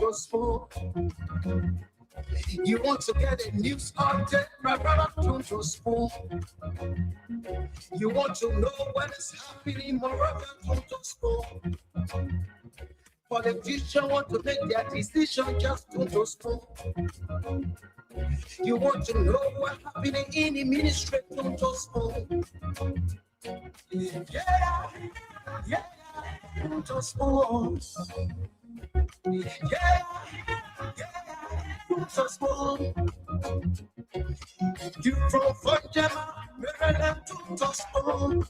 to spoon. You want to get a news update, my brother, to spoon. You want to know what is happening, my brother, to spoon. Politicians want to make their decision, just to spoon. You want to know what's happening in the ministry, to spoon. Yeah, to spoon. Yeah, to spoon. You from Funjama, Maryland, to spoon.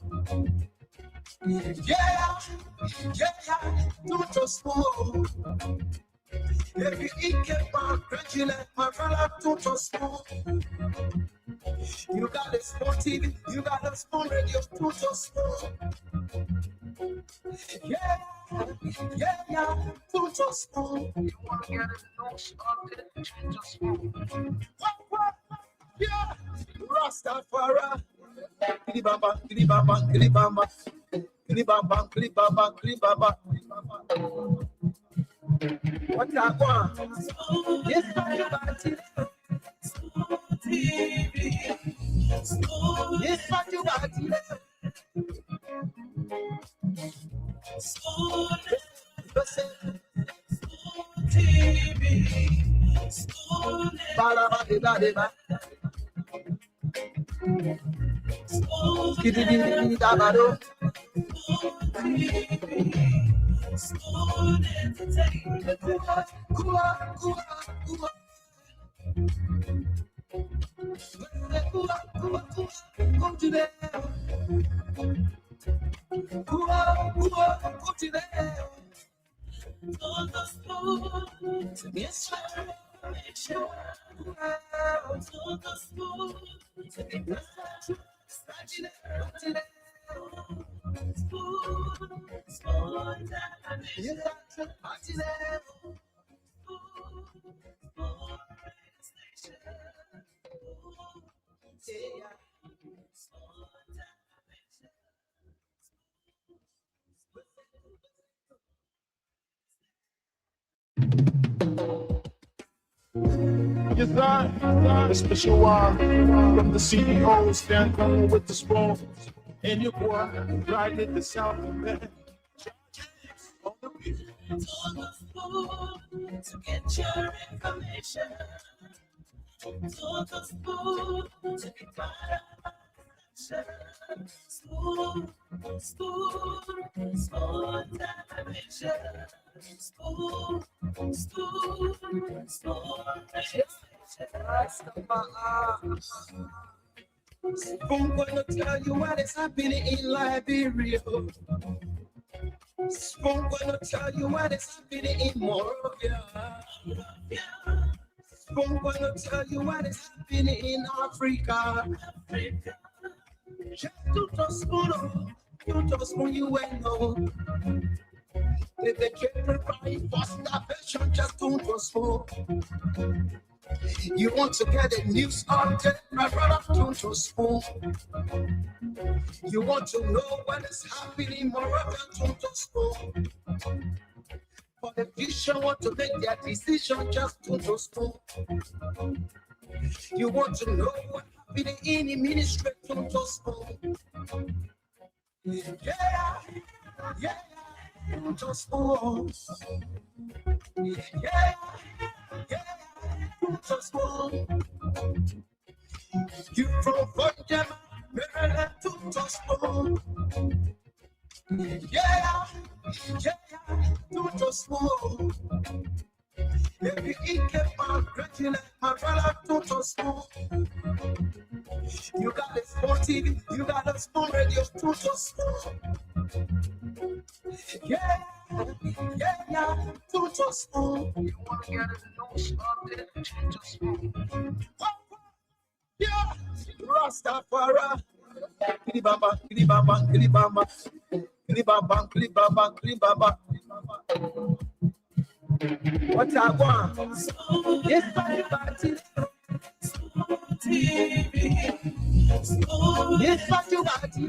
Yeah, to spoon. If you eat my graduate, my brother, to spoon. You got a sport TV, you got a sport radio, to spoon. Yeah, to spoon. You want to get a nose on it, to spoon. What? Yeah, Rastafari. Kilibamba, kilibamba, kilibamba. Kilibamba, kilibamba, kilibamba. What I want? Yes, I yes, what you got? Yes, I, a special one from the CEO, stand coming with the spoon. And your boy, right at the south man. On the beat. To the spoon to get your information. To the spoon to be part of action. Spoon dimension. Spoon gonna tell you what is happening in Liberia. Spoon gonna tell you what is happening in Morovia. Spoon gonna tell you what is happening in Africa. Just to spoon, you ain't know. If they can't provide for starvation, just to spoon. You want to get a news update, my brother, to spoon. You want to know what is happening, my brother, to spoon. Politicians want to make their decision, just to spoon. You want to know what happening in the ministry, to spoon. Yeah, to spoon. Yeah, to spoon. You from Funjama, Maryland, to spoon. Yeah, to spoon. If you eat my graduate, my brother, to spoon. You got a sport TV, you got a sport radio, to spoon. Yeah, to spoon. You want to get a nose on it, to spoon. Yeah, Rastafari. Kilibamba, kilibamba, kilibamba. Kilibamba, kilibamba, kilibamba. What I want? Yes, party. Yes, party.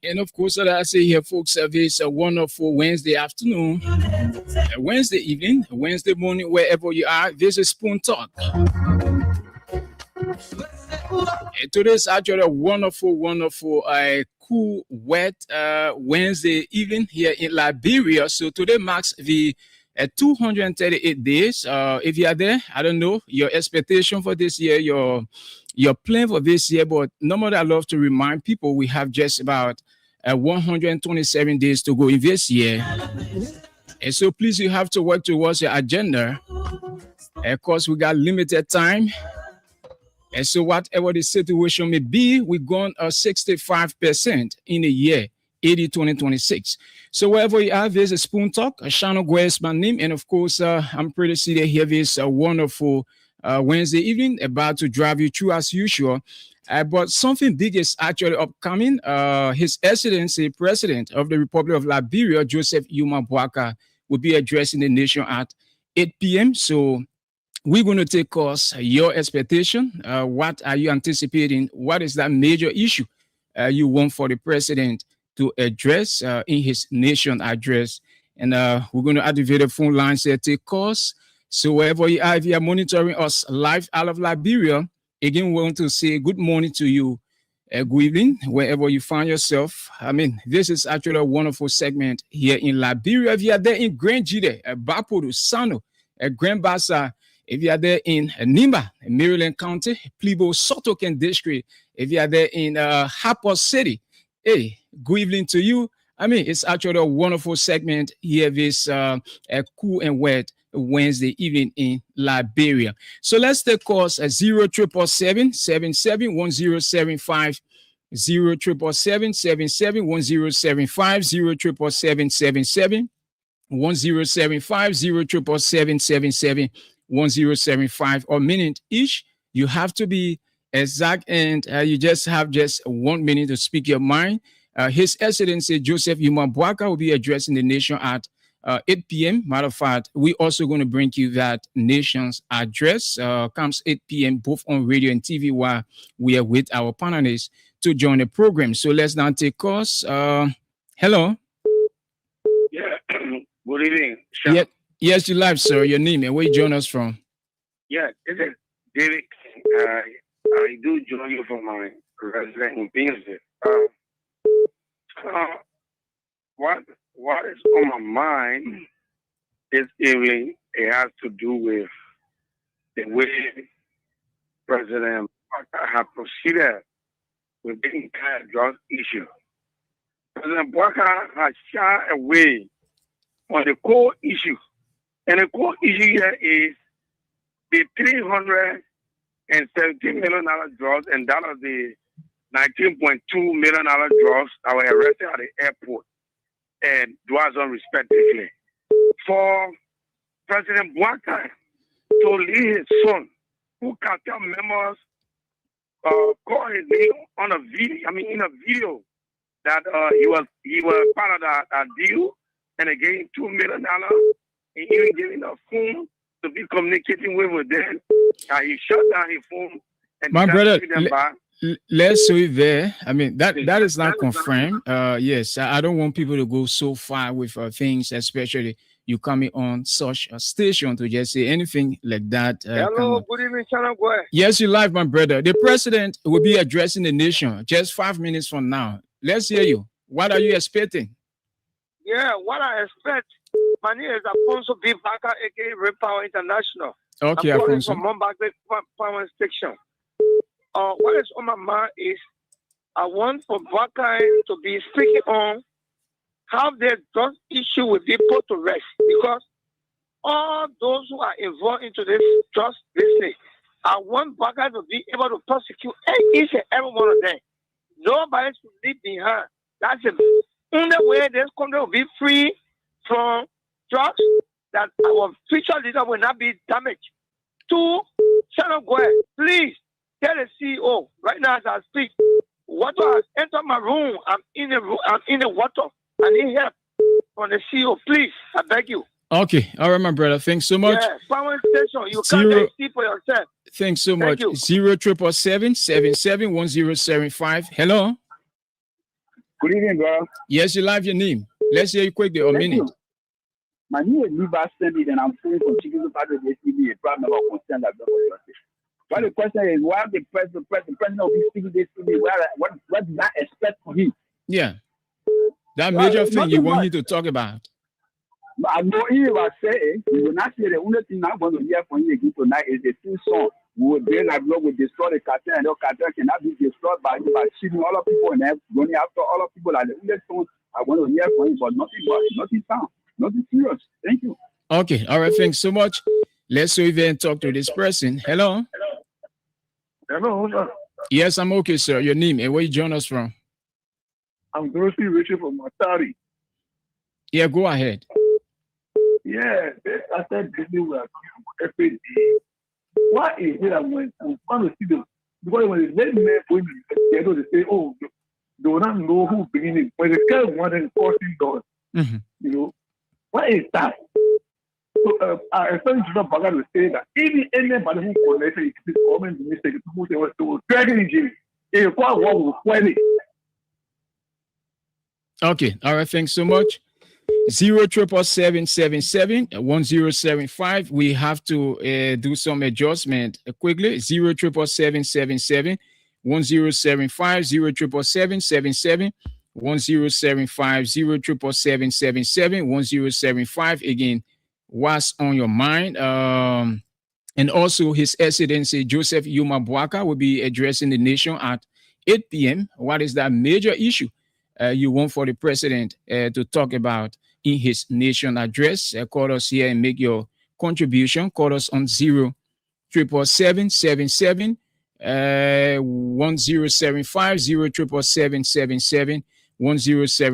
And of course, as I say here, folks, it's a wonderful Wednesday afternoon, a Wednesday evening, a Wednesday morning, wherever you are. This is Spoon Talk. And today's actually a wonderful, cool, wet Wednesday evening here in Liberia. So today marks the 238 days. If you are there, I don't know your expectation for this year, your plan for this year. But normally I love to remind people we have just about 127 days to go in this year. And so please, you have to work towards your agenda. Of course, we got limited time. And so whatever the situation may be, we're going 65% in a year, 2026. So wherever you are, there's a Spoon Talk. Shano Gwe is my name. And of course, I'm pretty seated here this wonderful Wednesday evening, about to drive you through as usual. But something big is actually upcoming. His Excellency, President of the Republic of Liberia, Joseph Yuma Boaka, will be addressing the nation at 8 p.m. So we're going to take course your expectation. What are you anticipating? What is that major issue you want for the president to address in his nation address? And we're going to activate the phone lines here, take course. So wherever you are, if you are monitoring us live out of Liberia, again, we want to say good morning to you. Good evening, wherever you find yourself. I mean, this is actually a wonderful segment here in Liberia. If you are there in Grand Jide, Bapodo, Sano, Grand Bassa, if you are there in Nimba, Maryland County, Plebo, Sotoken District, if you are there in Harper City, hey, good evening to you. I mean, it's actually a wonderful segment here this cool and wet Wednesday evening in Liberia. So let's take course at 077771075, 077771075, 077771075, 077771075, or minute each. You have to be exact, and you just have 1 minute to speak your mind. His Excellency Joseph Yuma Boaka will be addressing the nation at 8 p.m. Matter of fact, we're also going to bring you that nation's address. Comes 8 p.m. both on radio and TV, while we are with our panelists to join the program. So let's now take course. Hello. Yeah. Good evening. Yeah. Yes, you live, sir. Your name and where you join us from? Yeah, this is David. I do join you from my resident in Pinsville. What is on my mind this evening, it has to do with the way President Boaka has proceeded with the entire drug issue. President Boaka has shied away on the core issue. And the core issue here is the $317 million drugs, and that was the $19.2 million drugs that were arrested at the airport and Dwazon respectively. For President Boaka to lead his son, who cartel members call his name on a video, in a video that he was part of that deal, and they gave him $2 million, and even giving a phone to be communicating with them. He shut down his phone and my brother. them back. Let's say there. I mean, that is not confirmed. Yes, I don't want people to go so far with things, especially you coming on such a station to just say anything like that. Hello, good evening, Channel Boy. Yes, you live, my brother. The president will be addressing the nation just 5 minutes from now. Let's hear you. What are you expecting? Yeah, what I expect. My name is Afonso B. Boaka, aka Red Power International. Okay, I'm calling Afonso. from Mombasa Power Station. What is on my mind is I want for Boaka to be speaking on how the drug issue will be put to rest, because all those who are involved into this drug business, I want Boaka to be able to prosecute each and every one of them. Nobody should leave behind. That's the only way this country will be free from drugs, that our future leader will not be damaged. To Channel Boy, please tell the CEO right now as I speak, water has entered my room. I'm in the water. I need help from the CEO. Please, I beg you. Okay. All right, my brother. Thanks so much. Yeah, power station. You can't Zero. see for yourself. Thanks so Thank much. you. 077771075. Hello. Good evening, bro. Yes, you live your name. Let's hear you quickly or Thank minute. you. My name is Liba Sandy, and I'm calling from Chicago part of the SCB, a proud member of concern that justice. Well, the question is, why the president of this SCB, what did I expect from him? Yeah. That Well, major thing you nothing want much. him to talk about. But I know he was saying, you will not say the only thing I'm going to hear from you again tonight is the two songs. We will drain our blood, we will destroy the cartel, and the cartel cannot be destroyed by shooting all of people and then running after all of people. Like the only song I want to hear from you, but nothing sound, nothing serious. Thank you. Okay. All right. Thanks so much. Let's even talk to this person. Hello. Hello, sir. Yes, I'm okay, sir. Your name and where you join us from? I'm Dorothy Richard from Matari. Yeah, go ahead. Yeah, I said Disney will FAD. Why is it that when we want to see them, because when they let men go in the ghetto, they say, oh, they will not know who bringing it. When they tell one and forcing doors, Mhm. you know, what is that? So I expect you to not bother to say that even anybody who connected to this government mistake, who they were dragging in jail, if what will spoil it. Okay. All right. Thanks so much. 077771075. We have to do some adjustment quickly. 077771075. 07777 1075 07777 1075. Again, what's on your mind? And also, His Excellency Joseph Yuma Boaka will be addressing the nation at 8 p.m. What is that major issue you want for the president to talk about in his nation address? Call us here and make your contribution. Call us on 07777 1075 07777 1075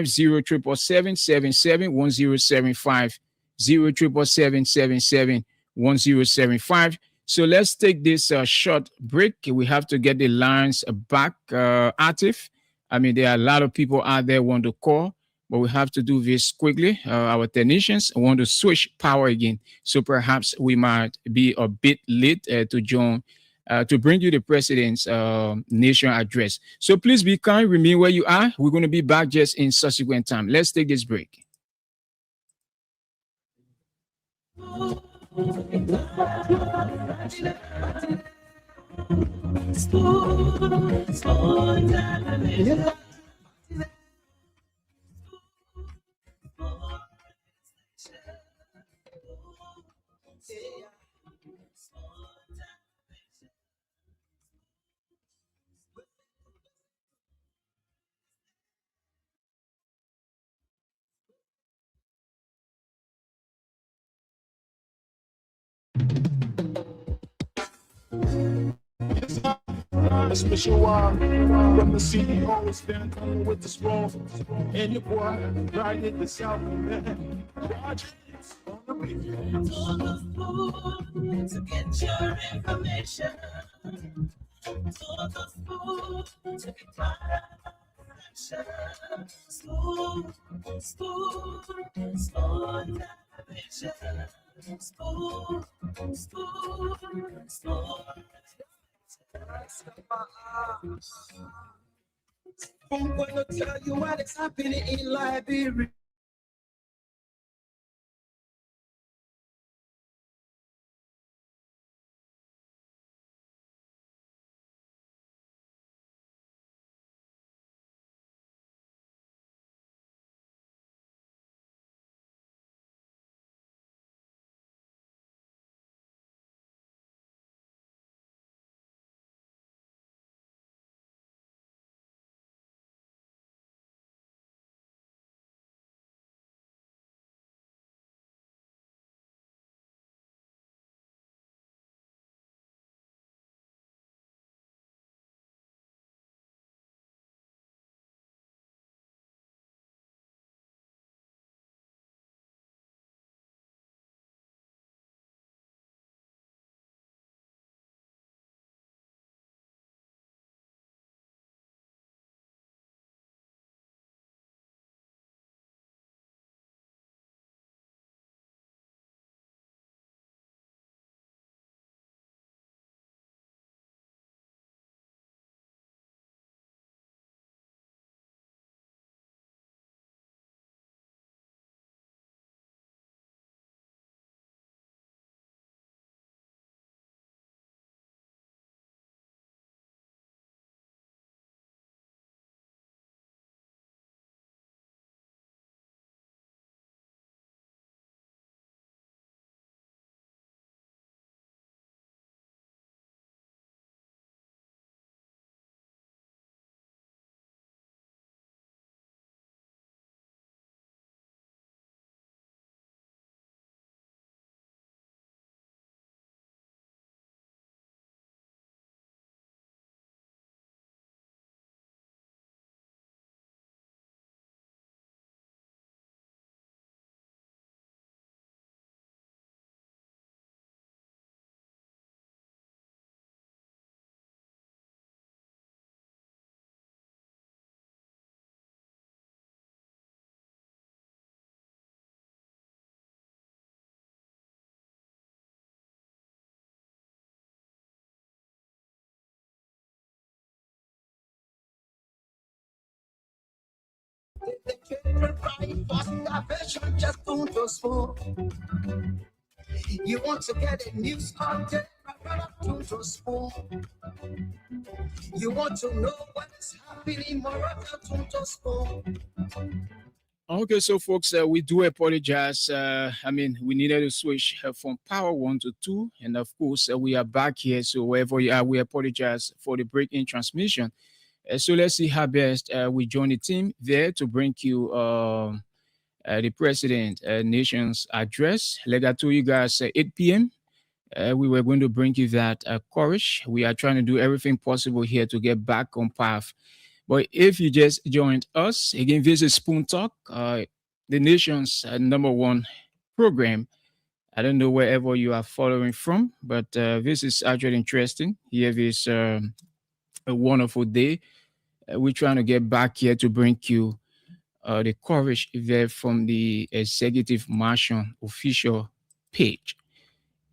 07777 1075 07777 1075. So let's take this short break. We have to get the lines back active. I mean, there are a lot of people out there want to call, but we have to do this quickly. Our technicians want to switch power again. So perhaps we might be a bit late to join, to bring you the president's nation address. So please be kind, remain where you are. We're going to be back just in subsequent time. Let's take this break. A special one from the CEO, stand coming with the spoon. And your boy, right in the south, man. Watch on the beat. To the food to get your information. To the food to be part of action. Spoon, spoon, spoon navigation. Spoon, spoon, spoon. I'm gonna tell you what is happening in Liberia. They betray pride for starvation just to smoke. You want to get a news content, brother, to smoke. You want to know what is happening, brother, to smoke. Okay, so folks, we do apologize. We needed to switch from power 1 to 2, and of course, we are back here. So wherever you are, we apologize for the break in transmission. So let's see how best we join the team there to bring you the President Nation's address. Like I told you guys, 8 p.m. We were going to bring you that courage. We are trying to do everything possible here to get back on path. But if you just joined us, again, this is Spoon Talk, the nation's #1 program. I don't know wherever you are following from, but this is actually interesting. Here is a wonderful day. We're trying to get back here to bring you the coverage there from the Executive Mansion official page.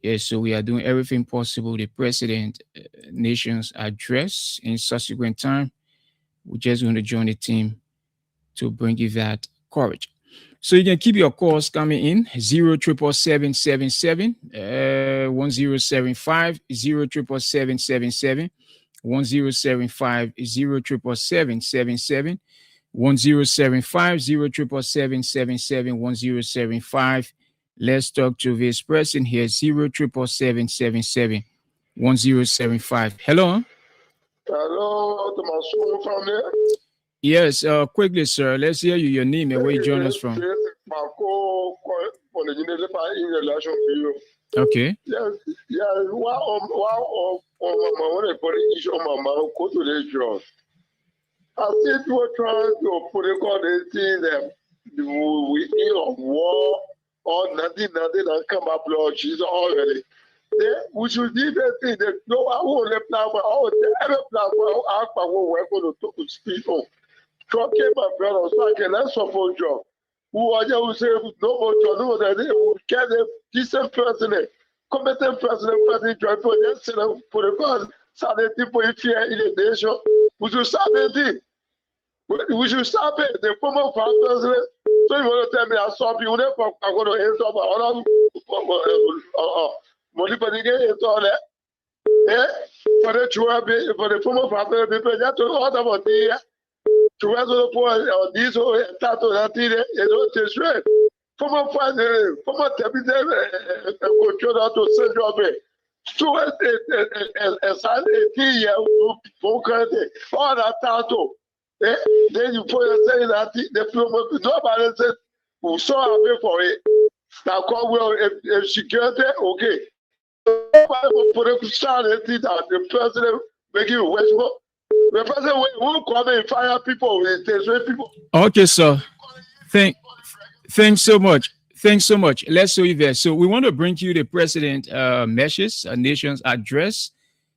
Yes, so we are doing everything possible. The President Nation's address in subsequent time. We're just going to join the team to bring you that coverage. So you can keep your calls coming in 07777 1075 07777 1075 07777 1075 07777 1075. Let's talk to this person here 07777 1075. Hello. Hello, to my school from there. Yes, quickly, sir. Let's hear you. Your name and where you join us from. Okay. Yes, yeah. Go to the job. I think we're trying to put it on the thing that we in a war or nothing and come up, Lord Jesus already. We should do that thing. No, I won't let plan, but I will ever plan for our work on the top of speed on. Trucking my brother, so I can let support job. Who are you say no more job? No, that they will get a decent person, competent person, job for them, set up for the cause. So the people in fear in the nation, we should stop it. We should stop it. The former president. So you want to tell me I stop you? I'm going to answer about money for the game all that. For the former president, people that to all about the to the point or this or that or that, former president, former deputy controller to Central Bank. So as 18 years old, all that title. Then you put a saying that the promoter, nobody said, who saw a way for it. Now, call well, if she get it, okay. For the president making a westward. The president will come and fire people with people. Okay, sir. Thanks so much. Thanks so much. Let's show you there. So we want to bring you the President message, a nation's address.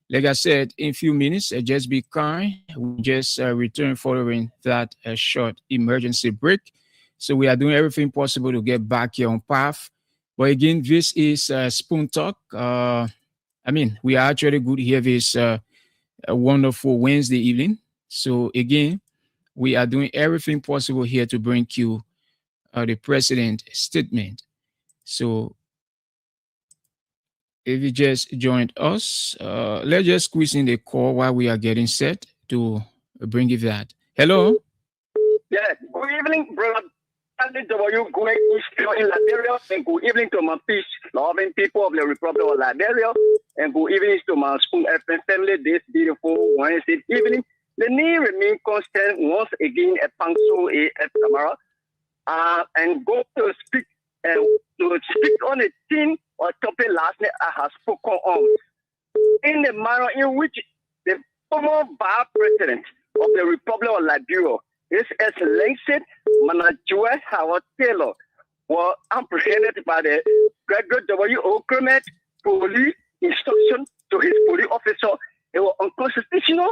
Like I said, in a few minutes, just be kind. We just return following that short emergency break. So we are doing everything possible to get back here on path. But again, this is Spoon Talk. We are actually good here this a wonderful Wednesday evening. So again, we are doing everything possible here to bring you the President's statement. So if you just joined us, let's just squeeze in the call while we are getting set to bring you that. Hello? Yes, good evening, brother. W going in Liberia, and good evening to my peace-loving people of the Republic of Liberia, and good evening to my Spoon FM family this beautiful Wednesday evening. The need remain constant once again at Pangso AF Camara, and go to speak on a theme or topic last night I have spoken on, in the manner in which the former Vice President of the Republic of Liberia, His Excellency Manajoe Howard Taylor, was apprehended by the Gregory W. O'Clement police instruction to his police officer. It was unconstitutional,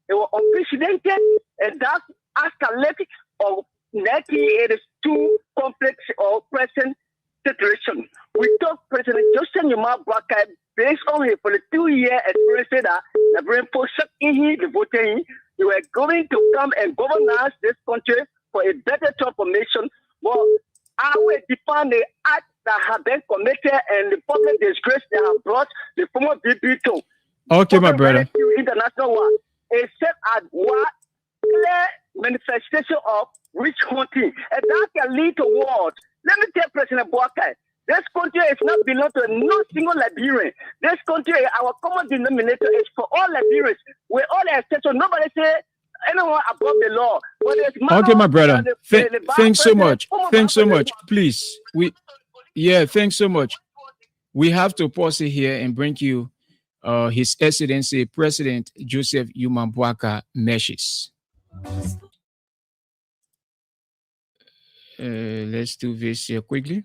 it was unprecedented, and that escalated of 1982 complex or present situation. We told President Joseph Numa Boakai, based on his 42-year experience, that the brain post in the voting, you were going to come and govern us this country for a better transformation. But I will define the act that have been committed and the public disgrace they have brought the former BP to. Okay, my brother. International war, except as what clear manifestation of witch hunting, and that can lead to wars. Let me tell President Boakai, this country is not belong to no single Liberian. This country, our common denominator is for all Liberians. With all the exception, nobody say anyone above the law. Okay, my brother. Thanks so much. Thanks so much. Please, thanks so much. We have to pause it here and bring you His Excellency President Joseph Yuman Boakai Meshes. Let's do this here quickly.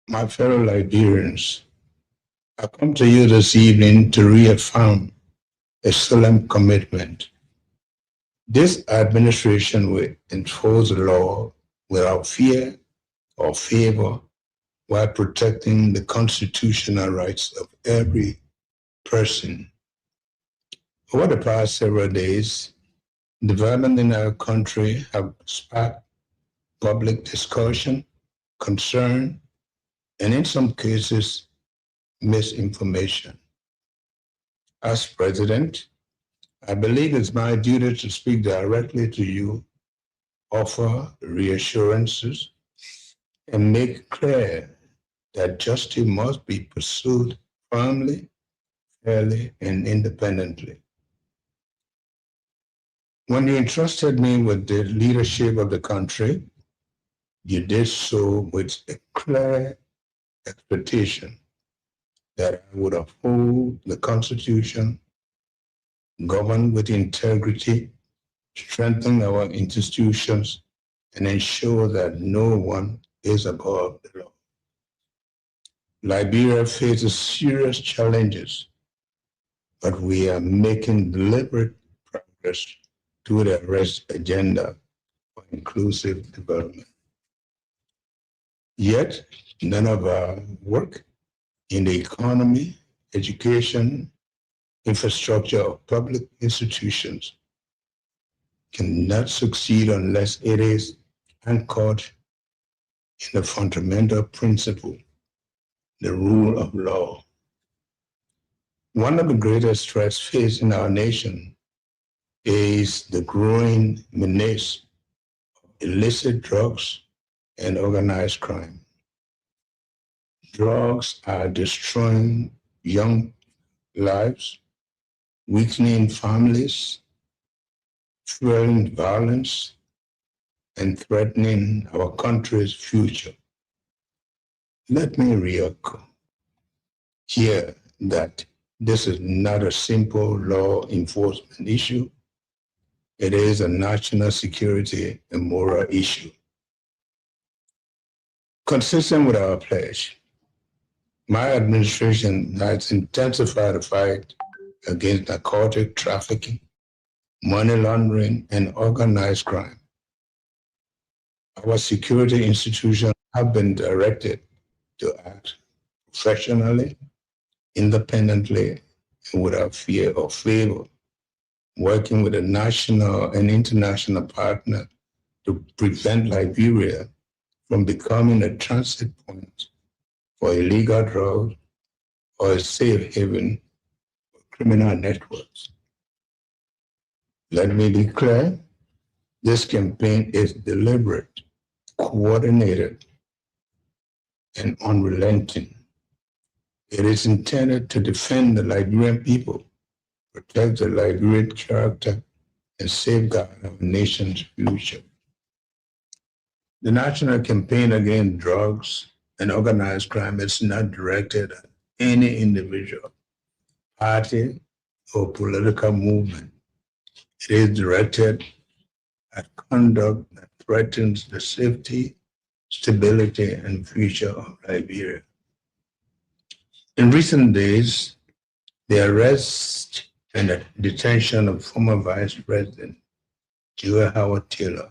My fellow Liberians, I come to you this evening to reaffirm a solemn commitment. This administration will enforce the law without fear or favor while protecting the constitutional rights of every person. Over the past several days, development in our country have sparked public discussion, concern, and in some cases, misinformation. As president, I believe it's my duty to speak directly to you, offer reassurances, and make clear that justice must be pursued firmly, fairly, and independently. When you entrusted me with the leadership of the country, you did so with a clear expectation that I would uphold the Constitution, govern with integrity, strengthen our institutions, and ensure that no one is above the law. Liberia faces serious challenges, but we are making deliberate progress toward the REST agenda for inclusive development. Yet, none of our work in the economy, education, infrastructure, or public institutions cannot succeed unless it is anchored in the fundamental principle, the rule of law. One of the greatest threats facing our nation is the growing menace of illicit drugs and organized crime. Drugs are destroying young lives, weakening families, fueling violence, and threatening our country's future. Let me reecho here that this is not a simple law enforcement issue. It is a national security and moral issue. Consistent with our pledge, my administration has intensified the fight against narcotic trafficking, money laundering, and organized crime. Our security institutions have been directed to act professionally, independently, and without fear or favor, working with a national and international partner to prevent Liberia from becoming a transit point for illegal drugs or a safe haven for criminal networks. Let me be clear, this campaign is deliberate, coordinated, and unrelenting. It is intended to defend the Liberian people, protect the Liberian character, and safeguard our nation's future. The national campaign against drugs and organized crime is not directed at any individual, party, or political movement. It is directed at conduct that threatens the safety, stability, and future of Liberia. In recent days, the arrest and the detention of former Vice President Joe Howard Taylor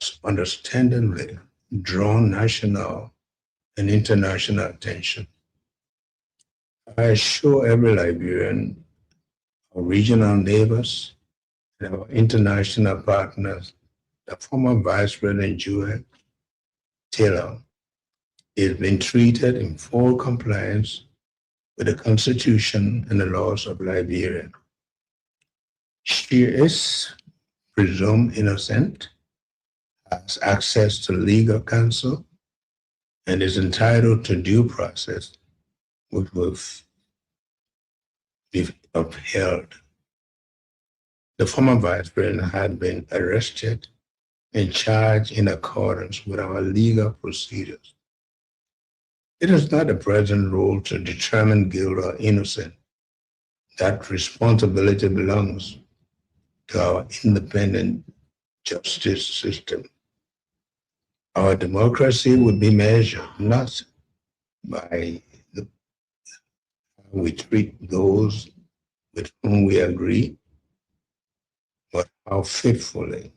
has understandably drawn national and international attention. I assure every Liberian, our regional neighbors, and our international partners that former Vice President Joe Taylor is being treated in full compliance with the Constitution and the laws of Liberia. She is presumed innocent, has access to legal counsel, and is entitled to due process, which will be upheld. The former Vice President had been arrested and charged in accordance with our legal procedures. It is not the President's role to determine guilt or innocence. That responsibility belongs to our independent justice system. Our democracy would be measured not by how we treat those with whom we agree, but how faithfully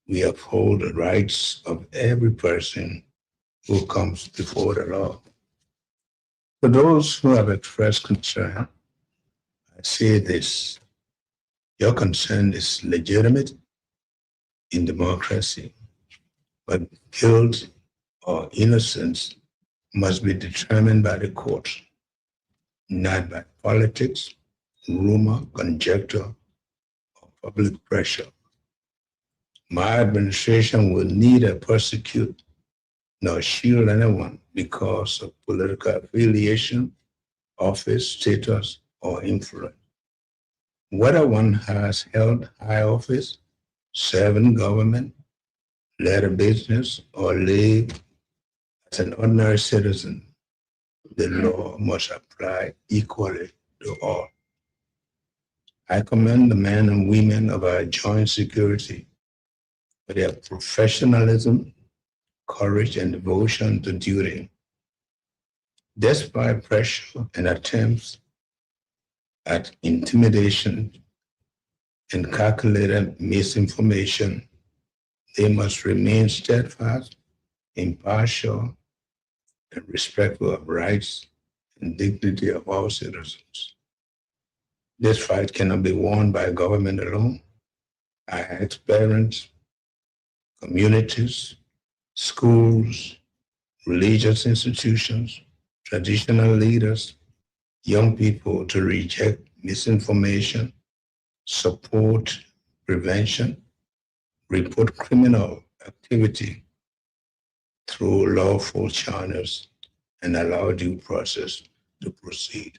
we uphold the rights of every person who comes before the law. For those who have expressed concern, I say this: your concern is legitimate in democracy, but guilt or innocence must be determined by the courts, not by politics, rumor, conjecture, or public pressure. My administration will neither persecute nor shield anyone because of political affiliation, office, status, or influence. Whether one has held high office, served in government, led a business, or lived as an ordinary citizen, the law must apply equally to all. I commend the men and women of our joint security for their professionalism, courage, and devotion to duty. Despite pressure and attempts at intimidation and calculated misinformation, they must remain steadfast, impartial, and respectful of rights and dignity of all citizens. This fight cannot be won by government alone. I ask parents, communities, schools, religious institutions, traditional leaders, young people to reject misinformation, support prevention, report criminal activity through lawful channels, and allow due process to proceed.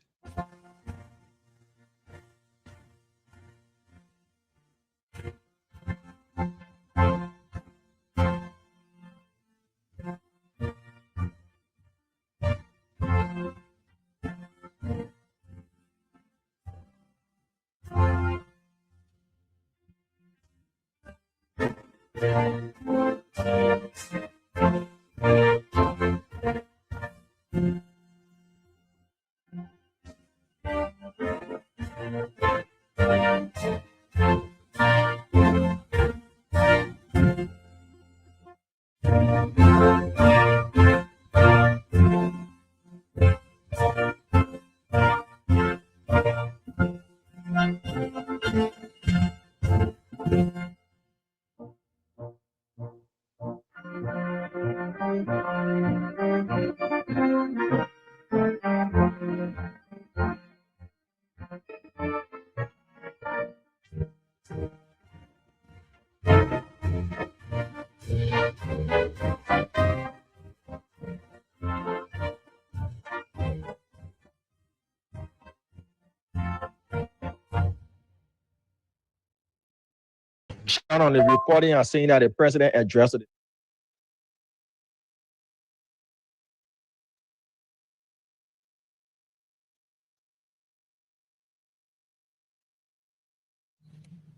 shown on the recording and saying that the president addressed it.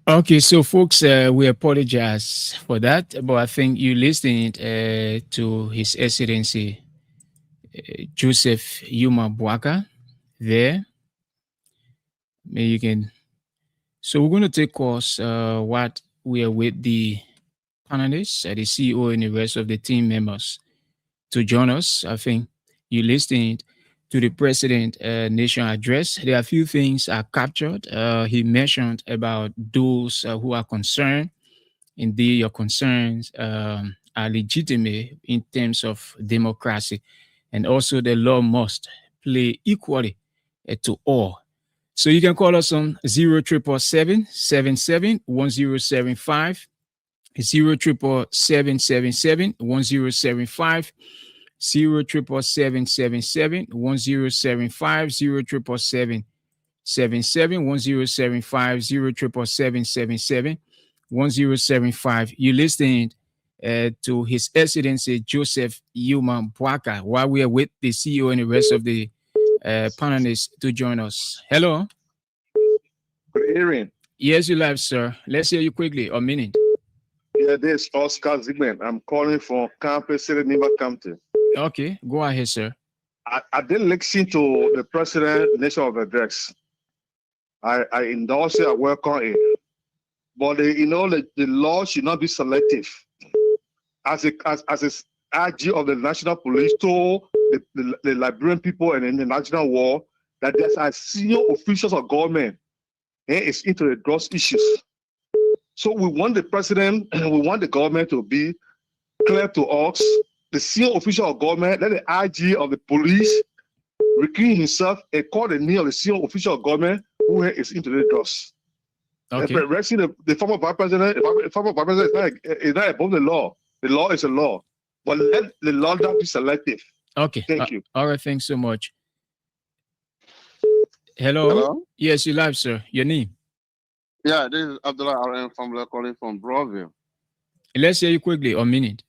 Okay, so folks, we apologize for that, but I think you listened to His Excellency Joseph Yuma Boaka there. Maybe you can. So we're going to take course what we are with the panelists, the CEO and the rest of the team members to join us. I think you listened to the President Nation Address. There are a few things are captured. He mentioned about those who are concerned. Indeed, your concerns are legitimate in terms of democracy. And also the law must play equally to all. So you can call us on 077771075, 077771075, 077771075, 077771075, 077771075. You listening to His Excellency Joseph Yuma Boaka while we are with the CEO and the rest of the panelists to join us. Hello. Good evening. Yes, you live, sir. Let's hear you quickly. A minute. Yeah, this is Oscar Zigman. I'm calling from Campus City, Niva County. Okay, go ahead, sir. I didn't listen to the President Nation of Address. I endorse it, I welcome it. But the law should not be selective. As IG of the National Police told the Liberian people and in the national war that there's a senior officials of government is into the drugs issues. So we want the president and we want the government to be clear to us. The senior official of government, let the IG of the police reclaim himself and call the name of the senior official of government who is into the drugs. Okay. And arresting the former vice president, is not above the law. The law is a law. But let the law not be selective. Okay. Thank you. All right. Thanks so much. Hello. Hello? Yes, you live, sir. Your name? Yeah, this is Abdullah RM calling from Broadview. Let's hear you quickly. A minute.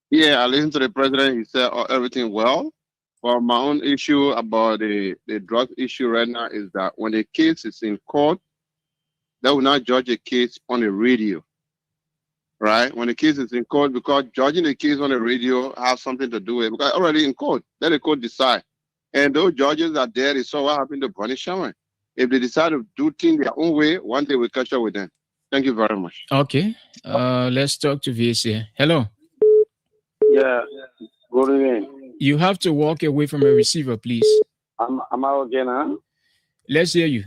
Yeah, I listened to the president. He said everything well. But my own issue about the drug issue right now is that when the case is in court, they will not judge a case on the radio. Right? When the case is in court, because judging the case on the radio has something to do with it. Because already in court, let the court decide. And those judges are there. They saw what happened to Bonnie Sherman. If they decide to do things their own way, one day we'll catch up with them. Thank you very much. Okay. Let's talk to VC. Hello. Yeah. Good evening. You have to walk away from a receiver, please. I'm out again, huh? Let's hear you.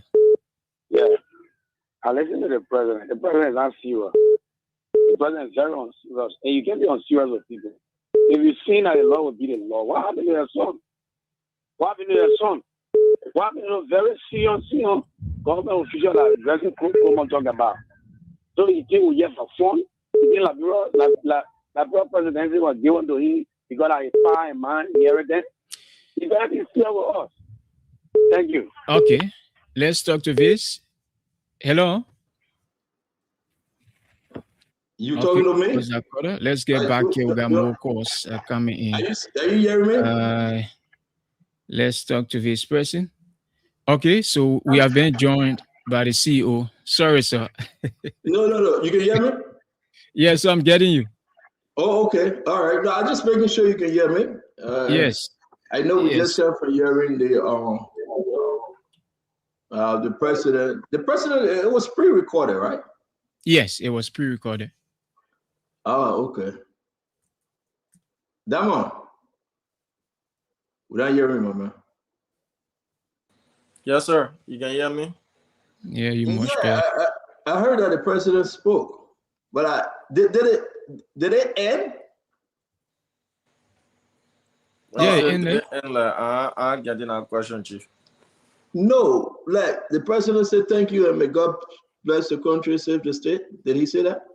Yeah. I listen to the president. The president is not serious. The president is very unserious. And you can't be unserious with people. If you've seen that the law will be the law, what happened to your son? What happened to your son? What happened to a very serious, government official that addressing Kroma talk about? So you think we have for fun? You think Liberia presidency was given to him because of his power and man and everything? You better be fair with us. Thank you. Okay. Let's talk to this. Hello. You talking to me? Let's get back here. We got more calls coming in. Are you hearing me? Let's talk to this person. Okay, so we have been joined by the CEO. Sorry, sir. No. You can hear me? Yes, I'm getting you. Oh, okay. All right. No, I'm just making sure you can hear me. Yes. I know we just came from hearing the president. The president, it was pre-recorded, right? Yes, it was pre-recorded. Oh, okay. Damon. Would I hear me, my man? Yes, sir. You can hear me? Yeah, you much better. I heard that the president spoke, but did it end? Yeah, in there. I'm getting a question, Chief. No, like the president said, "Thank you and may God bless the country, save the state." Did he say that?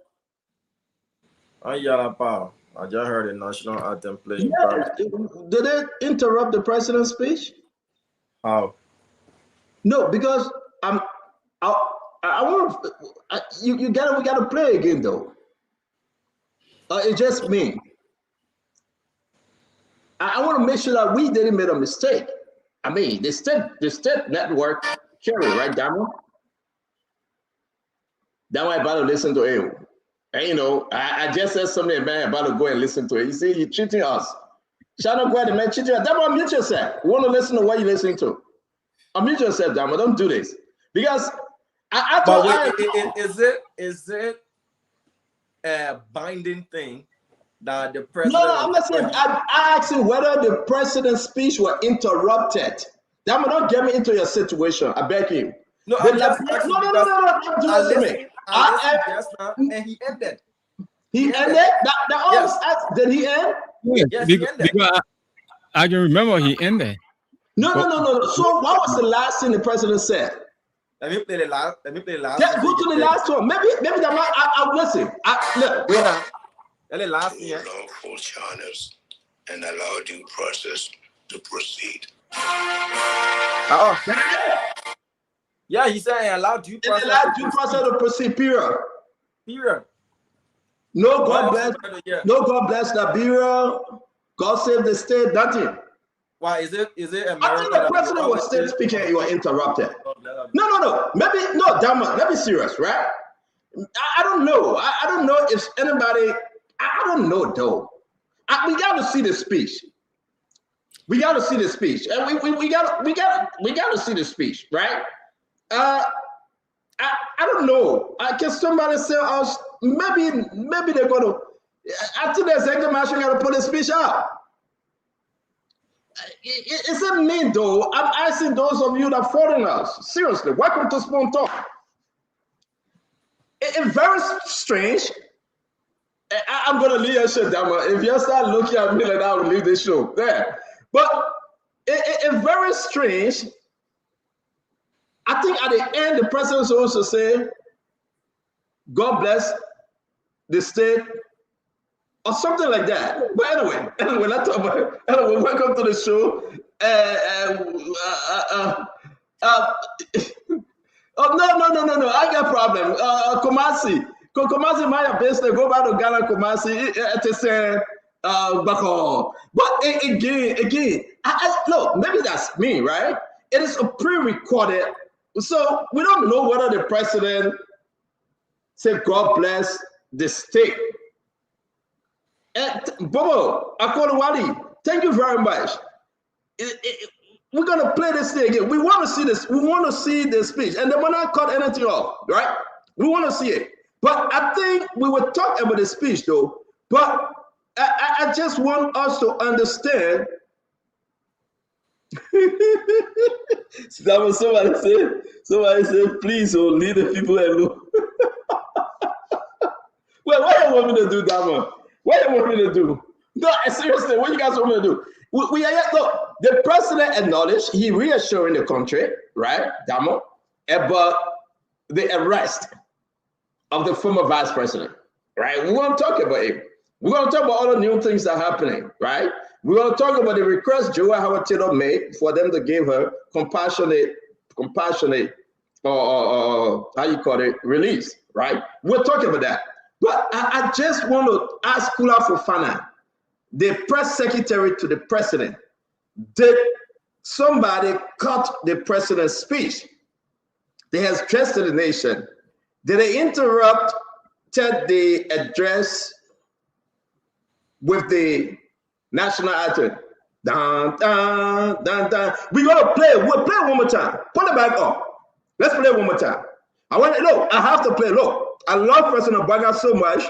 I just heard the national anthem playing. Yeah. Did it interrupt the president's speech? How? No, because I I want we gotta play again though. It's just me. I want to make sure that we didn't make a mistake. I mean, the state network carry, right, Damo? That's why I about to listen to him. And you know, I just said something, man, about to go and listen to it. You see, you're cheating us. Shout out, go ahead, man, cheating us. Damo, unmute yourself. You want to listen to what you're listening to? Unmute yourself, Damo. Don't do this. Because is it a binding thing that the president? No, I'm not saying. I asked him whether the president's speech were interrupted. Damo, don't get me into your situation. I beg you. No, no. And he ended. He ended? Did he end? Yes, because I can remember he ended. No. So what was the last thing the president said? Let me play the last. Yeah, go to the last one. Maybe I'll listen. Look. The lawful channels and allow due process to proceed. Yeah, he said allow due process to proceed. Period. No, God bless Liberia. God save the state. Nothing. Why is it? I think the president was still speaking and you were interrupted. No. Maybe no, Dama. Let me serious, right? I don't know. I don't know if anybody. I don't know though. We got to see the speech. We got to see the speech, and we got to see the speech, right? I don't know. Can somebody say us? Maybe they're gonna. I think the executive marshal got to put the speech out. It's a mean though. I'm asking those of you that are following us. Seriously, welcome to Spoon Talk. It's very strange. I'm gonna leave your show, Dama. If you start looking at me like that, I will leave this show there. But it's very strange. I think at the end, the president also say, "God bless the state," or something like that. But anyway, let's talk about it. Anyway, welcome to the show. No. I got a problem. Kumasi Maya basically go back to Ghana, Kumasi, to say, but again, look, maybe that's me, right? It is a pre-recorded, so we don't know whether the president said, "God bless the state." And Bobo Akolawali, thank you very much. We're gonna play this thing again. We want to see this. We want to see the speech, and then we're not cut anything off, right? We want to see it. But I think we will talk about the speech, though. But I just want us to understand. That was somebody said, "Please, leave the people alone." Well, what do you want me to do, Dama? What do you want me to do? No, seriously, what you guys want me to do? We are yet, look, the president acknowledged, he reassuring the country, right, Dama, about the arrest of the former vice president, right? We want to talk about it. We're going to talk about all the new things that are happening, right? We're going to talk about the request Joa Howard Taylor made for them to give her compassionate, how you call it, release, right? We're talking about that. But I just want to ask Kula Fofana, the press secretary to the president, did somebody cut the president's speech? They have stressed to the nation. Did they interrupt the address with the national anthem? Dun, dun, dun, dun. We're going to play. We'll play one more time. Put it back up. Let's play one more time. I have to play. Look, I love President Baga so much.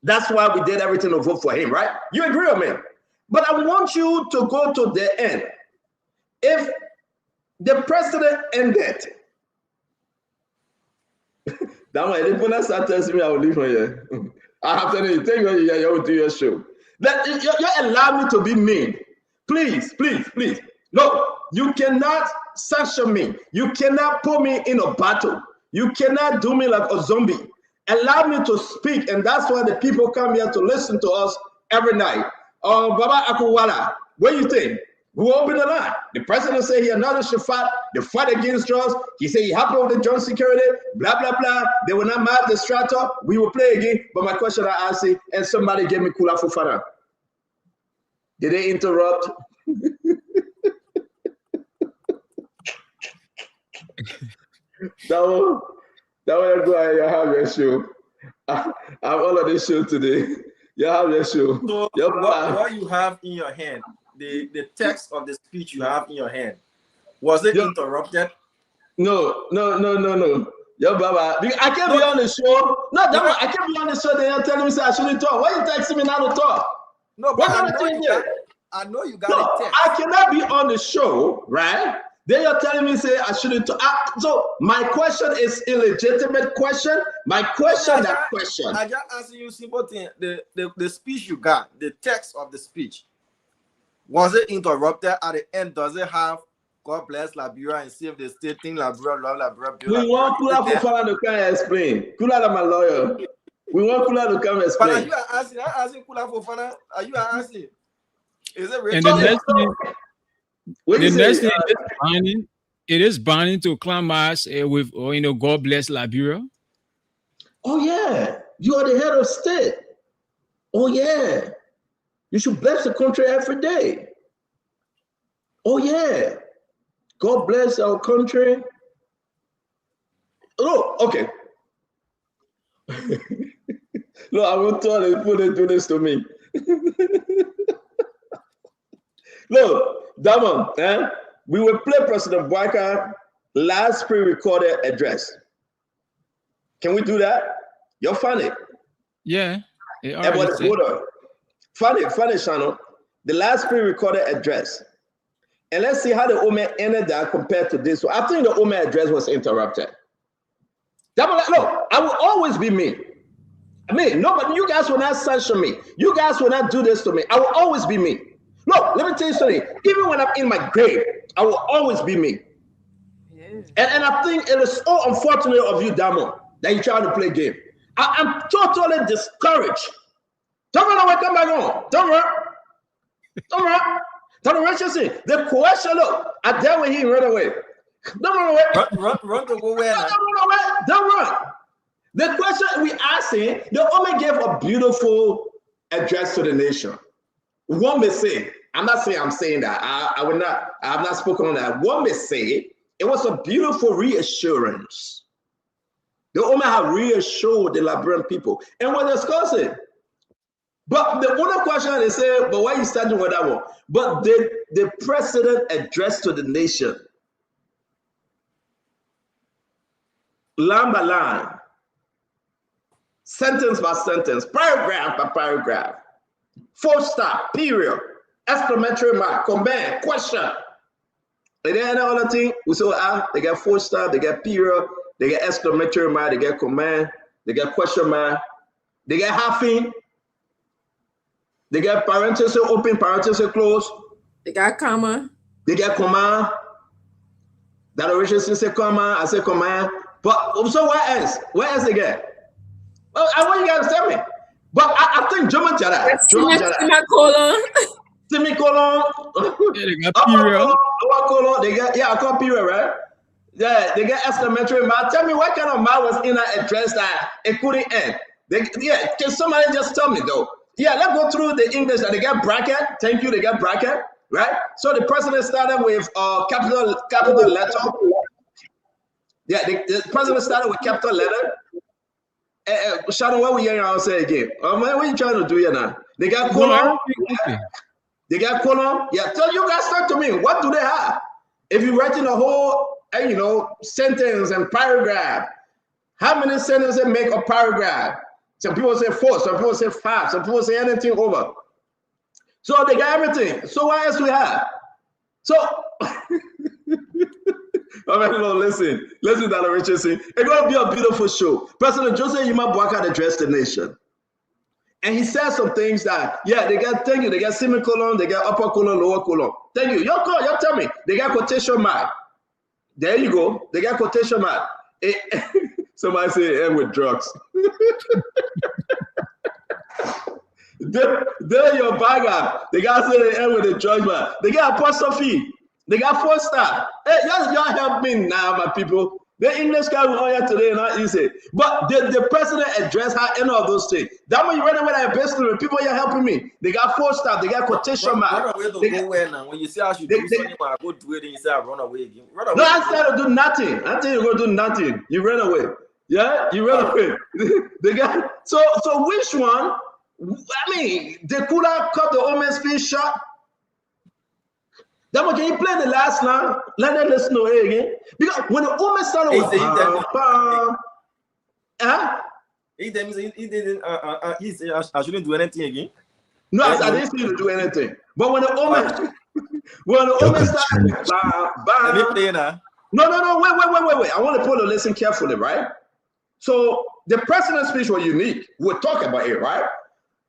That's why we did everything to vote for him, right? You agree with me? But I want you to go to the end. If the president ended, that way, if when I start telling me, I will leave from here. I have to tell you, you will do your show. You allow me to be mean. Please. No, you cannot sanction me. You cannot put me in a battle. You cannot do me like a zombie. Allow me to speak, and that's why the people come here to listen to us every night. Baba Akuwala, what do you think? We will open the line. The president said he acknowledged the fight against drugs. He said he happy with the joint security, blah, blah, blah. They will not map the strata. We will play again. But my question I asked you, and somebody gave me Kula Fofana. Did they interrupt? That one go ahead. You have your show. I'm all of this show today. You have your show. So what you have in your hand, the text of the speech you have in your hand, was it interrupted? No. Yo, Baba, I can't be on the show. No, I can't be on the show. They're telling me I shouldn't talk. Why you texting me not to talk? No, but I know you got a text. I cannot be on the show, right? They are telling me say I shouldn't talk. So my question is illegitimate question. My question, question. I just asking you simple thing. The speech you got, the text of the speech, was it interrupted at the end? Does it have God bless Liberia and save the state thing, Liberia, love Liberia? We want Kula Fofana to come and explain. Kula is my lawyer. We want Kula to come and explain. But are you asking Kula Fofana? Are you asking? Is it really? And the next thing, it is binding to climax with, God bless Liberia. Oh yeah, you are the head of state. Oh yeah, you should bless the country every day. Oh yeah, God bless our country. Oh, okay. No, I won't tell you people they do this to me. Look, Damon, we will play President Boubacar last pre-recorded address. Can we do that? You're funny. Yeah. Funny, Shano. The last pre-recorded address. And let's see how the Ome ended that compared to this one. I think the Ome address was interrupted. Look, I will always be me. Nobody, you guys will not censure me. You guys will not do this to me. I will always be me. Look, let me tell you something. Even when I'm in my grave, I will always be me. Yeah. And I think it is so unfortunate of you, Damo, that you try to play game. I'm totally discouraged. Don't run away, come back on. Don't run. The question, look, I dealt with him right away. Don't run away. Run to go where? Don't run. The question we asking, the Ome gave a beautiful address to the nation. One may say, I'm not saying I'm saying that. I have not spoken on that. One may say it was a beautiful reassurance. The Ome have reassured the Liberian people. And we're discussing. But the other question they say, but why are you starting with that one? But the president addressed to the nation, line by line, sentence by sentence, paragraph by paragraph, full stop, period, exclamatory mark, command, question. And then another thing, we say, they get full stop, they get period, they get exclamatory mark, they get command, they get question mark, they get halving, they get parenthesis open, parenthesis close. They got comma. They get comma. That originally say comma, I say command. But so what else? What else they get? Well, I want you guys to tell me. But I think German Jada. Semicolon. Semicolon. Yeah, they got period. Colon. They get, I call period, right? Yeah, they get exclamatory mark. Tell me what kind of mark was in that address that it couldn't end. Can somebody just tell me though? Yeah, let's go through the English that they get bracket. Thank you, they get bracket, right? So the president started with capital letter. Yeah, the president started with capital letter. Shannon, what we hearing? I'll say again. Man, what are you trying to do here now? They got colon. They got colon. Yeah, tell you guys talk to me. What do they have? If you're writing a whole, sentence and paragraph, how many sentences make a paragraph? Some people say 4, some people say 5, some people say anything over. So they got everything. So what else we have? So, listen, Dr. Richardson. It's going to be a beautiful show. President Joseph Yuma Boubacar addressed the nation. And he said some things that, they got, thank you, they got semicolon, they got upper colon, lower colon. Thank you. Y'all tell me. They got quotation mark. There you go. They got quotation mark. Somebody say end with drugs. They're your bagger. The guy said they end with the judgment. They got apostrophe. They got 4 star. Hey, y'all help me now, my people. The English guy will on here today not easy. But the president addressed how any of those things. That when you run away that business, people are helping me. They got 4 star. They got quotation mark. Run away to go where now? When you say I should do something, I go do it and you say I run away again. Run away. No, I said to do nothing. I tell you, you're going to do nothing. You run away. Yeah, you run away. They got so which one? I mean, they could have cut the Omen speech short. Then can you play the last line? Let them listen to it again. Because when the Omen started with he said I shouldn't do anything again. No, I didn't see you to do anything. But when the Omen started let me play now. No, wait. I want the people to listen carefully, right? So the president's speech was unique. We'll talk about it, right?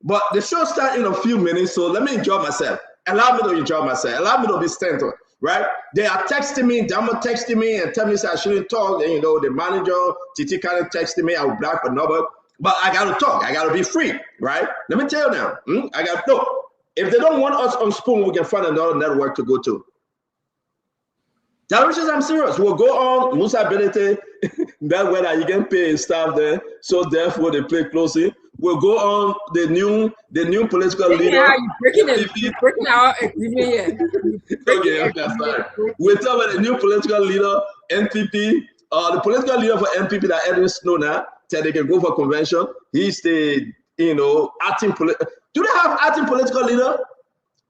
But the show starts in a few minutes, so let me enjoy myself. Allow me to enjoy myself. Allow me to be centered, right? They are texting me, Damo texting me and telling me I shouldn't talk. And, the manager, Titi kind of texting me, I will block the number. But I got to talk. I got to be free, right? Let me tell you now. I got to know. If they don't want us on Spoon, we can find another network to go to. That which is, I'm serious. We'll go on Musa Ability, that way that you can pay staff there. So therefore they play closely. We'll go on the new political leader. Yeah, you're breaking our agreement here. Okay, sorry. We'll talk about the new political leader, NPP, the political leader for NPP that Edwin Snow now, said they can go for convention. He's the, acting do they have acting political leader?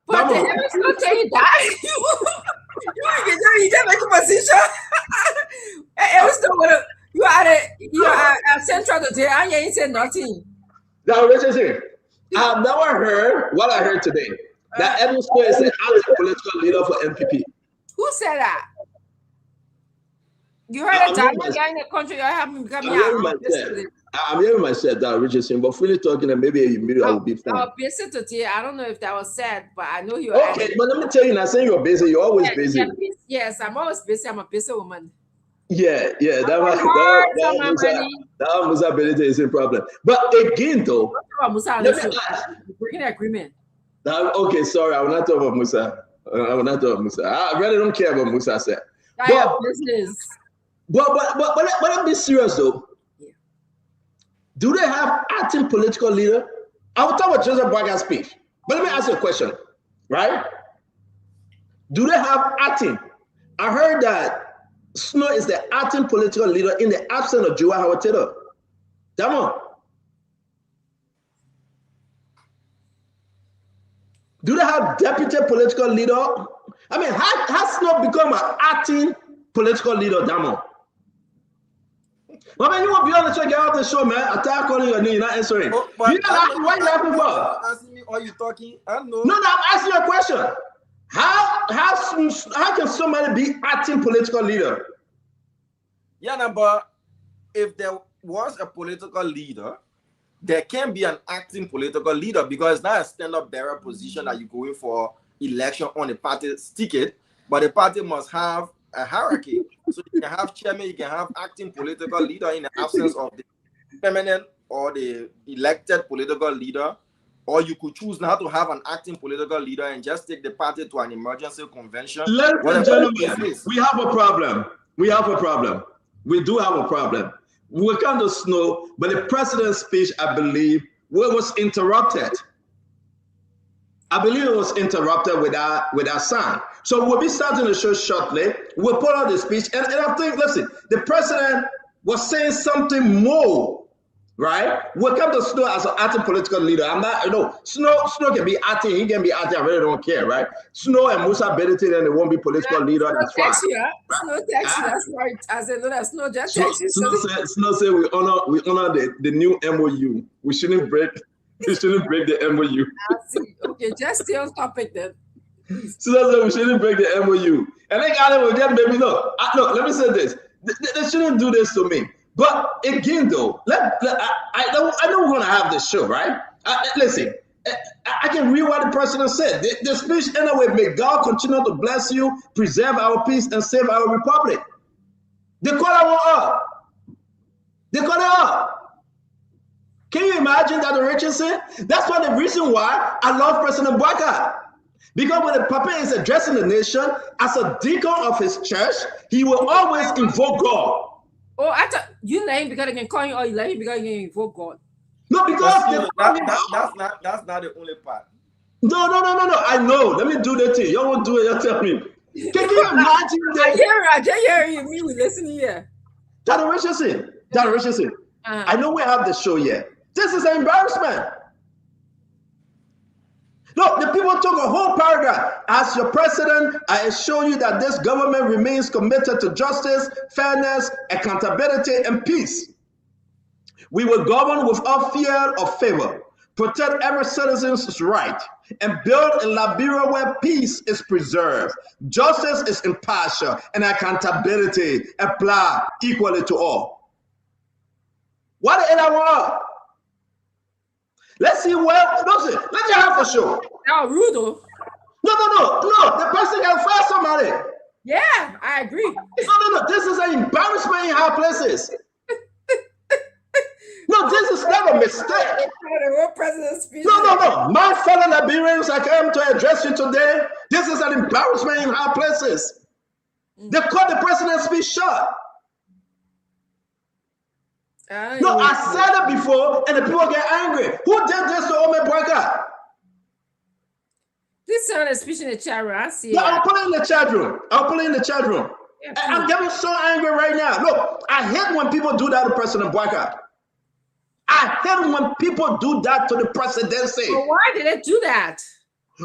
But they never still tell you that. You can make a position. You are at Central today and you ain't said nothing. Now, listen, I've never heard what I heard today. That Edwin Snow is an anti-political leader for NPP. Who said that? You heard a time guy in the country, you have me coming out. I'm hearing myself that Richardson, but fully talking and maybe I will be fine. Busy today. I don't know if that was said, but I know you're okay. But let me tell you, now saying you're busy, you're always busy. Yes, I'm always busy. I'm a busy woman. Yeah, that Musa ability is a problem. But again, though, breaking the agreement. Okay, sorry, I will not talk about Musa. I really don't care about Musa said. Business. But let's be serious though. Yeah. Do they have acting political leader? I will talk about Joseph Braga's speech. But let me ask you a question, right? Do they have acting? I heard that Snow is the acting political leader in the absence of Joa Howard Taylor. Come on. Do they have deputy political leader? I mean, has Snow become an acting political leader, Damo? Well, man, you won't be on the check out the show, man. I start calling your name, you're not answering. What are you laughing for? Asking me, are you talking? I know. No, I'm asking you a question. How can somebody be acting political leader? Yeah, but if there was a political leader, there can be an acting political leader because it's not a stand-up bearer position that you're going for election on a party's ticket, but the party must have a hierarchy. So you can have chairman, you can have acting political leader in the absence of the permanent or the elected political leader, or you could choose not to have an acting political leader and just take the party to an emergency convention. Ladies and gentlemen, we have a problem. We do have a problem. We kind of Snow, but the president's speech, I believe, was interrupted. I believe it was interrupted without sound. So we'll be starting the show shortly. We'll put out the speech. And I think, listen, the president was saying something more, right? We'll come to Snow as an acting political leader. I'm not, Snow can be acting, he can be acting, I really don't care, right? Snow and Musa Bediti, then they won't be political leader, that's fine. Snow text you, that's right. I said, no, that's Snow just text you. Snow said we honor the new MOU. We shouldn't break the MOU. Okay, just stay on topic then. So we shouldn't break the MOU. And then Alan will get maybe look, let me say this. They shouldn't do this to me. But again, though, I know we're gonna have this show, right? Listen, I can read what the president said. The speech anyway, may God continue to bless you, preserve our peace, and save our republic. They call it up. Can you imagine that, Richardson? That's one of the reason why I love President Bwaka. Because when the Papa is addressing the nation as a deacon of his church, he will always invoke God. Oh, I thought you let him because they can call you, or you let him because you can invoke God. No, because that's not the only part. No. I know. Let me do that thing. You won't do it. You tell me. Can you imagine that? I just hear me. We listen here. Dr. Richardson. I know we have the show yet. This is an embarrassment. Look, the people took a whole paragraph. As your president, I assure you that this government remains committed to justice, fairness, accountability, and peace. We will govern without fear or favor, protect every citizen's right, and build a Liberia where peace is preserved, justice is impartial, and accountability apply equally to all. What is that? Let's see listen, let's have a show. Now, Rudo. No. The person can fire somebody. Yeah, I agree. No. This is an embarrassment in high places. No, this is not a mistake. No. My fellow Liberians, I came to address you today. This is an embarrassment in high places. They caught the president's speech short. No, I said it before, and the people get angry. Who did this to Ome Bwaka? This sound is speech in the chat room. I see. No, I'll put it in the chat room. Yeah, I'm getting so angry right now. Look, I hate when people do that to President Bwaka. I hate when people do that to the presidency. Well, why did they do that?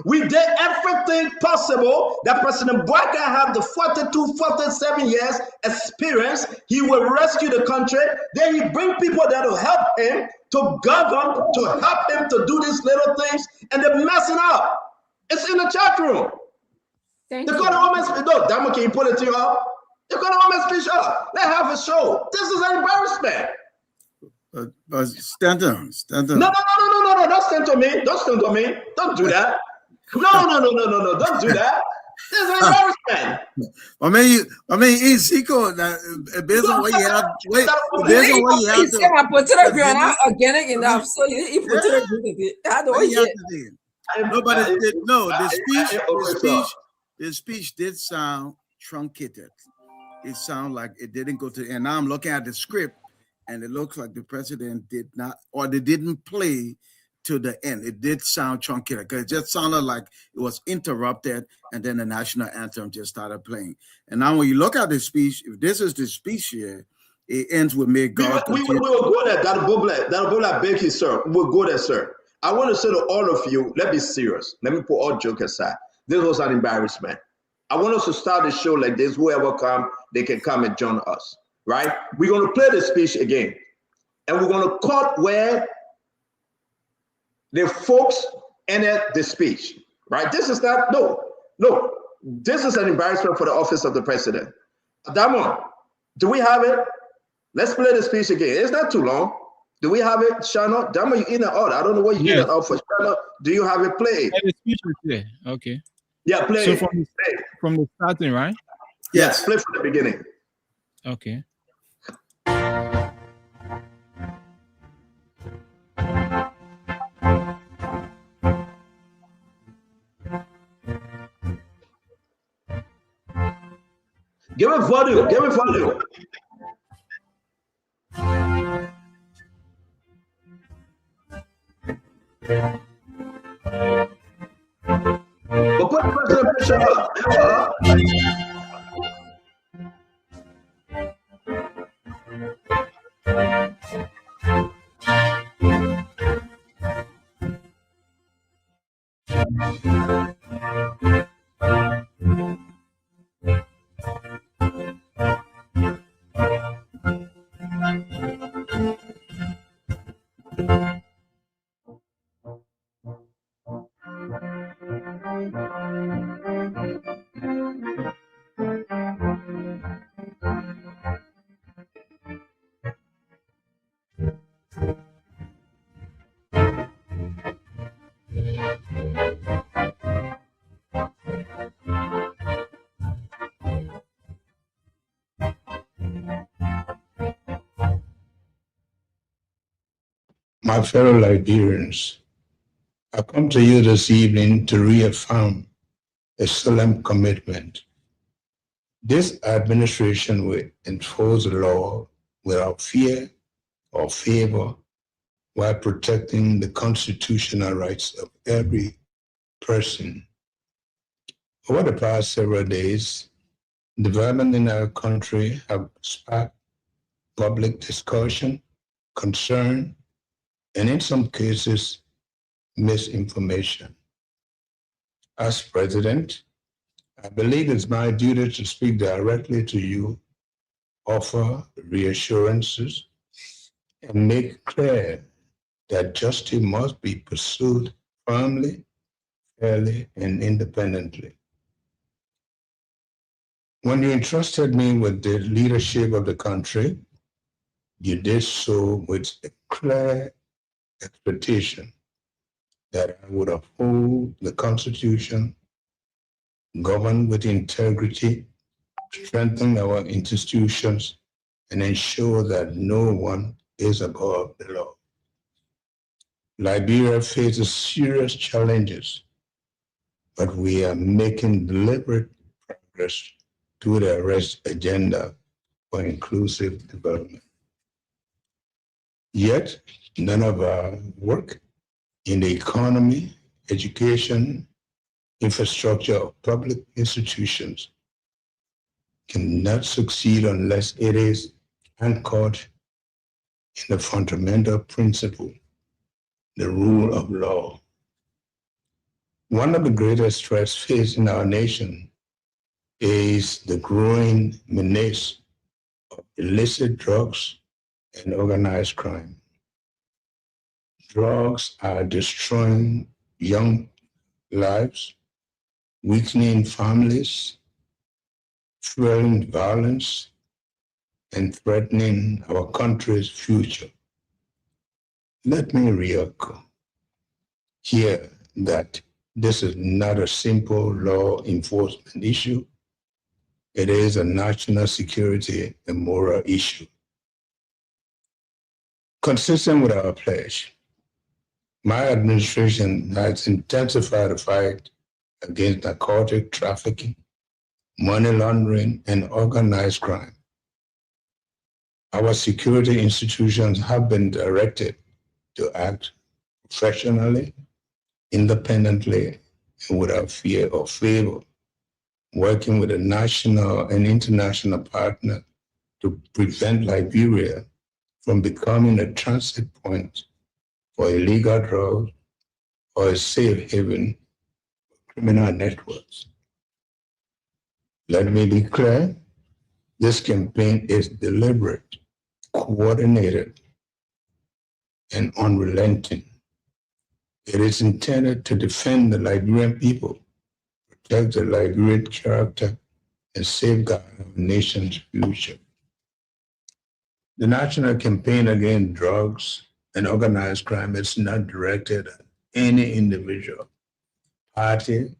We did everything possible that President Bwaka have the 47 years experience. He will rescue the country. Then he bring people that will help him to govern, to help him to do these little things, and they're messing up. It's in the chat room. Thank you. No, Damo, can you pull it up? They're going to speech up. Let's have a show. This is an embarrassment. Stand down. No, don't stand to me. Don't do that. No, don't do that. This is an embarrassment. I mean, it's equal. Based on what you have, I put it again. Organic enough, so you put it again. I don't Nobody did. No, the speech did sound truncated. It sounded like it didn't go to. And now I'm looking at the script, and it looks like the president did not, or they didn't play to the end. It did sound truncated because it just sounded like it was interrupted, and then the national anthem just started playing. And now when you look at the speech, if this is the speech here, it ends with "May God." We will go there. That'll beg you, sir. We'll go there, sir. I want to say to all of you, let's be serious. Let me put all joke aside. This was an embarrassment. I want us to start the show like this. Whoever come, they can come and join us, right? We're going to play the speech again, and we're going to cut where the folks ended the speech, right? This is not, no. This is an embarrassment for the office of the president. Adamo, do we have it? Let's play the speech again. It's not too long. Do we have it, Shana? Damo, you in and out. I don't know what you in and out for. Shana, do you have it played? Yeah, the speech is there. Okay. Yeah, play. So from the starting, right? Yes, play from the beginning. Okay. Give it volume. But put the pressure up. My fellow Liberians, I come to you this evening to reaffirm a solemn commitment. This administration will enforce the law without fear or favor while protecting the constitutional rights of every person. Over the past several days, development in our country have sparked public discussion, concern, and in some cases, misinformation. As president, I believe it's my duty to speak directly to you, offer reassurances, and make clear that justice must be pursued firmly, fairly, and independently. When you entrusted me with the leadership of the country, you did so with a clear expectation that I would uphold the Constitution, govern with integrity, strengthen our institutions, and ensure that no one is above the law. Liberia faces serious challenges, but we are making deliberate progress to the arrest agenda for inclusive development. Yet, none of our work in the economy, education, infrastructure, or public institutions cannot succeed unless it is anchored in the fundamental principle, the rule of law. One of the greatest threats facing our nation is the growing menace of illicit drugs and organized crime. Drugs are destroying young lives, weakening families, fueling violence, and threatening our country's future. Let me reecho here that this is not a simple law enforcement issue. It is a national security and moral issue. Consistent with our pledge, my administration has intensified the fight against narcotic trafficking, money laundering, and organized crime. Our security institutions have been directed to act professionally, independently, and without fear or favor, working with a national and international partner to prevent Liberia from becoming a transit point for illegal drugs or a safe haven for criminal networks. Let me be clear, this campaign is deliberate, coordinated, and unrelenting. It is intended to defend the Liberian people, protect the Liberian character, and safeguard our nation's future. The national campaign against drugs and organized crime is not directed at any individual, party,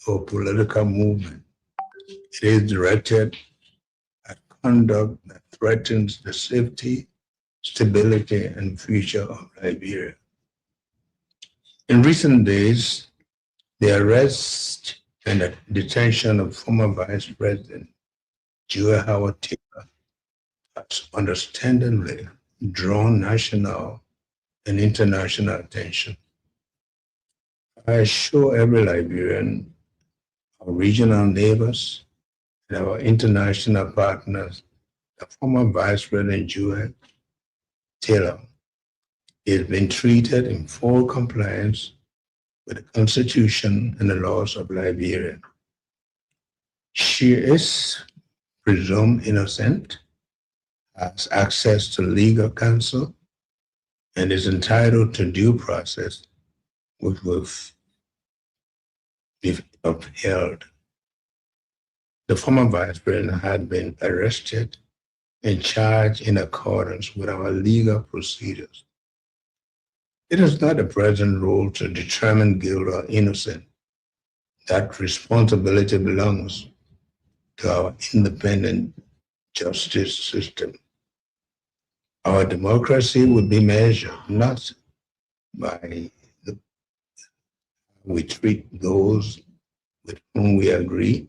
or political movement. It is directed at conduct that threatens the safety, stability, and future of Liberia. In recent days, the arrest and the detention of former Vice President Joe Howard Taylor has understandably drawn national and international attention. I assure every Liberian, our regional neighbors, and our international partners that former Vice President Joe Taylor is being treated in full compliance with the Constitution and the laws of Liberia. She is presumed innocent, has access to legal counsel, and is entitled to due process, which will be upheld. The former Vice President had been arrested and charged in accordance with our legal procedures. It is not the President's role to determine guilt or innocence. That responsibility belongs to our independent justice system. Our democracy would be measured not by we treat those with whom we agree,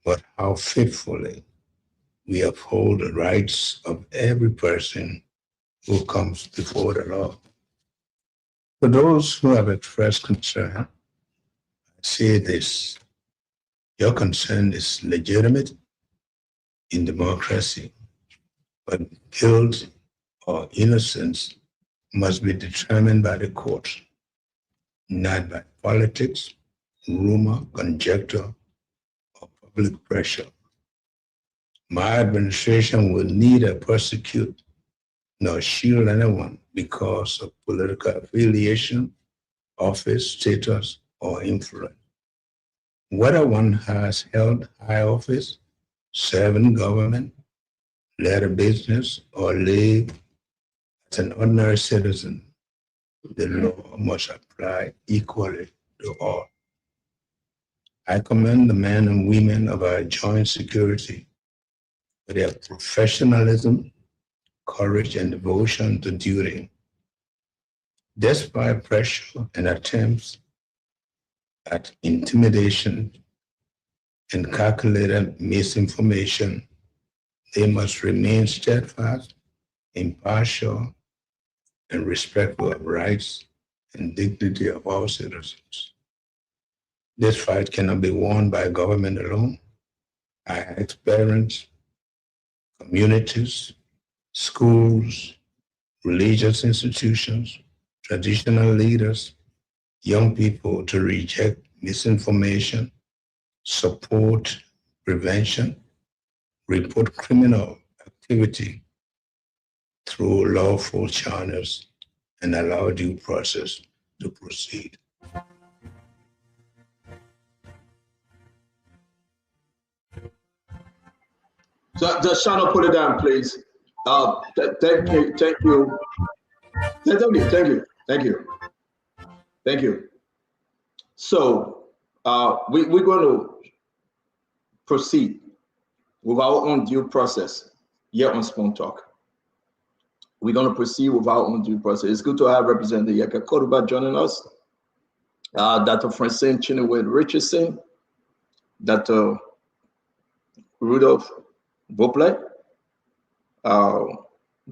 but how faithfully we uphold the rights of every person who comes before the law. For those who have expressed concern, I say this: your concern is legitimate in democracy, but guilt or innocence must be determined by the courts, not by politics, rumor, conjecture, or public pressure. My administration will neither persecute nor shield anyone because of political affiliation, office, status, or influence. Whether one has held high office, served in government, led a business, or lived as an ordinary citizen, the law must apply equally to all. I commend the men and women of our joint security for their professionalism, courage, and devotion to duty. Despite pressure and attempts at intimidation and calculated misinformation, they must remain steadfast, impartial, and respectful of rights and dignity of all citizens. This fight cannot be won by government alone. I ask parents, communities, schools, religious institutions, traditional leaders, young people to reject misinformation, support prevention, report criminal activity through lawful channels, and allow due process to proceed. So just Shana, put it down, please. Thank you. So we're going to proceed with our own due process here on Spoon Talk. We're going to proceed with our own due process. It's good to have Representative Yeka Koruba joining us, Dr. Francine Chinua Richardson, Dr. Rudolph Bople,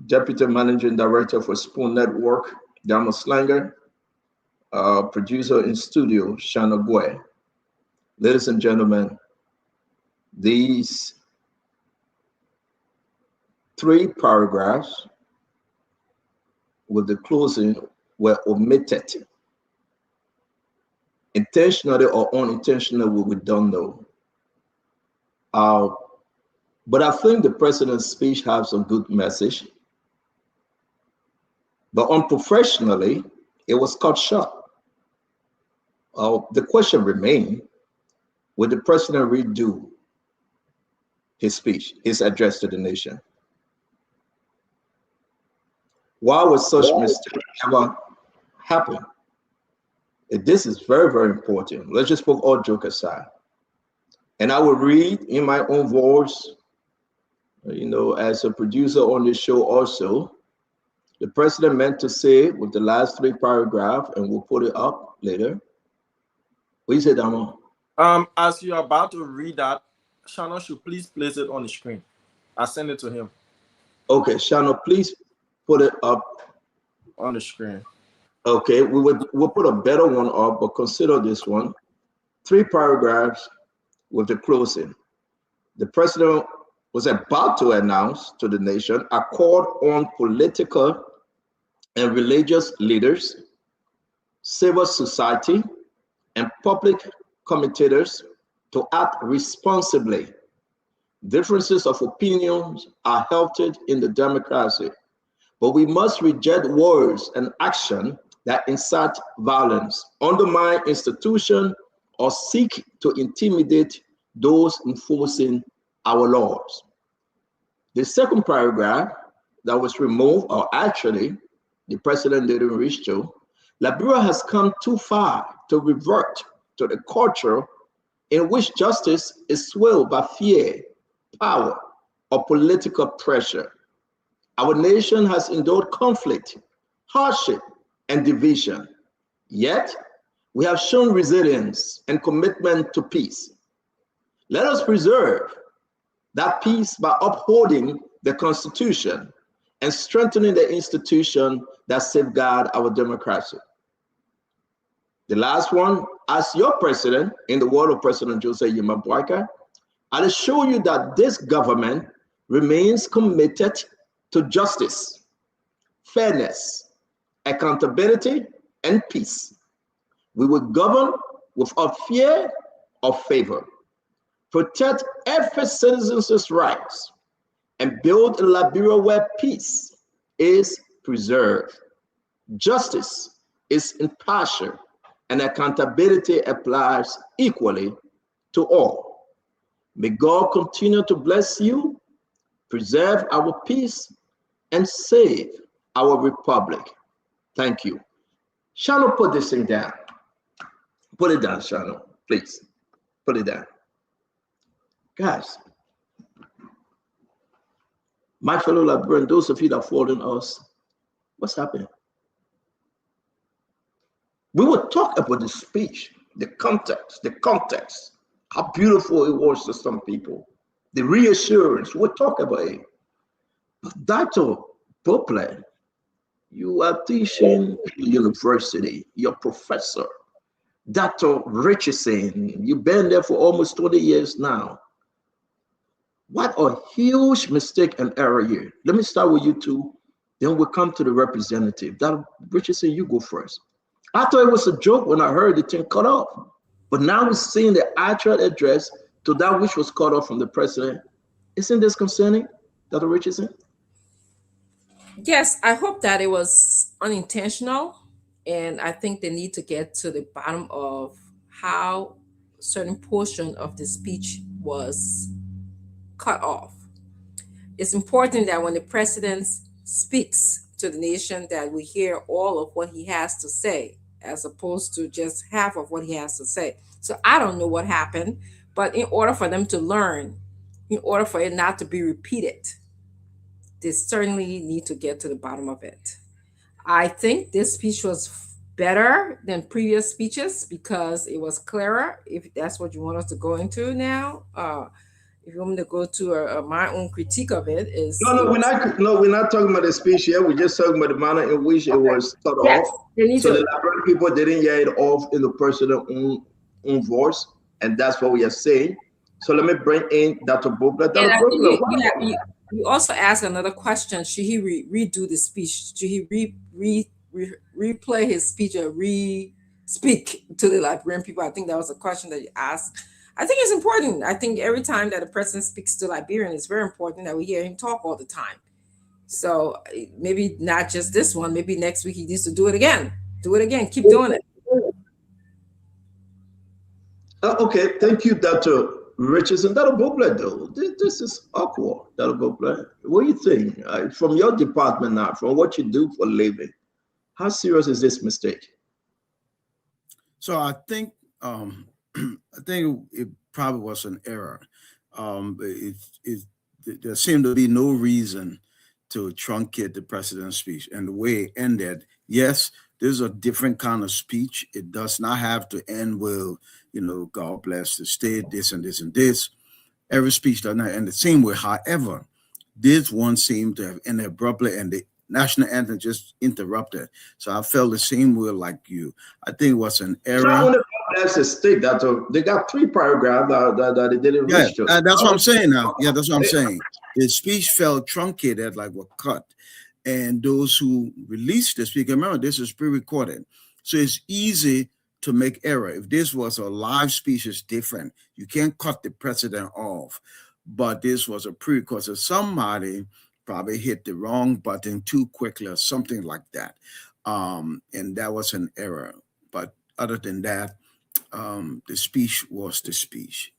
Deputy Managing Director for Spoon Network, Dama Slanger, producer in studio, Shana Gwe. Ladies and gentlemen, these 3 paragraphs with the closing were omitted. Intentionally or unintentionally, we don't know. But I think the president's speech has a good message. But unprofessionally, it was cut short. The question remained, will the president redo his speech, his address to the nation? Why would such mistake ever happen? This is very, very important. Let's just put all joke aside. And I will read in my own voice, as a producer on this show also, the president meant to say with the last 3 paragraphs, and we'll put it up later. What do you say, Damo? As you're about to read that, Shana should please place it on the screen. I'll send it to him. Okay, Shana, please put it up on the screen. Okay, we'll put a better one up, but consider this one. 3 paragraphs with the closing. The president was about to announce to the nation a call on political and religious leaders, civil society, and public commentators to act responsibly. Differences of opinions are healthy in the democracy, but we must reject words and action that incite violence, undermine institutions, or seek to intimidate those enforcing our laws. The second paragraph that was removed, or actually the president didn't reach to, Liberia has come too far to revert to the culture in which justice is swayed by fear, power, or political pressure. Our nation has endured conflict, hardship, and division. Yet, we have shown resilience and commitment to peace. Let us preserve that peace by upholding the Constitution and strengthening the institution that safeguard our democracy. The last one, as your president, in the word of President Joseph Yema Boakai, I'll show you that this government remains committed to justice, fairness, accountability, and peace. We will govern without fear or favor, protect every citizen's rights, and build a Liberia where peace is preserved, justice is impartial, and accountability applies equally to all. May God continue to bless you, preserve our peace, and save our republic. Thank you. Shannon, put this thing down. Put it down, Shannon, please. Put it down. Guys, my fellow Liberians, those of you that follow us, what's happening? We will talk about the speech, the context, how beautiful it was to some people, the reassurance. We'll talk about it. But Dr. Bopler, you are teaching university, you're a professor. Dr. Richardson, you've been there for almost 20 years now. What a huge mistake and error here. Let me start with you two, then we'll come to the representative. Dr. Richardson, you go first. I thought it was a joke when I heard the thing cut off, but now we're seeing the actual address to that which was cut off from the president. Isn't this concerning, Dr. Richardson? Yes, I hope that it was unintentional, and I think they need to get to the bottom of how a certain portion of the speech was cut off. It's important that when the president speaks to the nation that we hear all of what he has to say, as opposed to just half of what he has to say. So I don't know what happened, but in order for them to learn, in order for it not to be repeated, they certainly need to get to the bottom of it. I think this speech was better than previous speeches because it was clearer, if that's what you want us to go into now. If you want me to go to my own critique of it, is we're not talking about the speech here. We're just talking about the manner in which it was cut off. So the Liberian people didn't hear it off in the person's own voice, and that's what we are saying. So let me bring in Dr. Bopler. You also asked another question. Should he redo the speech? Should he replay his speech or re-speak to the Liberian people? I think that was a question that you asked. I think it's important. I think every time that a president speaks to Liberian, it's very important that we hear him talk all the time. So maybe not just this one, maybe next week he needs to do it again. Do it again, keep doing it. Okay, thank you, Dr. Richardson. Dr. Bopler, though, this is awkward, Dr. Bopler. What do you think? From your department now, from what you do for a living, how serious is this mistake? So I think it probably was an error. There seemed to be no reason to truncate the president's speech, and the way it ended, yes, this is a different kind of speech. It does not have to end with, God bless the state, this and this and this. Every speech does not end the same way. However, this one seemed to have ended abruptly, and the national anthem just interrupted. So I felt the same way like you. I think it was an error. That's a state that they got 3 paragraphs that they didn't reach to. That's what I'm saying now. Yeah, that's what I'm saying. The speech felt truncated, like were cut. And those who released the speech, remember, this is pre-recorded. So it's easy to make error. If this was a live speech, it's different. You can't cut the president off. But this was a pre-record. So somebody probably hit the wrong button too quickly or something like that. And that was an error. But other than that, the speech was the speech.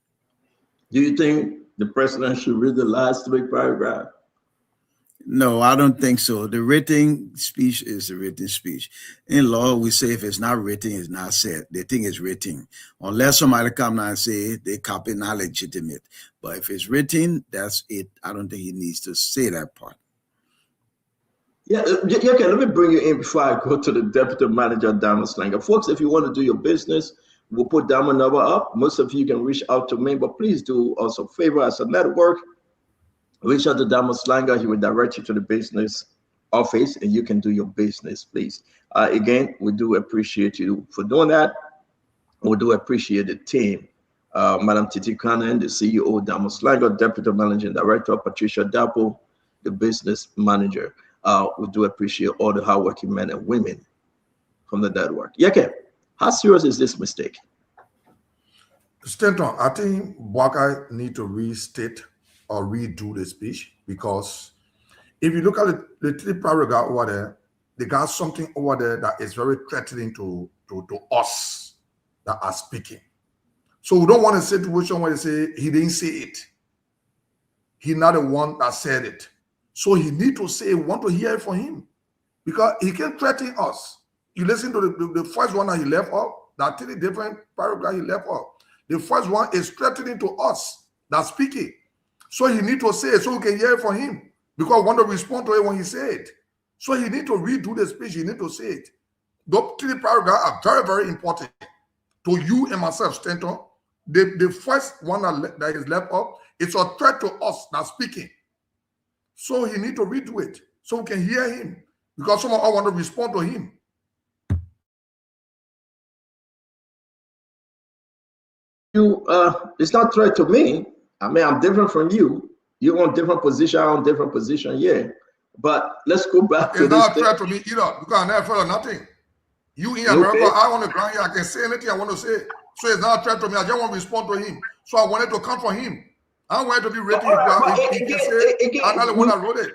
Do you think the president should read the last 3 paragraphs? No, I don't think so. The written speech is the written speech. In law, we say if it's not written, it's not said. They think it's written. Unless somebody come now and say they copy not legitimate. But if it's written, that's it. I don't think he needs to say that part. Yeah, okay, let me bring you in before I go to the deputy manager, Diamond Slanger. Folks, if you want to do your business, we'll put Diamond number up. Most of you can reach out to me, but please do also favor as a network. Reach out to Diamond Slanger. He will direct you to the business office and you can do your business, please. Again, we do appreciate you for doing that. We do appreciate the team. Madam Titi Kanan, the CEO, Diamond Slanger, Deputy Managing Director, Patricia Dapo, the business manager. We do appreciate all the hardworking men and women from the network. Yeke, how serious is this mistake? Stanton, I think Boakai need to restate or redo the speech, because if you look at the three paragraph over there, they got something over there that is very threatening to us that are speaking. So we don't want a situation where they say he didn't say it. He's not the one that said it. So he need to say, want to hear it from him, because he can threaten us. You listen to the first one that he left off, that 3 different paragraphs he left off. The first one is threatening to us that's speaking. So he need to say it so we can hear it from him, because we want to respond to it when he said it. So he need to redo the speech. He need to say it. Those 3 paragraphs are very, very important to you and myself, Stanton. The first one that is left off, it's a threat to us that's speaking. So he need to redo it so we can hear him, because some of us want to respond to him. It's not threat to me. I mean, I'm different from you. You're on different position, I'm on different position, yeah. But let's go back to this. It's not a threat to me either, because I never felt nothing. You in America, I on the ground here, I can say anything I want to say. So it's not a threat to me. I just want to respond to him. So I wanted to come from him. I don't want it to be written. He can say, I'm not the one that wrote it.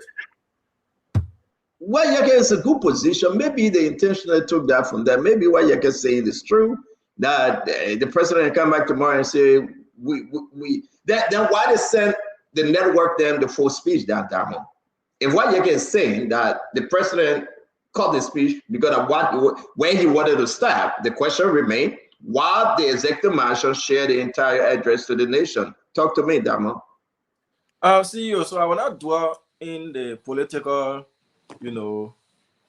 Well, Yeke is a good position. Maybe they intentionally took that from them. Maybe what Yeke is saying is true, that the president can come back tomorrow and say, then why they send the network them the full speech that time? If what Yeke is saying that the president cut the speech because of where he wanted to start, the question remained, why the executive marshal share the entire address to the nation? Talk to me, Damo. CEO, so I will not dwell in the political,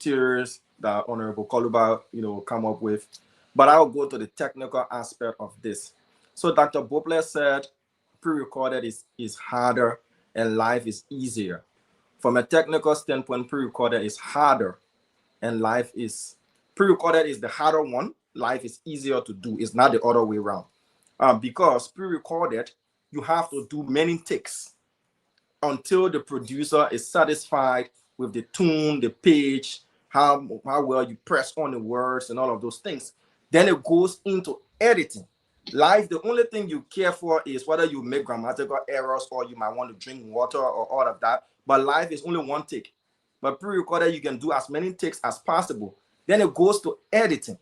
theories that Honorable Koluba, come up with, but I'll go to the technical aspect of this. So Dr. Bople said pre-recorded is harder and live is easier. From a technical standpoint, pre-recorded is harder and live is, pre-recorded is the harder one, live is easier to do. It's not the other way around. Because pre-recorded, you have to do many takes until the producer is satisfied with the tune, the pitch, how well you press on the words and all of those things. Then it goes into editing. Live, the only thing you care for is whether you make grammatical errors or you might want to drink water or all of that. But live is only one take. But pre-recorded, you can do as many takes as possible. Then it goes to editing.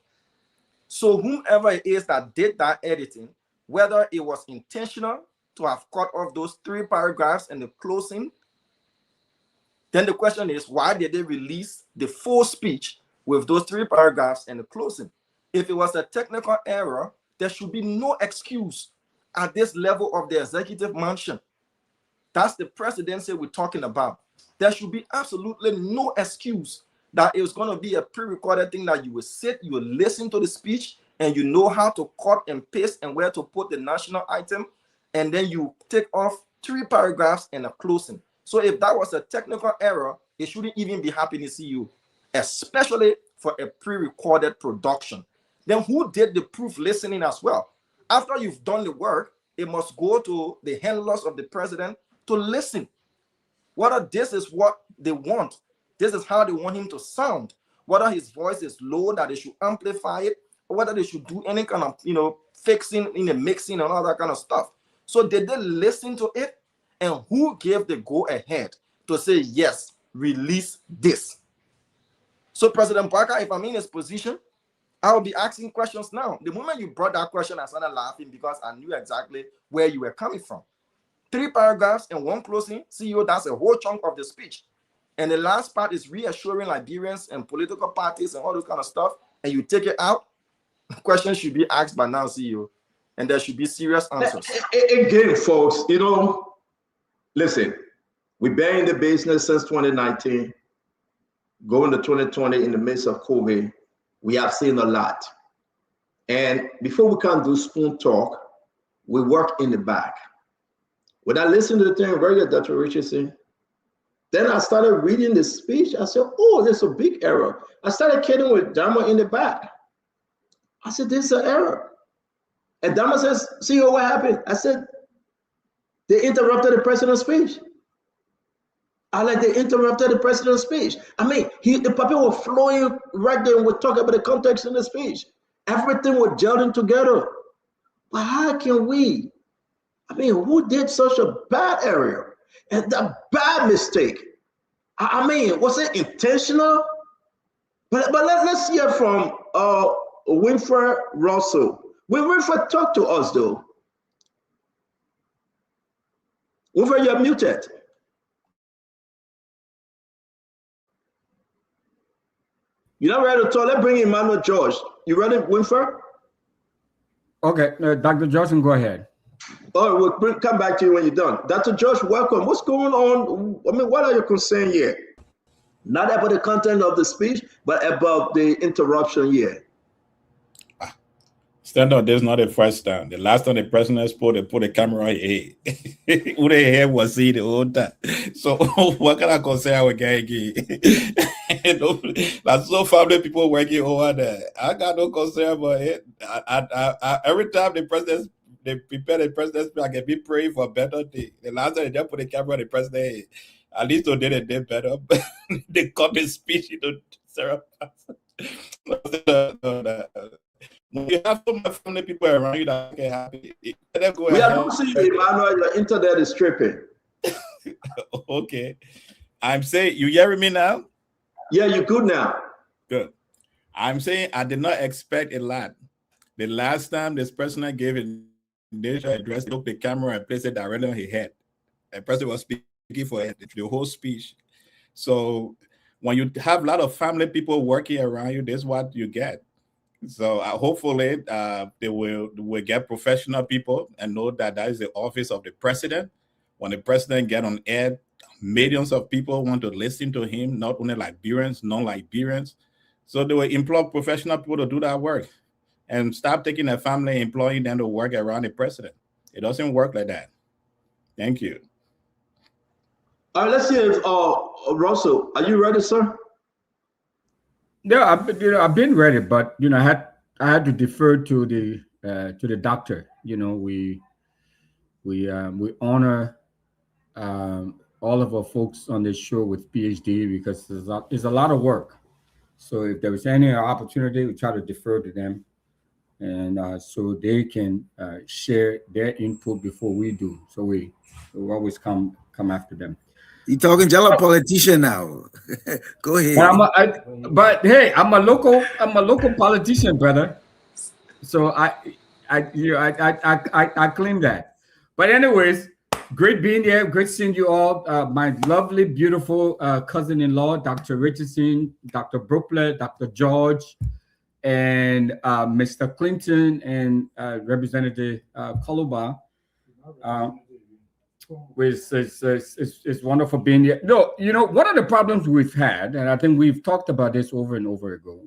So whomever it is that did that editing, whether it was intentional to have cut off those 3 paragraphs and the closing, then the question is, why did they release the full speech with those 3 paragraphs and the closing? If it was a technical error, there should be no excuse at this level of the executive mansion. That's the presidency we're talking about. There should be absolutely no excuse that it was going to be a pre-recorded thing that you will sit, you will listen to the speech, and you know how to cut and paste and where to put the national item, and then you take off 3 paragraphs and a closing. So if that was a technical error, it shouldn't even be happening to you, especially for a pre-recorded production. Then who did the proof listening as well? After you've done the work, it must go to the handlers of the president to listen. Whether this is what they want, this is how they want him to sound, whether his voice is low, that they should amplify it, or whether they should do any kind of, fixing in the mixing and all that kind of stuff. So did they listen to it? And who gave the go-ahead to say, yes, release this? So President Parker, if I'm in his position, I'll be asking questions now. The moment you brought that question, I started laughing because I knew exactly where you were coming from. 3 paragraphs and 1 closing, CEO, that's a whole chunk of the speech. And the last part is reassuring Liberians and political parties and all those kind of stuff, and you take it out, questions should be asked by now, CEO, and there should be serious answers. Again, folks, listen, we've been in the business since 2019. going to 2020 in the midst of COVID, we have seen a lot. And before we can do spoon talk, we work in the back. When I listened to the thing very good, Dr. Richardson, then I started reading the speech. I said, oh, there's a big error. I started kidding with Dama in the back. I said, there's an error. And Dama says, see what happened? I said, they interrupted the president's speech. They interrupted the president's speech. I mean, the people were flowing right there and we're talking about the context in the speech. Everything was gelling together. But how can we? I mean, who did such a bad error and a bad mistake? I mean, was it intentional? But let's hear from Winfred Russell. Winfred, talk to us though. Winfred, you're muted. You're not ready to talk. Let's bring Emmanuel George. You ready, Winfred? Okay, Dr. Johnson, go ahead. All right, we'll come back to you when you're done. Dr. George, welcome. What's going on? I mean, what are your concerns here? Not about the content of the speech, but about the interruption here. Stand up, this is not the first time. The last time the president spoke, they put the camera on your head. Who the head was see the whole time. So what can I consider with Gaggy? That's so family people working over there. I got no concern about it. Every time the president they prepare the president's speech, I can be praying for better thing. The last time they just put the camera on the president head. At least they did better. They cut his speech into Sarah. When you have so much family people around you that get happy, We are not seeing Emmanuel, your internet is tripping. Okay. I'm saying, you hearing me now? Yeah, you're good now. Good. I'm saying I did not expect a lot. The last time this president gave an initial address, he took the camera and placed it directly on his head. The president was speaking for the whole speech. So when you have a lot of family people working around you, this is what you get. So hopefully they will get professional people and know that is the office of the president. When the president get on air, millions of people want to listen to him, not only Liberians, non-Liberians. So they will employ professional people to do that work and stop taking their family, employing them to work around the president. It doesn't work like that. Thank you. All right, let's see if Russell, are you ready, sir? Yeah, I've been ready, but I had to defer to the doctor. We honor all of our folks on this show with PhD because there's a lot of work. So if there was any opportunity, we try to defer to them, and so they can share their input before we do. So we always come after them. You talking jello politician now? Go ahead. But hey, I'm a local politician, brother. So I claim that. But anyways, great being here. Great seeing you all. My lovely, beautiful cousin-in-law, Dr. Richardson, Dr. Brooklet, Dr. George, and Mr. Clinton and Representative Koluba. It's wonderful being here. No, one of the problems we've had, and I think we've talked about this over and over ago.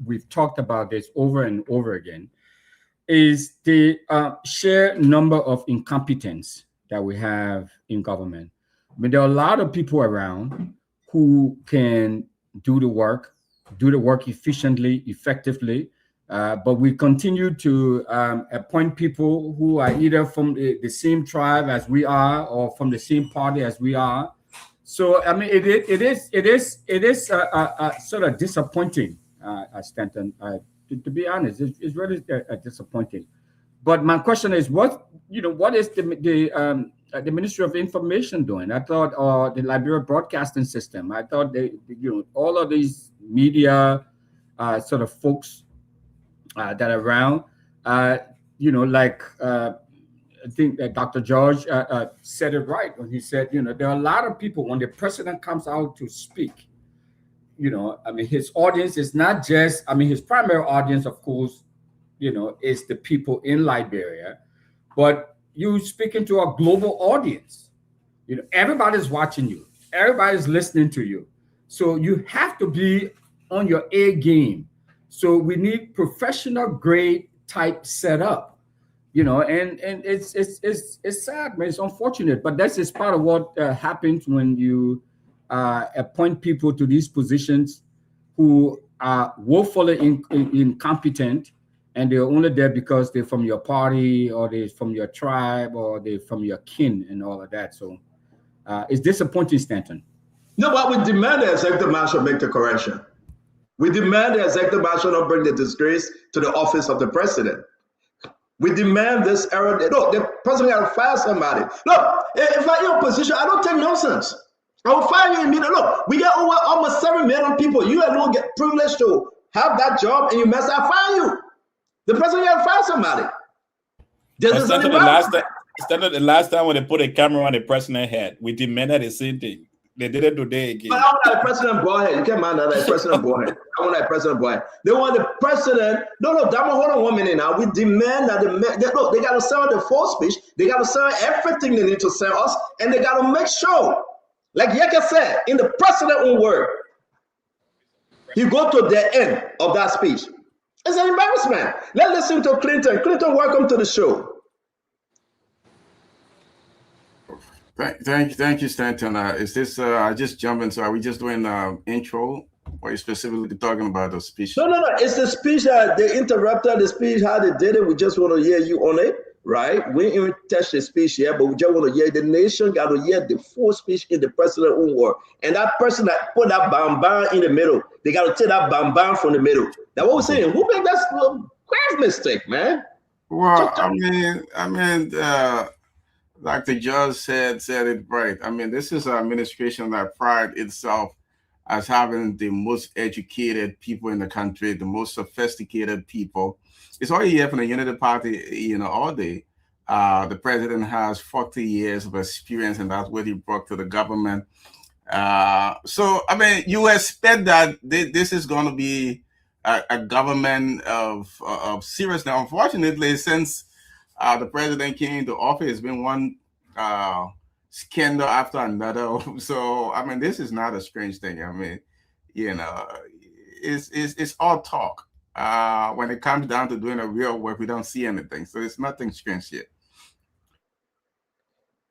We've talked about this over and over again, is the sheer number of incompetence that we have in government. I mean, there are a lot of people around who can do the work efficiently, effectively. But we continue to appoint people who are either from the same tribe as we are or from the same party as we are. So I mean, it is sort of disappointing, Stanton. To be honest, it's really disappointing. But my question is, what is the Ministry of Information doing? I thought, the Liberia Broadcasting System. I thought all of these media sort of folks that are around, I think that Dr. George said it right when he said, there are a lot of people when the president comes out to speak, I mean, his audience is not just, his primary audience, of course, is the people in Liberia, but you speaking to a global audience. Everybody's watching you. Everybody's listening to you. So you have to be on your A game. So we need professional grade type setup, you know, and it's sad, man. It's unfortunate, but that's just part of what happens when you appoint people to these positions who are woefully incompetent, and they're only there because they're from your party or they're from your tribe or they're from your kin and all of that. So it's disappointing, Stanton. No, but we demand the executive marshal make the correction. We demand the executive marshal not bring the disgrace to the office of the president. We demand this error. Look, the president got to fire somebody. Look, if I'm in a position, I don't take nonsense. I will fire you immediately. Look, we get over almost 7 million people. You alone get privileged to have that job, and you mess up, fire you. The president got to fire somebody. The last time when they put a camera on the president's head, we demanded the same thing. They did it today again. But I want that President Boyhead. You can't mind that President Boyhead. I want that President Boyhead. They want the president. No, Dama, hold on 1 minute now. We demand that look, they got to sell the full speech. They got to sell everything they need to sell us, and they got to make sure, like Yeke said, in the president's own word, he go to the end of that speech. It's an embarrassment. Let's listen to Clinton. Clinton, welcome to the show. Thank you, Stanton. Is this I just jump in? So are we just doing intro, or are you specifically talking about the speech? No. It's the speech that they interrupted the speech, how they did it. We just want to hear you on it, right? We didn't touch the speech yet, but we just want to hear the nation got to hear the full speech in the president's own word. And that person that put that bam in the middle, they got to take that bam from the middle. That's what we're saying. Who made that grave mistake, man? Well, I mean. Like the judge said it right. I mean, this is an administration that pride itself as having the most educated people in the country, the most sophisticated people. It's all you hear from the Unity Party, you know, all day. The president has 40 years of experience, and that's what he brought to the government. So, I mean, you expect that this is going to be a government of seriousness. Unfortunately, since the president came into office, it's been one scandal after another. So, I mean, this is not a strange thing. I mean, you know, it's all talk. When it comes down to doing the real work, we don't see anything. So it's nothing strange yet.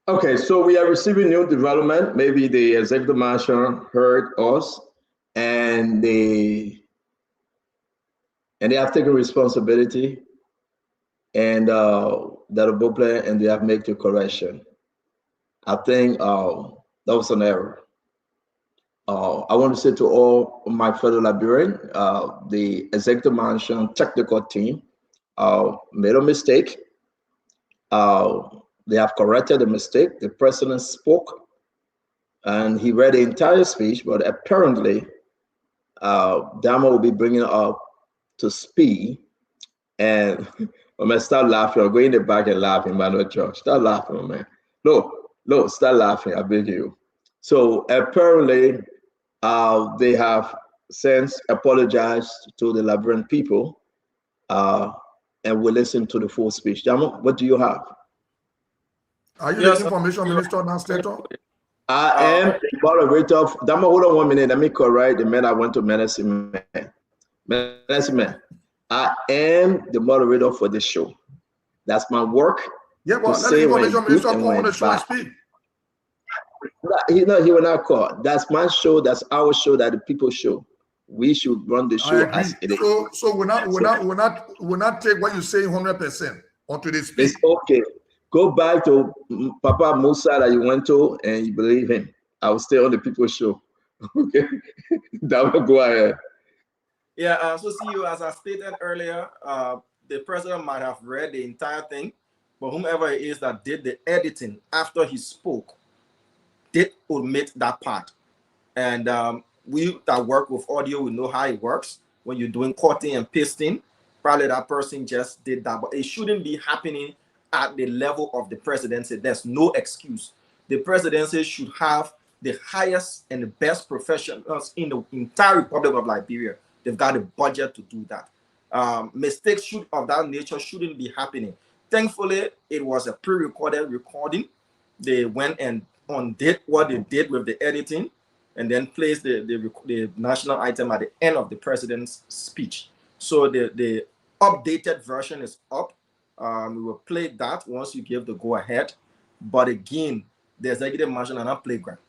Okay, so we are receiving new development. Maybe the executive marshal heard us, and they have taken responsibility, and that both plan, and they have made the correction. I think that was an error. I want to say to all my fellow Liberians, the executive marshal technical team made a mistake. They have corrected the mistake. The president spoke, and he read the entire speech, but apparently, Dama will be bringing up to speed. And when I start laughing, I'll go in the back and laugh in Manuel Church. Start laughing, man. No, start laughing, I beg you. So apparently, they have since apologized to the Liberian people, and will listen to the full speech. Dama, what do you have? Are you the information minister now, Stato? I am the moderator. Dama, hold on 1 minute. Let me correct the man I went to Menacing Man. Menacing Man. I am the moderator for this show. That's my work. Yeah, but let the information minister go on the show and speak. He will not call. That's my show. That's our show. That the people show. We should run the show as it is. So we're not take what you say 100% onto this speech. It's okay. Go back to Papa Musa that you went to, and you believe him. I will stay on the people's show. Okay, that will go ahead. Yeah, so see you, as I stated earlier, the president might have read the entire thing, but whomever it is that did the editing after he spoke did omit that part. And we that work with audio, we know how it works. When you're doing cutting and pasting, probably that person just did that, but it shouldn't be happening at the level of the presidency. There's no excuse. The presidency should have the highest and the best professionals in the entire Republic of Liberia. They've got a budget to do that. Mistakes of that nature shouldn't be happening. Thankfully, it was a pre-recorded recording. They went and undid what they did with the editing, and then plays the national item at the end of the president's speech. So the updated version is up. We will play that once you give the go ahead. But again, the executive mansion and a playground.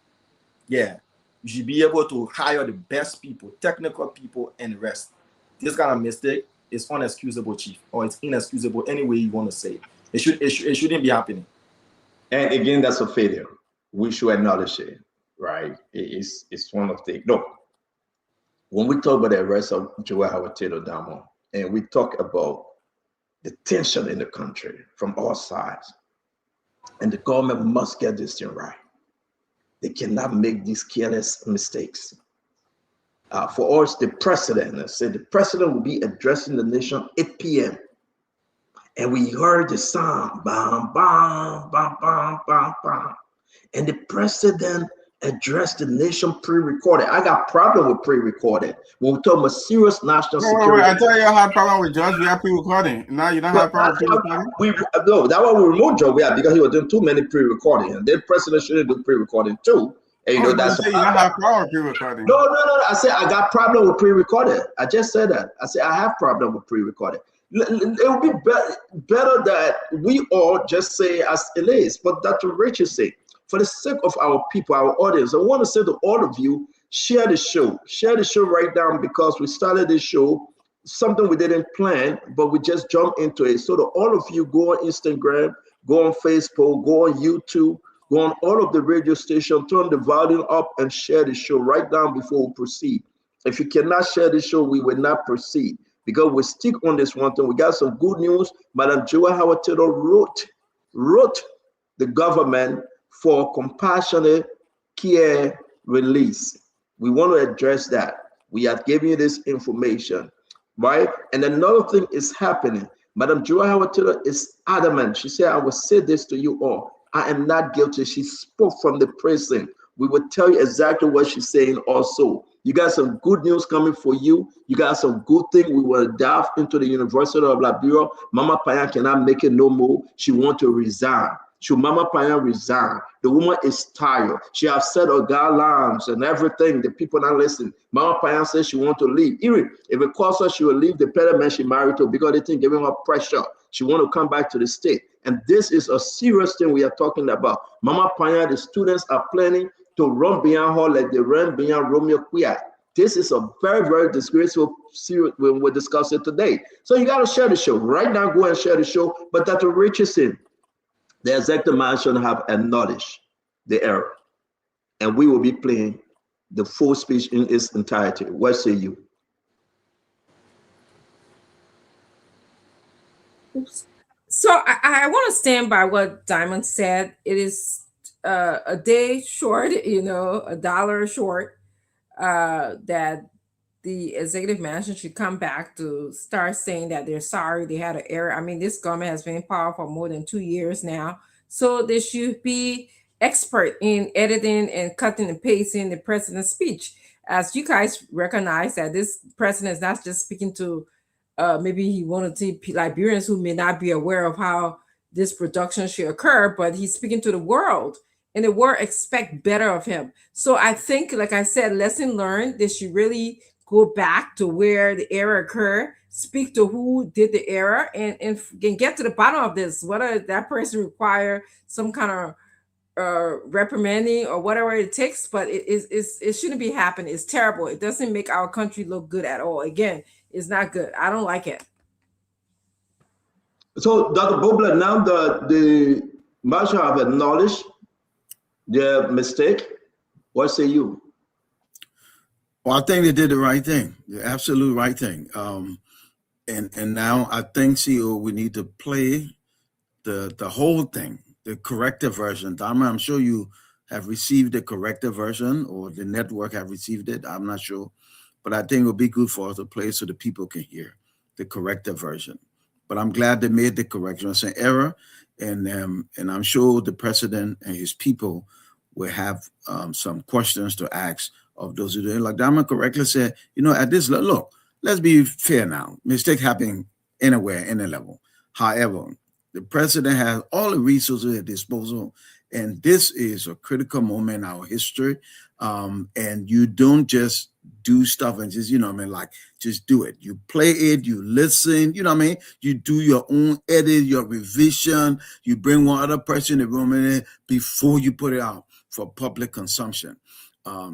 Yeah, you should be able to hire the best people, technical people, and rest. This kind of mistake is unexcusable, Chief, or it's inexcusable any way you want to say it. It shouldn't be happening. And again, that's a failure. We should acknowledge it, right? It's one of the look. When we talk about the arrest of Joel Howard Taylor Damo, and we talk about the tension in the country from all sides, and the government must get this thing right. They cannot make these careless mistakes. For us, the president, the president will be addressing the nation 8 p.m. And we heard the sound, bam, bam, bam, bam, bam, bam. And the president addressed the nation pre-recorded. I got problem with pre-recorded. When we talk about serious national security. I tell you, I had problem with George. We have pre-recording. Now you don't have problem with pre-recording? No, that one we removed Joe. Yeah, because he was doing too many pre-recording. And the president shouldn't do pre-recording too. And you know that's you don't have problem with pre-recording. No. I said I got problem with pre-recorded. I just said that. I said I have problem with pre-recorded. It would be better that we all just say as it is. But Dr. Rich is saying, for the sake of our people, our audience, I want to say to all of you, share the show. Share the show right now, because we started this show, something we didn't plan, but we just jumped into it. So to all of you, go on Instagram, go on Facebook, go on YouTube, go on all of the radio stations, turn the volume up and share the show right now before we proceed. If you cannot share the show, we will not proceed, because we stick on this one thing. We got some good news. Madam Joel Howard Taylor wrote the government for compassionate care release. We want to address that. We have given you this information, right? And another thing is happening. Madam Joel Howard Taylor is adamant. She said, I will say this to you all. I am not guilty. She spoke from the prison. We will tell you exactly what she's saying also. You got some good news coming for you. You got some good thing. We will dive into the University of Liberia. Mama Payan cannot make it no more. She want to resign. Should Mama Payan resign? The woman is tired. She has set her guidelines and everything. The people not listen. Mama Payan says she want to leave. Even if it costs her, she will leave the parliament she married to, because they think giving her pressure. She want to come back to the state. And this is a serious thing we are talking about. Mama Payan, the students are planning to run beyond her like they ran beyond Romeo Quia. This is a very, very disgraceful serious when we discuss it today. So you got to share the show. Right now, go and share the show. But Dr. Richardson, the executive mansion have acknowledged the error, and we will be playing the full speech in its entirety. What say you? Oops. So I want to stand by what Diamond said. It is a day short, $1 short, that the executive mansion should come back to start saying that they're sorry, they had an error. I mean, this government has been in power for more than 2 years now. So they should be expert in editing and cutting and pasting the president's speech. As you guys recognize that this president is not just speaking to maybe he wanted to Liberians who may not be aware of how this production should occur, but he's speaking to the world, and the world expect better of him. So I think, like I said, lesson learned, they should really go back to where the error occurred, speak to who did the error, and get to the bottom of this. Whether that person require some kind of reprimanding or whatever it takes, but it shouldn't be happening. It's terrible. It doesn't make our country look good at all. Again, it's not good. I don't like it. So, Dr. Bobler, now the marshal have acknowledged their mistake. What say you? Well, I think they did the right thing, the absolute right thing. And now I think, CEO, we need to play the whole thing, the corrected version. I'm sure you have received the corrected version, or the network have received it. I'm not sure. But I think it would be good for us to play so the people can hear the corrected version. But I'm glad they made the correction. It's an error, and I'm sure the president and his people will have some questions to ask of those who do it. Like Diamond correctly said, at this look, let's be fair now. Mistake happening anywhere, any level. However, the president has all the resources at disposal, And this is a critical moment in our history. And you don't just do stuff and just, like just do it. You play it, you listen, you do your own edit, your revision, you bring one other person in the room in it before you put it out for public consumption.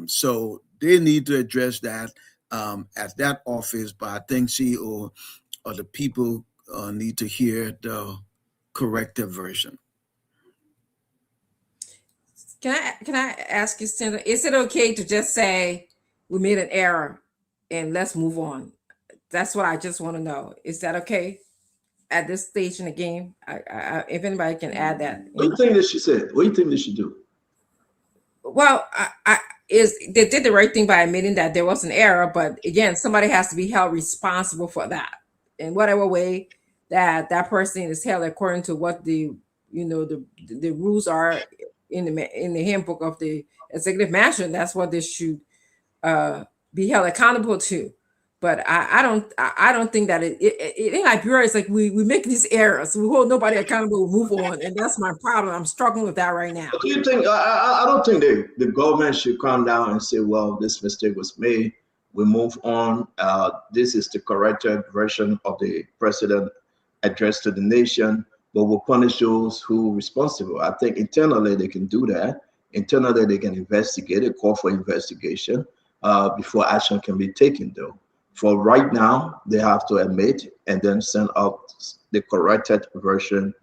So they need to address that at that office, but I think CEO or the people need to hear the corrected version. Can I ask you, Senator, is it okay to just say we made an error and let's move on? That's what I just want to know. Is that okay at this stage in the game? If anybody can add that. What do you think they should say? What do you think they should do? Well, they did the right thing by admitting that there was an error, but again, somebody has to be held responsible for that in whatever way that person is held according to what the rules are in the handbook of the executive mansion. That's what they should be held accountable to. But I don't think that it in Liberia, it's like we make these errors, we hold nobody accountable, we move on, and that's my problem. I'm struggling with that right now. Do you think? I don't think the government should come down and say, "Well, this mistake was made. We move on. This is the corrected version of the president address to the nation, but we'll punish those who are responsible." I think internally they can do that. Internally they can investigate it, call for investigation before action can be taken, though. For right now, they have to admit and then send out the corrected version,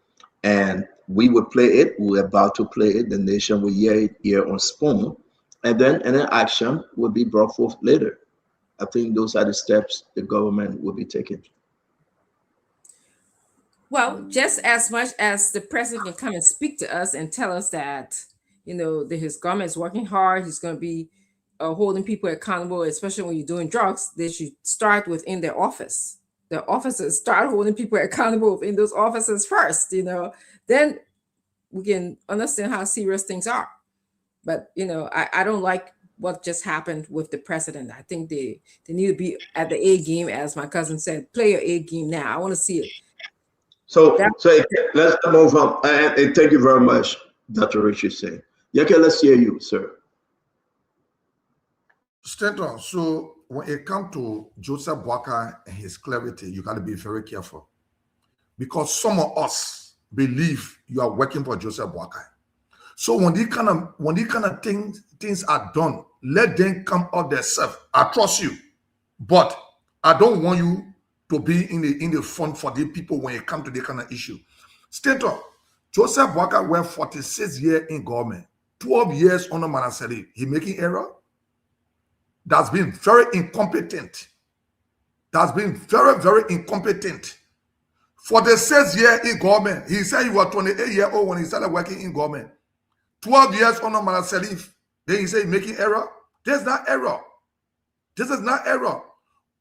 and we will play it. We're about to play it. The nation will hear it here on Spoon, and then action will be brought forth later. I think those are the steps the government will be taking. Well, just as much as the president can come and speak to us and tell us that, that his government is working hard, he's going to be holding people accountable, especially when you're doing drugs, they should start within their office. The officers start holding people accountable within those offices first, then we can understand how serious things are. But, I don't like what just happened with the president. I think they need to be at the A game, as my cousin said, play your A game now. I want to see it. So let's move on. And thank you very much, Dr. Richard Singh. Yake, let's hear you, sir. Stanton, so when it comes to Joseph Boakai and his clarity, you got to be very careful, because some of us believe you are working for Joseph Boakai. So when these kind of things are done, let them come out themselves. I trust you, but I don't want you to be in the front for the people when it comes to this kind of issue. Stanton, Joseph Boakai went 46 years in government, 12 years under Manaseli. He making error? That's been very incompetent. That's been very, very incompetent. For the 6 years in government, he said he was 28-year-old when he started working in government. 12 years under Manaseli. Then he said making error. There's not error. This is not error.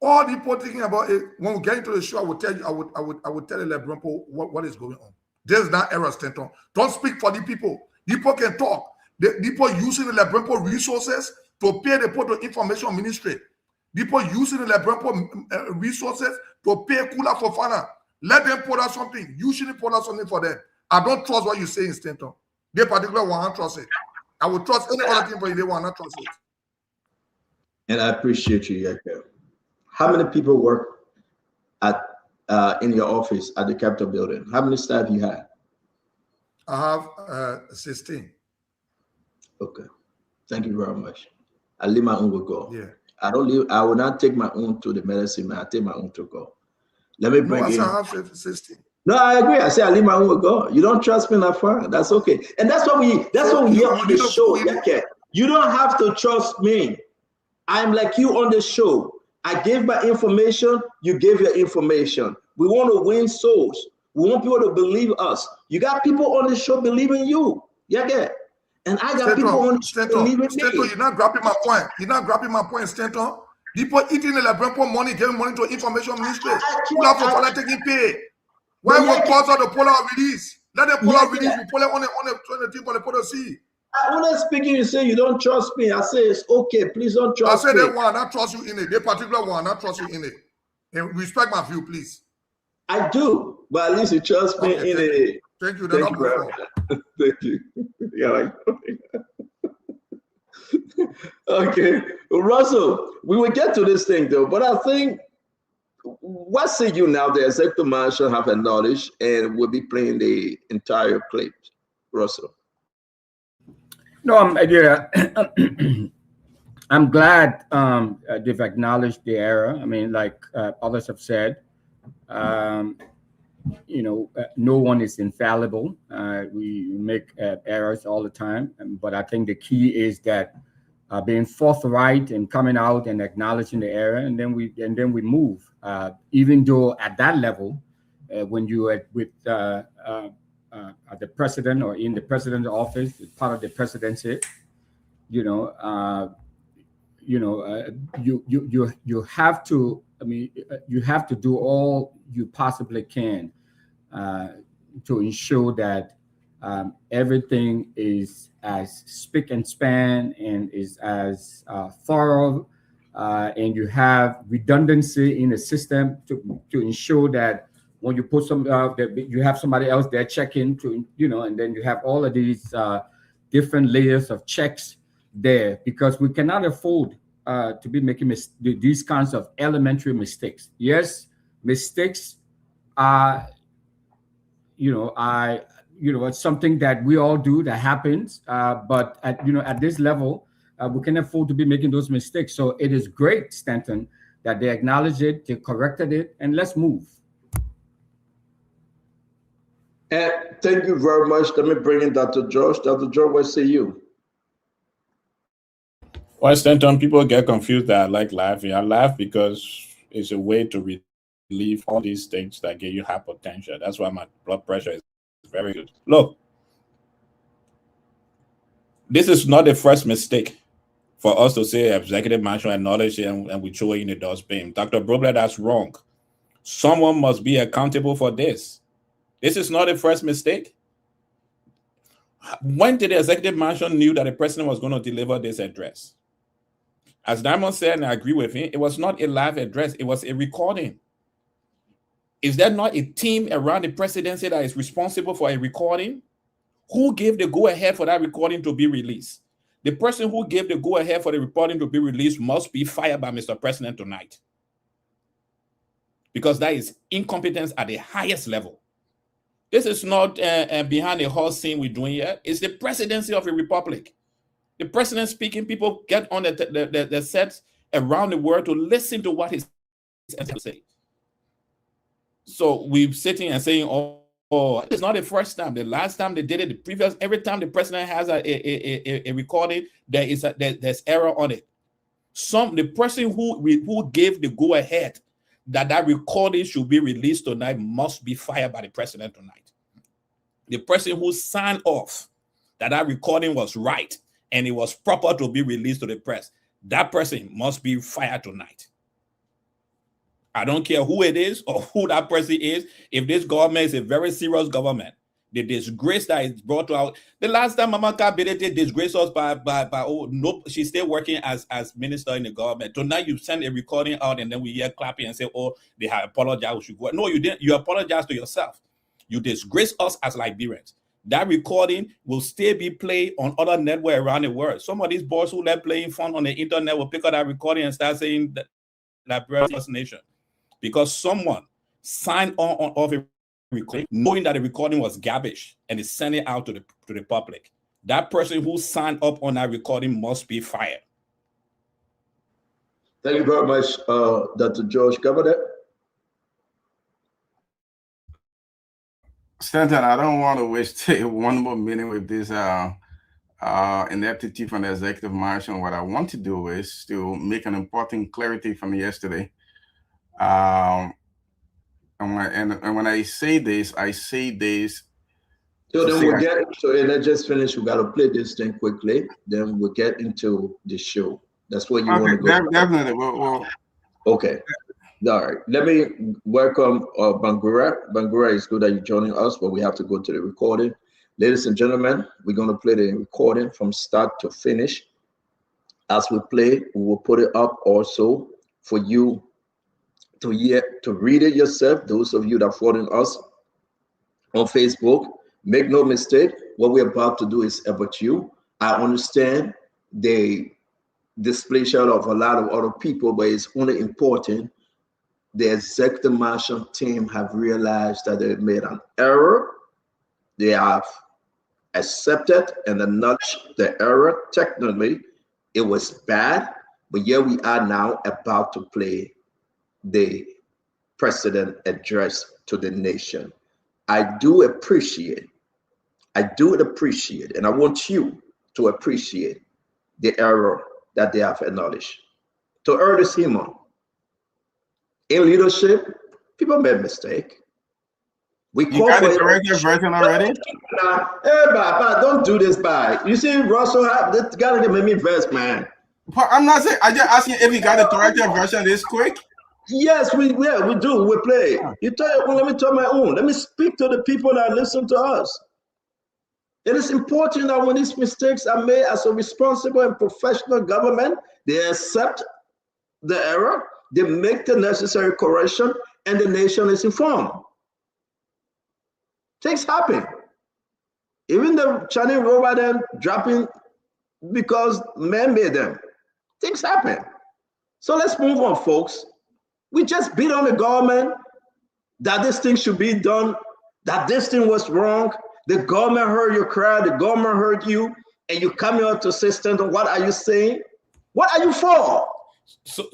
All the people thinking about it, when we get into the show, I would tell you, I would tell LeBron what is going on. There's not error, Stanton. Don't speak for the people. The people can talk. The people using the LeBron resources to pay the Port of Information Ministry. People using the LeBron resources to pay Kula Fofana. Let them put out something. You shouldn't put out something for them. I don't trust what you say in Stanton. They particularly will not trust it. I would trust any other thing, but they will not trust it. And I appreciate you, Yeke. How many people work at in your office at the Capitol building? How many staff you have? I have 16. Okay. Thank you very much. I leave my own to go. Yeah. I will not take my own to the medicine man. I take my own to go. Let me bring in. I have 16. No, I agree. I say I leave my own to go. You don't trust me that far. That's okay. And that's what we hear on the show. Yeke. You don't have to trust me. I'm like you on the show. I gave my information, you gave your information. We want to win souls. We want people to believe us. You got people on the show believing you. Yeah. And I got people on the show believing me. Stanton, you're not grabbing my point. You're not grabbing my point, Stanton. People eating the LeBron money, giving money to information ministry. People are taking pay. Why would cause out the polar release? Let them pull out release. We pull it on the team for the put see. When I'm speaking, you say you don't trust me. I say it's okay. Please don't trust me. I say they want not trust you in it. They particular want not trust you in it. And respect my view, please. I do, but at least you trust me in it. Thank you. Thank you. Thank you. Yeah. Okay, Russell, we will get to this thing though, but I think what say you now? The executive marshal have acknowledged and will be playing the entire clip. Russell. No, I'm glad they've acknowledged the error. I mean, like others have said, no one is infallible. We make errors all the time, but I think the key is that being forthright and coming out and acknowledging the error, and then we move. Even though at that level, when you are with the president or in the president's office, part of the presidency, you have to. I mean, you have to do all you possibly can to ensure that everything is as spick and span and is as thorough, and you have redundancy in the system to ensure that when you put some that you have somebody else there checking to, and then you have all of these different layers of checks there, because we cannot afford to be making these kinds of elementary mistakes. Yes, mistakes are, it's something that we all do, that happens. But at this level, we can afford to be making those mistakes. So it is great, Stanton, that they acknowledged it, they corrected it, and let's move. And thank you very much. Let me bring in Dr. George. Dr. George, what say you? Well, Stanton, people get confused that I like laughing. I laugh because it's a way to relieve all these things that give you hypertension. That's why my blood pressure is very good. Look, this is not the first mistake for us to say executive marshal acknowledge and we throw in the dustbin. Dr. Brobler, that's wrong. Someone must be accountable for this. This is not the first mistake. When did the executive marshal knew that the president was going to deliver this address? As Diamond said, and I agree with him, it was not a live address, it was a recording. Is there not a team around the presidency that is responsible for a recording? Who gave the go-ahead for that recording to be released? The person who gave the go-ahead for the recording to be released must be fired by Mr. President tonight. Because that is incompetence at the highest level. This is not behind the whole scene we're doing here. It's the presidency of a republic. The president speaking, people get on the sets around the world to listen to what he's saying. So we're sitting and saying, oh, it's not the first time. The last time they did it, the previous, every time the president has a recording, there's error on it. The person who gave the go-ahead that recording should be released tonight must be fired by the president tonight. The person who signed off that recording was right and it was proper to be released to the press, that person must be fired tonight. I don't care who it is or who that person is. If this government is a very serious government, the disgrace that is brought out. The last time Mama Kabirete disgraced us she's still working as minister in the government. Tonight you send a recording out and then we hear clapping and say, oh, they have apologized. We should go. No, you didn't. You apologize to yourself. You disgrace us as Liberians. That recording will still be played on other networks around the world. Some of these boys who left playing fun on the internet will pick up that recording and start saying that Liberia is a nation. Because someone signed off a recording, knowing that the recording was garbage, and is sending it out to the public. That person who signed up on that recording must be fired. Thank you very much, Dr. George. Cover that. Stanton, I don't want to waste one more minute with this ineptitude from the executive marshal. What I want to do is to make an important clarity from yesterday. And when I say this, So then let's just finish. We got to play this thing quickly. Then we'll get into the show. That's what you want to go. Definitely. Okay. All right. Let me welcome Bangura. Bangura, it's good that you're joining us, but we have to go to the recording. Ladies and gentlemen, we're going to play the recording from start to finish. As we play, we will put it up also for you to read it yourself. Those of you that are following us on Facebook, Make no mistake, what we're about to do is about you. I understand the displeasure of a lot of other people, but it's only important the executive mansion team have realized that they made an error. They have accepted and acknowledged the error. Technically, it was bad, but here we are now about to play the president address to the nation. I do appreciate, and I want you to appreciate the error that they have acknowledged. To Ernest Hemon, in leadership, people make mistakes. We You got the corrected version already? Hey, Baba, don't do this, bye. You see, Russell, this gotta make me vex, man. I'm not saying, I just asking if you got the corrected version this quick. Yes, we do. We play. You tell your own, let me tell my own. Let me speak to the people that listen to us. It is important that when these mistakes are made as a responsible and professional government, they accept the error, they make the necessary correction, and the nation is informed. Things happen. Even the Chinese robot them dropping because men made them. Things happen. So let's move on, folks. We just beat on the government that this thing should be done, that this thing was wrong. The government heard your cry, the government heard you, and you come here to assistance. What are you saying? What are you for?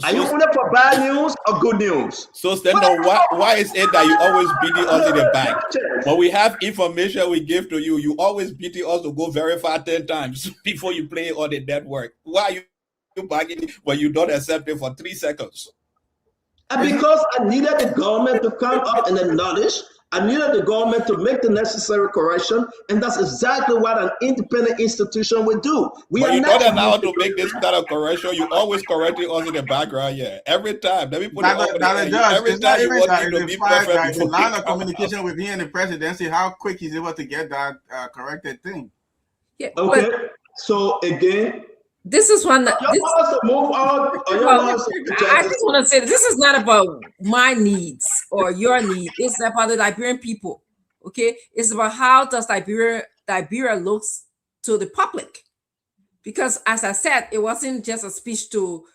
Are you only for bad news or good news? So, Stendo, why is it that you always beating us in the back? When we have information we give to you, you always beating us to go verify 10 times before you play all the network. Why are you bargaining when you don't accept it for 3 seconds? And because I needed the government to come up and acknowledge, I needed the government to make the necessary correction, and that's exactly what an independent institution would do. We But are you not don't allow to make this kind of correction. You always correcting us in the background, yeah. Every time. Let me put it over there. Every time you want me to be perfect. The line of communication with me and the presidency, how quick he's able to get that corrected thing. Yeah, okay. So again, this is one that you want us to move on, or you want us to I just want to say this is not about my needs or your needs. It's about the Liberian people. Okay, it's about how does Liberia looks to the public. Because as I said, it wasn't just a speech to,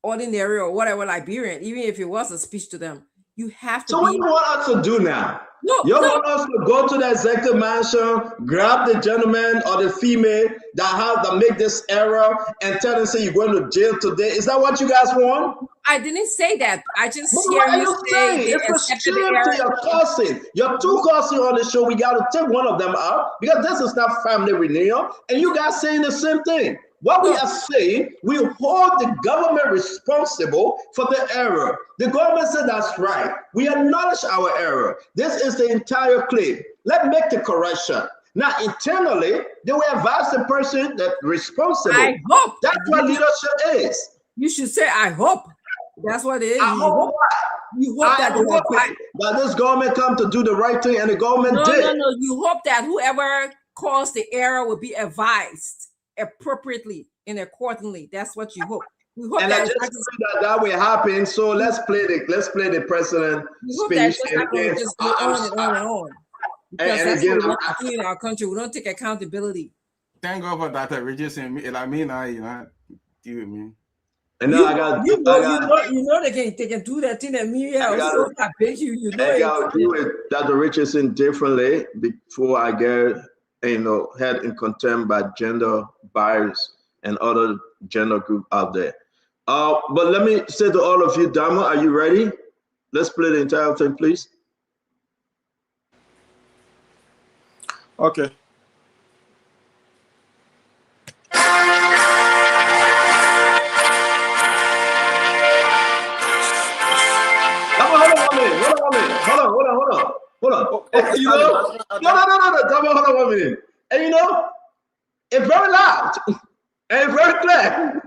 ordinary or whatever Liberian. Even if it was a speech to them, you have to. So what do you want us to do now? You want us to go to the executive mansion, grab the gentleman or the female that make this error and tell them, say, you're going to jail today? Is that what you guys want? I didn't say that. I just What hear are you saying? It's a shame to your cousin. Your two cousins on the show, we got to take one of them out because this is not family reunion. And you guys saying the same thing. What we are saying, we hold the government responsible for the error. The government said that's right. We acknowledge our error. This is the entire claim. Let's make the correction. Now, internally, they will advise the person that's responsible. I hope. That's what leadership is. You should say, I hope. That's what it is. I hope that this government come to do the right thing, and the government did. No. You hope that whoever caused the error will be advised appropriately and accordingly. That's what you hope. We hope and that I just see that will happen. So let's play the president speech. Just go on and on and on. Because that's what we want to do in our country. We don't take accountability. Thank God for that. Richardson, I mean, deal with me. And now I got you know they can do that thing that me. I bet you know. I got to do with Dr. Richardson differently before I get held in contempt by gender bias and other gender group out there. But let me say to all of you, Dama, are you ready? Let's play the entire thing, please. Okay. Hold on. And no, hold on 1 minute. And it's very loud and very clear.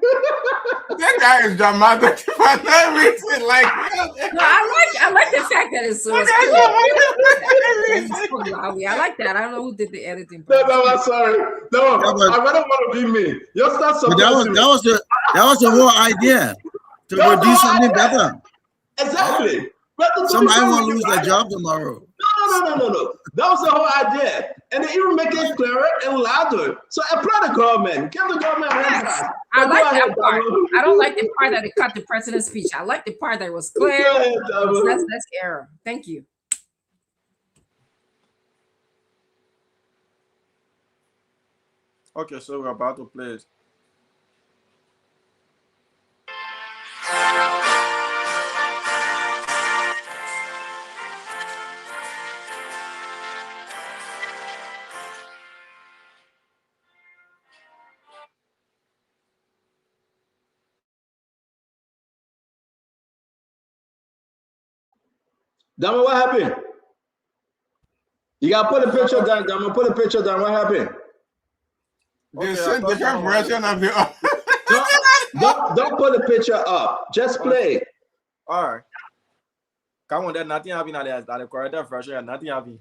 That guy is dramatic for no reason. No, I like the fact that it's so. I like that. I don't know who did the editing. No, I'm sorry. No, I don't want to be me. You're not so. That was the whole idea to produce something better. Exactly. Somebody will lose their job tomorrow. No. That was the whole idea. And they even make it clearer and louder. So apply the government. Give the government one pass. I like that part. I don't like the part that they cut the president's speech. I like the part that was clear. Let's error. Thank you. Okay, so we're about to play it. Dama, what happened? You gotta put a picture down, Dama. Put a picture down. What happened? They sent different version of you. Don't put a picture up. Just play. All right. Come on, there's nothing happening at the correct version. Nothing happening.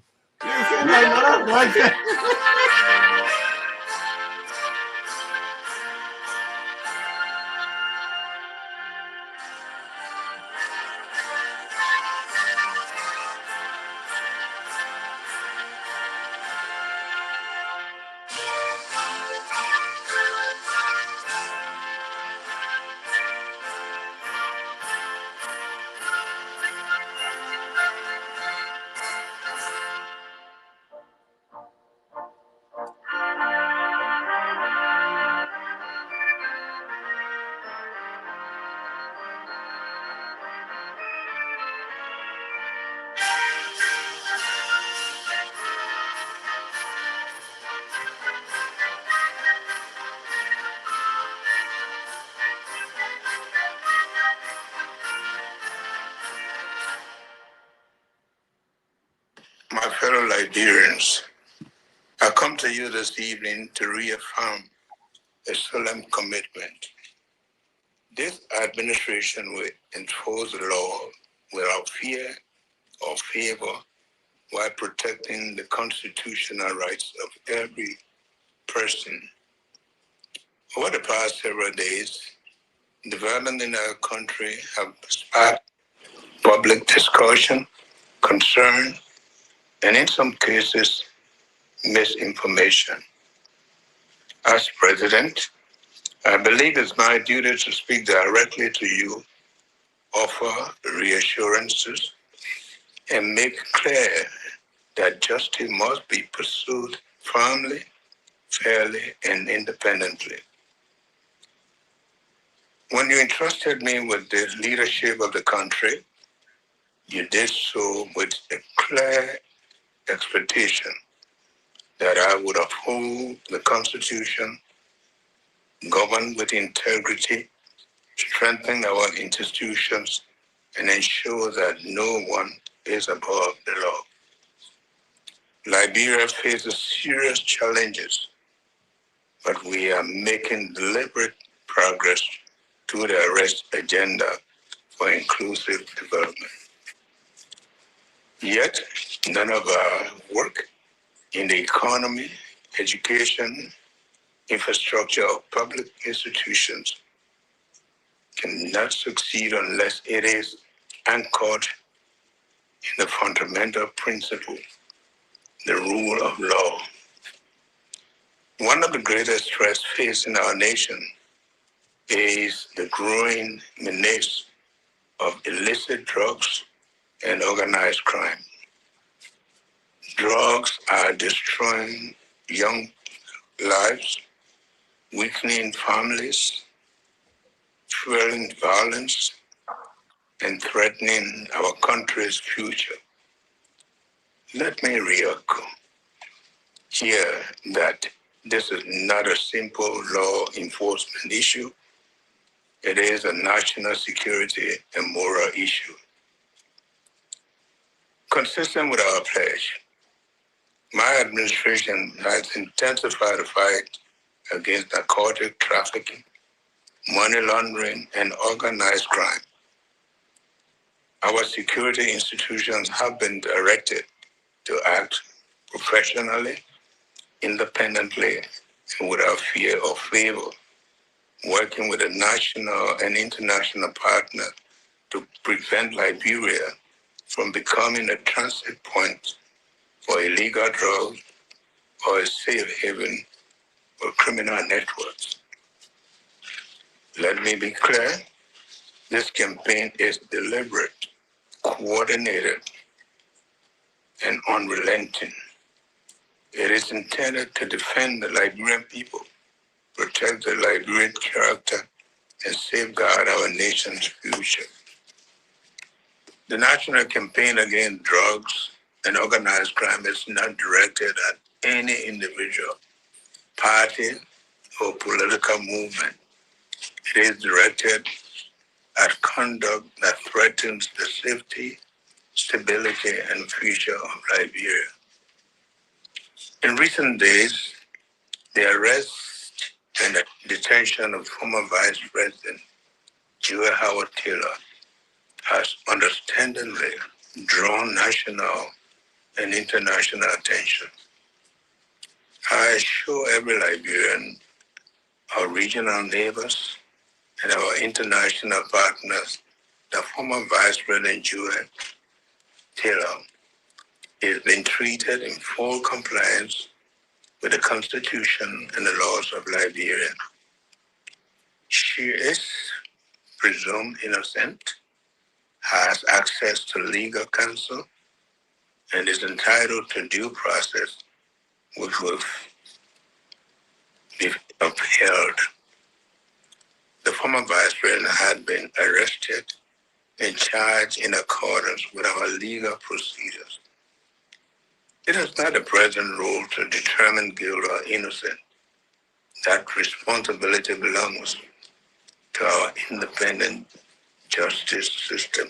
My fellow Liberians, I come to you this evening to reaffirm a solemn commitment. This administration will enforce the law without fear or favor while protecting the constitutional rights of every person. Over the past several days, developments in our country have sparked public discussion, concern, and in some cases, misinformation. As president, I believe it's my duty to speak directly to you, offer reassurances, and make clear that justice must be pursued firmly, fairly, and independently. When you entrusted me with the leadership of the country, you did so with a clear expectation that I would uphold the Constitution, govern with integrity, strengthen our institutions, and ensure that no one is above the law. Liberia faces serious challenges, but we are making deliberate progress to the arrest agenda for inclusive development. Yet, none of our work in the economy, education, infrastructure, or public institutions cannot succeed unless it is anchored in the fundamental principle, the rule of law. One of the greatest threats facing our nation is the growing menace of illicit drugs and organized crime. Drugs are destroying young lives, weakening families, fueling violence, and threatening our country's future. Let me re-echo here that this is not a simple law enforcement issue. It is a national security and moral issue. Consistent with our pledge, my administration has intensified the fight against narcotic trafficking, money laundering, and organized crime. Our security institutions have been directed to act professionally, independently, and without fear or favor, working with a national and international partner to prevent Liberia from becoming a transit point for illegal drugs or a safe haven for criminal networks. Let me be clear, this campaign is deliberate, coordinated, and unrelenting. It is intended to defend the Liberian people, protect the Liberian character, and safeguard our nation's future. The national campaign against drugs and organized crime is not directed at any individual, party, or political movement. It is directed at conduct that threatens the safety, stability, and future of Liberia. In recent days, the arrest and detention of former Vice President Joe Howard Taylor has understandably drawn national and international attention. I assure every Liberian, our regional neighbors, and our international partners that former Vice President Joe Taylor is being treated in full compliance with the Constitution and the laws of Liberia. She is presumed innocent, has access to legal counsel, and is entitled to due process which will be upheld. The former Vice President had been arrested and charged in accordance with our legal procedures. It is not the President's role to determine guilt or innocence. That responsibility belongs to our independent justice system.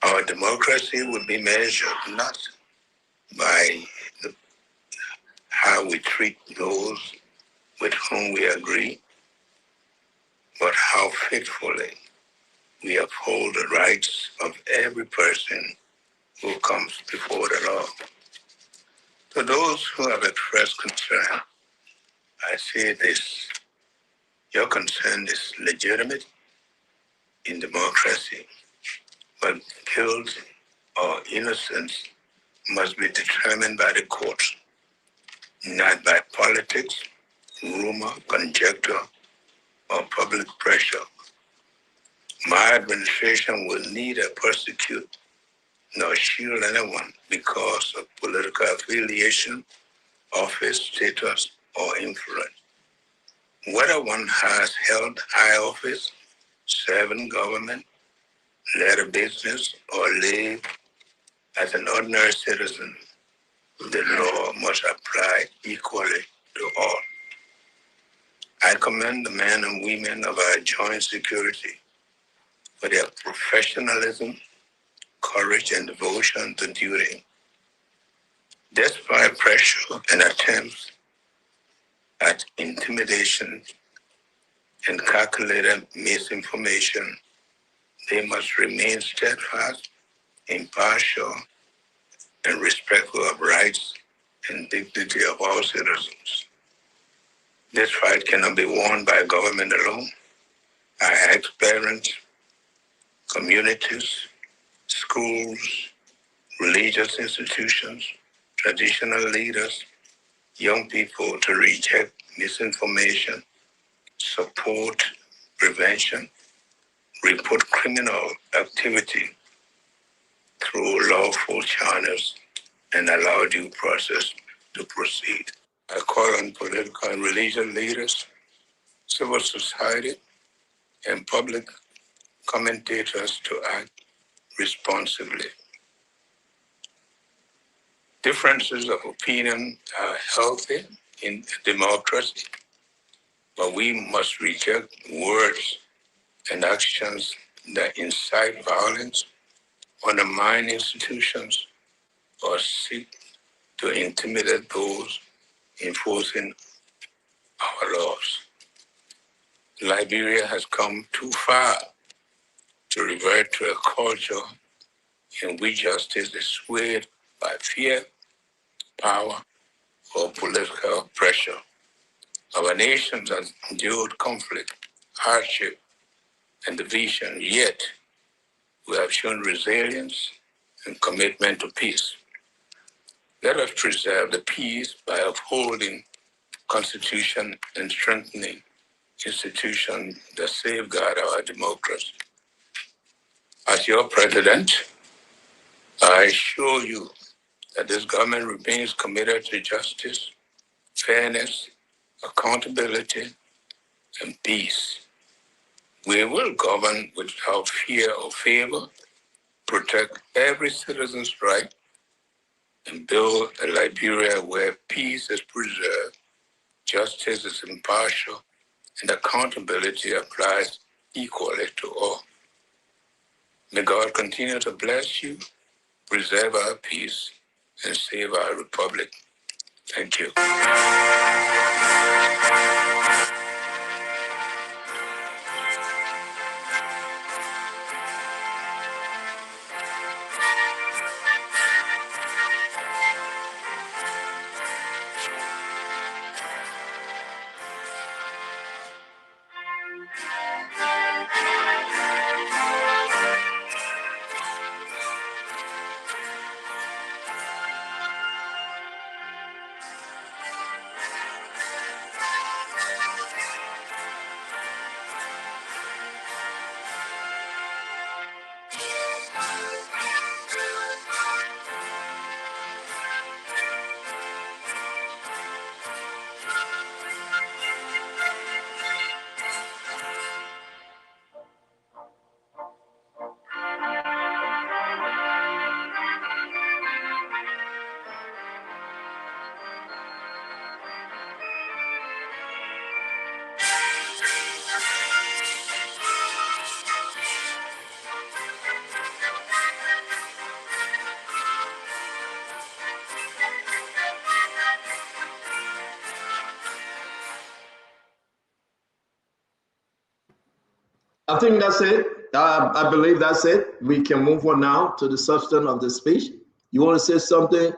Our democracy will be measured not by how we treat those with whom we agree, but how faithfully we uphold the rights of every person who comes before the law. To those who have expressed concern, I say this: your concern is legitimate in democracy, but guilt or innocence must be determined by the courts, not by politics, rumor, conjecture, or public pressure. My administration will neither persecute nor shield anyone because of political affiliation, office, status, or influence. Whether one has held high office, served in government, led a business, or lived as an ordinary citizen, the law must apply equally to all. I commend the men and women of our joint security for their professionalism, courage, and devotion to duty. Despite pressure and attempts at intimidation and calculated misinformation, they must remain steadfast, impartial, and respectful of rights and dignity of all citizens. This fight cannot be won by government alone. I ask parents, communities, schools, religious institutions, traditional leaders, young people to reject misinformation, support prevention, report criminal activity through lawful channels, and allow due process to proceed. I call on political and religious leaders, civil society, and public commentators to act responsibly. Differences of opinion are healthy in democracy, but we must reject words and actions that incite violence, undermine institutions, or seek to intimidate those enforcing our laws. Liberia has come too far to revert to a culture in which justice is swayed by fear, power, or political pressure. Our nation has endured conflict, hardship, and division, yet we have shown resilience and commitment to peace. Let us preserve the peace by upholding Constitution and strengthening institutions that safeguard our democracy. As your president, I assure you that this government remains committed to justice, fairness, accountability, and peace. We will govern without fear or favor, protect every citizen's right, and build a Liberia where peace is preserved, justice is impartial, and accountability applies equally to all. May God continue to bless you, preserve our peace, and save our republic. Thank you. I think that's it. I believe that's it. We can move on now to the substance of the speech. You want to say something,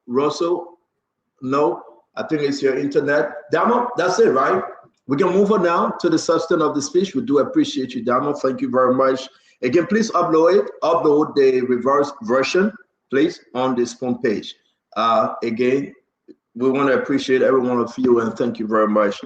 Russell? No, I think it's your internet. Damo, that's it, right? We can move on now to the substance of the speech. We do appreciate you, Damo. Thank you very much. Again, please upload the reverse version, please, on this phone page. Again, we want to appreciate every one of you and thank you very much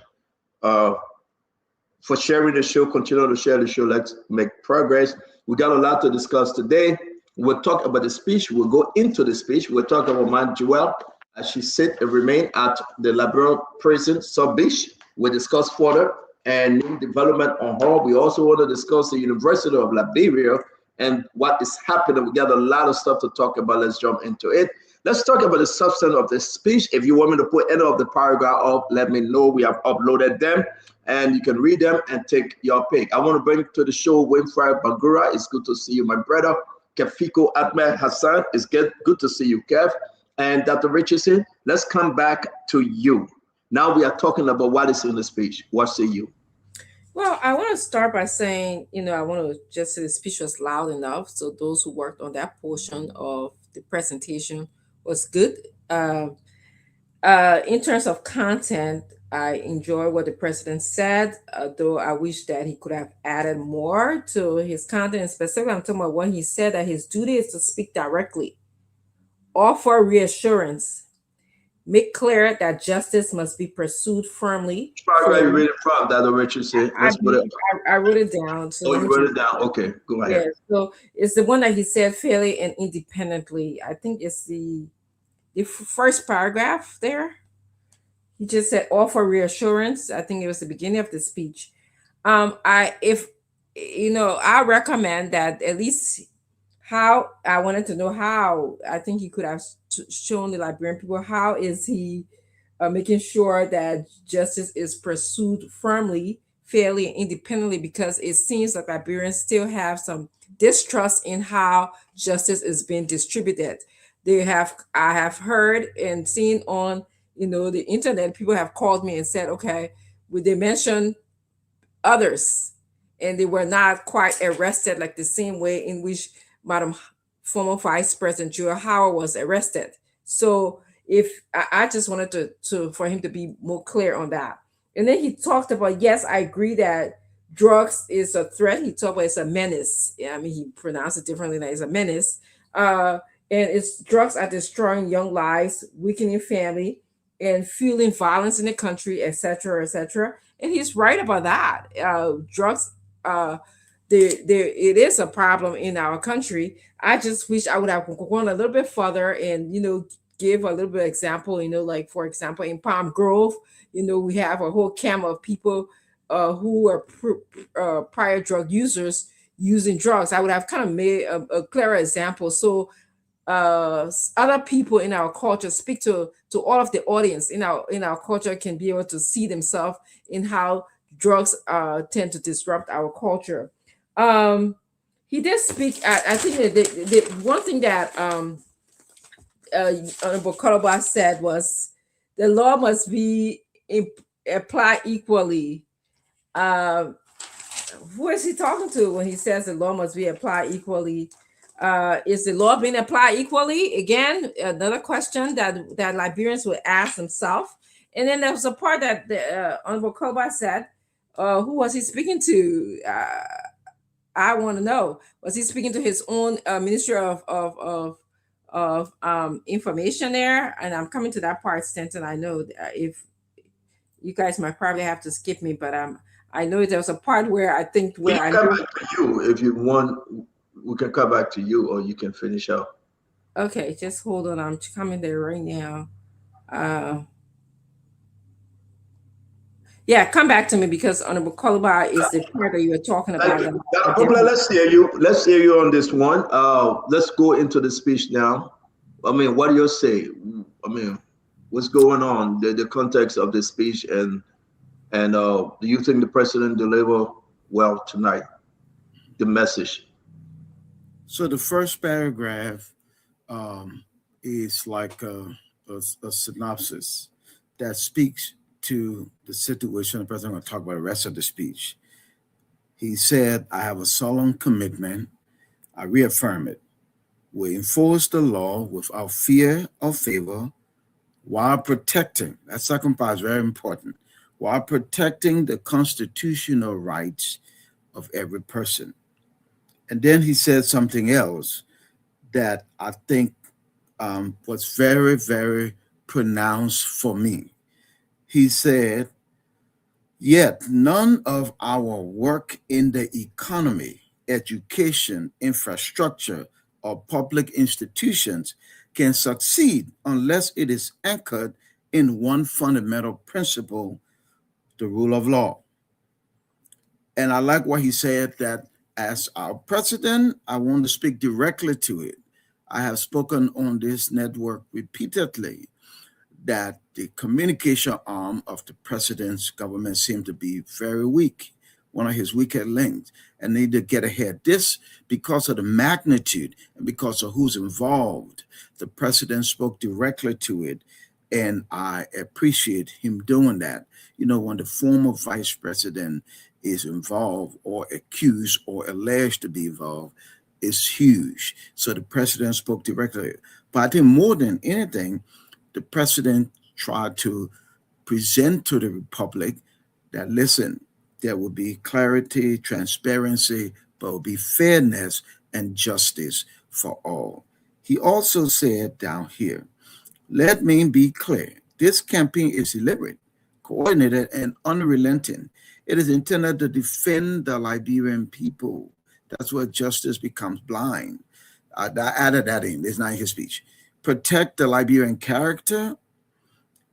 for sharing the show. Continue to share the show. Let's make progress. We got a lot to discuss today. We'll talk about the speech. We'll go into the speech. We'll talk about Ma'am Joelle as she sit and remain at the Liberia prison, South Beach. We'll discuss further and new development on her. We also want to discuss the University of Liberia and what is happening. We got a lot of stuff to talk about. Let's jump into it. Let's talk about the substance of the speech. If you want me to put any of the paragraph up, let me know. We have uploaded them and you can read them and take your pick. I want to bring to the show Winfrey Bagura. It's good to see you, my brother. Kefiko Ahmed Hassan. It's good to see you, Kev. And Dr. Richardson, let's come back to you. Now we are talking about what is in the speech. What say you? Well, I want to start by saying, I want to just say the speech was loud enough. So those who worked on that portion of the presentation was good. In terms of content, I enjoy what the president said, though I wish that he could have added more to his content. Specifically, I'm talking about when he said that his duty is to speak directly, offer reassurance, make clear that justice must be pursued firmly. Where you read it from, Dr. Richardson? I wrote it down. So you wrote it down. Okay, go ahead. Yeah, so it's the one that he said fairly and independently. I think it's the first paragraph there. He just said offer reassurance. I think it was the beginning of the speech. I recommend that at least how I wanted to know how I think he could have shown the Liberian people how is he making sure that justice is pursued firmly, fairly, and independently, because it seems like Liberians still have some distrust in how justice is being distributed. I have heard and seen on the internet, people have called me and said, okay, would they mention others and they were not quite arrested like the same way in which Madam former Vice President Joelle Howard was arrested. So if I just wanted to for him to be more clear on that. And then he talked about, yes, I agree that drugs is a threat. He talked about it's a menace. Yeah, I mean, he pronounced it differently, that it's a menace. And it's drugs are destroying young lives, weakening family, and fueling violence in the country, etc., etc. And he's right about that. Drugs, it is a problem in our country. I just wish I would have gone a little bit further and give a little bit of example. Like for example, in Palm Grove, we have a whole camp of people who are prior drug users using drugs. I would have kind of made a clearer example. So other people in our culture speak to all of the audience in our culture can be able to see themselves in how drugs tend to disrupt our culture. He did speak. I think that the one thing that Honorable Koloba said was the law must be applied equally. Who is he talking to when he says the law must be applied equally? Is the law being applied equally? Again, another question that Liberians would ask themselves. And then there was a part that the Honorable Koloba said, who was he speaking to? I want to know. Was he speaking to his own Ministry of Information there? And I'm coming to that part, Stanton. I know if you guys might probably have to skip me, but I know there was a part where I think where I come back to you if you want. We can come back to you, or you can finish up. Okay, just hold on. I'm coming there right now. Yeah, come back to me because Honorable Koloba is the part that you were talking about. Let's hear you. Let's hear you on this one. Let's go into the speech now. I mean, what do you say? I mean, what's going on? The context of the speech, and do you think the president delivered well tonight? The message. So the first paragraph is like a synopsis that speaks to the situation. The president will talk about the rest of the speech. He said, I have a solemn commitment. I reaffirm it. We enforce the law without fear or favor while protecting, that second part is very important, while protecting the constitutional rights of every person. And then he said something else that I think was very, very pronounced for me. He said, yet none of our work in the economy, education, infrastructure, or public institutions can succeed unless it is anchored in one fundamental principle, the rule of law. And I like what he said, that as our president, I want to speak directly to it. I have spoken on this network repeatedly that the communication arm of the president's government seemed to be very weak, one of his weakest links, and need to get ahead. This because of the magnitude and because of who's involved. The president spoke directly to it, and I appreciate him doing that. When the former vice president is involved or accused or alleged to be involved, is huge. So the president spoke directly. But I think more than anything, the president tried to present to the republic that, listen, there will be clarity, transparency, but will be fairness and justice for all. He also said down here, let me be clear, this campaign is deliberate, coordinated, and unrelenting. It is intended to defend the Liberian people. That's where justice becomes blind. I added that in. It's not in his speech. Protect the Liberian character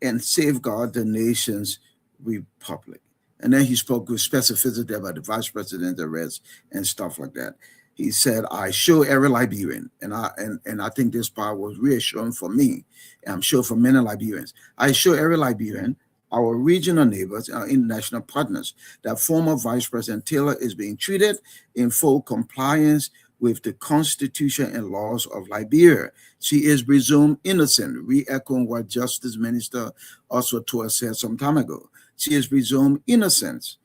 and safeguard the nation's republic. And then he spoke with specificity about the vice president's arrest and stuff like that. He said, I show every Liberian, and I think this part was reassuring for me, and I'm sure for many Liberians. I show every Liberian, our regional neighbors, our international partners, that former Vice President Taylor is being treated in full compliance with the Constitution and laws of Liberia. She is presumed innocent, re-echoing what Justice Minister Oswald Tuah said some time ago. She is presumed innocent,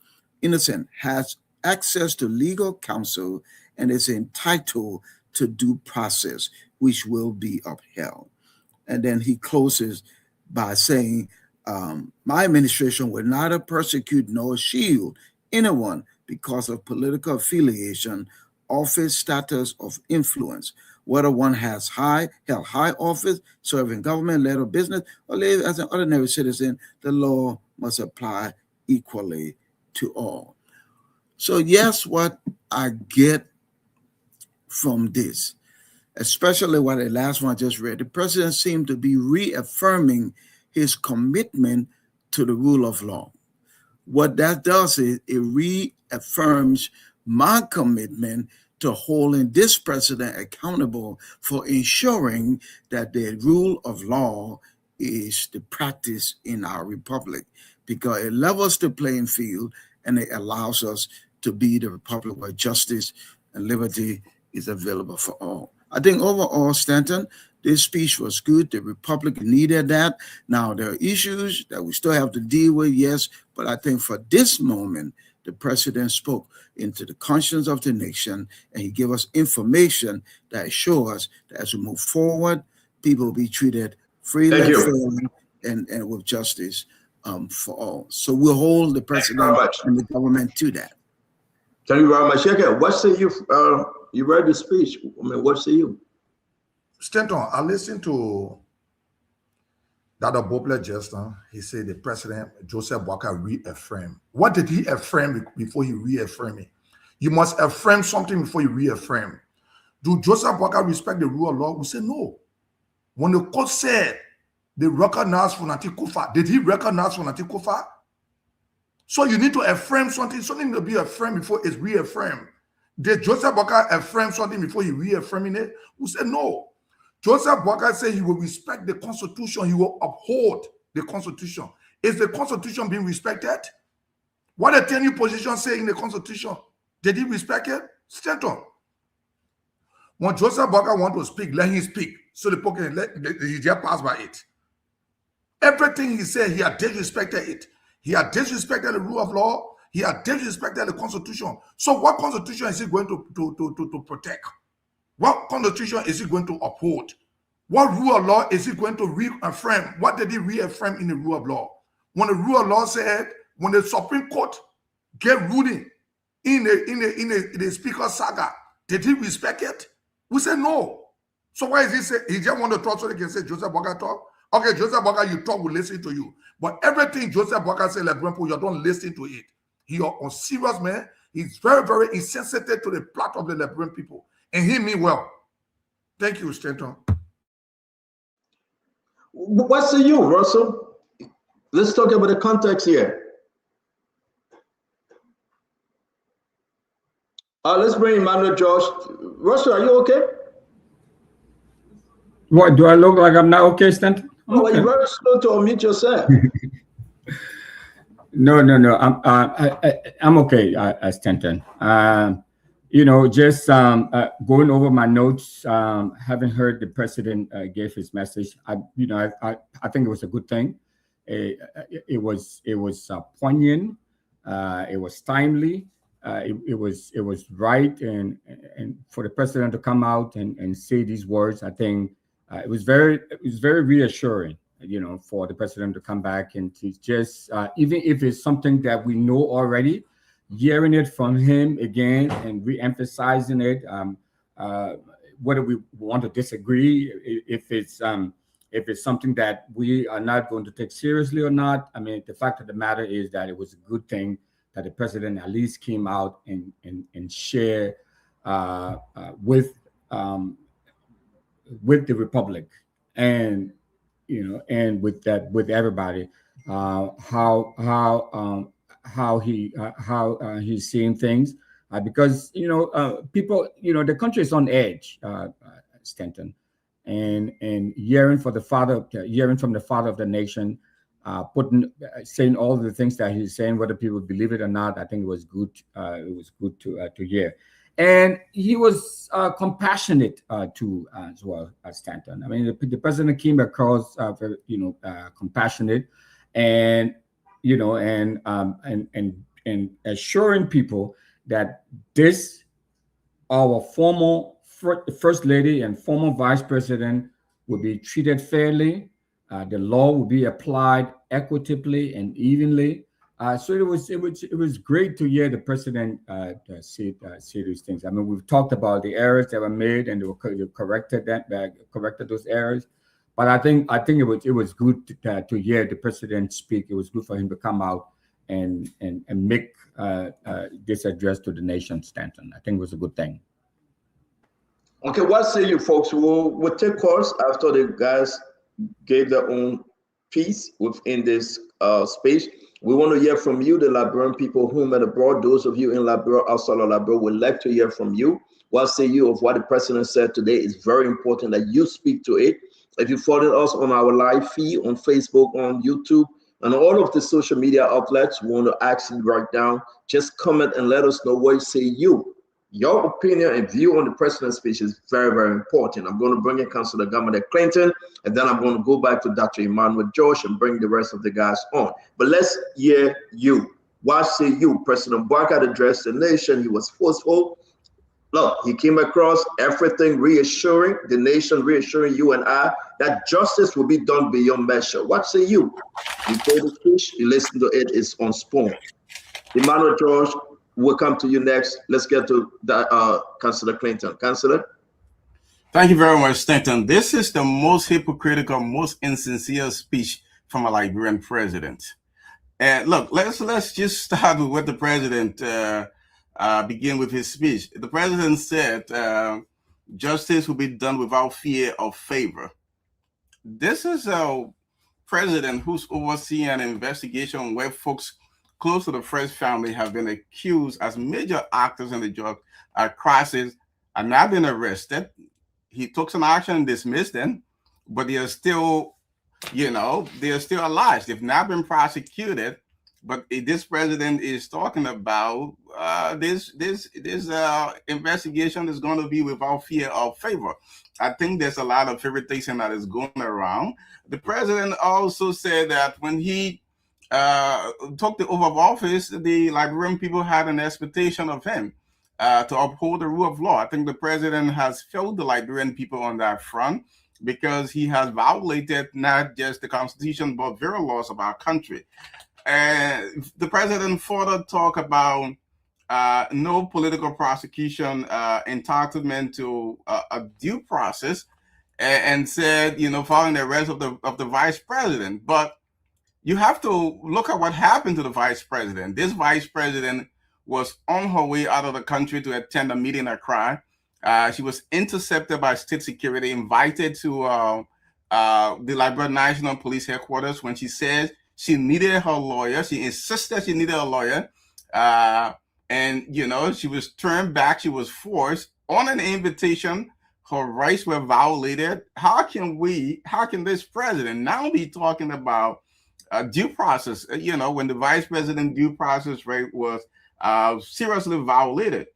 has access to legal counsel, and is entitled to due process, which will be upheld. And then he closes by saying, my administration will neither persecute nor shield anyone because of political affiliation, office, status, of influence. whether one has held high office, serving government, led or business, or live as an ordinary citizen, the law must apply equally to all. So yes, what I get from this, especially what the last one I just read, the president seemed to be reaffirming his commitment to the rule of law. What that does is it reaffirms my commitment to holding this president accountable for ensuring that the rule of law is the practice in our republic, because it levels the playing field and it allows us to be the republic where justice and liberty is available for all. I think overall, Stanton, this speech was good. The republic needed that. Now, there are issues that we still have to deal with, yes, but I think for this moment, the president spoke into the conscience of the nation, and he gave us information that assures that as we move forward, people will be treated freely, fairly, and with justice for all. So we'll hold the president and the government to that. Thank you very much. What say you? You read the speech. I mean, what say you? Stanton, I listened to Dr. Bopler just now. He said the president, Joseph Boakai, reaffirmed. What did he affirm before he reaffirmed it? You must affirm something before you reaffirm. Do Joseph Boakai respect the rule of law? We say no. When the court said they recognized Fonati Kufa, did he recognize Fonati Kufa? So you need to affirm something to be affirmed before it's reaffirmed. Did Joseph Boakai affirm something before he reaffirming it? We said no. Joseph Boakai said he will respect the Constitution. He will uphold the Constitution. Is the Constitution being respected? What the 10-year position say in the Constitution? Did he respect it? Stanton. When Joseph Boakai want to speak, let him speak. So the pocket he just pass by it. Everything he said, he had disrespected it. He had disrespected the rule of law. He had disrespected the Constitution. So what Constitution is he going to protect? What Constitution is he going to uphold? What rule of law is he going to reaffirm? What did he reaffirm in the rule of law? When the rule of law said, when the Supreme Court gave ruling in the Speaker saga, did he respect it? We said no. So why is he say he just want to talk so they can say Joseph Boakai talk? Okay, Joseph Boakai, you talk, we listen to you. But everything Joseph Boakai said, like grandpa, you don't listen to it. He are serious, man. He's very, very insensitive to the plot of the Liberian people. And he mean well. Thank you, Stanton. What say you, Russell? Let's talk about the context here. Let's bring Emmanuel Josh. Russell, are you okay? What, do I look like I'm not okay, Stanton? Oh, okay. You're very slow to unmute yourself. No. I'm okay, Stanton. You know, just going over my notes, having heard the president gave his message, I think it was a good thing. It was poignant. It was timely. It was right, and for the president to come out and say these words, I think it was very reassuring. You know, for the president to come back and to just even if it's something that we know already, hearing it from him again and re-emphasizing it, whether we want to disagree, if it's something that we are not going to take seriously or not. I mean, the fact of the matter is that it was a good thing that the president at least came out and share with the republic, and and with everybody, how he's seeing things, because people, the country is on edge, Stanton, and hearing from the father of the nation, saying all the things that he's saying, whether people believe it or not, I think it was good. It was good to hear, and he was compassionate too as well, Stanton. I mean, the president came across very, compassionate, and and assuring people that this, our former first lady and former vice president, will be treated fairly. The law will be applied equitably and evenly, So it was great to hear the president say these things. I mean, we've talked about the errors that were made, and they corrected those errors. But I think it was good to hear the president speak. It was good for him to come out and make this address to the nation, Stanton. I think it was a good thing. Okay, what say you folks? We'll take calls after the guys gave their own piece within this space. We want to hear from you, the Liberian people whom are abroad. Those of you in Liberia, outside of Liberia, would like to hear from you. What say you of what the president said today? Is very important that you speak to it. If you follow us on our live feed on Facebook, on YouTube, and all of the social media outlets, we want to ask you right now, just comment and let us know what you say you. Your opinion and view on the president's speech is very, very important. I'm going to bring in Councilor Gamade Clinton, and then I'm going to go back to Dr. Emmanuel Josh and bring the rest of the guys on. But let's hear you. What say you? President Bouakai addressed the nation. He was forceful. Look, he came across everything reassuring the nation, reassuring you and I that justice will be done beyond measure. What say you? You heard the speech, you listen to it, it's on Spoon. Emmanuel George, we'll come to you next. Let's get to Councilor Clinton. Councilor? Thank you very much, Stanton. This is the most hypocritical, most insincere speech from a Liberian president. And look, let's just start with what the president begin with his speech. The president said justice will be done without fear or favor. This is a president who's overseeing an investigation where folks close to the Fresh family have been accused as major actors in the drug crisis and not been arrested. He took some action and dismissed them, but they are still, they are still alive. They've not been prosecuted. But this president is talking about this investigation is going to be without fear or favor. I think there's a lot of favoritism that is going around. The president also said that when he took the oath of office, the Liberian people had an expectation of him to uphold the rule of law. I think the president has failed the Liberian people on that front because he has violated not just the Constitution, but various laws of our country. The president further talked about no political prosecution, entitlement to a due process, and said, following the arrest of the vice president. But you have to look at what happened to the vice president. This vice president was on her way out of the country to attend a meeting at Accra. She was intercepted by state security, invited to the Liberia National Police headquarters when she said she needed her lawyer. She insisted she needed a lawyer. And, she was turned back. She was forced on an invitation. Her rights were violated. How can this president now be talking about due process, when the vice president due process right was seriously violated?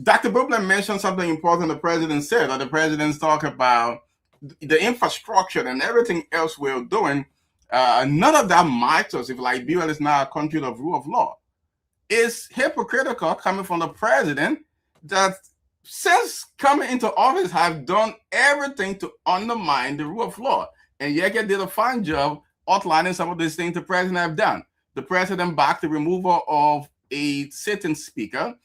Dr. Bublin mentioned something important the president said, or the president's talk about the infrastructure and everything else we're doing. None of that matters if Liberia is not a country of rule of law. It's hypocritical coming from the president that since coming into office have done everything to undermine the rule of law. And Yeke did a fine job outlining some of these things the president have done. The president backed the removal of a sitting speaker.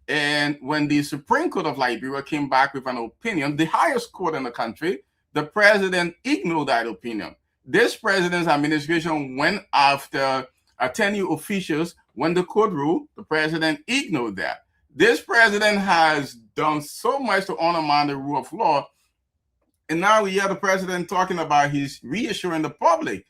And when the Supreme Court of Liberia came back with an opinion, the highest court in the country, the president ignored that opinion. This president's administration went after 10-year officials. When the court ruled, the president ignored that. This president has done so much to undermine the rule of law. And now we hear the president talking about he's reassuring the public.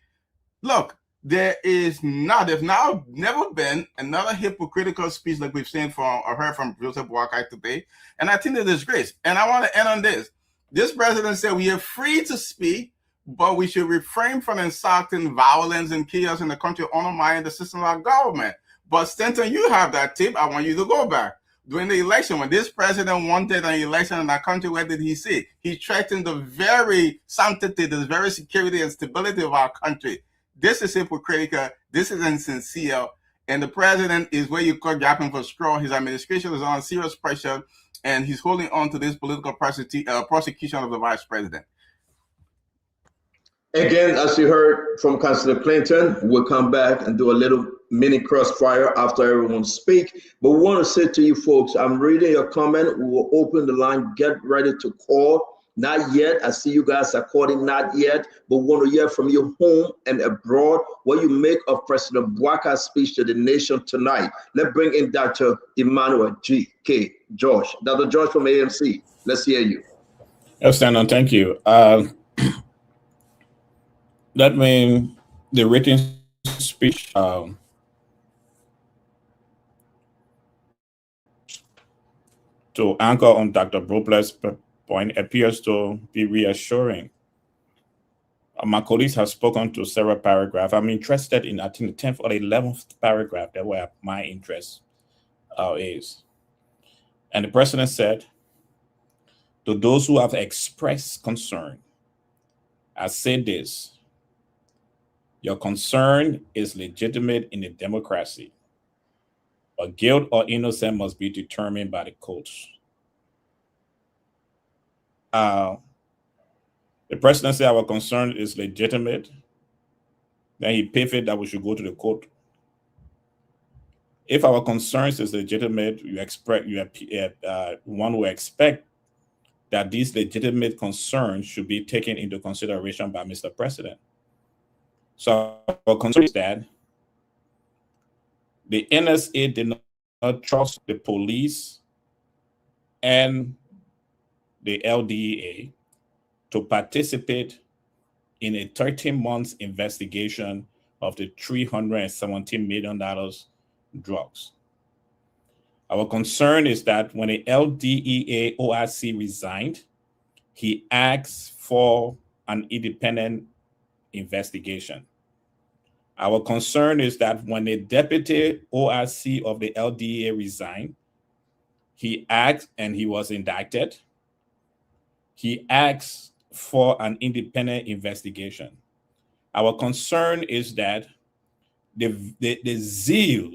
Look, there's now never been another hypocritical speech like we've seen or heard from Joseph Bouakai today. And I think that is great. And I want to end on this. This president said we are free to speak, but we should refrain from inciting violence and chaos in the country, undermining the system of our government. But Stanton, you have that tip. I want you to go back. During the election, when this president wanted an election in our country, what did he say? He threatened the very sanctity, the very security and stability of our country. This is hypocritical. This is insincere. And the president is where you call gapping for straw. His administration is on serious pressure, and he's holding on to this political prosecution of the vice president. Again, as you heard from Councillor Clinton, we'll come back and do a little mini crossfire after everyone speak. But we want to say to you folks, I'm reading your comment. We will open the line. Get ready to call. Not yet. I see you guys are calling. Not yet. But we want to hear from you home and abroad what you make of President Bouakar's speech to the nation tonight. Let's bring in Dr. Emmanuel G.K. George. Dr. George from AMC. Let's hear you. Yes, Shannon, thank you. That means the written speech to anchor on Dr. Bropler's point appears to be reassuring. My colleagues have spoken to several paragraphs. I'm interested in, I think, the 10th or 11th paragraph that where my interest is. And the president said, to those who have expressed concern, I say this, your concern is legitimate in a democracy, but guilt or innocence must be determined by the courts. The president said our concern is legitimate. Then he pivoted that we should go to the court. If our concerns is legitimate, one will expect that these legitimate concerns should be taken into consideration by Mr. President. So our concern is that the NSA did not trust the police and the LDEA to participate in a 13-month investigation of the $317 million drugs. Our concern is that when the LDEA OIC resigned, he asked for an independent investigation. Our concern is that when the deputy OIC of the LDEA resigned, he asked and he was indicted. He asked for an independent investigation. Our concern is that the zeal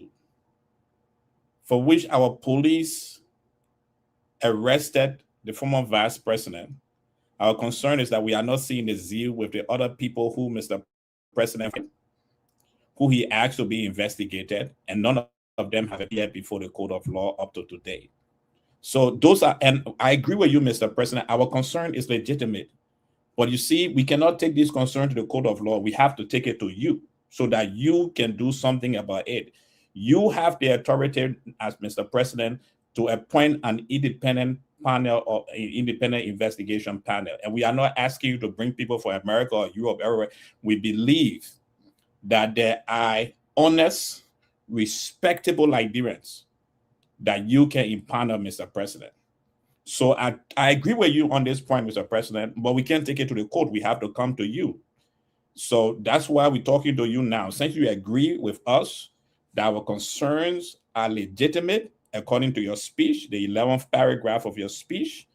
for which our police arrested the former vice president, our concern is that we are not seeing the zeal with the other people who Mr. President, who he asked to be investigated, and none of them have appeared before the court of law up to today. So those are, and I agree with you, Mr. President, our concern is legitimate. But you see, we cannot take this concern to the court of law. We have to take it to you so that you can do something about it. You have the authority as Mr. President to appoint an independent panel or independent investigation panel. And we are not asking you to bring people from America or Europe, everywhere. We believe that there are honest, respectable Liberians that you can impanel, Mr. President. So I agree with you on this point, Mr. President, but we can't take it to the court. We have to come to you. So that's why we're talking to you now. Since you agree with us that our concerns are legitimate, according to your speech, the 11th paragraph of your speech,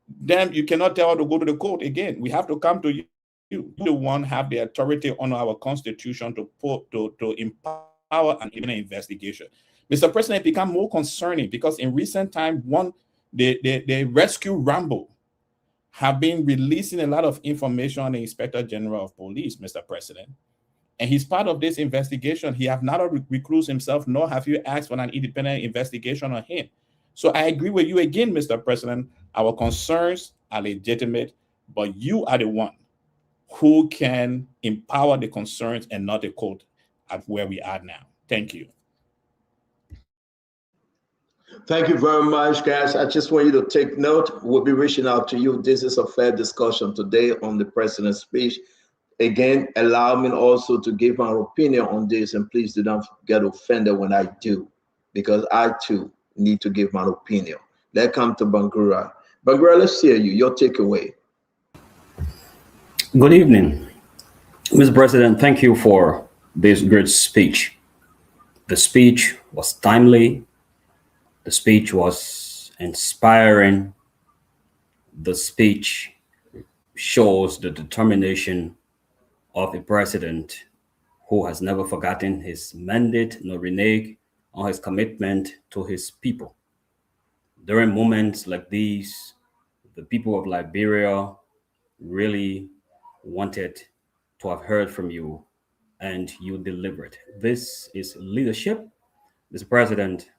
then you cannot tell us to go to the court again. We have to come to you. You, the one, have the authority under our constitution to empower an independent investigation. Mr. President, it become more concerning because in recent time, the Rescue Rambo have been releasing a lot of information on the Inspector General of Police, Mr. President. And he's part of this investigation. He have not reclused himself, nor have you asked for an independent investigation on him. So I agree with you again, Mr. President. Our concerns are legitimate, but you are the one who can empower the concerns and not the court at where we are now. Thank you. Thank you very much, guys. I just want you to take note. We'll be reaching out to you. This is a fair discussion today on the president's speech. Again, allow me also to give my opinion on this, and please do not get offended when I do, because I too need to give my opinion. Let's come to Bangura. Bangura, let's hear you. Your takeaway. Good evening, Mr. President. Thank you for this great speech. The speech was timely. The speech was inspiring. The speech shows the determination of a president who has never forgotten his mandate nor reneged on his commitment to his people. During moments like these, the people of Liberia really wanted to have heard from you, and you delivered. This is leadership. Mr. President,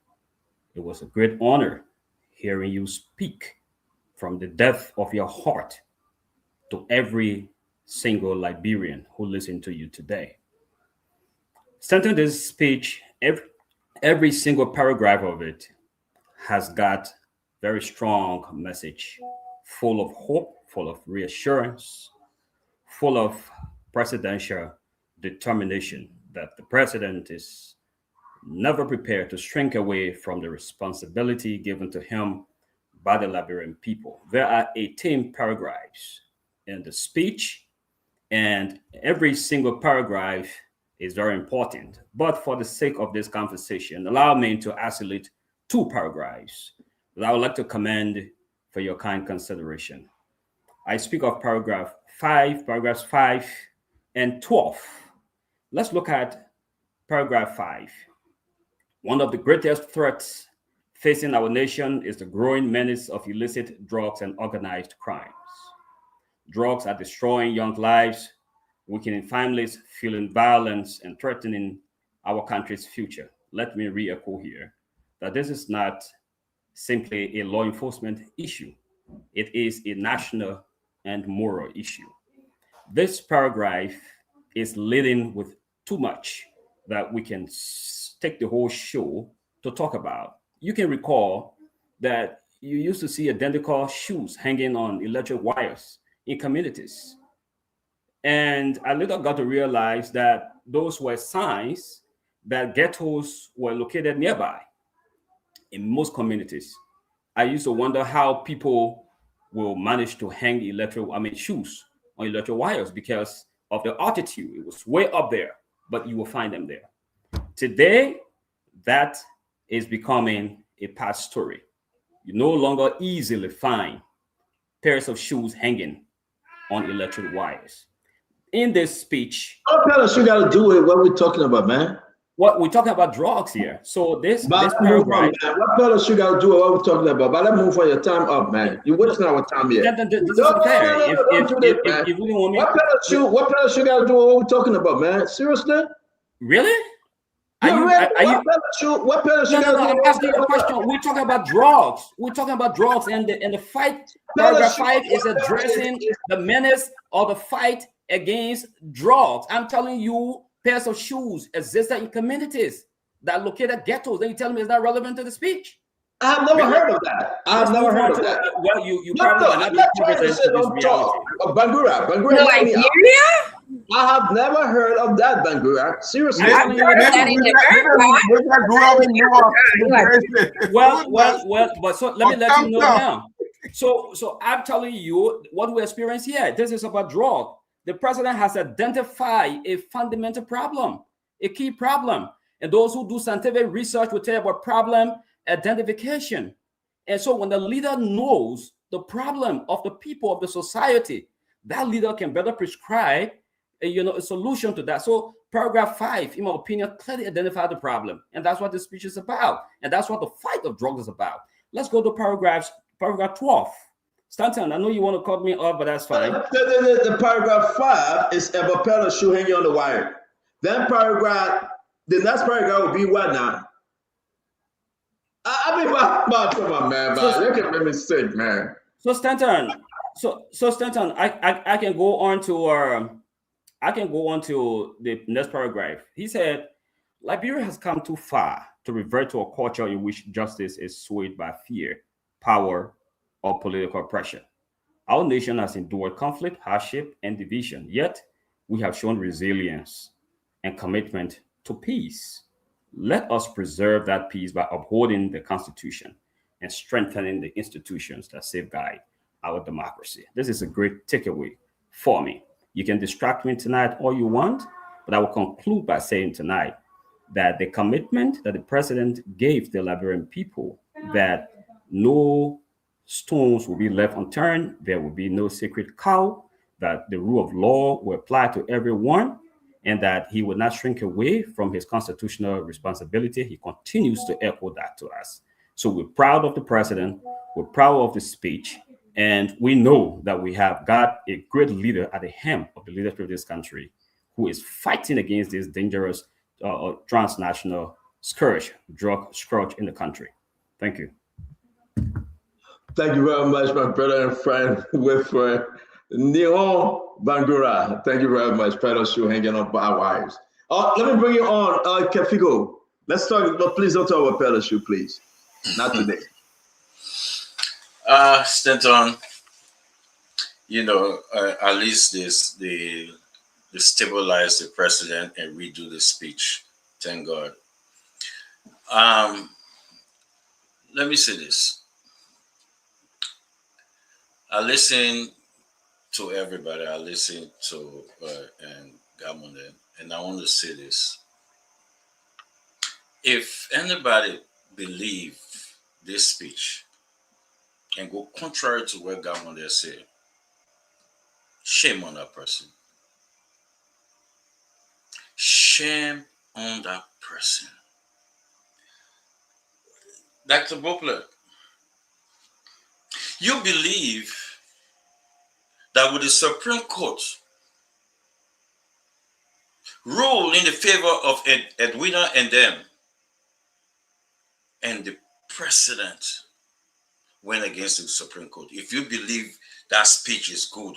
it was a great honor hearing you speak from the depth of your heart to every single Liberian who listened to you today. Centering this speech, every single paragraph of it has got very strong message, full of hope, full of reassurance, full of presidential determination that the president is never prepared to shrink away from the responsibility given to him by the Liberian people. There are 18 paragraphs in the speech, and every single paragraph is very important. But for the sake of this conversation, allow me to isolate 2 paragraphs that I would like to commend for your kind consideration. I speak of paragraphs 5 and 12. Let's look at paragraph 5. One of the greatest threats facing our nation is the growing menace of illicit drugs and organized crimes. Drugs are destroying young lives, weakening families, fueling violence, and threatening our country's future. Let me re-echo here that this is not simply a law enforcement issue. It is a national and moral issue. This paragraph is leading with too much that we can take the whole show to talk about. You can recall that you used to see identical shoes hanging on electric wires in communities. And I later got to realize that those were signs that ghettos were located nearby in most communities. I used to wonder how people will manage to hang shoes on electric wires because of the altitude. It was way up there, but you will find them there. Today, that is becoming a past story. You no longer easily find pairs of shoes hanging on electric wires. In this speech, what else you got to do with what we're talking about, man? What we're talking about drugs here. So this paragraph. What else you got to do with what we're talking about? But let's move on your time up, man. You're wasting our time here. This is fair. If you don't want me, what else you got to do with what we're talking about, man? Seriously? Really? I'm asking you a question. We're talking about drugs. We're talking about drugs, and the fight. Paragraph 5 is addressing the menace or the fight against drugs. I'm telling you, pairs of shoes exist in communities that locate at ghettos. Then you tell me it's not relevant to the speech. I've never heard of that. I've never heard of that. Well, you probably are not trying to say don't talk. Bangura. Nigeria? I have never heard of that, Bangura. Seriously. I've heard of that in Well, but so let me let you know now. So I'm telling you what we experience here. This is about drug. The president has identified a fundamental problem, a key problem. And those who do scientific research will tell you about problem identification. And so when the leader knows the problem of the people of the society, that leader can better prescribe a solution to that. So paragraph 5, in my opinion, clearly identified the problem. And that's what the speech is about. And that's what the fight of drugs is about. Let's go to paragraph 12. Stanton, I know you want to cut me off, but that's fine. The paragraph 5 is about pair of shoe hanging on the wire. Then the next paragraph will be what now? I mean, come on, man. You can make me sick, man. So Stanton, Stanton, I can go on to the next paragraph. He said, Liberia has come too far to revert to a culture in which justice is swayed by fear, power, or political pressure. Our nation has endured conflict, hardship, and division, yet we have shown resilience and commitment to peace. Let us preserve that peace by upholding the Constitution and strengthening the institutions that safeguard our democracy. This is a great takeaway for me. You can distract me tonight all you want, but I will conclude by saying tonight that the commitment that the president gave the Liberian people, that no stones will be left unturned, there will be no sacred cow, that the rule of law will apply to everyone, and that he will not shrink away from his constitutional responsibility. He continues to echo that to us. So we're proud of the president, we're proud of the speech, And we know that we have got a great leader at the helm of the leadership of this country who is fighting against this dangerous transnational drug scourge in the country. Thank you. Thank you very much, my brother and friend, with Neon Bangura. Thank you very much, Pedal Shoe, hanging on by wires. Let me bring you on, Kefigo. Let's talk, but please don't talk about Pedal Shoe, please. Not today. Stanton, you know, at least they stabilize the president and redo the speech. Thank God. Let me say this. I listen to everybody. I listen to and Gamonde, and I want to say this. If anybody believe this speech and go contrary to what Gamonde said, shame on that person. Shame on that person. Dr. Bopler, you believe that with the Supreme Court rule in the favor of Edwina and them, and the president went against the Supreme Court. If you believe that speech is good,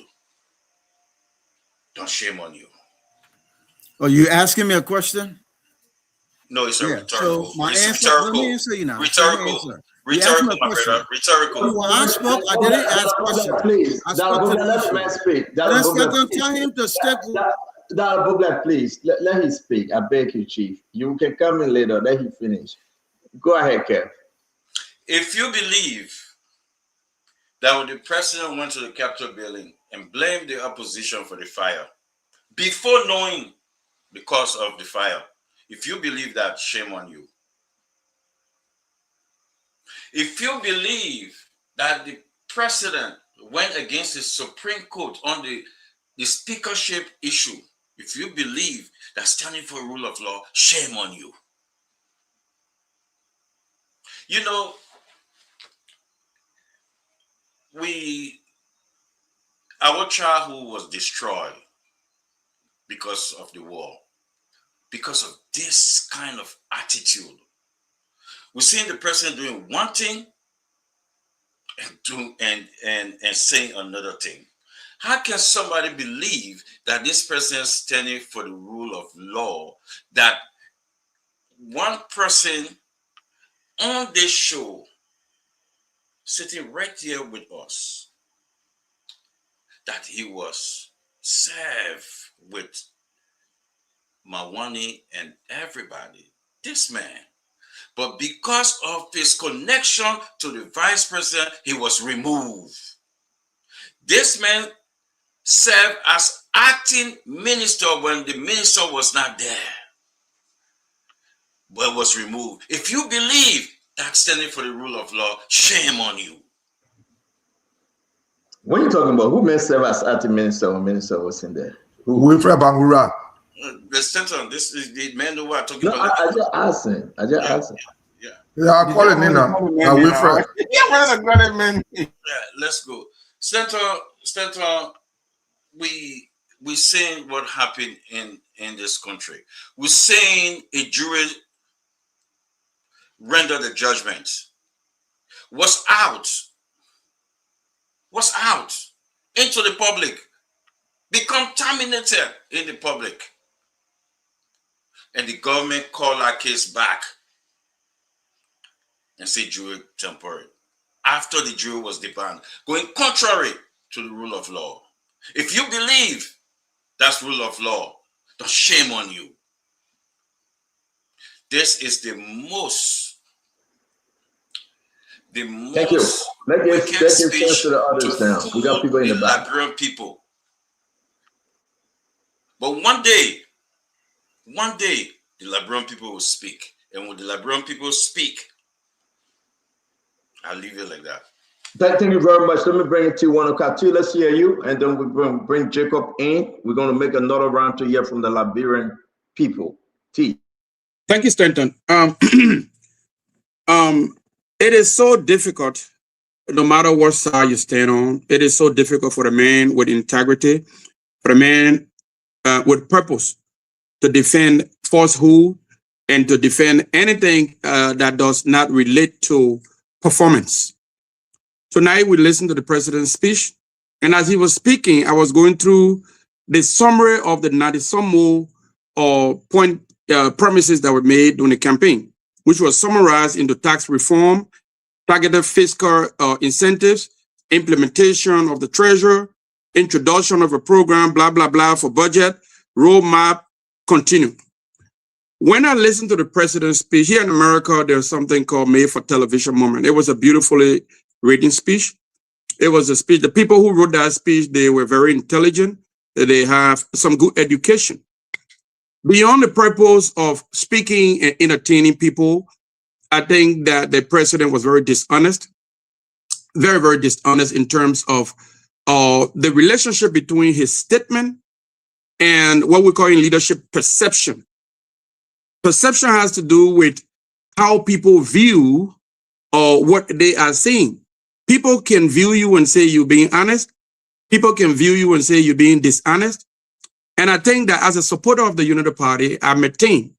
don't shame on you. Are you asking me a question? No, it's a rhetorical. So my it's answer, rhetorical. let me answer you now. Rhetorical. Rhetorical, my brother. Rhetorical. When I spoke, I didn't ask questions. Please, let me speak. Tell him to stick. Please, let him speak. I beg you, Chief. You can come in later. Let him finish. Go ahead, Kev. If you believe that when the president went to the Capitol building and blamed the opposition for the fire, before knowing the cause of the fire, if you believe that, shame on you. If you believe that the president went against the Supreme Court on the speakership issue, if you believe that standing for rule of law, shame on you. You know, our childhood was destroyed because of the war, because of this kind of attitude. We're seeing the president doing one thing and saying another thing. How can somebody believe that this president is standing for the rule of law, that one person on this show, sitting right here with us, that he was served with Mawani and everybody, this man. But because of his connection to the vice president, he was removed. This man served as acting minister when the minister was not there, but was removed. If you believe that standing for the rule of law, shame on you. What are you talking about? Who may serve as acting minister when minister was in there? Wilfred Bangura. The center, this is the man who are talking about. I just asked him. Yeah, I'm calling in now. Wilfred. Yeah, let's go. Stanton, we're seeing what happened in this country. We're seeing a jury render the judgment. Was out into the public, be contaminated in the public. And the government called our case back and say jury temporary. After the jury was disbanded, going contrary to the rule of law. If you believe that's rule of law, don't shame on you. This is the most Thank you. Let's get to the others now. We got people in the back. Liberian people. But one day, the Liberian people will speak. And when the Liberian people speak, I'll leave it like that. Thank you very much. Let me bring it to you, one o'clock. Let's hear you, and then we're going to bring Jacob in. We're going to make another round to hear from the Liberian people. T. Thank you, Stanton. It is so difficult no matter what side you stand on, it is so difficult for a man with integrity, for a man with purpose to defend falsehood and to defend anything that does not relate to performance. Tonight, we listened to the president's speech, and as he was speaking, I was going through the summary of the 90-some more promises that were made during the campaign, which was summarized into tax reform, targeted fiscal incentives, implementation of the treasury, introduction of a program, blah, blah, blah, for budget, roadmap, continue. When I listened to the president's speech, here in America, there's something called Made for Television moment. It was a beautifully written speech. It was a speech. The people who wrote that speech, they were very intelligent. They have some good education. Beyond the purpose of speaking and entertaining people, I think that the president was very dishonest, very, very dishonest in terms of the relationship between his statement and what we call in leadership perception. Perception has to do with how people view what they are saying. People can view you and say you're being honest. People can view you and say you're being dishonest. And I think that as a supporter of the Unity Party, I maintain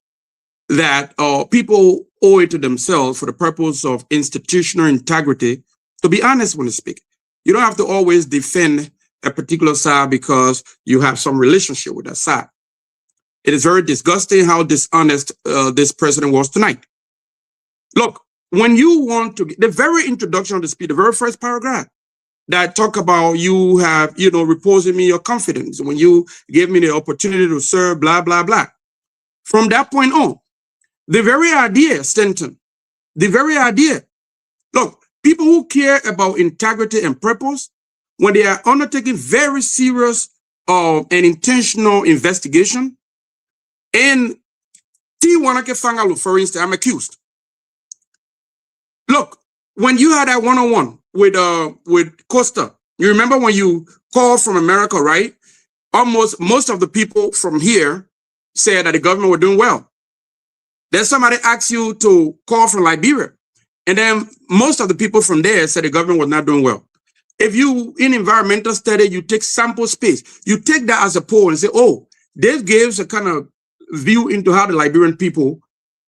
that people owe it to themselves for the purpose of institutional integrity to be honest when they speak. You don't have to always defend a particular side because you have some relationship with that side. It is very disgusting how dishonest this president was tonight. Look, when you want to, the very introduction of the speech, the very first paragraph that talk about you have, reposing me your confidence when you gave me the opportunity to serve, blah, blah, blah. From that point on, the very idea, Stanton, the very idea, look, people who care about integrity and purpose, when they are undertaking very serious and intentional investigation, and T1 Fangalu, for instance, I'm accused. Look, when you had that one-on-one with Costa, you remember when you called from America, right? Most of the people from here said that the government were doing well. Then somebody asked you to call from Liberia, and then most of the people from there said the government was not doing well. If you, in environmental study, you take sample space, you take that as a poll and say, oh, this gives a kind of view into how the Liberian people,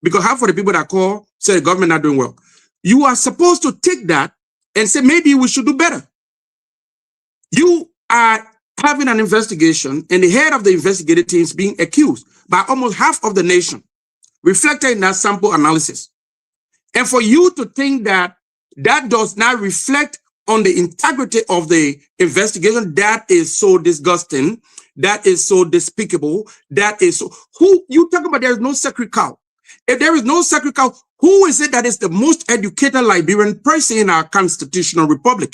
because half of the people that call say the government not doing well. You are supposed to take that and say, maybe we should do better. You are having an investigation and the head of the investigative team is being accused by almost half of the nation, reflected in that sample analysis. And for you to think that that does not reflect on the integrity of the investigation, that is so disgusting. That is so despicable. That is so, who you talk about, there is no sacred cow. If there is no sacred cow, who is it that is the most educated Liberian person in our constitutional republic?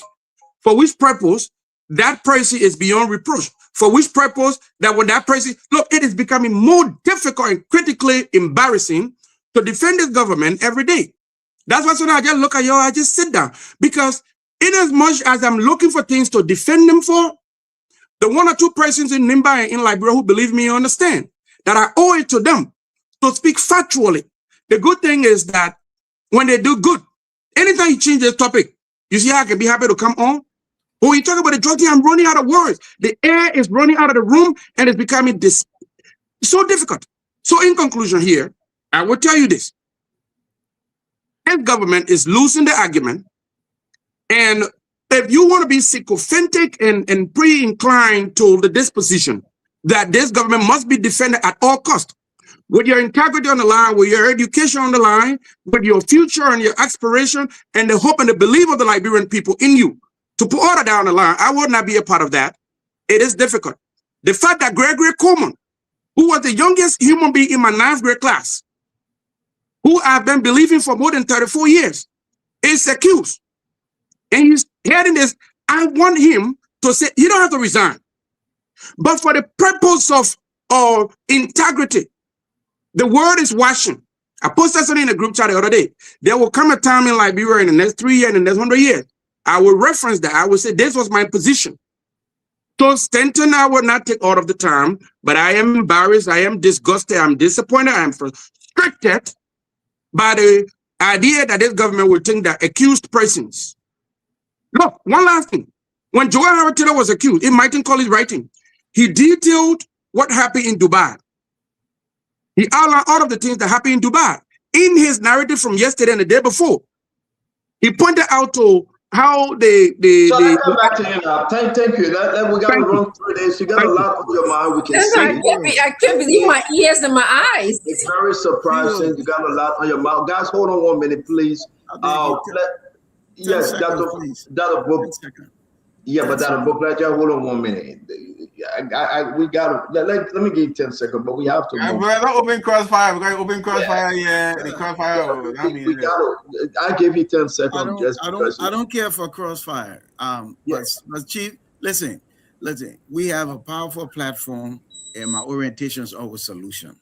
For which purpose that person is beyond reproach? For which purpose that when that person, look, it is becoming more difficult and critically embarrassing to defend this government every day. That's why sometimes I just look at y'all, I just sit down. Because in as much as I'm looking for things to defend them for, the one or two persons in Nimba and in Liberia who believe me understand that I owe it to them to speak factually. The good thing is that when they do good, anytime you change the topic, you see how I can be happy to come on? When you talk about the drug thing, I'm running out of words. The air is running out of the room and it's becoming so difficult. So in conclusion here, I will tell you this. This government is losing the argument. And if you want to be sycophantic and pre-inclined to the disposition that this government must be defended at all costs, with your integrity on the line, with your education on the line, with your future and your aspiration, and the hope and the belief of the Liberian people in you, to put order down the line, I would not be a part of that. It is difficult. The fact that Gregory Coleman, who was the youngest human being in my 9th grade class, who I've been believing for more than 34 years, is accused. And he's hearing this. I want him to say, you don't have to resign. But for the purpose of integrity, the word is washing. I posted something in the group chat the other day. There will come a time in Liberia in the next 3 years, in the next 100 years. I will reference that. I will say this was my position. So Stanton, I will not take all of the time, but I am embarrassed. I am disgusted. I'm disappointed. I am frustrated by the idea that this government will think that accused persons Look, one last thing. When Joel Howard Taylor was accused, in Martin College writing, he detailed what happened in Dubai. He outlined all of the things that happened in Dubai. In his narrative from yesterday and the day before, he pointed out to how So let's come back to you now. Thank you. We got to run through this. You got a lot on your mind. We can see. I can't believe my ears and my eyes. It's very surprising. You got a lot on your mind. Guys, hold on 1 minute, please. Yes, Dr. Book. Yeah, but Dr. Book, just hold on 1 minute. We got to let me give you 10 seconds, but we have to. We're not open crossfire. We're going to open crossfire. Yeah, the crossfire. We got to. I give you 10 seconds. I don't care for crossfire. But Chief, listen. We have a powerful platform, and my orientation is always solution.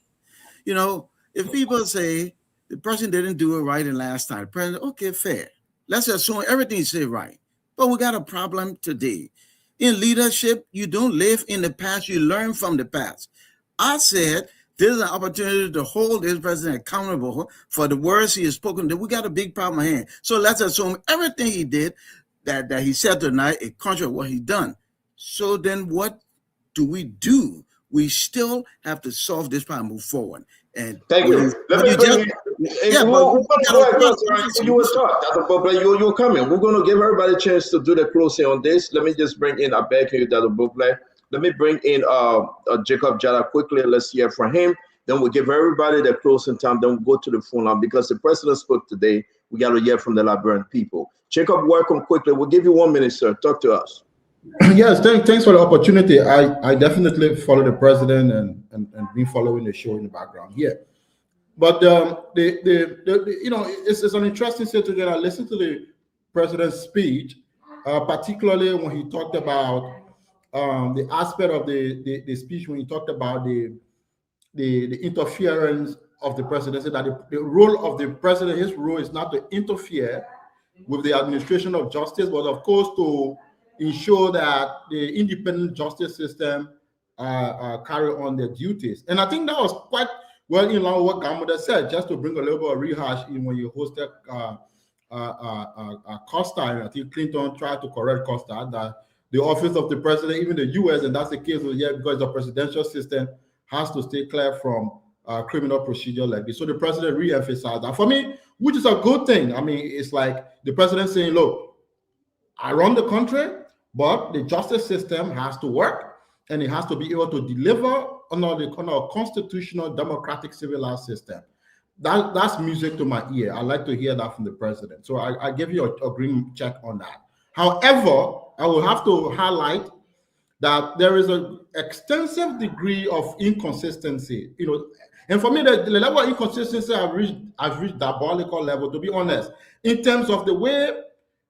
You know, if people say the person didn't do it right the last time, the president, okay, fair. Let's assume everything is right. But we got a problem today. In leadership, you don't live in the past, you learn from the past. I said there's an opportunity to hold this president accountable for the words he has spoken. We got a big problem here. So let's assume everything he did that he said tonight is contrary to what he done. So then what do? We still have to solve this problem, move forward. And thank you. You're coming. We're going to give everybody a chance to do the closing on this. Let me just bring in, I beg you, Dr. Buble. Let me bring in Jacob Jada quickly. Let's hear from him. Then we'll give everybody the closing time. Then we'll go to the phone line because the president spoke today. We got to hear from the Liberian people. Jacob, welcome quickly. We'll give you 1 minute, sir. Talk to us. Yes, thanks for the opportunity. I definitely follow the president and been following the show in the background here. But it's an interesting situation. I listened to the president's speech, particularly when he talked about the aspect of the speech when he talked about the interference of the presidency, that the role of the president, his role is not to interfere with the administration of justice, but of course to ensure that the independent justice system carry on their duties. And I think that was quite well in line with what Gamuda said, just to bring a little bit of rehash in when you hosted Costa, and I think Clinton tried to correct Costa that the office of the president, even the US, and that's the case with here because the presidential system has to stay clear from criminal procedure like this. So the president re-emphasized that for me, which is a good thing. I mean, it's like the president saying, look, I run the country, but the justice system has to work and it has to be able to deliver on a constitutional democratic civilized system. That's music to my ear. I like to hear that from the president. So I give you a green check on that. However, I will have to highlight that there is an extensive degree of inconsistency, and for me, the level of inconsistency I've reached diabolical level, to be honest, in terms of the way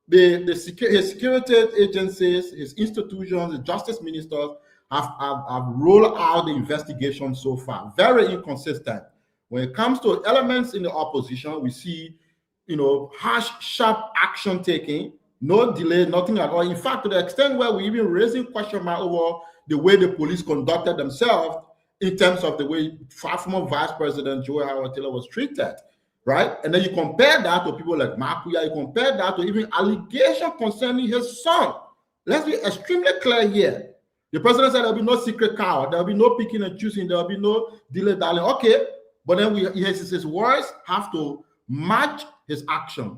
his security agencies, his institutions, the justice ministers have rolled out the investigation so far. Very inconsistent. When it comes to elements in the opposition, we see, harsh, sharp action taking, no delay, nothing at all. In fact, to the extent where we're even raising question mark over the way the police conducted themselves in terms of the way former Vice President Joel Howard Taylor was treated, right? And then you compare that to people like Makuya, you compare that to even allegation concerning his son. Let's be extremely clear here. The president said there'll be no secret cow, there'll be no picking and choosing, there'll be no delay, darling. Okay, but then his words have to match his action.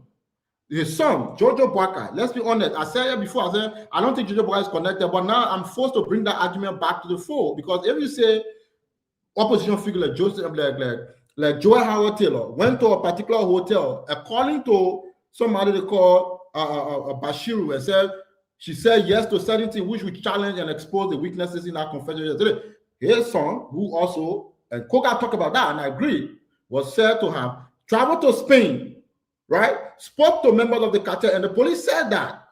His son, Jojo Boakai, let's be honest, I said it before, I don't think Jojo Boakai is connected, but now I'm forced to bring that argument back to the fore, because if you say opposition figure like Joseph, like Joel Howard Taylor went to a particular hotel, according to somebody they call Bashiru, and said she said yes to certain things which would challenge and expose the weaknesses in our confederation. His son, who also, and Koga talked about that, and I agree, was said to have traveled to Spain, right? Spoke to members of the cartel, and the police said that.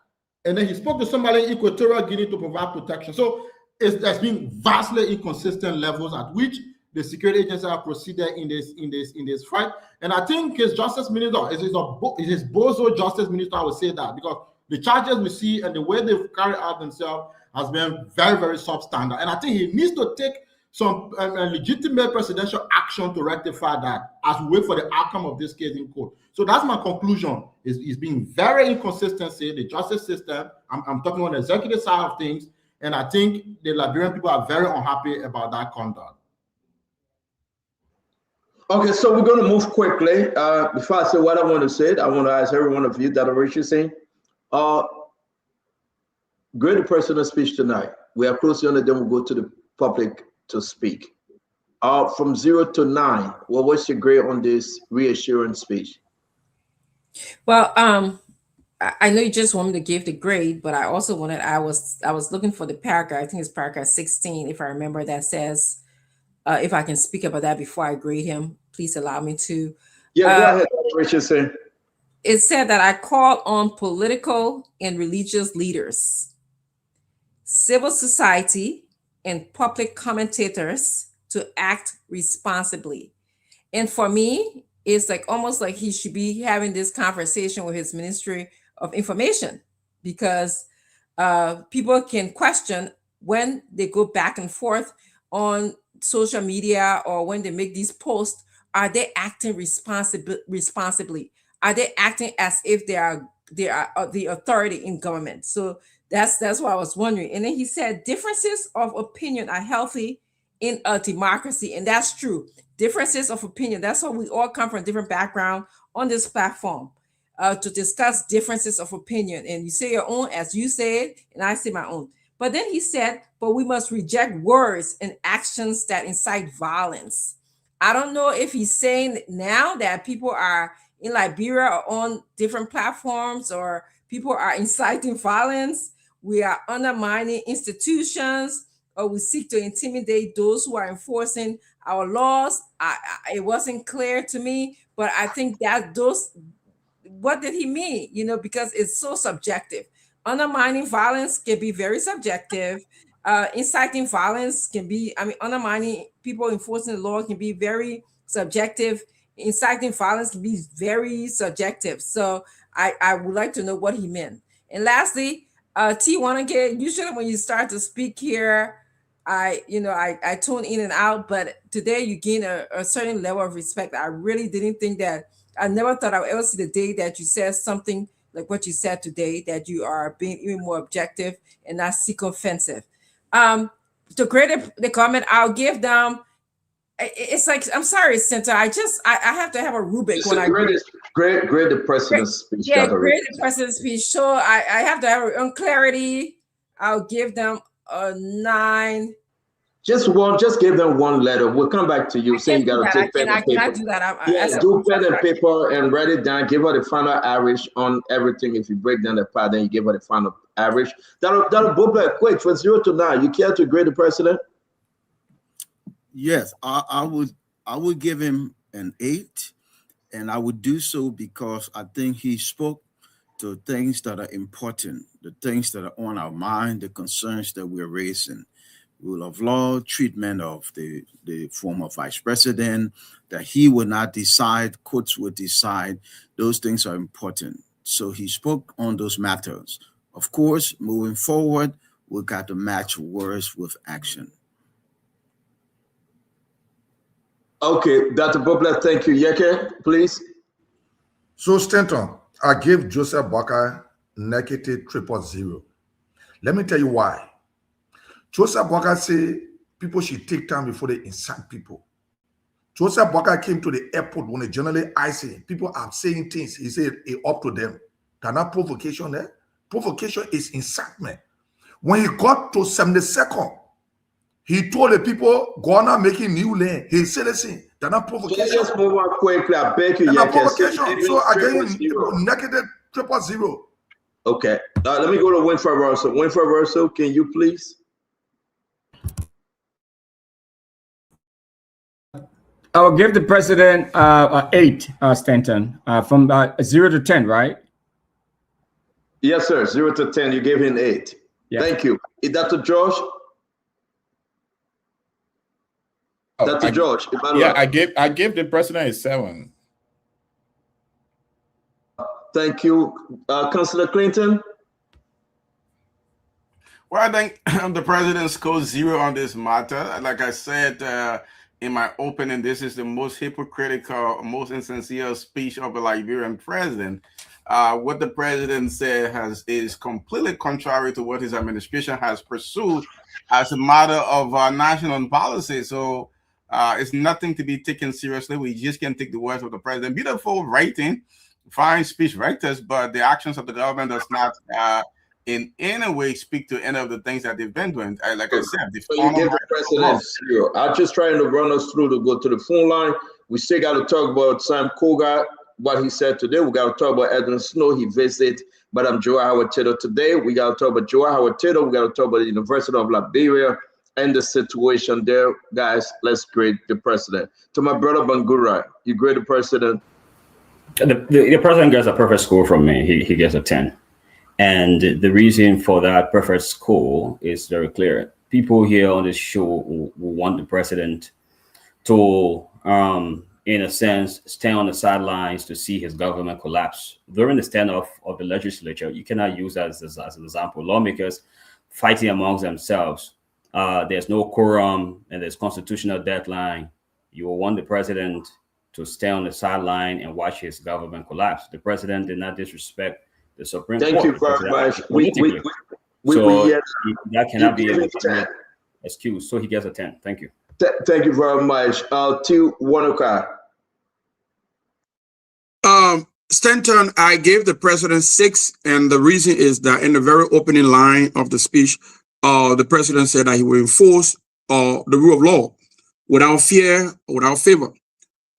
And then he spoke to somebody in Equatorial Guinea to provide protection. So there's been vastly inconsistent levels at which the security agencies have proceeded in this fight. And I think his justice minister, his bozo justice minister, I would say that, because the charges we see and the way they've carried out themselves has been very, very substandard. And I think he needs to take some legitimate presidential action to rectify that as we wait for the outcome of this case in court. So that's my conclusion. Is being very inconsistent in the justice system. I'm talking on the executive side of things, and I think the Liberian people are very unhappy about that conduct. Okay, so we're going to move quickly. Before I say what I want to say, I want to ask every one of you that are saying, great personal speech tonight. We are closing on it, then we'll go to the public to speak. From 0 to 9, well, what's your grade on this reassurance speech? Well, I know you just want me to give the grade, but I also wanted, I was looking for the paragraph, I think it's paragraph 16, if I remember, that says, if I can speak about that before I grade him, please allow me to. Yeah, go ahead, Richard. Say. It said that I call on political and religious leaders, civil society, and public commentators to act responsibly. And for me, it's like almost like he should be having this conversation with his Ministry of Information, because people can question when they go back and forth on social media or when they make these posts, are they acting responsibly? Are they acting as if they are the authority in government? So that's what I was wondering. And then he said differences of opinion are healthy in a democracy, and that's true. Differences of opinion, that's why we all come from different background on this platform to discuss differences of opinion. And you say your own as you say it, and I say my own. But then he said, but we must reject words and actions that incite violence. I don't know if he's saying now that people are in Liberia or on different platforms, or people are inciting violence, we are undermining institutions, or we seek to intimidate those who are enforcing our laws. It wasn't clear to me, but I think that what did he mean? You know, because it's so subjective. Undermining violence can be very subjective. Inciting violence can be, undermining people enforcing the law can be very subjective. Inciting violence can be very subjective. So I would like to know what he meant. And lastly, T. Wanake, usually when you start to speak here, I tune in and out, but today you gain a certain level of respect. I really didn't think that, I never thought I would ever see the day that you said something like what you said today, that you are being even more objective and not sycophantous. To grade the comment, I'll give them, it's like, I'm sorry, Center, I have to have a rubric when I grade the president's speech. Yeah, grade the president's speech. So I have to have on clarity. I'll give them a 9. Just give them one letter. We'll come back to you. Saying you got to take pen and paper. I do that. Yeah, do pen and paper and write it down. Give her the final average on everything. If you break down the part, then you give her the final average. That'll both be quick from 0 to 9. You care to grade the president? Yes, I would give him an 8, and I would do so because I think he spoke to things that are important, the things that are on our mind, the concerns that we're raising. Rule of law, treatment of the former vice president, that he would not decide, courts would decide. Those things are important. So he spoke on those matters. Of course, moving forward, we got to match words with action. Okay, Dr. Bobler, thank you. Yeke, please. So, Stanton, I give Joseph Boakai -0.0. Let me tell you why. Joseph Boakai say people should take time before they insult people. Joseph Boakai came to the airport when a journalist asked him, people are saying things, he said it's up to them. Cannot provocation there? Provocation is incitement. When he got to 72nd, he told the people, Ghana making new land. He said, listen, they're not provocation. Let's just move on quickly. I beg you. They're not provocation. So I gave him -0.0. Okay. Let me go to Winfred Russell. Winfred Russell, can you please? I'll give the president 8, Stanton, from 0 to 10, right? Yes, sir. 0 to 10. You gave him 8. Yeah. Thank you. Dr. George? Dr. George? Yeah, I gave the president a 7. Thank you. Councillor Clinton? Well, I think the president scored 0 on this matter. Like I said in my opening, this is the most hypocritical, most insincere speech of a Liberian president. What the president said is completely contrary to what his administration has pursued as a matter of national policy. So it's nothing to be taken seriously. We just can't take the words of the president. Beautiful writing, fine speech writers, but the actions of the government does not in any way speak to any of the things that they've been doing. Like I said, so you give the president 0. I'm just trying to run us through to go to the phone line. We still got to talk about Sam Koga, what he said today. We got to talk about Edwin Snow. He visited Madam Joy Howard Taylor today. We got to talk about Joy Howard Taylor. We got to talk about the University of Liberia and the situation there. Guys, let's grade the president. To my brother Bangura, you grade the president? The president gets a perfect score from me. He gets a 10. And the reason for that perfect score is very clear. People here on this show will want the president to, in a sense, stand on the sidelines to see his government collapse. During the standoff of the legislature, you cannot use that as an example. Lawmakers fighting amongst themselves. There's no quorum and there's constitutional deadline. You will want the president to stay on the sideline and watch his government collapse. The president did not disrespect the Supreme Court. Thank you very much. That cannot be an excuse. So he gets a 10. Thank you. Thank you very much. To Wanoka. Stanton, I gave the president 6, and the reason is that in the very opening line of the speech, the president said that he will enforce the rule of law without fear, without favor.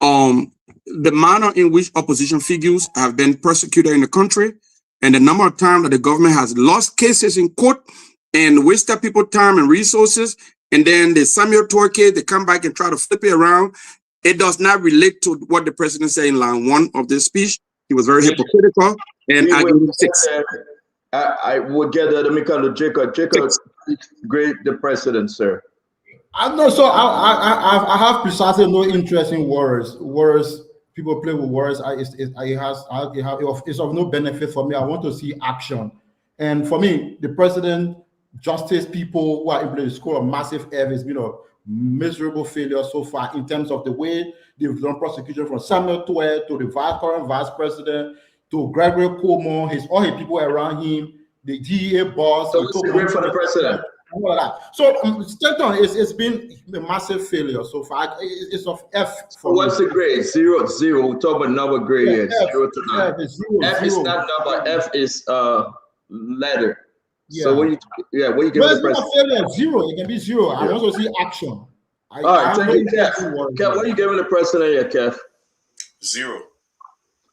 The manner in which opposition figures have been persecuted in the country, and the number of times that the government has lost cases in court and wasted people's time and resources, and then the Samuel Toy case, they come back and try to flip it around. It does not relate to what the president said in line 1 of this speech. He was very hypocritical, and I give him 6. I will get that. Let me come to Jacob. Jacob, grade the president, sir. I know. So I have precisely no interest in words. Words. People play with words. It's of no benefit for me. I want to see action. And for me, the president, justice people who are implementing the school of massive F has been a miserable failure so far in terms of the way they've done prosecution from Samuel Toy to the current vice president to Gregory Cuomo, all his people around him, the DEA boss. So it's great for the president. So Stanton, it's been a massive failure so far. It's of F. For what's the grade? 0, 0. We talk about number grade here. 0 to 9. F is not number. F is letter. Yeah. So what you give the president? Failure, 0. It can be 0. I want to see action. All right, thank you, Kev. Kev, what are you giving the president here, Kev? 0.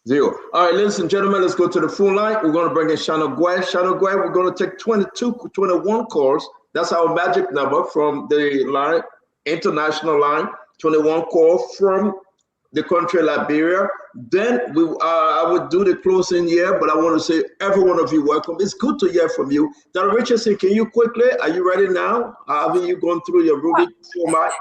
0. All right, ladies and gentlemen, let's go to the phone line. We're going to bring in Shano Guay. Shano Guay, we're going to take 21 calls. That's our magic number from the line, international line, 21 calls from the country Liberia. Then I would do the closing here, but I want to say every one of you welcome. It's good to hear from you. Dr. Richardson, can you quickly, are you ready now? Have you gone through your Rubik format?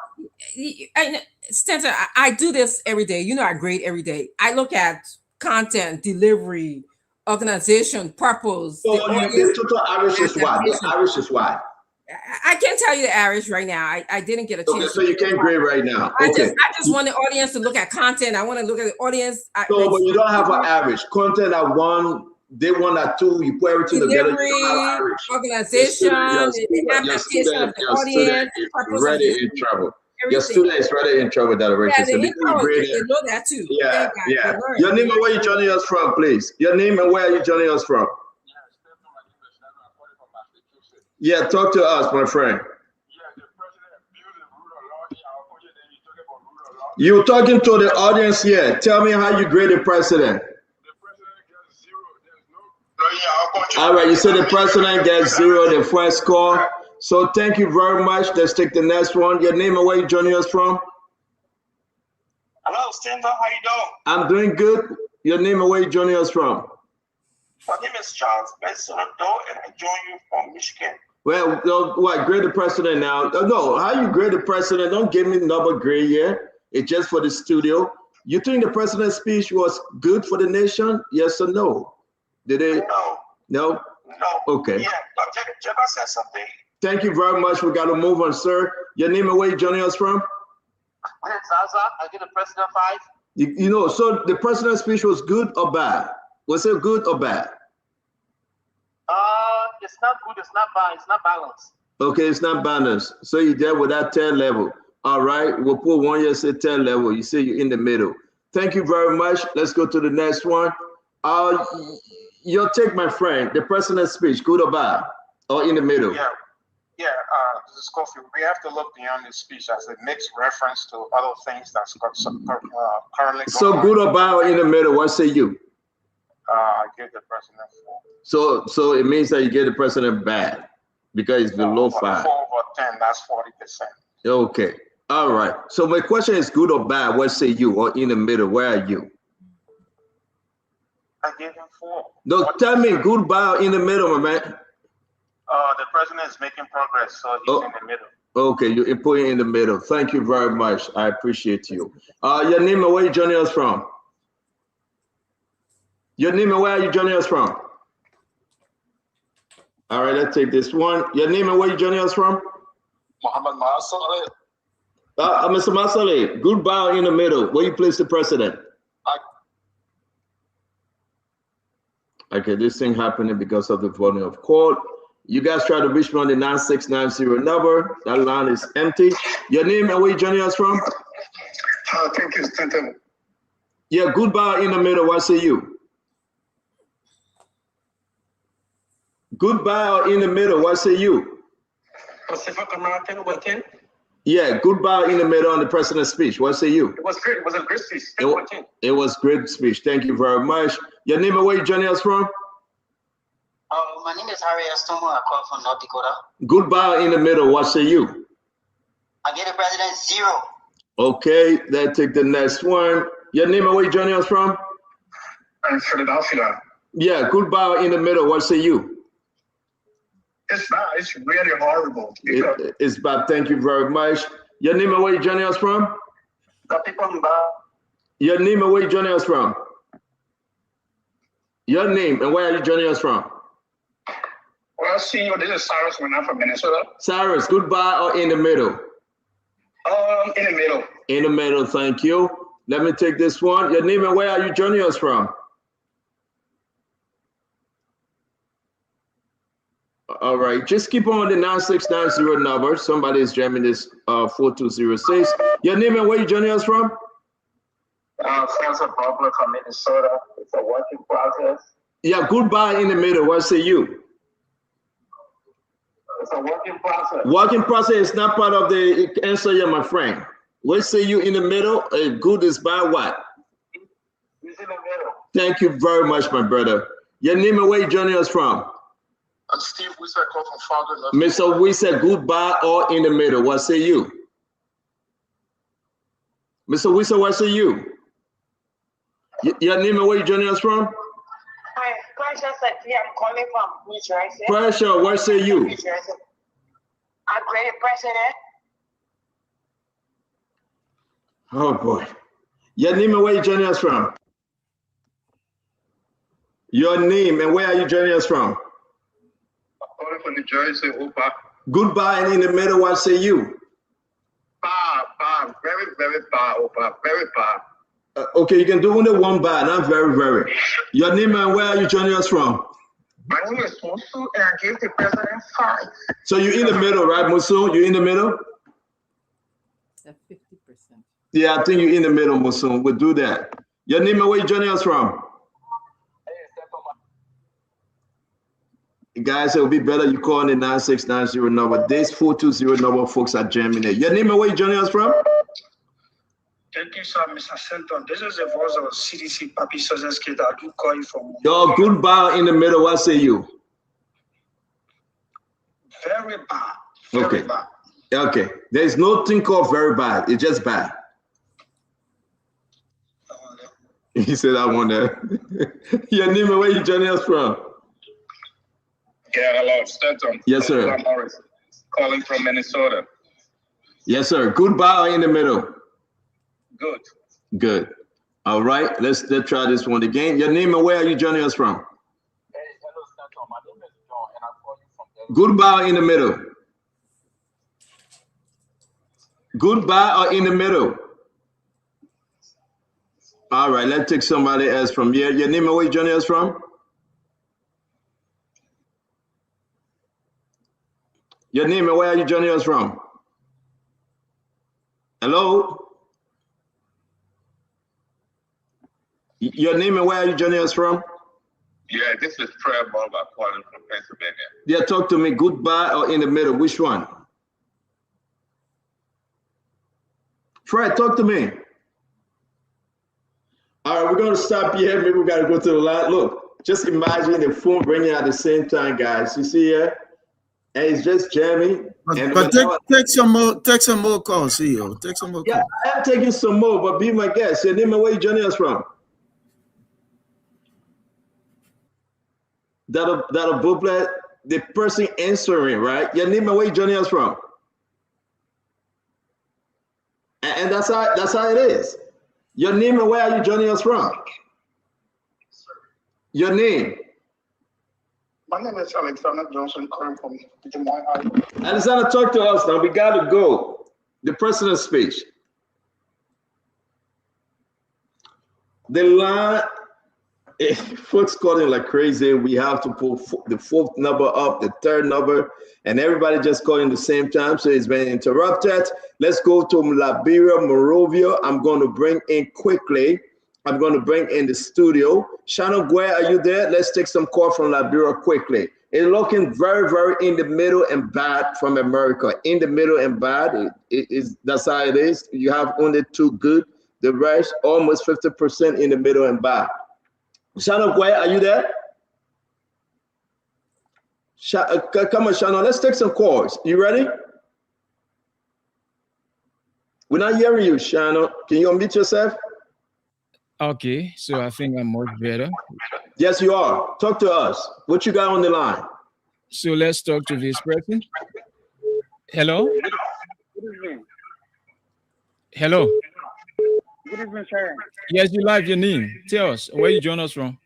Stanton, I do this every day. You know, I grade every day. I look at content, delivery, organization, purpose. So the total average is what? The average is what? I can't tell you the average right now. I didn't get a chance. Okay, so you can't grade right now. Okay. I just want the audience to look at content. I want to look at the audience. But you don't have an average. Content at 1, they 1 at 2. You put everything together. You don't have average. Organization, your student is ready in trouble. Your student is ready in trouble, Dr. Richardson. They know that too. Yeah. Your name and where you joining us from, please. Your name and where are you joining us from? Yeah, talk to us, my friend. You're talking to the audience here. Tell me how you grade the president. All right, you said the president gets 0, the first score. So thank you very much. Let's take the next one. Your name and where you joining us from? Hello, Stanton. How you doing? I'm doing good. Your name and where you joining us from? My name is Charles Benson, and I join you from Michigan. Well, what, grade the president now? No, how you grade the president? Don't give me number grade here. It's just for the studio. You think the president's speech was good for the nation? Yes or no? Did it? No. No? No. Okay. Yeah, Jeba said something. Thank you very much. We got to move on, sir. Your name and where you joining us from? Zaza, I get the president 5. You know, so the president's speech was good or bad? Was it good or bad? It's not good, it's not bad, it's not balanced. Okay, it's not balanced. So you're there with that 10 level. All right, we'll put 1 year, say 10 level. You say you're in the middle. Thank you very much. Let's go to the next one. Your take, my friend, the president's speech, good or bad? Or in the middle? Yeah, this is Kofi. We have to look beyond this speech as it makes reference to other things that's currently So going good on. or bad or in the middle? What say you? I give the president 4. So it means that you get the president bad because it's below 5. 4 over 10, that's 40%. Okay. All right. So my question is good or bad? What say you? Or in the middle? Where are you? I give him 4. No, tell me good, bad, or in the middle, my man. The president is making progress, so he's in the middle. Okay, you're putting in the middle. Thank you very much. I appreciate you. Your name and where you joining us from? Your name and where are you joining us from? All right, let's take this one. Your name and where you joining us from? Muhammad Masale. Mr. Masale, good, bad, or in the middle? Where you place the president? Okay, this thing happening because of the volume of call. You guys try to reach me on the 9690 number. That line is empty. Your name and where you joining us from? Thank you, Stanton. Yeah, goodbye in the middle. What say you? Goodbye or in the middle. What say you? Pacific American Weekend. Yeah, goodbye in the middle on the president's speech. What say you? It was great. It was a great speech. It was great speech. Thank you very much. Your name and where you joining us from? My name is Harry Estomo. I call from North Dakota. Goodbye in the middle. What say you? I get the president 0. Okay, let's take the next one. Your name and where you joining us from? I'm Philadelphia. Yeah, goodbye in the middle. What say you? It's bad. It's really horrible. It's bad. Thank you very much. Your name and where you joining us from? The people in bad. Your name and where you joining us from? Your name and where are you joining us from? Well, see you. This is Cyrus when I'm from Minnesota. Cyrus, goodbye or in the middle? In the middle. In the middle, thank you. Let me take this one. Your name and where are you joining us from? All right, just keep on the 9690 number. Somebody is jamming this 4206. Your name and where you joining us from? Santa Barbara from Minnesota. It's a working process. Yeah, goodbye in the middle. What say you? It's a working process. Working process is not part of the answer here, my friend. What say you in the middle? Good is bad what? It's in the middle. Thank you very much, my brother. Your name and where you joining us from? I'm Steve Wisa, I call from Fargo. Mr. Wisa, goodbye or in the middle? What say you? Mr. Wisa, what say you? Your name and where you joining us from? Hi, Precious, I'm calling from New Jersey. Pressure, what say you? New Jersey. I'm great president. Oh boy. Your name and where you joining us from? Your name and where are you joining us from? I'm calling from New Jersey, Opa. Goodbye and in the middle, what say you? Bad, very, very bad, Opa, very bad. Okay, you can do only one bad, not very, very. Your name and where are you joining us from? My name is Musu, and I gave the president 5. So you're in the middle, right, Musu? You're in the middle? 50%. Yeah, I think you're in the middle, Musu. We'll do that. Your name and where you joining us from? Guys, it would be better you call on the 9690 number. This 420 number, folks are jamming it. Your name and where you joining us from? Thank you, sir, Mr. Senton. This is the voice of CDC Papi Sozeski that I do call you from. Yo, goodbye in the middle. What say you? Very bad. Very Okay. bad. Okay. There's nothing called very bad. It's just bad. He said, I wonder. Your name and where you joining us from? Yeah, hello, Stanton. Yes, sir. I'm Morris, calling from Minnesota. Yes, sir. Goodbye or in the middle? Good. Good. All right. Let's try this one again. Your name and where are you joining us from? Hey, hello, Stanton. My name is Goodbye or in the middle? Goodbye or in the middle? All right, let's take somebody else from here. Your name and where you joining us from? Your name and where are you joining us from? Hello? Your name and where are you joining us from? Yeah, this is Trevor calling from Pennsylvania. Yeah, talk to me. Goodbye or in the middle? Which one? Fred, talk to me. All right, we're going to stop here. Maybe we got to go to the line. Look, just imagine the phone ringing at the same time, guys. You see here? And it's just jamming. But take some more calls, CEO. Take some more calls. Yeah, I'm taking some more, but be my guest. Your name and where you joining us from? That'll booklet the person answering, right? Your name and where you joining us from? And that's how it is. Your name and where are you joining us from? Your name. My name is Alexander Johnson, calling from Des Moines, Iowa. Alexander, talk to us now. We got to go. The personal speech. The line, folks calling like crazy. We have to pull the fourth number up, the third number, and everybody just calling the same time. So it's been interrupted. Let's go to Liberia, Monrovia. I'm going to bring in quickly. I'm going to bring in the studio. Shannon Guay, are you there? Let's take some call from Liberia quickly. It's looking very, very in the middle and bad from America. In the middle and bad, that's how it is. You have only two good. The rest, almost 50% in the middle and bad. Shannon Guay, are you there? Come on, Shannon. Let's take some calls. You ready? We're not hearing you, Shannon. Can you unmute yourself? Okay, so I think I'm much better. Yes, you are. Talk to us. What you got on the line? So let's talk to this person. Hello? Good evening. Hello? Good evening, sir. Yes, you live your name. Tell us where you join us from.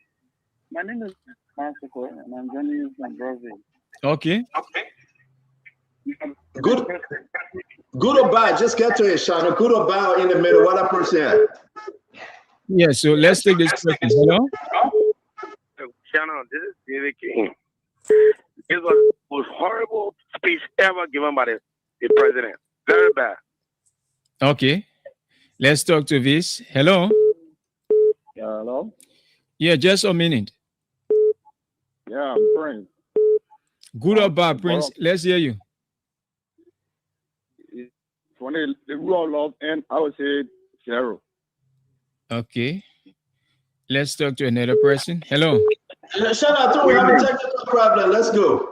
My name is Marco, and I'm joining you from Brazil. Okay. Good or bad? Just get to it, Shannon. Good or bad or in the middle? What that person had? Yeah, so let's take this question. Hello? Shannon, this is David King. It was the most horrible speech ever given by the president. Very bad. Okay. Let's talk to this. Hello? Yeah, hello? Yeah, just a minute. Yeah, I'm Prince. Good or bad, Prince? Let's hear you. When the rule of law, and I would say 0. Okay. Let's talk to another person. Hello? Shout out to we have a technical problem. Let's go.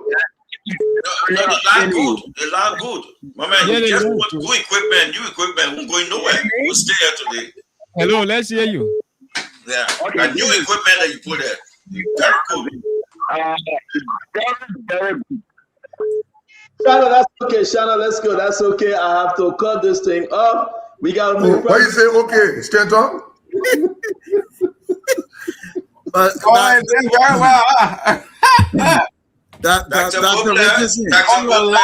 The line good. The line good. My man, Yeah, you just yeah. put good equipment, new equipment, won't going nowhere. We'll stay here today. Hello, let's hear you. Yeah. A new equipment that you put there. Very cool. Very good. Shannon, that's okay. Shannon, let's go. That's okay. I have to cut this thing up. We got to move. Why you say okay? Stand up. But Dr. Dr. Bobler, Richardson. Dr. Bobler,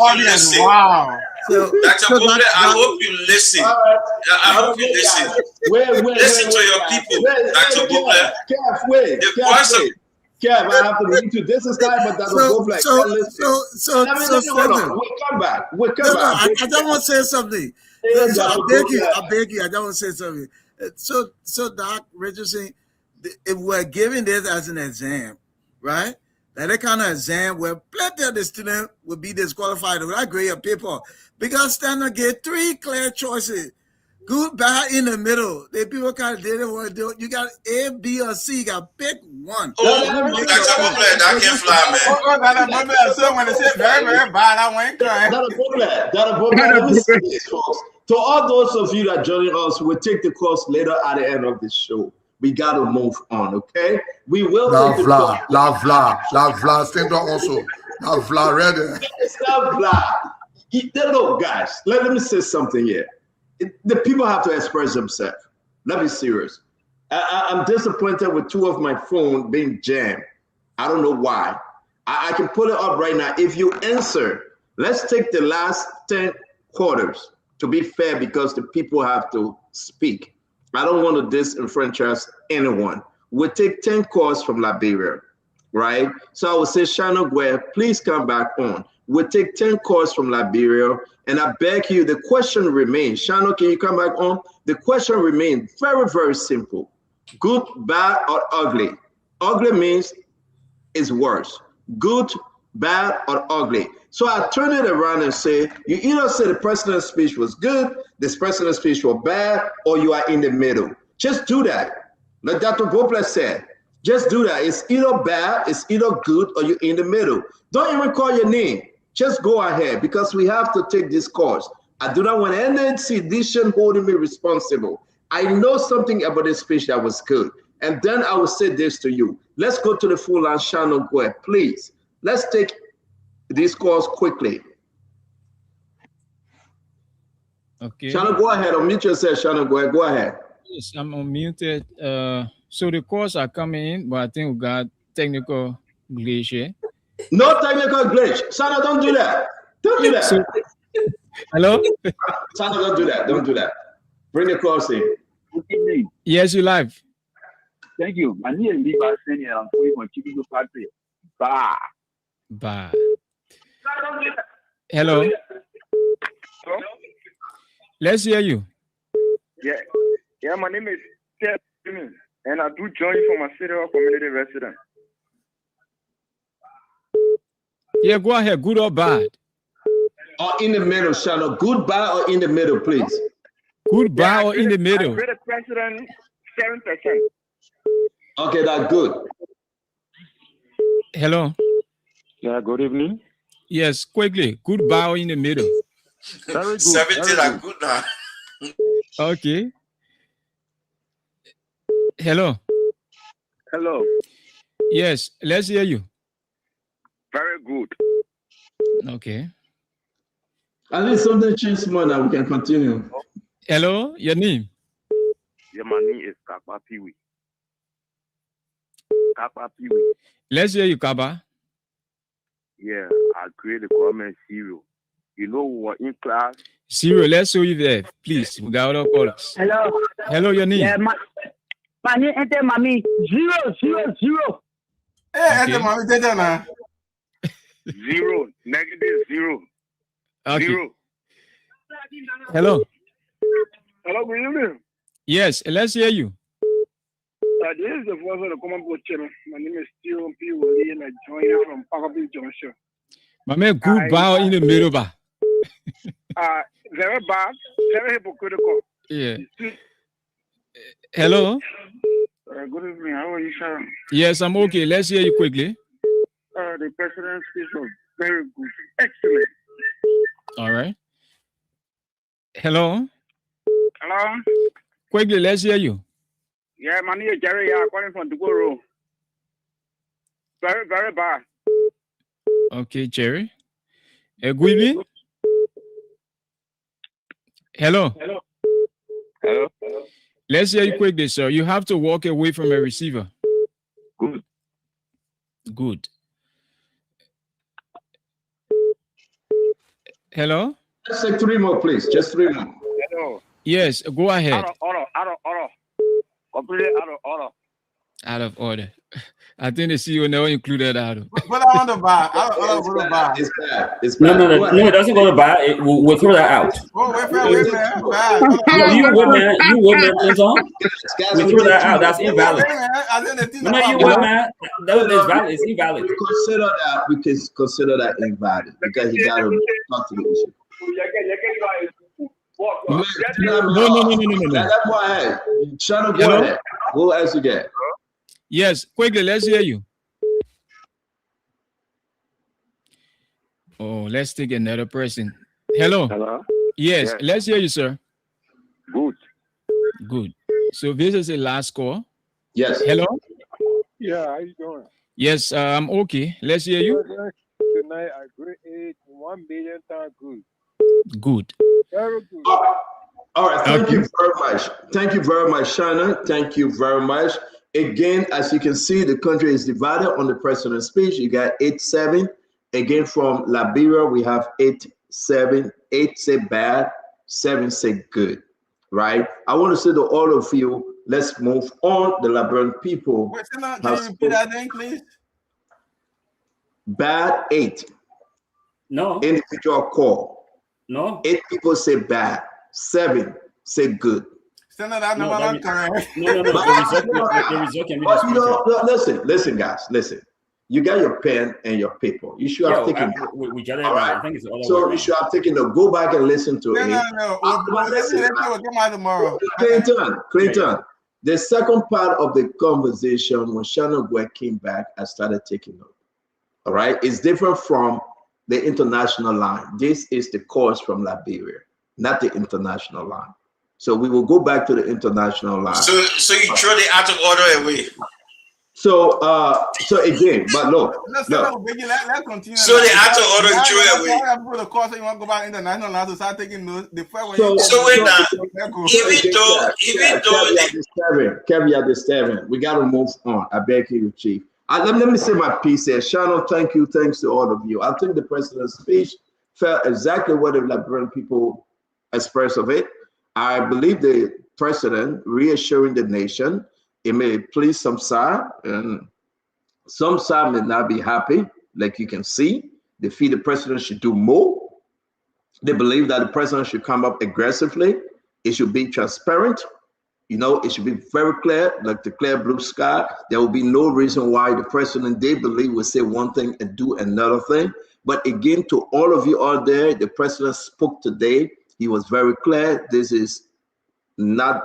audience. Wow. Dr. Bobler, I hope you listen. I hope you listen. Listen to your people, Dr. Bobler. The question. Kev, I have to meet you. This is time, but that will go like We'll come back. We'll come back. I don't want to say something. So I beg you. I don't want to say something. So Doc Richardson, if we're giving this as an exam, right? That kind of exam where plenty of the students will be disqualified without grade of paper because standard get 3 clear choices. Good, bad, in the middle. The people kind of didn't want to do it. You got A, B, or C. You got pick one. Oh, Dr. Bobler, that can fly, man. So when they say very, very bad, I went crying. Let me say this, folks. To all those of you that joining us, we'll take the course later at the end of the show. We got to move on, okay? We will take the course. La Vla, stand up also. La Vla, ready. It's not Vla. Look, guys, let me say something here. The people have to express themselves. Let me be serious. I'm disappointed with 2 of my phone being jammed. I don't know why. I can pull it up right now. If you answer, let's take the last 10 quarters to be fair, because the people have to speak. I don't want to disenfranchise anyone. We'll take 10 calls from Liberia, right? So I will say, Shannon Guare, please come back on. We'll take 10 calls from Liberia, and I beg you, the question remains. Shannon, can you come back on? The question remains very, very simple. Good, bad, or ugly? Ugly means it's worse. Good, bad, or ugly? So I turn it around and say, you either say the president's speech was good, this president's speech was bad, or you are in the middle. Just do that. Like Dr. Bopler said, just do that. It's either bad, it's either good, or you're in the middle. Don't even call your name. Just go ahead, because we have to take this course. I do not want any sedition holding me responsible. I know something about this speech that was good. And then I will say this to you. Let's go to the full line, Shannon Guare, please. Let's take these calls quickly. Okay. Shannon, go ahead. Unmute yourself, Shannon Guare. Go ahead. Yes, I'm unmuted. So the calls are coming in, but I think we got technical glitch here. No technical glitch. Shannon, don't do that. Don't do that. So, hello? Shannon, don't do that. Don't do that. Bring the calls in. Good evening. Yes, you live. Thank you. My name is Liba Senior. I'm calling from Chicago Factory. Bah. Bah. Hello. Hello? Let's hear you. Yeah, my name is Ted, and I do join you from a federal community resident. Yeah, go ahead. Good or bad? Or in the middle, Shannon. Good, bad, or in the middle, please. Good, bad, or in the middle? I agree the president 7%. Okay, that's good. Hello. Yeah, good evening. Yes, quickly. Good, bad, or in the middle? Very good. 17 are good now. Okay. Hello. Hello. Yes, let's hear you. Very good. Okay. At least something changed more now. We can continue. Hello, your name? Yeah, my name is Kapa Piwi. Kapa Piwi. Let's hear you, Kaba. Yeah, I created the comment zero. You know, we were in class. Zero, let's show you there. Please, we got other callers. Hello. Hello, your name? Yeah, my name is Mami. 000. Hey, Okay. Mami, take that now. Zero. Negative zero. Okay. Zero. Hello. Hello, good evening. Yes, let's hear you. This is the voice of the Common Board Chairman. My name is Stephen P. Willie, and I join you from Parkerville Junction. My man, good, bad, or in the middle, ba? Very bad, very hypocritical. Yeah. Hello. Good evening. How are you, Sharon? Yes, I'm okay. Let's hear you quickly. The president's speech was very good. Excellent. All right. Hello. Hello? Quickly, let's hear you. Yeah, my name is Jerry. I'm calling from Dugoro. Very, very bad. Okay, Jerry. Good evening. Hello. Hello. Hello. Let's hear you quickly, sir. You have to walk away from a receiver. Good. Good. Hello? Let's take 3 more, please. Just 3 more. Hello. Yes, go ahead. Order. Completely out of order. Out of order. I think the CEO never included out of. But I want to buy. I want to buy. It's bad. It's No, bad. no, it doesn't go to buy. We'll throw that out. Oh, wait, man. Bad. No, you women, Clinton. We throw that out. That's invalid. No, you women. That is valid. It's invalid. We can consider that invalid because you got to talk to the issue. No. Go ahead. Shannon, go ahead. Who else you get? Yes, quickly, let's hear you. Oh, let's take another person. Hello. Hello. Yes, let's hear you, sir. Good. Good. So this is the last call. Yes. Hello. Yeah, how you doing? Yes, I'm okay. Let's hear you. Tonight, I agree 1 million times good. Good. Very good. All right. Thank you very much. Thank you very much, Shannon. Thank you very much. Again, as you can see, the country is divided on the president's speech. You got 8-7. Again, from Liberia, we have 8-7. 8 say bad, 7 say good, right? I want to say to all of you, let's move on. The Liberian people. Wait, can you repeat that name, please? Bad 8. No. Individual call. No. 8 people say bad, 7 say good. Senator, no, the result can be no, listen, guys, listen. You got your pen and your paper. You should have taken. We got it. Right. I think it's all so you should have taken the go back and listen to it. No. We'll come out tomorrow. Clinton. The second part of the conversation when Shannon Gwe came back, I started taking note. All right, it's different from the international line. This is the course from Liberia, not the international line. So we will go back to the international line. So you throw the out of order away. So again, but look. Let's continue. So the out of order you throw away. The course you want to go back international line to start taking notes. The first caveat disturbing. We got to move on. I beg you, Chief. Let me say my piece here. Shannon, thank you. Thanks to all of you. I think the president's speech felt exactly what the Liberian people expressed of it. I believe the president reassuring the nation. It may please some side, and some side may not be happy. Like you can see, they feel the president should do more. They believe that the president should come up aggressively. It should be transparent. You know, it should be very clear, like the clear blue sky. There will be no reason why the president, they believe, will say one thing and do another thing. But again, to all of you out there, the president spoke today. He was very clear. This is not,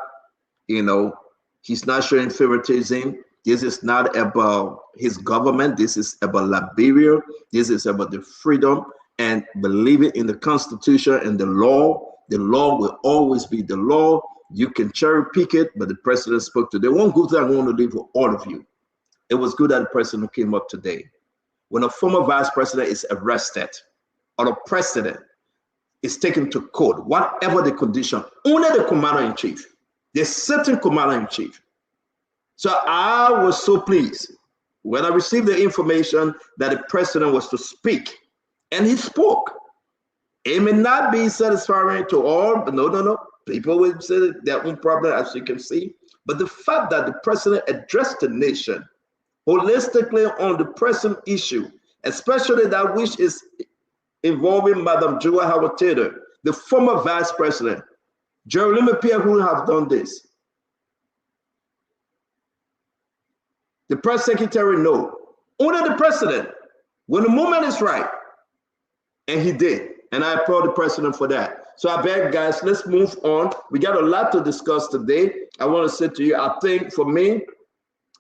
he's not showing favoritism. This is not about his government. This is about Liberia. This is about the freedom and believing in the Constitution and the law. The law will always be the law. You can cherry pick it, but the president spoke today. One good thing I want to leave with all of you. It was good that the president came up today. When a former vice president is arrested or a president is taken to court, whatever the condition, only the commander-in-chief, the sitting commander-in-chief. So I was so pleased when I received the information that the president was to speak, and he spoke. It may not be satisfying to all, but no. People will say their own problem, as you can see. But the fact that the president addressed the nation holistically on the present issue, especially that which is involving Madam Joa Howard-Taylor, the former vice president. Jeremy Pierre who have done this. The press secretary, no. Only the president, when the moment is right. And he did. And I applaud the president for that. So I beg, guys, let's move on. We got a lot to discuss today. I want to say to you, I think for me,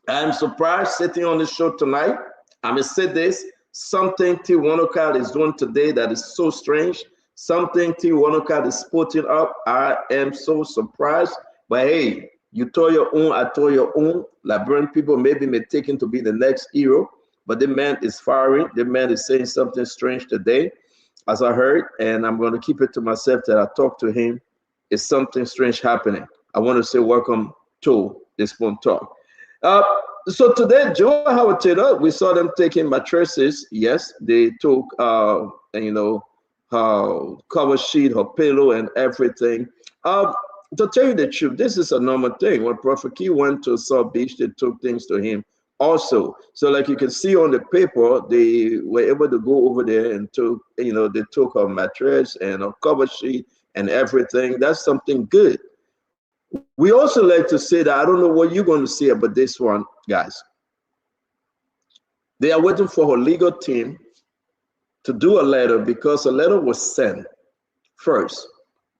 I'm surprised sitting on this show tonight. I may say this, something T. Wanokal is doing today that is so strange. Something T. Wanokal is putting up. I am so surprised. But hey, you told your own, I told your own. Liberian people maybe may take him to be the next hero. But the man is firing. The man is saying something strange today, as I heard. And I'm going to keep it to myself that I talked to him. Is something strange happening? I want to say welcome to this Spoon Talk. So today, Joa Howard-Taylor, we saw them taking mattresses. Yes, they took, her cover sheet, her pillow, and everything. To tell you the truth, this is a normal thing. When Prophet Key went to South Beach, they took things to him also. So like you can see on the paper, they were able to go over there and took, they took her mattress and her cover sheet and everything. That's something good. We also like to say that, I don't know what you're going to say about this one, guys. They are waiting for her legal team to do a letter because a letter was sent first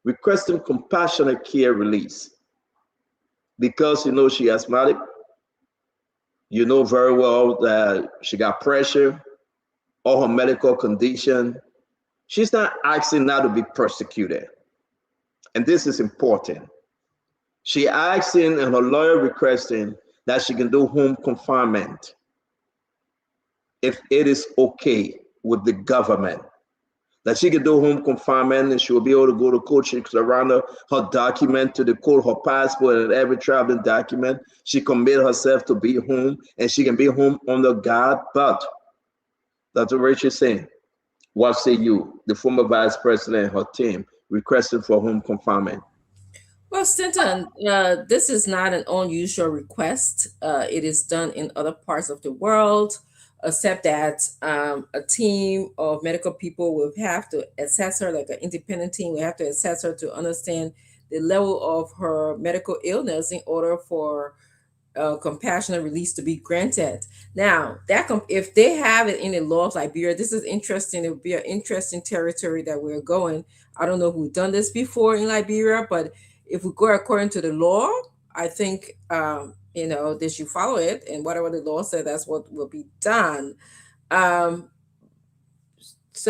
requesting compassionate care release because, she asthmatic. You know very well that she got pressure or her medical condition. She's not asking now to be persecuted. And this is important. She asking and her lawyer requesting that she can do home confinement if it is okay with the government. that she can do home confinement and she will be able to go to court. She surround her document to the court, her passport and every traveling document. She commit herself to be home and she can be home under God. But Dr. Rachel saying, what say you, the former vice president and her team requested for home confinement? Well, Stanton, this is not an unusual request. It is done in other parts of the world, except that a team of medical people will have to assess her, like an independent team, will have to assess her to understand the level of her medical illness in order for compassionate release to be granted. Now, that if they have it in the law of Liberia, this is interesting. It would be an interesting territory that we're going. I don't know if we've done this before in Liberia, but if we go according to the law, I think they should follow it, and whatever the law says, that's what will be done. So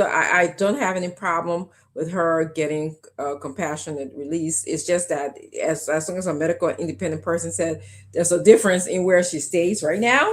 I don't have any problem with her getting compassionate release. It's just that as long as a medical independent person said, there's a difference in where she stays right now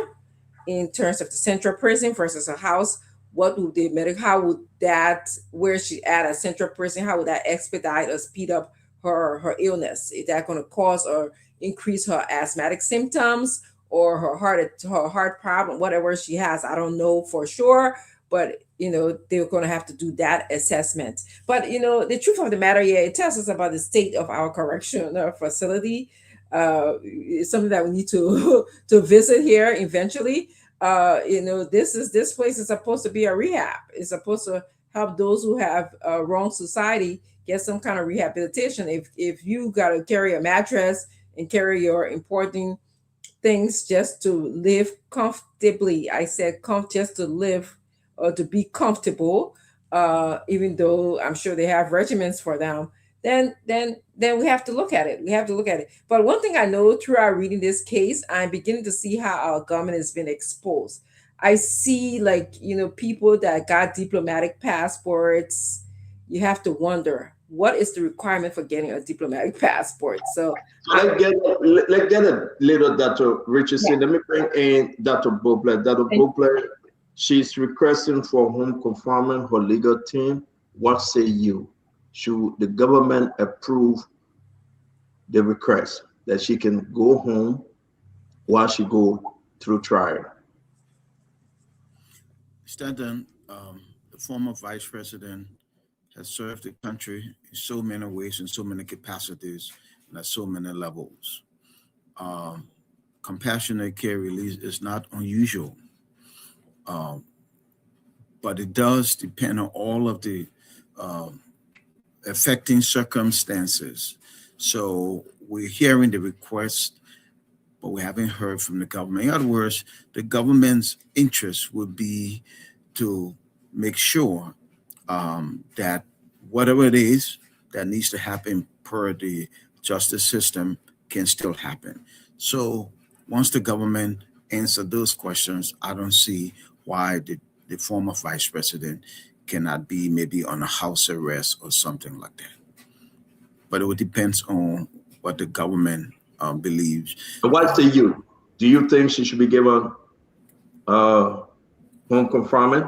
in terms of the central prison versus a house. What would how would that, where she at a central prison, how would that expedite or speed up her illness? Is that going to cause or increase her asthmatic symptoms or her heart problem, whatever she has? I don't know for sure, but they're going to have to do that assessment. But the truth of the matter, it tells us about the state of our correctional facility. It's something that we need to visit here eventually. This place is supposed to be a rehab. It's supposed to help those who have wronged society get some kind of rehabilitation. If you got to carry a mattress and carry your important things just to live comfortably, I said just to live or to be comfortable, even though I'm sure they have regimens for them, then we have to look at it. We have to look at it. But one thing I know throughout reading this case, I'm beginning to see how our government has been exposed. I see people that got diplomatic passports. You have to wonder, what is the requirement for getting a diplomatic passport? So let's get a little Dr. Richardson. Let me bring in Dr. Bobler. Dr. Bobler, she's requesting for home confinement, her legal team. What say you? Should the government approve the request that she can go home while she go through trial? Stanton, the former vice president, has served the country in so many ways, in so many capacities, and at so many levels. Compassionate care release is not unusual, but it does depend on all of the affecting circumstances. So we're hearing the request, but we haven't heard from the government. In other words, the government's interest would be to make sure that whatever it is that needs to happen per the justice system can still happen. So once the government answers those questions, I don't see why the former vice president cannot be maybe on a house arrest or something like that. But it would depend on what the government believes. What say you? Do you think she should be given home confinement?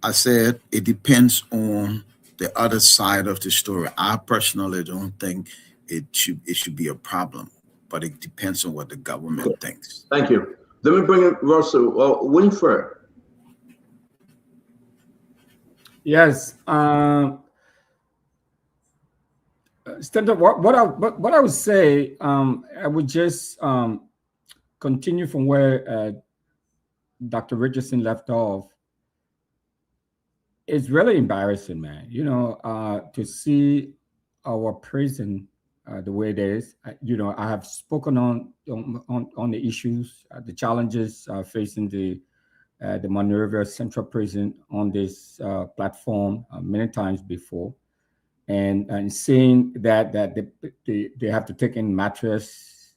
I said it depends on the other side of the story. I personally don't think it should be a problem, but it depends on what the government thinks. Thank you. Let me bring in Russell Winfrey. Yes. Stanton, what I would say, I would just continue from where Dr. Richardson left off. It's really embarrassing, man. To see our prison the way it is. I have spoken on the issues, the challenges facing the Monrovia Central Prison on this platform many times before, and seeing that they have to take in mattress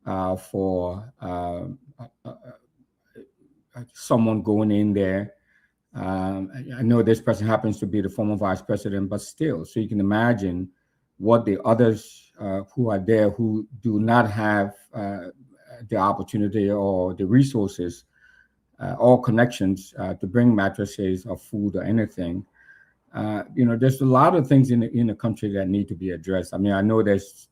for someone going in there. I know this person happens to be the former vice president, but still, so you can imagine what the others who are there who do not have the opportunity or the resources all connections to bring mattresses or food or anything. There's a lot of things in the country that need to be addressed. I mean, I know that's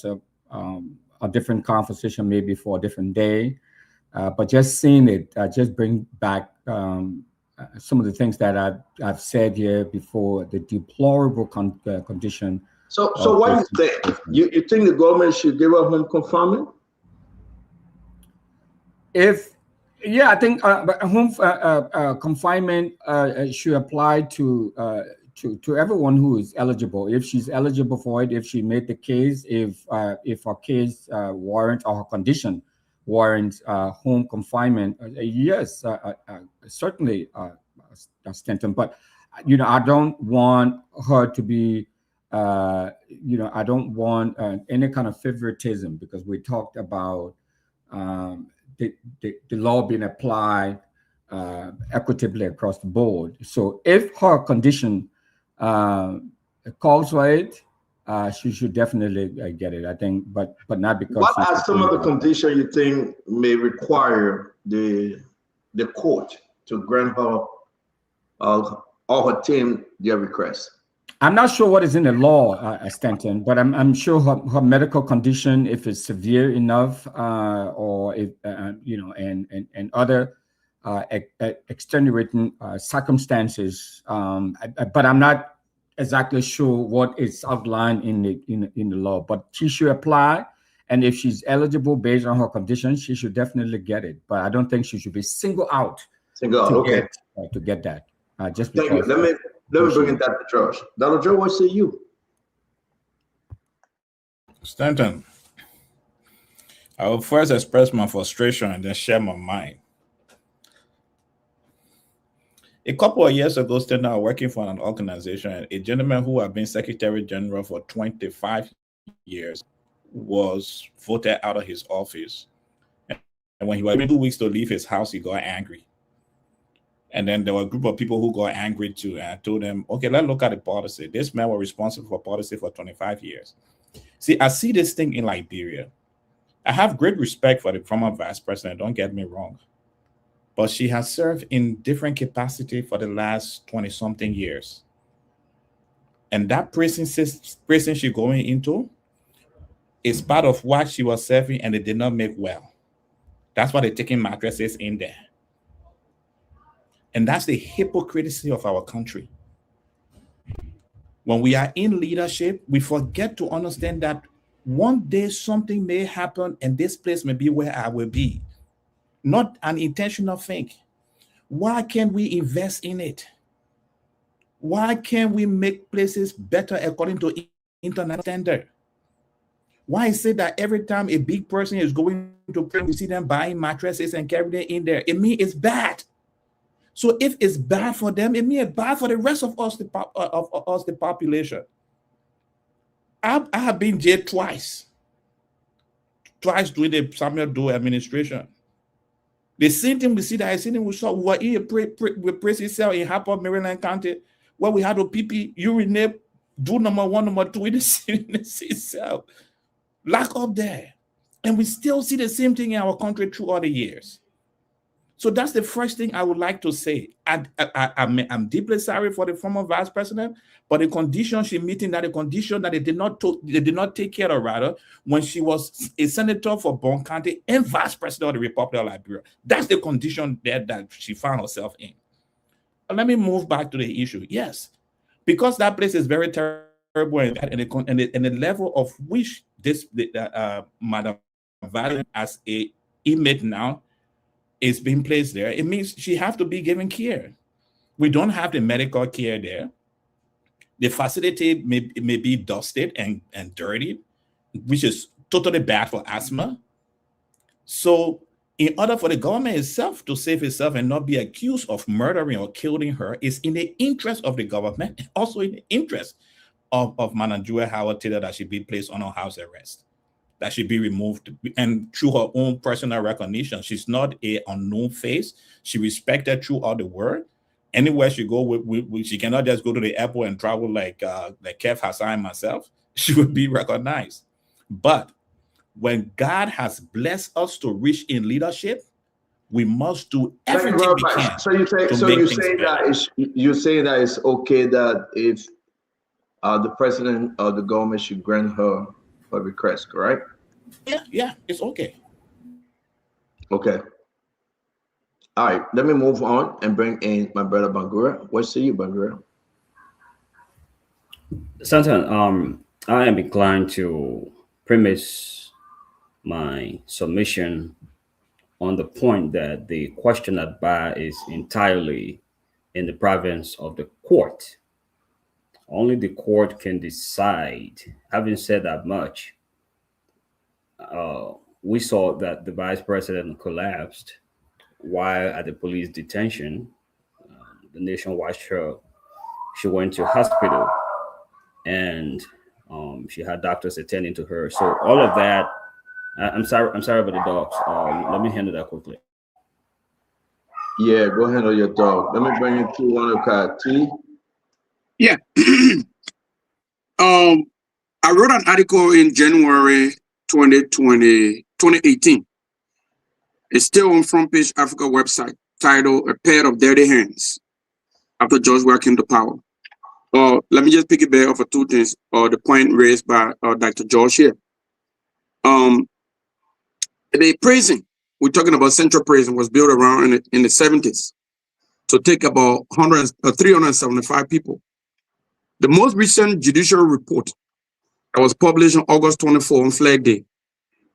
a different conversation maybe for a different day, but just seeing it just bring back some of the things that I've said here before, the deplorable condition. So what do you think? You think the government should give up home confinement? I think home confinement should apply to everyone who is eligible. If she's eligible for it, if she made the case, if her case warrants or her condition warrants home confinement, yes, certainly, Stanton. But I don't want her to be. I don't want any kind of favoritism, because we talked about the law being applied equitably across the board. So if her condition calls for it, she should definitely get it, I think, but not because. What are some of the conditions you think may require the court to grant her or her team their request? I'm not sure what is in the law, Stanton, but I'm sure her medical condition, if it's severe enough, or if and other extenuating circumstances. But I'm not exactly sure what is outlined in the law. But she should apply, and if she's eligible based on her condition, she should definitely get it. But I don't think she should be singled out. To get that. Just because. Thank you. Let me bring in Dr. George. Dr. George, what say you? Stanton, I will first express my frustration and then share my mind. A couple of years ago, Stanton, I was working for an organization. A gentleman who had been Secretary General for 25 years was voted out of his office. And when he was 2 weeks to leave his house, he got angry. And then there were a group of people who got angry too. And I told them, okay, let's look at the policy. This man was responsible for policy for 25 years. See, I see this thing in Liberia. I have great respect for the former vice president, don't get me wrong. But she has served in different capacity for the last 20-something years. And that prison she's going into is part of what she was serving, and they did not make well. That's why they're taking mattresses in there. And that's the hypocrisy of our country. When we are in leadership, we forget to understand that one day something may happen and this place may be where I will be. Not an intentional thing. Why can't we invest in it? Why can't we make places better according to international standard? Why is it that every time a big person is going to prison, we see them buying mattresses and carrying it in there? It means it's bad. So if it's bad for them, it means it's bad for the rest of us, the population. I have been jailed twice during the Samuel Doe administration. The same thing we see that I seen him, we were in a prison cell in Harper, Maryland County, where we had to PP, urinate, do number 1, number 2 in the same cell. Lock up there. And we still see the same thing in our country through all the years. So that's the first thing I would like to say. I'm deeply sorry for the former vice president, but the condition she meeting, that the condition that they did not take care of, rather, when she was a senator for Bon County and vice president of the Republic of Liberia. That's the condition there that she found herself in. But let me move back to the issue. Yes, because that place is very terrible, and the level of which Madam Valen as a inmate now is being placed there, it means she have to be given care. We don't have the medical care there. The facility may be dusted and dirty, which is totally bad for asthma. So in order for the government itself to save itself and not be accused of murdering or killing her, is in the interest of the government, and also in the interest of Madam Joy Howard Taylor, that she be placed on her house arrest, that she be removed, and through her own personal recognition. She's not an unknown face. She respected throughout the world. Anywhere she go, she cannot just go to the airport and travel like Kev Hassan and myself. She would be recognized. But when God has blessed us to reach in leadership, We must do everything we can. So you say, you're saying that it's okay that if the president or the government should grant her a request, correct? Yeah, it's okay. Okay. All right, let me move on and bring in my brother Bangura. What's to you, Bangura? Stanton, I am inclined to premise my submission on the point that the question at bar is entirely in the province of the court. Only the court can decide. Having said that much, we saw that the vice president collapsed while at the police detention. The nation watched her. She went to hospital and she had doctors attending to her. So all of that, I'm sorry about the dogs. Let me handle that quickly. Yeah, go handle your dog. Let me bring you to one of T. Yeah. I wrote an article in January 2018. It's still on Front Page Africa website, titled "A Pair of Dirty Hands," after George Weah came to power. Let me just pick it back off of two things, the point raised by Dr. George here. The prison, we're talking about Central Prison, was built around in the 70s to take about 375 people. The most recent judicial report that was published on August 24 on Flag Day,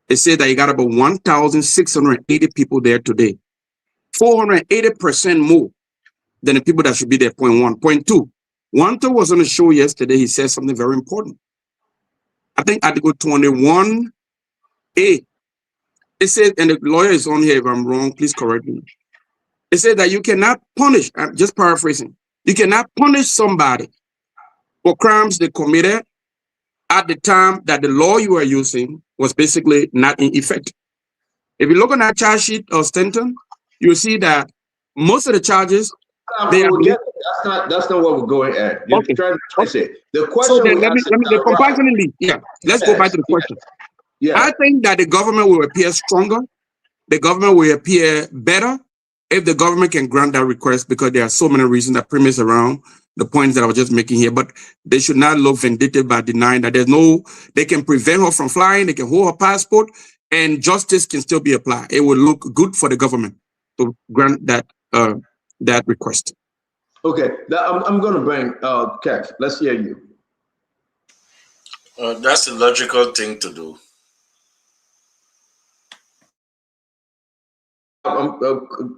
it said that you got about 1,680 people there today, 480% more than the people that should be there. Point one. Point two, Wanto was on the show yesterday. He said something very important. I think Article 21A, it said, and the lawyer is on here, if I'm wrong, please correct me. It said that you cannot punish, I'm just paraphrasing, you cannot punish somebody for crimes they committed at the time that the law you are using was basically not in effect. If you look on that charge sheet of Stanton, you'll see that most of the charges, that's not what we're going at. You're trying to say the question. So then let me the comparison lead. Yeah, let's go back to the question. Yeah, I think that the government will appear stronger. The government will appear better if the government can grant that request, because there are so many reasons that premise around the points that I was just making here. But they should not look vindictive by denying that they can prevent her from flying, they can hold her passport, and justice can still be applied. It will look good for the government to grant that request. Okay, I'm going to bring Kev. Let's hear you. That's the logical thing to do.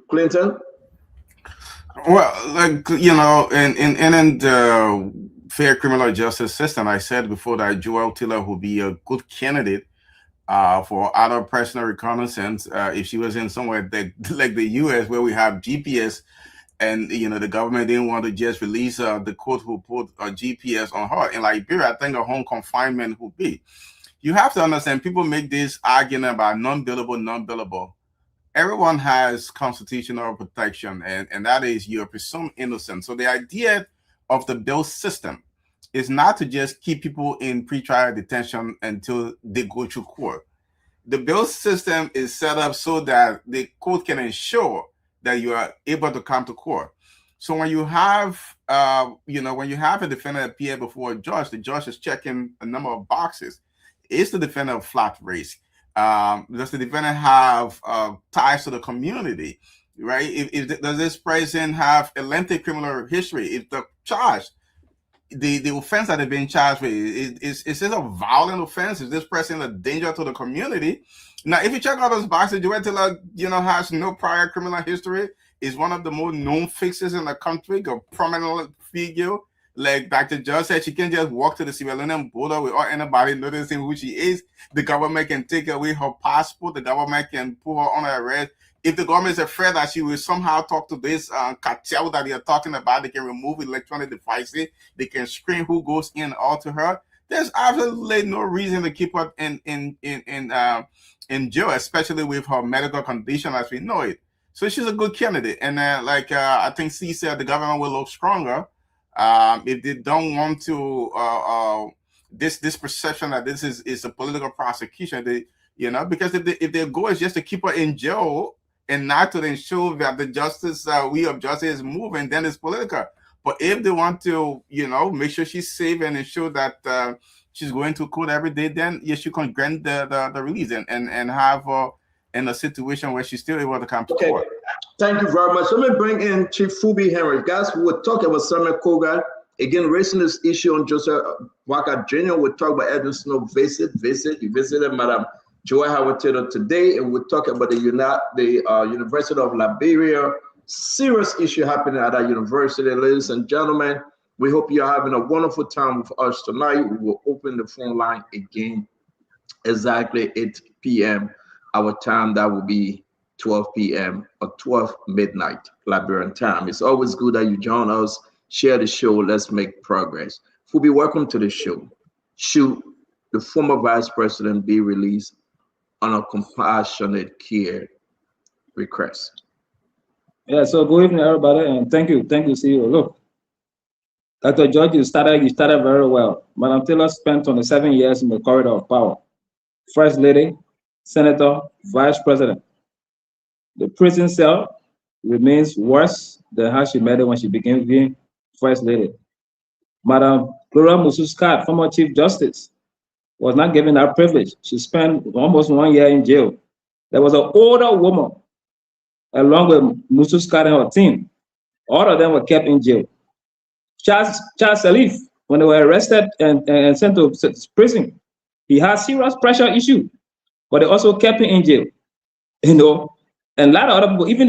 Clinton? Well, like, you know, in the fair criminal justice system, I said before that Joel Taylor would be a good candidate for other personal reconnaissance if she was in somewhere like the U.S. where we have GPS, and you know the government didn't want to just release the court who put a GPS on her. In Liberia, I think a home confinement would be. You have to understand, people make this argument about non-billable. Everyone has constitutional protection, and that is you're presumed innocent. So the idea of the bail system is not to just keep people in pretrial detention until they go to court. The bail system is set up so that the court can ensure that you are able to come to court. So when you have, when you have a defendant appear before a judge, the judge is checking a number of boxes. Is the defendant a flat race? Does the defendant have ties to the community, right? Does this person have a lengthy criminal history? If the charge, the offense that they're being charged with, is this a violent offense? Is this person a danger to the community? Now, if you check out those boxes, Joel Taylor, has no prior criminal history, is one of the most known fixers in the country, a prominent figure. Like Dr. Judge said, she can just walk to the Sierra Leone border without anybody noticing who she is. The government can take away her passport. The government can put her on arrest. If the government is afraid that she will somehow talk to this cartel that they are talking about, they can remove electronic devices. They can screen who goes in or to her. There's absolutely no reason to keep her in jail, especially with her medical condition as we know it. So she's a good candidate. And I think C said, the government will look stronger. If they don't want to this perception that this is a political prosecution, because if their goal is just to keep her in jail and not to ensure that the justice, wheel of justice is moving, then it's political. But if they want to, make sure she's safe and ensure that she's going to court every day, then yes, you can grant the release and have her in a situation where she's still able to come to court. Thank you very much. Let me bring in Chief Fubi Henry. Guys, we're talking about Samuel Koga. Again, raising this issue on Joseph Walker Jr. We'll talk about Edwin Snow visit. He visited Madam Joy Howard Taylor today, and we'll talk about the University of Liberia. Serious issue happening at that university, ladies and gentlemen. We hope you're having a wonderful time with us tonight. We will open the phone line again exactly 8 p.m. our time. That will be 12 p.m. or 12 midnight Liberian time. It's always good that you join us, share the show. Let's make progress. Fubi, welcome to the show. Should the former vice president be released on a compassionate care request? Yeah, so good evening, everybody, and thank you, CEO. Look, Dr. George, you started very well. Madam Taylor spent 27 years in the corridor of power. First Lady, Senator, Vice President. The prison cell remains worse than how she made it when she became the First Lady. Madam Gloria Musu-Scott, former Chief Justice, was not given that privilege. She spent almost 1 year in jail. There was an older woman along with Musu-Scott and her team. All of them were kept in jail. Charles Salif, when they were arrested and sent to prison, he had serious pressure issue, but they also kept him in jail. And a lot of other people, even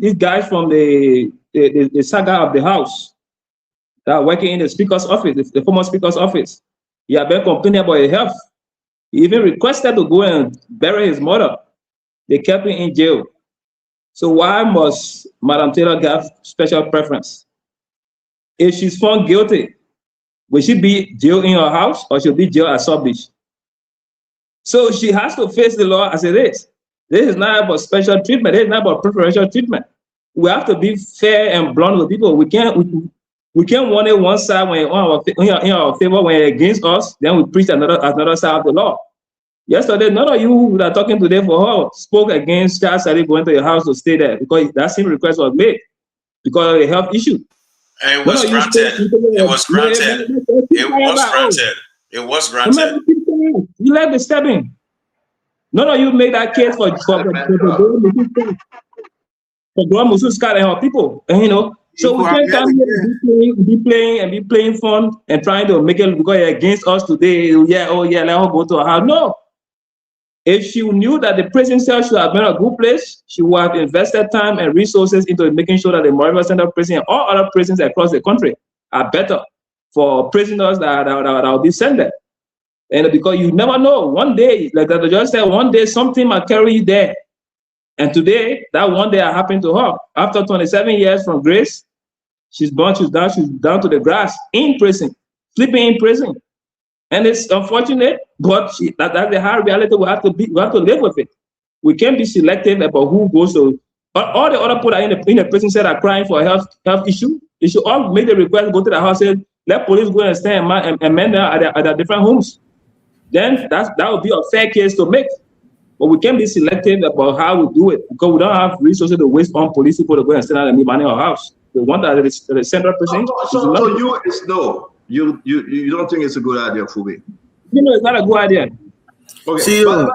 these guys from the saga of the house that are working in the speaker's office, the former speaker's office, he had been complaining about his health. He even requested to go and bury his mother. They kept him in jail. So why must Madam Taylor have special preference? If she's found guilty, will she be jailed in her house or she'll be jailed at South Beach? So she has to face the law as it is. This is not about special treatment. This is not about preferential treatment. We have to be fair and blunt with people. We can't want it one side when in our favor, when against us, then we preach another side of the law. Yesterday, none of you that are talking today for her spoke against Charles Salif going to your house to stay there because that same request was made because of the health issue. And it was granted. It was granted. It was granted. It was granted. You let the stepping. None of you made that case for Gloria Musu-Scott and her people. And, so we can't come here and be playing fun and trying to make it go against us today. Yeah, let her go to her house. No. If she knew that the prison cell should have been a good place, she would have invested time and resources into making sure that the Monrovia Central Prison and all other prisons across the country are better for prisoners that will be sent there. And because you never know, one day, like the judge said, one day something might carry you there. And today, that one day happened to her. After 27 years from grace, she's down to the grass in prison, sleeping in prison. And it's unfortunate, but that's the hard reality. We have to live with it. We can't be selective about who goes to. All the other people that are in the prison cell are crying for a health issue. They should all make the request, go to the house, and let police go and stay and man at their different homes. Then that would be a fair case to make. But we can't be selective about how we do it because we don't have resources to waste on police people to go and stand out and meet money in our house. The one that is the central prison. You don't think it's a good idea, Fubi? It's not a good idea. Okay. See you. But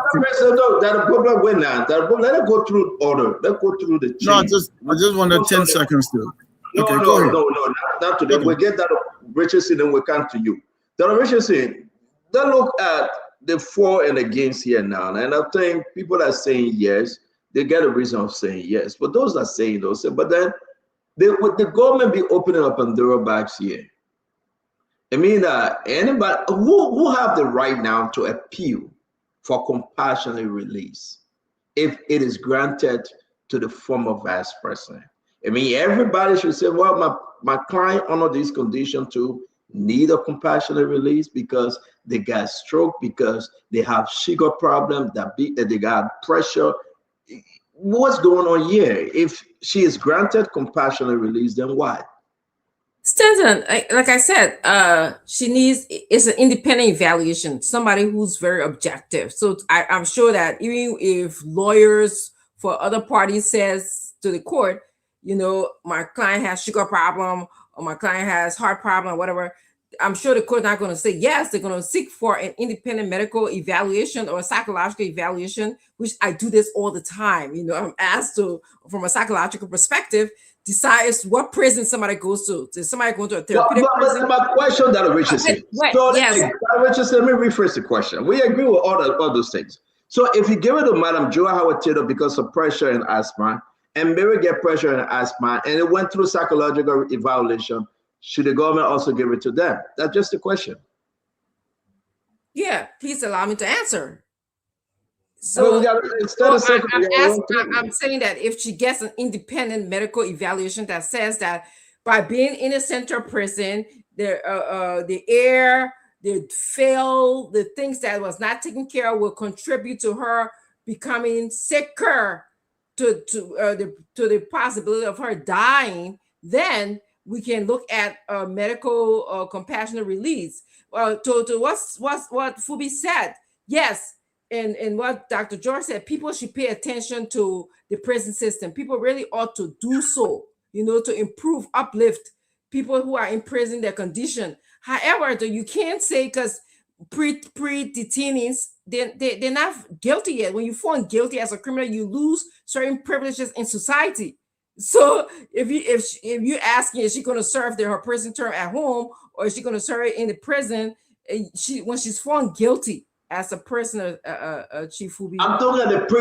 that problem went now. Let it go through order. Let's go through the chain. No, I just wanted 10 seconds to. Okay, no, not today. Okay. We get that Richardson and we come to you. Dr. Richardson, they look at the for and against here now. And I think people are saying yes, they get a reason of saying yes. But those that saying those, but then would the government be opening up Pandora box here? I mean, anybody who have the right now to appeal for compassionate release if it is granted to the former vice president? I mean, everybody should say, well, my client under these conditions to need a compassionate release because they got stroke, because they have sugar problem, that they got pressure. What's going on here? If she is granted compassionate release, then why? Stanton, like I said, it's an independent evaluation, somebody who's very objective. So I'm sure that even if lawyers for other parties says to the court, you know, my client has sugar problem or my client has heart problem or whatever, I'm sure the court not going to say yes. They're going to seek for an independent medical evaluation or a psychological evaluation, which I do this all the time. You know, I'm asked to, from a psychological perspective, decide what prison somebody goes to. Is somebody going to a therapeutic prison? But question that Richardson. So yes. Richardson, let me rephrase the question. We agree with all those things. So if you give it to Madam Joy Howard Taylor because of pressure and asthma, and Mary get pressure and asthma, and it went through psychological evaluation, should the government also give it to them? That's just the question. Yeah, please allow me to answer. So I'm saying that if she gets an independent medical evaluation that says that by being in a central prison, the air, the fail, the things that was not taken care of will contribute to her becoming sicker, to the possibility of her dying, then we can look at medical compassionate release. To what Phoebe said, yes, and what Dr. George said, people should pay attention to the prison system. People really ought to do so, you know, to improve, uplift people who are in prison, their condition. However, though, you can't say because pre-detainees, they're not guilty yet. When you found guilty as a criminal, you lose certain privileges in society. So if you asking, is she going to serve her prison term at home or is she going to serve it in the prison? When she's found guilty as a person, Chief Phoebe. I'm talking about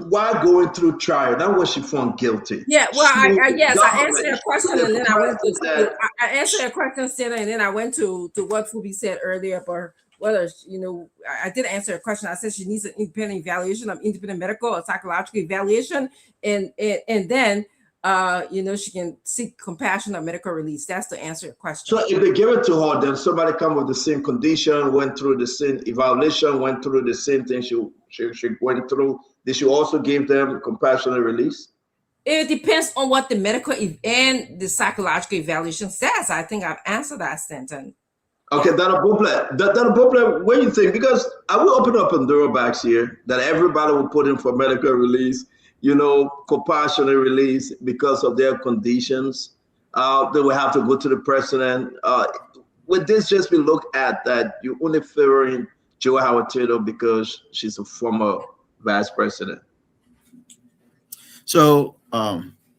while going through trial. That was she found guilty. Yeah, well, I answered your question and then I went to I answered your question, Senator, and then I went to what Phoebe said earlier about whether, you know, I did answer a question. I said she needs an independent evaluation of independent medical or psychological evaluation, and then you know, she can seek compassionate medical release. That's to answer your question. So if they give it to her, then somebody come with the same condition, went through the same evaluation, went through the same thing she went through, did she also give them compassionate release? It depends on what the medical and the psychological evaluation says. I think I've answered that, Stanton. Okay, Dr. Buble, what do you think? Because I will open up Pandora box here that everybody will put in for medical release, you know, compassionate release because of their conditions. They will have to go to the president. Would this just be looked at that you only favoring Joy Howard Taylor because she's a former vice president? So,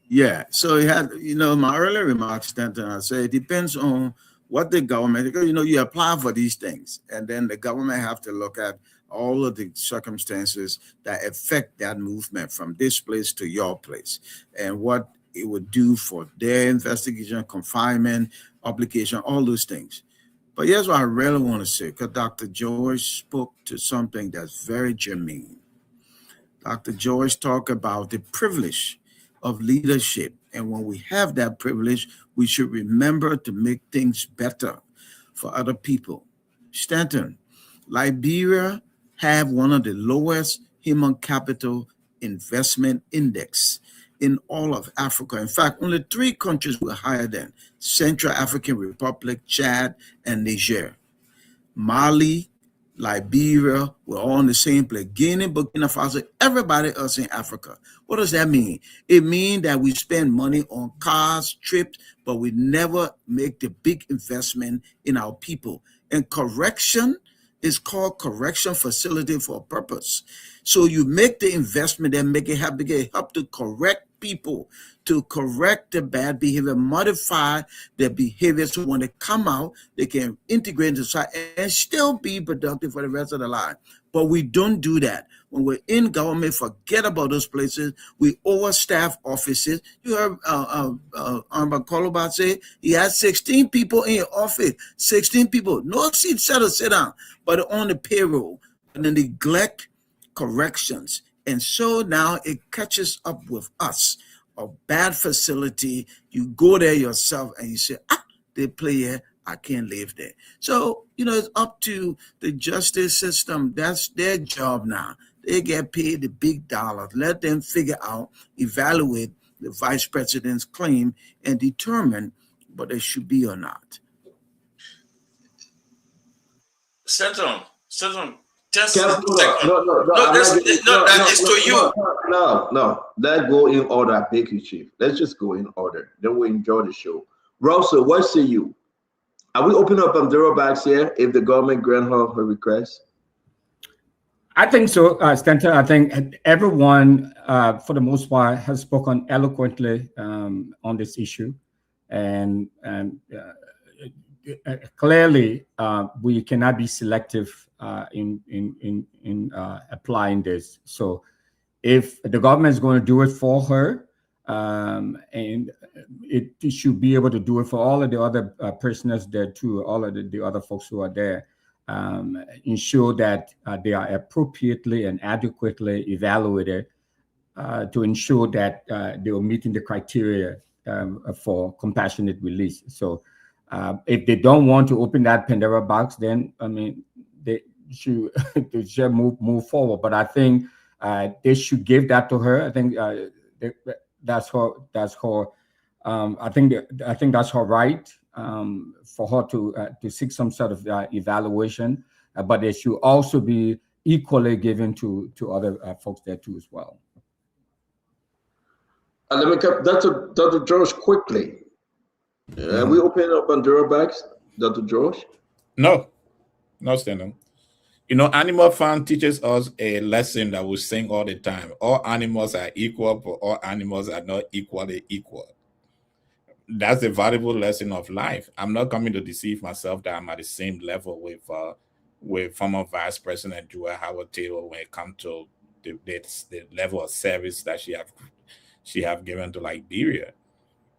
yeah. So it had, you know, my earlier remarks, Stanton, I say it depends on what the government, because, you know, you apply for these things and then the government have to look at all of the circumstances that affect that movement from this place to your place and what it would do for their investigation, confinement, obligation, all those things. But here's what I really want to say, because Dr. George spoke to something that's very germane. Dr. George talked about the privilege of leadership. And when we have that privilege, we should remember to make things better for other people. Stanton, Liberia have one of the lowest human capital investment index in all of Africa. In fact, only 3 countries were higher than Central African Republic, Chad, and Niger. Mali, Liberia, we're all in the same place. Guinea, Burkina Faso, everybody else in Africa. What does that mean? It means that we spend money on cars, trips, but we never make the big investment in our people. And correction is called correction facility for a purpose. So you make the investment and make it help to correct people, to correct the bad behavior, modify their behavior so when they come out, they can integrate into society and still be productive for the rest of their life. But we don't do that. When we're in government, forget about those places. We overstaff offices. You heard Honorable Kolobat say he had 16 people in your office, 16 people, no seat sit down, but on the payroll, and then neglect corrections. And so now it catches up with us. A bad facility, you go there yourself and you say, they play here, I can't live there. So, you know, it's up to the justice system. That's their job now. They get paid the big dollars. Let them figure out, evaluate the vice president's claim and determine whether it should be or not. Senator, 10 No, that is to you. No. Let's go in order. I beg you, Chief. Let's just go in order. Then we enjoy the show. Russell, what say you? Are we opening up Pandora box here if the government grant her request? I think so, Stanton. I think everyone, for the most part, has spoken eloquently on this issue, and clearly, we cannot be selective in applying this. So, if the government is going to do it for her, and it should be able to do it for all of the other prisoners there too, all of the other folks who are there. Ensure that they are appropriately and adequately evaluated to ensure that they are meeting the criteria for compassionate release. So if they don't want to open that Pandora box, then I mean they should move forward. But I think they should give that to her. I think that's her. I think that's her right. For her to seek some sort of evaluation, but it should also be equally given to other folks there too as well. Let me get Dr. George quickly. We open up Pandora box, Dr. George? No, Stanton. You know, Animal Farm teaches us a lesson that we sing all the time. All animals are equal, but all animals are not equally equal. That's a valuable lesson of life. I'm not coming to deceive myself that I'm at the same level with former Vice President Joel Howard Taylor when it comes to the level of service that she have given to Liberia.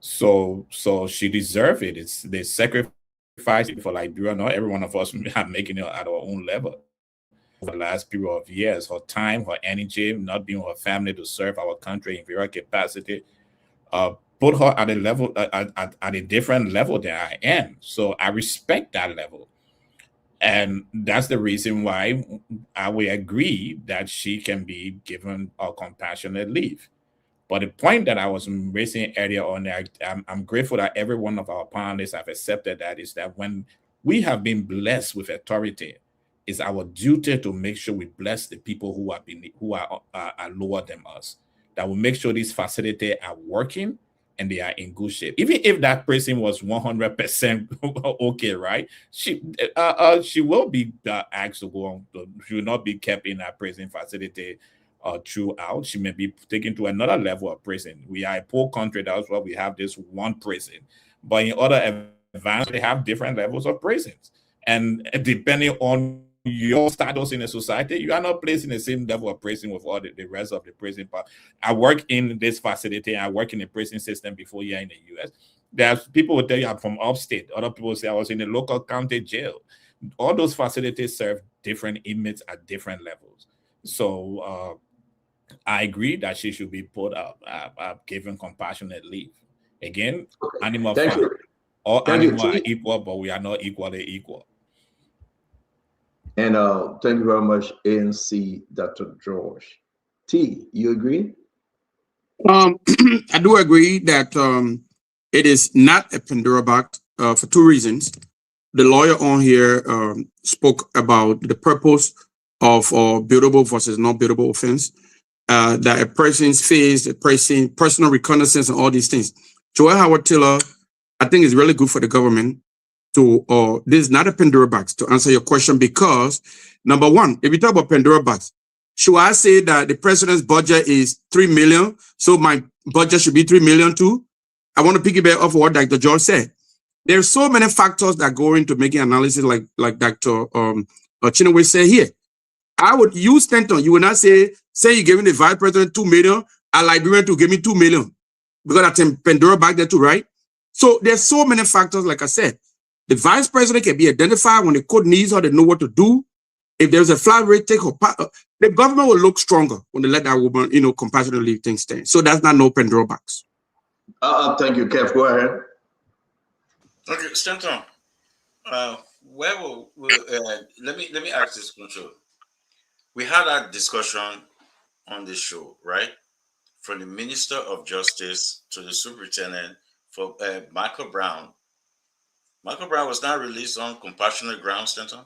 So she deserves it. It's the sacrifice for Liberia. Not every one of us are making it at our own level. For the last period of years, her time, her energy, not being with her family to serve our country in various capacity, put her at a level at a different level than I am. So I respect that level. And that's the reason why I will agree that she can be given a compassionate leave. But the point that I was raising earlier on, I'm grateful that every one of our panelists have accepted that, is that when we have been blessed with authority, it's our duty to make sure we bless the people who are lower than us. That will make sure these facilities are working and they are in good shape. Even if that person was 100% okay, right? She will be asked to go on. She will not be kept in a prison facility throughout. She may be taken to another level of prison. We are a poor country. That's why we have this one prison. But in other advanced, they have different levels of prisons. And depending on your status in a society, you are not placed in the same level of prison with all the rest of the prison. But I work in this facility. I work in the prison system before here in the U.S. There's people will tell you I'm from upstate. Other people say I was in the local county jail. All those facilities serve different inmates at different levels. So I agree that she should be put up, given compassionate leave. Again, animal farm. All animals are equal, but we are not equally equal. And thank you very much, ANC Dr. George. T, you agree? I do agree that it is not a Pandora box for two reasons. The lawyer on here spoke about the purpose of buildable versus not buildable offense, that a person's face, a personal reconnaissance, and all these things. Joel Howard Taylor, I think, is really good for the government to, this is not a Pandora box, to answer your question, because number one, if you talk about Pandora box, should I say that the president's budget is 3 million, so my budget should be 3 million too? I want to piggyback off what Dr. George said. There's so many factors that go into making analysis, like Dr. Chinaway said here. I would use Stanton. You would not say you're giving the vice president 2 million, a Liberian to give me 2 million, because that's in Pandora back there too, right? So there's so many factors, like I said. The vice president can be identified when the court needs her, they know what to do. If there's a flat rate, take her part. The government will look stronger when they let that woman, compassionately leave things stand. So that's not no Pandora box. Thank you, Kev. Go ahead. Okay, Stanton. Let me ask this control. We had that discussion on the show, right? From the Minister of Justice to the Superintendent for Michael Brown. Michael Brown was not released on compassionate grounds, Stanton.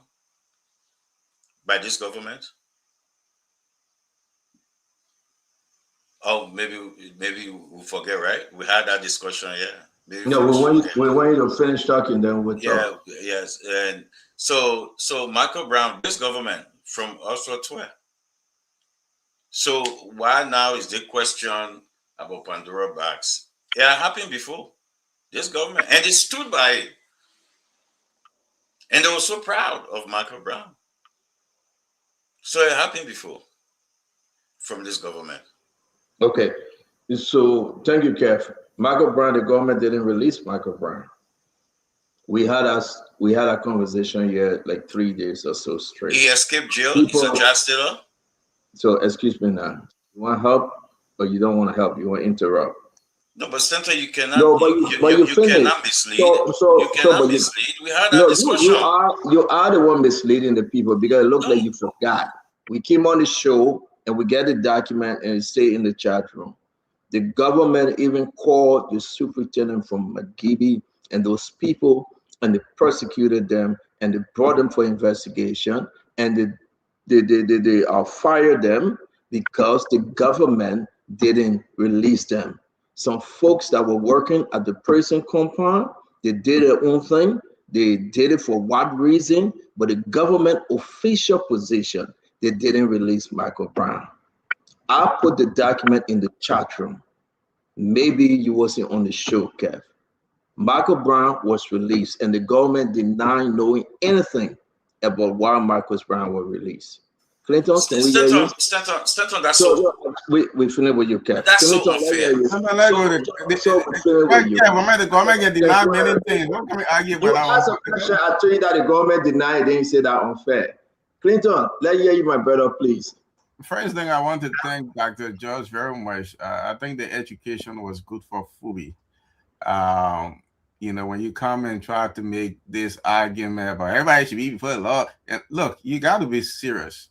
by this government? Oh, maybe we forget, right? We had that discussion, yeah. Maybe No, we want you to finish talking, then we'll talk. Yes, and so Michael Brown, this government from also 12. So why now is the question about Pandora box? It happened before. This government, and they stood by it, and they were so proud of Michael Brown. So it happened before from this government. Okay, so thank you, Kev. Michael Brown, the government didn't release Michael Brown. We had a conversation here like 3 days or so straight. He escaped jail. He's a child stealer. So excuse me now. You want help, or you don't want to help? You want to interrupt? No, but Senator, you cannot. No, but you cannot mislead. You cannot mislead. We had that discussion. You are the one misleading the people because it looks like you forgot. We came on the show and we get the document and it stay in the chat room. The government even called the superintendent from McGibby and those people, and they persecuted them and they brought them for investigation, and they fired them because the government didn't release them. Some folks that were working at the prison compound, they did their own thing. They did it for what reason? But the government official position, they didn't release Michael Brown. I put the document in the chat room. Maybe you wasn't on the show, Kev. Michael Brown was released, and the government denied knowing anything about why Michael Brown was released. Clinton, can we hear you? Stanton, that's so. We finish with you, Kev. That's Clinton, so unfair. The government get denied many things. Don't come argue about that. I told you that the government denied. Then you say that unfair. Clinton, let me hear you, my brother, please. First thing, I want to thank Dr. George very much. I think the education was good for Fubi. You know, when you come and try to make this argument about everybody should be before the law, and look, you got to be serious.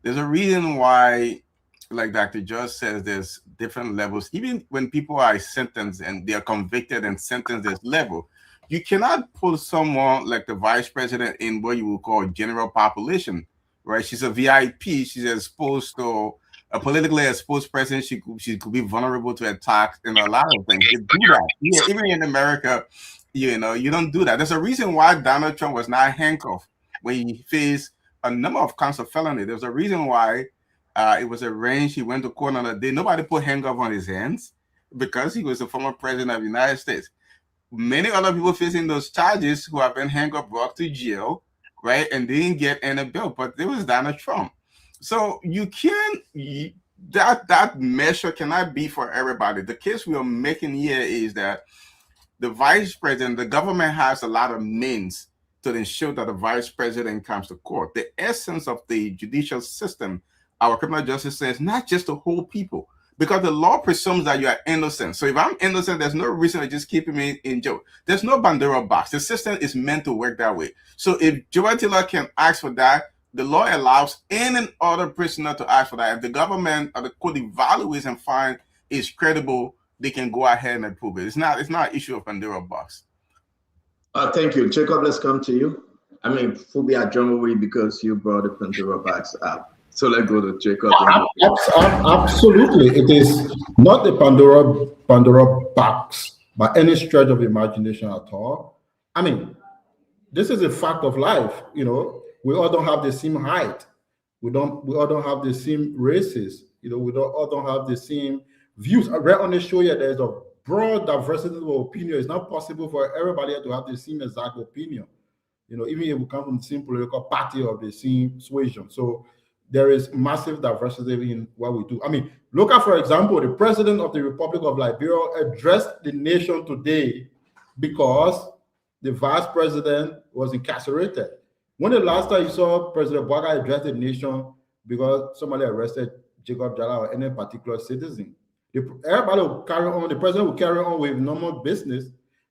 There's a reason why, like Dr. George says, there's different levels. Even when people are sentenced and they're convicted and sentenced, there's level. You cannot put someone like the vice president in what you would call general population, right? She's a VIP. She's exposed to a politically exposed person. She could be vulnerable to attacks and a lot of things. You do that. Yeah, even in America, you know, you don't do that. There's a reason why Donald Trump was not handcuffed when he faced a number of counts of felony. There's a reason why it was arranged. He went to court on a day. Nobody put handcuff on his hands because he was the former president of the United States. Many other people facing those charges who have been handcuffed, brought to jail, right, and didn't get any bail, but it was Donald Trump. So you can't, that measure cannot be for everybody. The case we are making here is that the vice president, the government has a lot of means to ensure that the vice president comes to court. The essence of the judicial system, our criminal justice says, not just to hold people, because the law presumes that you are innocent. So if I'm innocent, there's no reason to just keep me in jail. There's no Pandora box. The system is meant to work that way. So if Joel Taylor can ask for that, the law allows any other prisoner to ask for that. If the government or the court evaluates and find it's credible, they can go ahead and approve it. It's not an issue of Pandora box. Thank you. Jacob, let's come to you. I mean, Fubi, I joined with you because you brought the Pandora box up. So let's go to Jacob. Absolutely. It is not the Pandora box by any stretch of imagination at all. I mean, this is a fact of life. You know, we all don't have the same height. We all don't have the same races. You know, we all don't have the same views. I read on the show here, there's a broad diversity of opinion. It's not possible for everybody to have the same exact opinion. You know, even if we come from the same political party or the same persuasion. So there is massive diversity in what we do. I mean, look at, for example, the president of the Republic of Liberia addressed the nation today because the vice president was incarcerated. When the last time you saw President Boakai address the nation because somebody arrested Jacob Jala or any particular citizen? Everybody will carry on, the president will carry on with normal business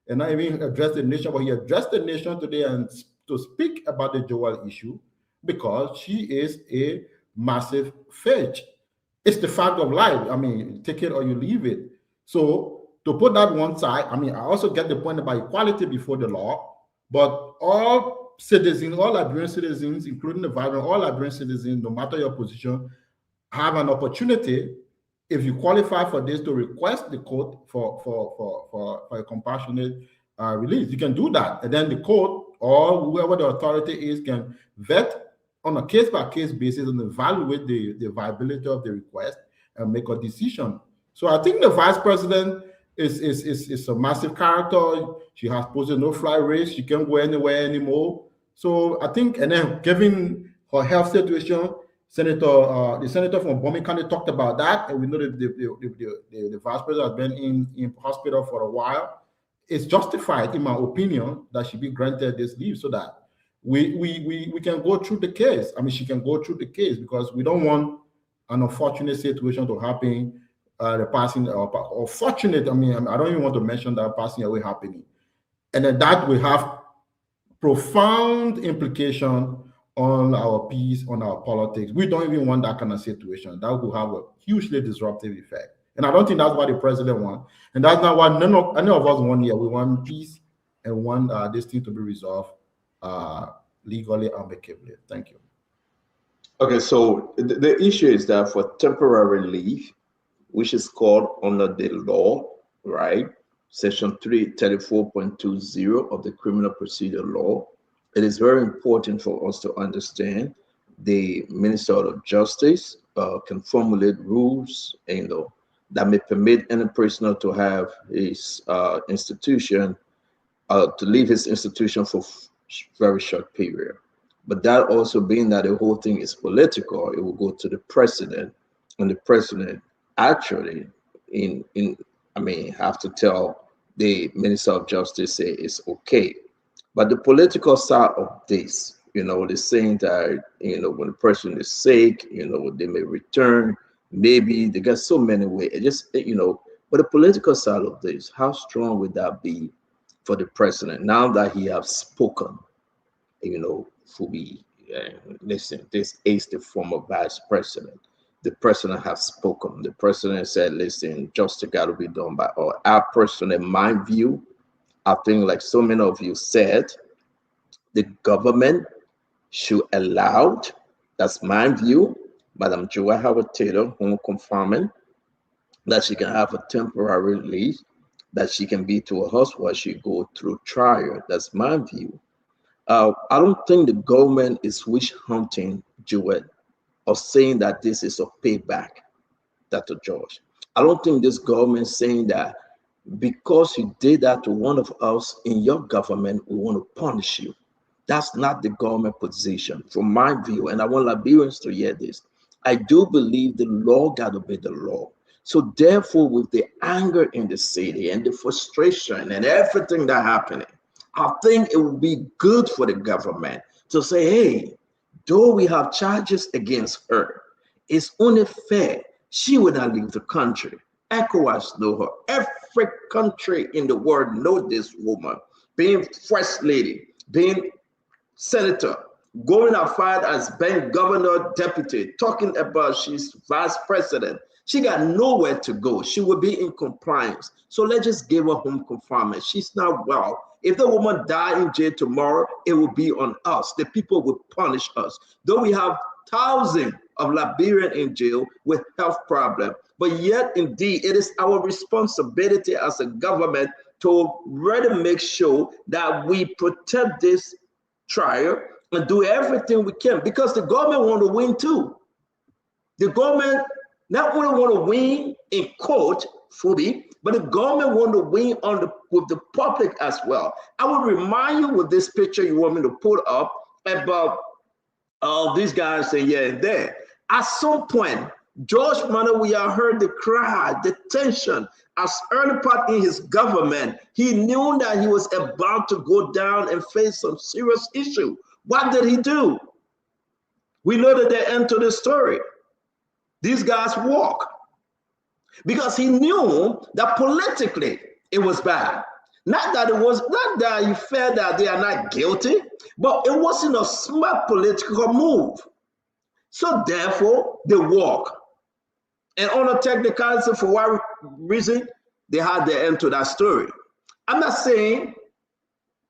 and not even address the nation, but he addressed the nation today and to speak about the Joel issue because she is a massive fetch. It's the fact of life. I mean, take it or you leave it. So to put that one side, I mean, I also get the point about equality before the law, but all citizens, all Liberian citizens, including the vibrant, all Liberian citizens, no matter your position, have an opportunity, if you qualify for this, to request the court for a compassionate release. You can do that, and then the court or whoever the authority is can vet on a case-by-case basis and evaluate the viability of the request and make a decision. So I think the vice president is a massive character. She has posted no fly race. She can't go anywhere anymore. So I think, and then given her health situation, the senator from Bomi County talked about that, and we know that the vice president has been in hospital for a while. It's justified, in my opinion, that she be granted this leave so that we can go through the case. I mean, she can go through the case, because we don't want an unfortunate situation to happen, the passing or fortunate. I mean, I don't even want to mention that passing away happening, and then that will have profound implication on our peace, on our politics. We don't even want that kind of situation. That will have a hugely disruptive effect. And I don't think that's what the president wants. And that's not what any of us want here. We want peace and want this thing to be resolved legally, amicably. Thank you. Okay, so the issue is that for temporary leave, which is called under the law, right? Section 334.20 of the Criminal Procedure Law, it is very important for us to understand the Minister of Justice can formulate rules, that may permit any prisoner to have his institution, to leave his institution for very short period. But that also being that the whole thing is political, it will go to the president, and the president actually have to tell the Minister of Justice, say it's okay. But the political side of this, they're saying that, when the person is sick, they may return, maybe they got so many ways. But the political side of this, how strong would that be for the president now that he has spoken? Listen, this is the former vice president. The president has spoken. The president said, listen, justice got to be done by all. Our person, in my view, I think, like so many of you said, the government should allow, that's my view, Madam Joy Howard Taylor, home confirming that she can have a temporary leave, that she can be to a house while she go through trial. That's my view. I don't think the government is wish hunting Joy or saying that this is a payback, Dr. George. I don't think this government is saying that because you did that to one of us in your government, we want to punish you. That's not the government position, from my view, and I want Liberians to hear this. I do believe the law got to be the law. So therefore, with the anger in the city and the frustration and everything that happening, I think it would be good for the government to say, hey, though we have charges against her, it's only fair she would not leave the country. ECOWAS know her. Every country in the world know this woman, being first lady, being senator, going outside as being governor, deputy, talking about she's vice president. She got nowhere to go. She would be in compliance. So let's just give her home confinement. She's not well. If the woman die in jail tomorrow, it will be on us. The people will punish us. Though we have thousands of Liberians in jail with health problems, but yet indeed it is our responsibility as a government to really make sure that we protect this trial and do everything we can, because the government want to win too. The government not only want to win in court fully, but the government want to win with the public as well. I will remind you with this picture you want me to put up about all these guys saying yeah and there. At some point, George Manawia heard the cry, the tension. As early part in his government, he knew that he was about to go down and face some serious issue. What did he do? We know that they entered the story. These guys walk because he knew that politically it was bad. Not that he felt that they are not guilty, but it wasn't a smart political move. So therefore, they walk. And on a technicality, for what reason, they had their end to that story. I'm not saying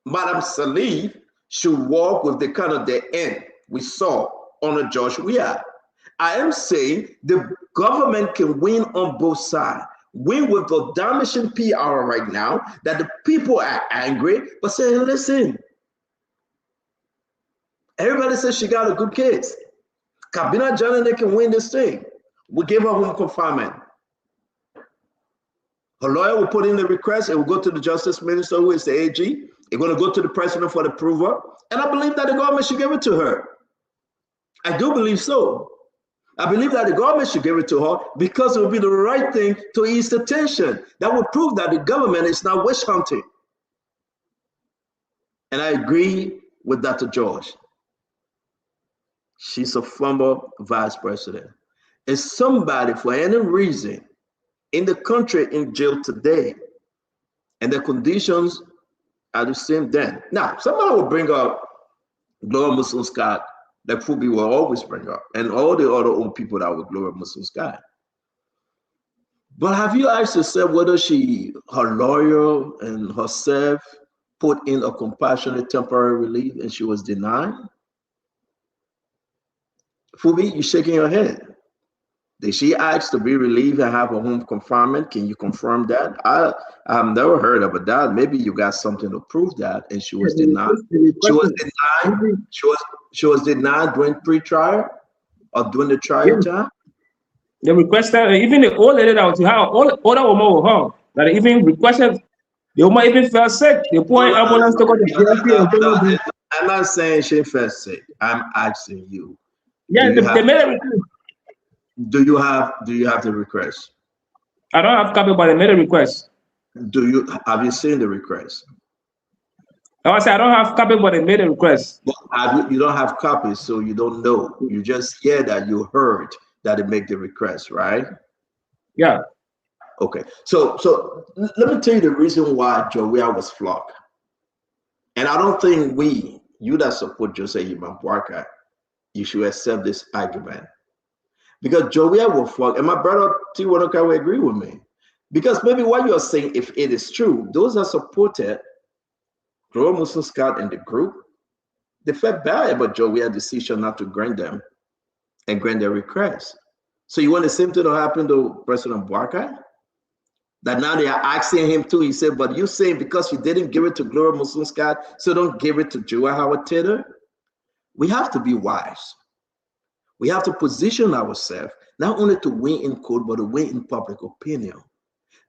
Madam Salif should walk with the kind of the end we saw under George Weah. I am saying the government can win on both sides. Win with the damaging PR right now that the people are angry, but saying, listen, everybody says she got a good case. Kabina Janane can win this thing. We gave her home confinement. Her lawyer will put in the request. It will go to the justice minister, who is the AG. It's going to go to the president for the approval. And I believe that the government should give it to her. I do believe so. I believe that the government should give it to her because it will be the right thing to ease the tension. That will prove that the government is not witch hunting. And I agree with Dr. George. She's a former vice president. If somebody, for any reason, in the country in jail today, and the conditions are the same then. Now, somebody will bring up Gloria Muslim Scott, like Fubi will always bring up, and all the other old people that were Gloria Muslim Scott. But have you asked yourself whether her lawyer and herself put in a compassionate temporary relief and she was denied? Fubi, you're shaking your head. Did she ask to be relieved and have a home confinement? Can you confirm that? I've never heard of that. Maybe you got something to prove that, and she was denied. She was denied. She was denied during pre-trial or during the trial time. They requested even the old lady that was her, all other woman with her, that even requested. The woman even fell sick. They put an ambulance to go to the I'm not saying she fell sick. I'm asking you. Yeah, they made a request. Do you have the request? I don't have copy, but they made a request. Have you seen the request? I said I don't have copy, but they made a request. Well, you don't have copies, so you don't know. You just hear that you heard that they make the request, right? Yeah. Okay. So let me tell you the reason why Jowiah was flogged. And I don't think you that support Joseph Imam Boakai, you should accept this argument. Because Jowiah will flogged, and my brother T. Wanoka will agree with me. Because maybe what you're saying, if it is true, those that supported Gloria Muslim Scott in the group, they felt bad about Jowiah's decision not to grant them and grant their request. So you want the same thing to happen to President Boakai? That now they are asking him too. He said, but you saying because you didn't give it to Gloria Muslim Scott, so don't give it to Jowiah Howard Taylor? We have to be wise. We have to position ourselves not only to win in court, but to win in public opinion.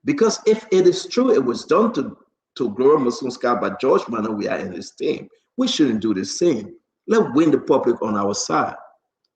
Because if it is true, it was done to Gloria Muslim Scott by George Manneh, we are in this team. We shouldn't do the same. Let's win the public on our side.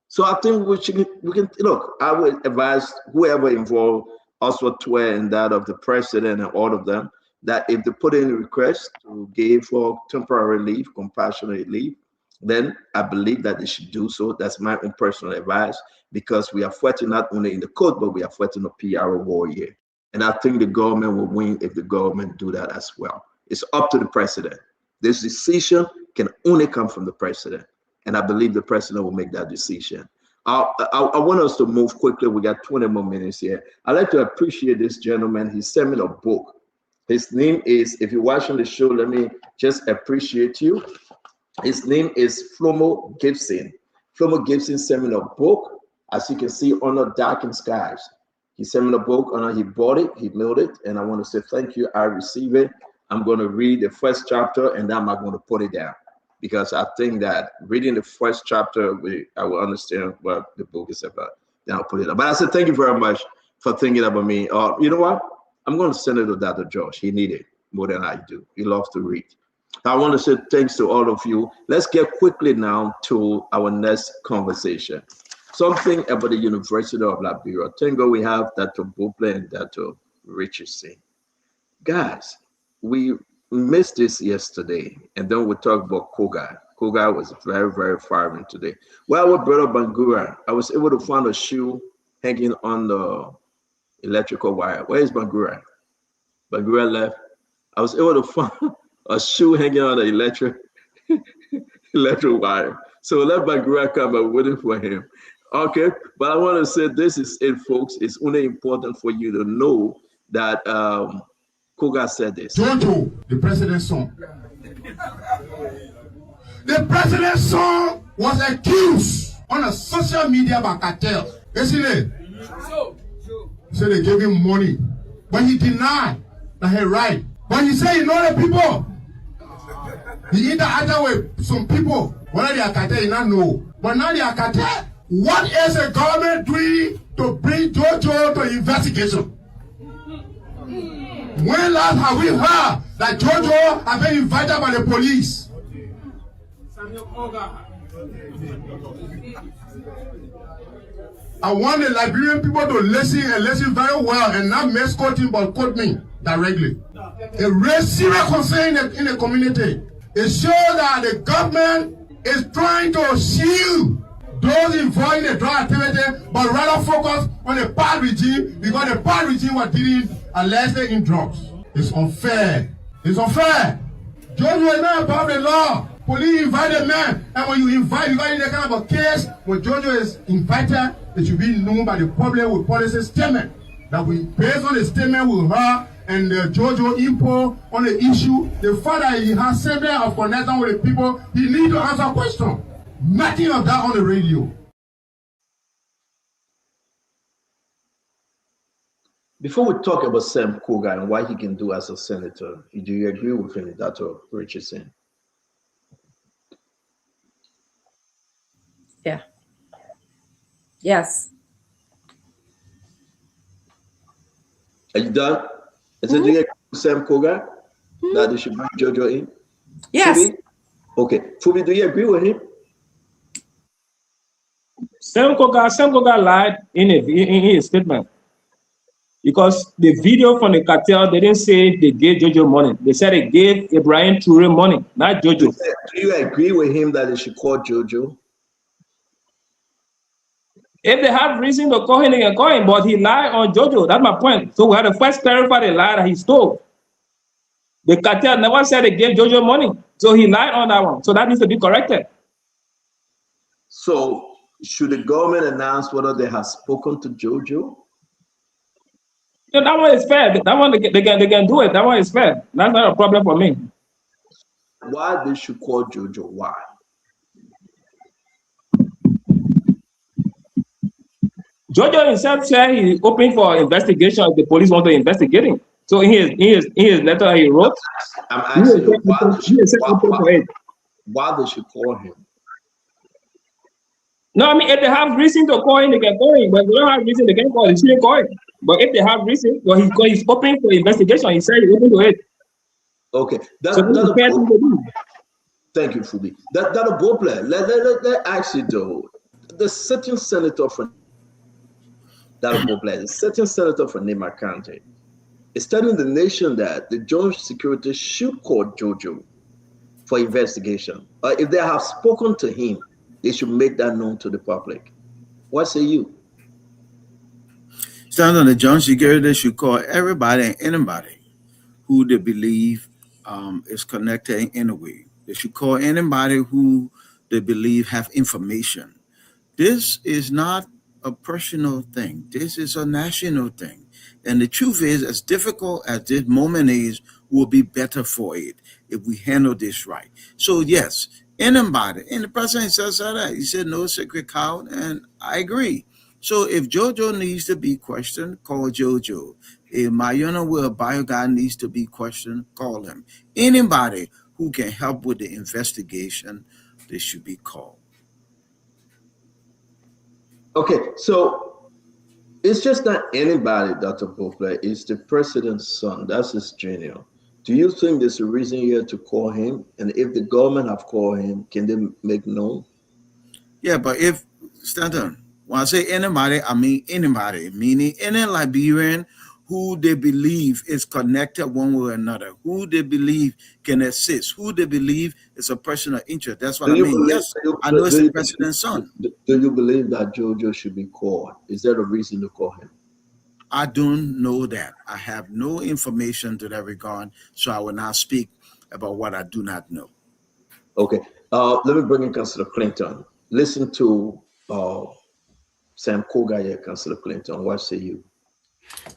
So I think we can look. I would advise whoever involved, Oswald Tuer and that of the president and all of them, that if they put in a request to give for temporary leave, compassionate leave, then I believe that they should do so. That's my own personal advice, because we are fighting not only in the court, but we are fighting a PR war here. And I think the government will win if the government do that as well. It's up to the president. This decision can only come from the president. And I believe the president will make that decision. I want us to move quickly. We got 20 more minutes here. I'd like to appreciate this gentleman. He sent me a book. His name is, if you're watching the show, let me just appreciate you. His name is Flomo Gibson. Flomo Gibson sent me a book, as you can see, Under Darkened Skies. He sent me the book, he bought it, he mailed it, and I want to say thank you. I received it. I'm going to read the first chapter, and then I'm going to put it down, because I think that reading the first chapter, I will understand what the book is about. Then I'll put it down. But I said thank you very much for thinking about me. You know what? I'm going to send it to Dr. George. He needs it more than I do. He loves to read. I want to say thanks to all of you. Let's get quickly now to our next conversation. Something about the University of Liberia. Thank God we have Dr. Buble and Dr. Richardson. Guys, we missed this yesterday, and then we talked about Koga. Koga was very, very firing today. Well, with Brother Bangura, I was able to find a shoe hanging on the electrical wire. Where is Bangura? Bangura left. I was able to find a shoe hanging on the electric wire. So let Bangura come. I'm waiting for him. Okay, but I want to say this is it, folks. It's only important for you to know that Koga said this. Jojo, the president's son. The president's son was accused on a social media by cartel. Isn't it? So they gave him money. But he denied that he right. But he said he know the people. He interacted with some people. Whether they are cartel, he not know. But now they are cartel. What is the government doing to bring Jojo to investigation? When last have we heard that Jojo have been invited by the police? I want the Liberian people to listen and listen very well and not misquote him but quote me directly. It raised serious concern in the community. It shows that the government is trying to shield those involved in the drug activity, but rather focus on the PAD regime because the PAD regime was dealing allegedly in drugs. It's unfair. It's unfair. Jojo is not above the law. Police invite a man, and when you invite, you got in the kind of a case, when Jojo is invited, it should be known by the public with policy statement. That we, based on the statement with her and Jojo info on the issue, the fact that he has several of connection with the people, he need to answer a question. Nothing of that on the radio. Before we talk about Sam Koga and what he can do as a senator, do you agree with him, Dr. Richardson? Yeah. Yes. Are you done? Is it do you agree with Sam Koga that they should bring Jojo in? Yes. Fubi? Okay. Fubi, do you agree with him? Sam Koga lied in his statement. Because the video from the cartel, they didn't say they gave Jojo money. They said they gave Ibrahim Toure money, not Jojo. Do you agree with him that they should call Jojo? If they have reason to call him, they can call him, but he lied on Jojo. That's my point. So we had to first clarify the lie that he stole. The cartel never said they gave Jojo money. So he lied on that one. So that needs to be corrected. So should the government announce whether they have spoken to Jojo? Yeah, that one is fair. That one they can do it. That one is fair. That's not a problem for me. Why they should call Jojo? Why? Jojo himself said he's open for investigation if the police want to investigate him. So in his letter he wrote, I'm asking you, why they should call him? No, I mean, if they have reason to call him, they can call him. But if they don't have reason, they can't call him. They shouldn't call him. But if they have reason, well, he's open for investigation. He said he's open to it. Okay. Thank you, Fubi. That a ball player. Let actually though. The sitting senator for the sitting senator for Nema County is telling the nation that the Jones security should call Jojo for investigation. Or if they have spoken to him, they should make that known to the public. What say you? Stand on the Jones security should call everybody and anybody who they believe is connected in any way. They should call anybody who they believe have information. This is not a personal thing. This is a national thing. And the truth is, as difficult as this moment is, will be better for it if we handle this right. So yes, anybody, and the president says that. He said no sacred cow, and I agree. So if Jojo needs to be questioned, call Jojo. If Mayona Will Bio guy needs to be questioned, call him. Anybody who can help with the investigation, they should be called. Okay, so it's just not anybody, Dr. Bofle. It's the president's son. That's his junior. Do you think there's a reason here to call him? And if the government have called him, can they make known? Yeah, but if, Stanton, when I say anybody, I mean anybody, meaning any Liberian who they believe is connected one way or another, who they believe can assist, who they believe is a person of interest. That's what I mean. Yes, I know it's the president's son. Do you believe that Jojo should be called? Is there a reason to call him? I don't know that. I have no information to that regard, so I will not speak about what I do not know. Okay. Let me bring in Councillor Clinton. Listen to Sam Koga here, Councillor Clinton. What say you?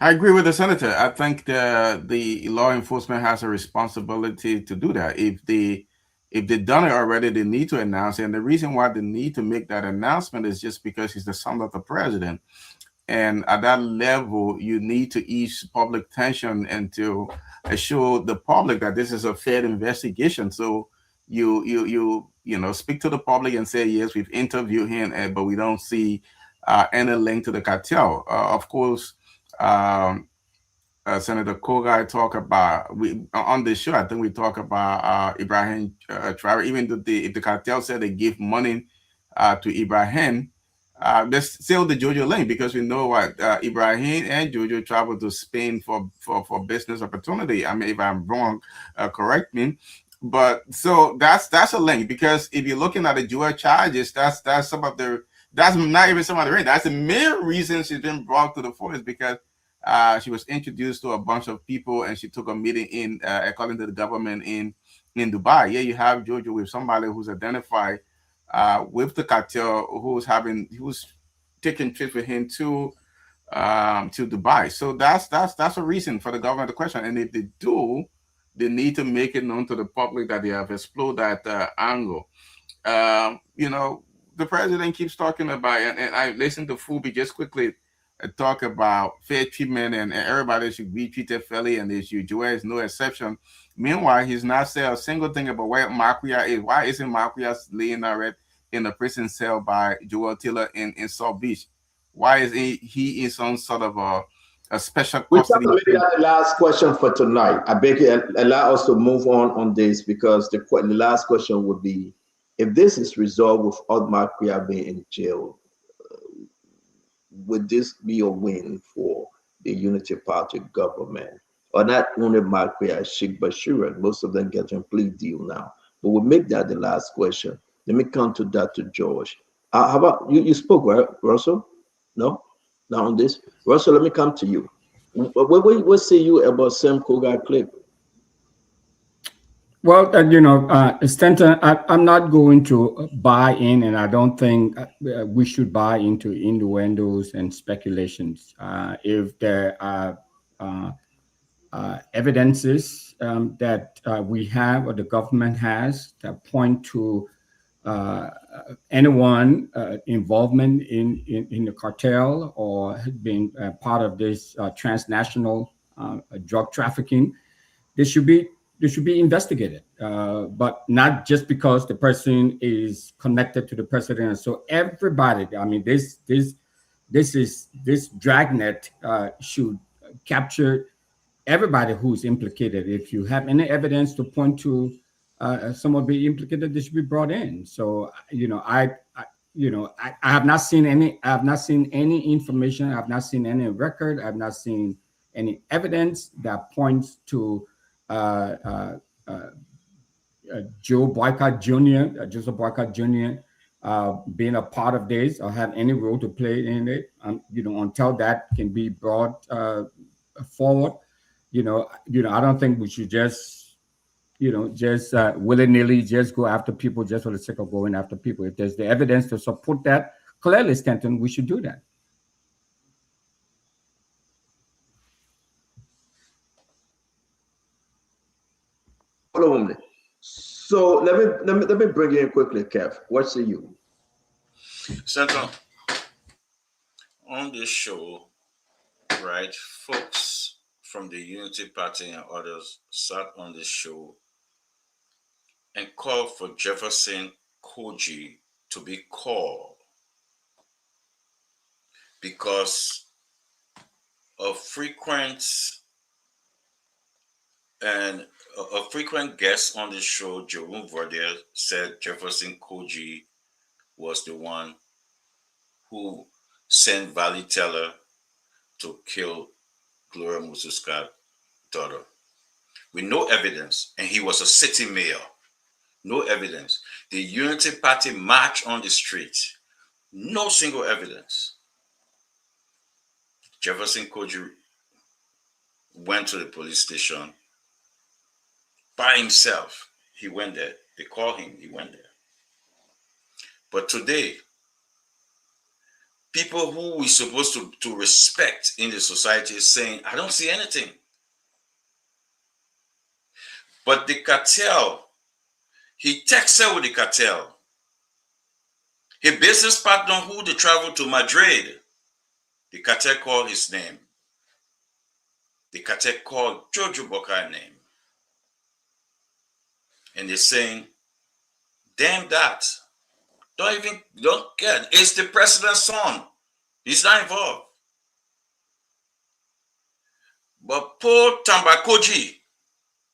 I agree with the senator. I think the law enforcement has a responsibility to do that. If If they've done it already, they need to announce it. And the reason why they need to make that announcement is just because he's the son of the president. And at that level, you need to ease public tension and to assure the public that this is a fair investigation. So you speak to the public and say, yes, we've interviewed him, but we don't see any link to the cartel. Of course, Senator Kogai talk about on the show. I think we talk about Ibrahim Traore. Even though if the cartel said they give money to Ibrahim, there's still the Jojo link, because we know what Ibrahim and Jojo traveled to Spain for business opportunity. I mean, if I'm wrong, correct me. But so that's a link, because if you're looking at the dual charges, that's some of the, that's not even some of the reasons. That's the main reason she's been brought to the force, because she was introduced to a bunch of people and she took a meeting in, according to the government, in Dubai. Yeah, you have Jojo with somebody who's identified with the cartel, who's taking trips with him to Dubai. So that's a reason for the government to question. And if they do, they need to make it known to the public that they have explored that angle. The president keeps talking about, and I listened to Fubi just quickly talk about fair treatment and everybody should be treated fairly, and this Joel is no exception. Meanwhile, he's not said a single thing about where Marquia is. Why isn't Marquia laying arrest in a prison cell by Joel Taylor in South Beach? Why is he in some sort of a special custody? We make that the last question for tonight. I beg you, allow us to move on this, because the last question would be, if this is resolved without Marquia being in jail, would this be a win for the Unity Party government? Or not only Marquia, Sheikh Bashir, and most of them getting a plea deal now. But we'll make that the last question. Let me come to that to George. How about you spoke, right, Russell? No? Not on this? Russell, let me come to you. What say you about Sam Kogai clip? Well, Stanton, I'm not going to buy in, and I don't think we should buy into innuendos and speculations. If there are evidences that we have or the government has that point to anyone involvement in the cartel or being part of this transnational drug trafficking, they should be investigated, but not just because the person is connected to the president. So everybody, I mean, this dragnet should capture everybody who's implicated. If you have any evidence to point to someone being implicated, they should be brought in. So I have not seen any. I have not seen any information. I have not seen any record. I have not seen any evidence that points to Joseph Boycott Jr. Being a part of this or have any role to play in it. Until that can be brought forward, I don't think we should just willy-nilly just go after people just for the sake of going after people. If there's the evidence to support that, clearly, Stanton, we should do that. So let me bring you in quickly, Kev. What say you? Senator, on this show, right, folks from the Unity Party and others sat on this show and called for Jefferson Koji to be called because of frequent guest on the show, Jerome Verdier, said Jefferson Koji was the one who sent Valley Teller to kill Gloria Mususka's daughter. With no evidence, and he was a city mayor. No evidence. The Unity Party marched on the street. No single evidence. Jefferson Koji went to the police station by himself. He went there. They called him. He went there. But today, people who we're supposed to respect in the society is saying, I don't see anything. But the cartel He texted with the cartel. His business partner who they traveled to Madrid, the cartel called his name. The cartel called Jojo Bokai's name. And they're saying, damn that. Don't care. It's the president's son. He's not involved. But Paul Tambakoji,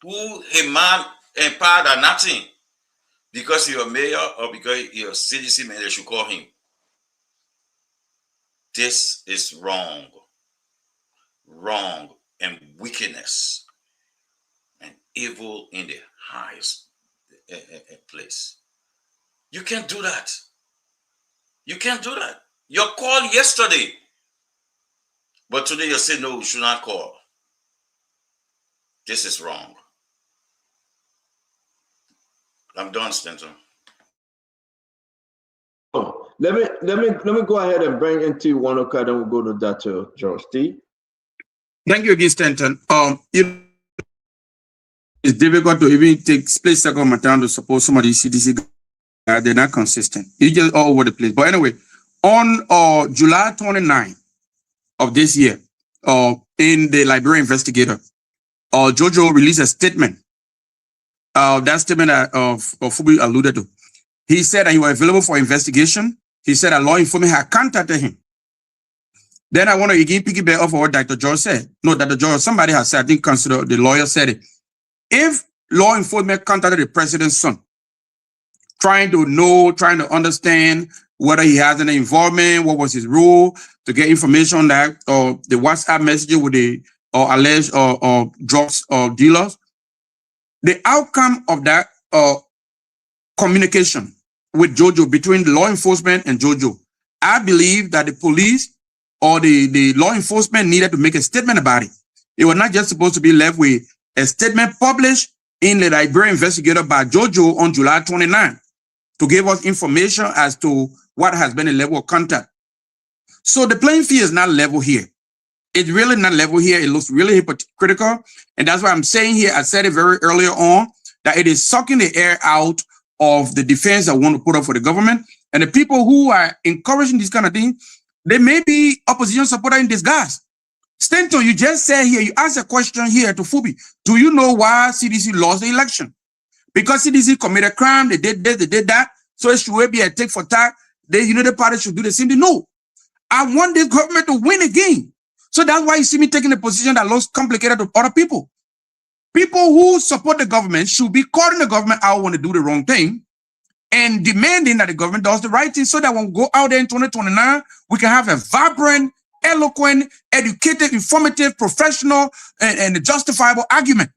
who a man empowered at nothing, because you're a mayor or because you're a CDC mayor, they should call him. This is wrong. Wrong and wickedness and evil in the highest place. You can't do that. You can't do that. You called yesterday, but today you say no, we should not call. This is wrong. I'm done, Stanton. Oh, let me go ahead and bring into Wanoka, then we'll go to Dr. George T. Thank you again, Stanton. It's difficult to even take split second of my time to support some of these CDC guys. They're not consistent. It's just all over the place. But anyway, on July 29 of this year, in the Liberia Investigator, Jojo released a statement. That statement that Fubi alluded to. He said that he was available for investigation. He said that law enforcement had contacted him. Then I want to again piggyback off of what Dr. George said. No, Dr. George, somebody has said, I think consider the lawyer said it. If law enforcement contacted the president's son, trying to understand whether he has any involvement, what was his role, to get information on that, or the WhatsApp messages with the alleged drugs dealers, the outcome of that communication with Jojo, between the law enforcement and Jojo, I believe that the police or the law enforcement needed to make a statement about it. It was not just supposed to be left with a statement published in the Liberia Investigator by Jojo on July 29 to give us information as to what has been the level of contact. So the playing field is not level here. It's really not level here. It looks really hypocritical. And that's why I'm saying here, I said it very earlier on, that it is sucking the air out of the defense that want to put up for the government. And the people who are encouraging this kind of thing, they may be opposition supporter in disguise. Stanton, you just said here, you asked a question here to Fubi. Do you know why CDC lost the election? Because CDC committed crime, they did this, they did that. So it should be a take for tack. The United Party should do the same thing. No, I want this government to win again. So that's why you see me taking a position that looks complicated to other people. People who support the government should be calling the government out when they do the wrong thing and demanding that the government does the right thing so that when we go out there in 2029, we can have a vibrant, eloquent, educated, informative, professional, and justifiable argument.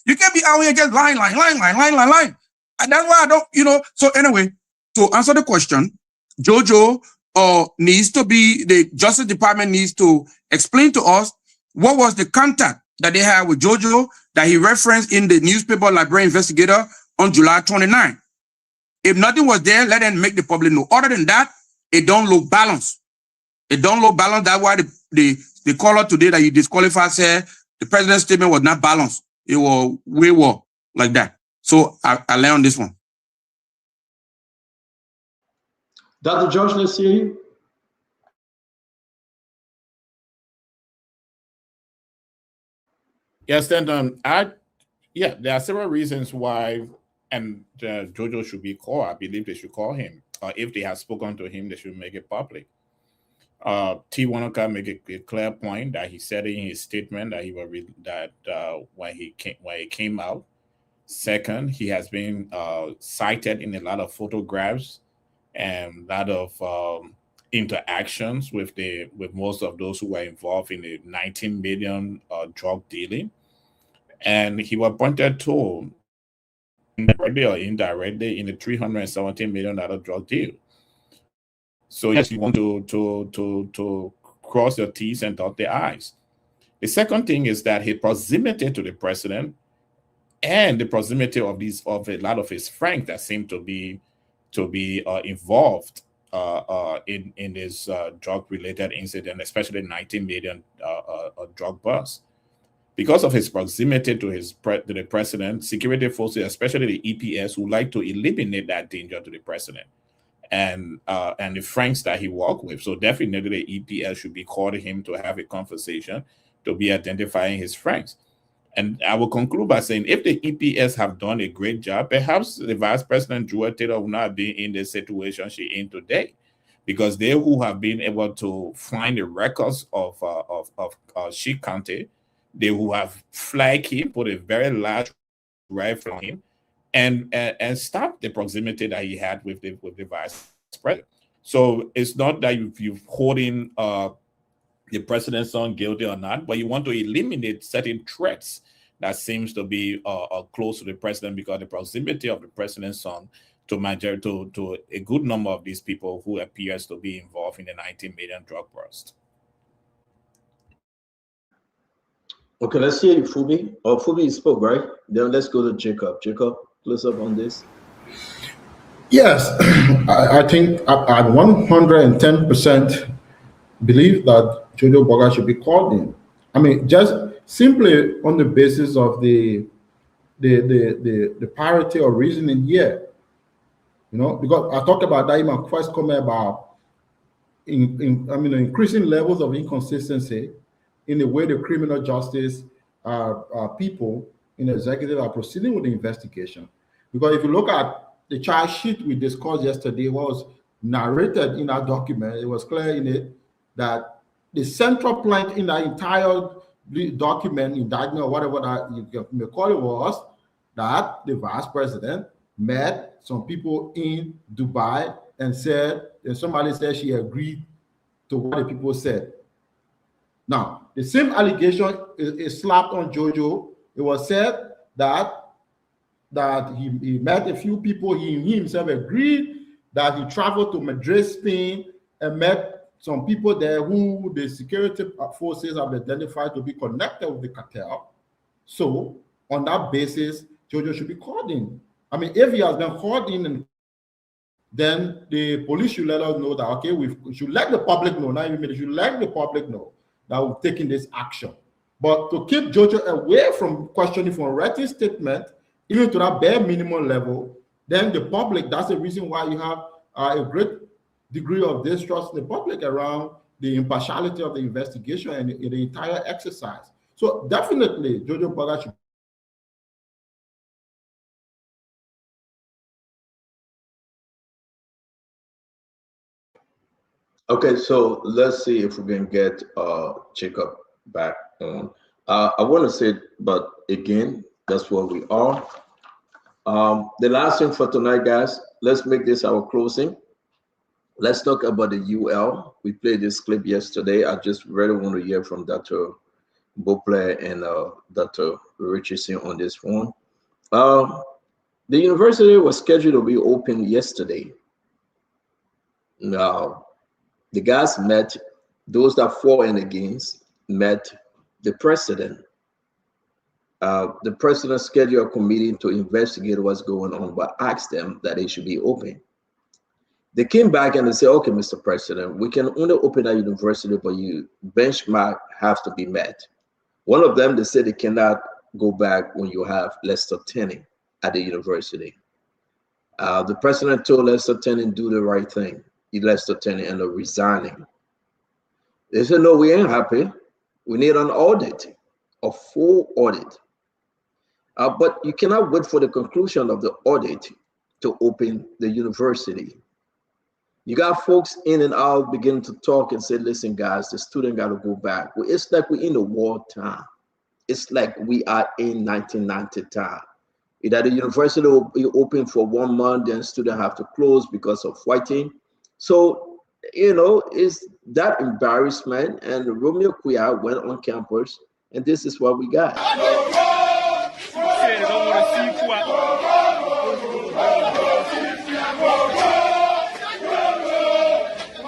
You can't be out here just lying. And that's why I don't, So anyway, to answer the question, Jojo needs to be, the Justice Department needs to explain to us what was the contact that they had with Jojo that he referenced in the newspaper Liberia Investigator on July 29. If nothing was there, let them make the public know. Other than that, it don't look balanced. It don't look balanced. That's why the caller today that you disqualified said the president's statement was not balanced. It was wayward like that. So I lay on this one. Dr. George, let's hear you. Yes, then there are several reasons why, and Jojo should be called. I believe they should call him. If they have spoken to him, they should make it public. T. Wanoka make a clear point that he said in his statement that when he came out. Second, he has been cited in a lot of photographs and a lot of interactions with most of those who were involved in the 19 million drug dealing, and he was pointed to directly or indirectly in the $317 million drug deal. So yes, you want to cross your T's and dot the I's. The second thing is that his proximity to the president and the proximity of a lot of his friends that seem to be involved in this drug-related incident, especially 19 million drug bust. because of his proximity to the president, security forces, especially the EPS, would like to eliminate that danger to the president and the friends that he worked with. So definitely the EPS should be calling him to have a conversation, to be identifying his friends. And I will conclude by saying, if the EPS have done a great job, perhaps the Vice President Joy Taylor will not be in the situation she's in today, because they who have been able to find the records of Sheik County, they who have flagged him, put a very large rifle on him, and stop the proximity that he had with the Vice President. So it's not that you're holding the president's son guilty or not, but you want to eliminate certain threats that seems to be close to the president, because the proximity of the president's son to a good number of these people who appears to be involved in the 19 million drug bust. Okay, let's hear Fubi. Fubi spoke, right? Then let's go to Jacob. Jacob, close up on this. Yes, I think I 110% believe that Jojo Boga should be called in. I mean, just simply on the basis of the parity of reasoning here. Because I talked about that in my first comment about increasing levels of inconsistency in the way the criminal justice people in the executive are proceeding with the investigation. Because if you look at the charge sheet we discussed yesterday, was narrated in our document, it was clear in it that the central plank in the entire document, indictment, or whatever that you may call it, was that the vice president met some people in Dubai and somebody said she agreed to what the people said. Now, the same allegation is slapped on Jojo. It was said that he met a few people. He himself agreed that he traveled to Madrid, Spain, and met some people there who the security forces have identified to be connected with the cartel. So, on that basis, Jojo should be called in. I mean, if he has been called in, then the police should let us know that, okay, we should let the public know, not even we should let the public know that we've taken this action. But to keep Jojo away from questioning for a written statement, even to that bare minimum level, then the public, that's the reason why you have a great degree of distrust in the public around the impartiality of the investigation and the entire exercise. So definitely, Jojo Boga should. Okay, so let's see if we can get Jacob back on. I want to say, but again, that's where we are. The last thing for tonight, guys, let's make this our closing. Let's talk about the UL. We played this clip yesterday. I just really want to hear from Dr. Beaupre and Dr. Richardson on this one. The university was scheduled to be open yesterday. Now, the guys met, those that for and against, met the president. The president scheduled a committee to investigate what's going on, but asked them that they should be open. They came back and they said, okay, Mr. President, we can only open a university, but you benchmark has to be met. One of them, they said they cannot go back when you have Lester Tenney at the university. The president told Lester Tenney do the right thing. He Lester Tenney ended up resigning. They said, no, we ain't happy. We need an audit, a full audit. But you cannot wait for the conclusion of the audit to open the university. You got folks in and out beginning to talk and say, listen, guys, the student got to go back. Well, it's like we're in the war time. It's like we are in 1990 time. Either the university will be open for 1 month, then students have to close because of fighting. So, you know, it's that embarrassment. And Romeo Quia went on campus, and this is what we got.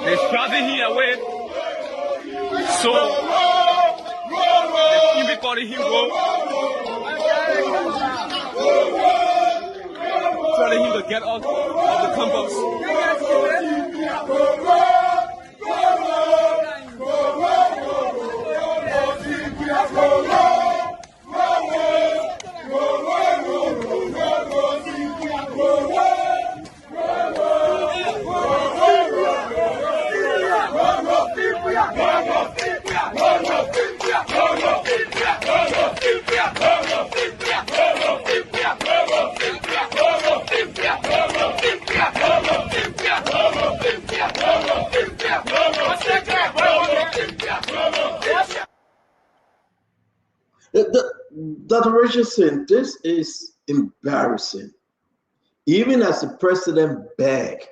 They're driving here away. So, they keep calling him go. Telling him to get out of the campus. Dr. Richardson, this is embarrassing. Even as the president begged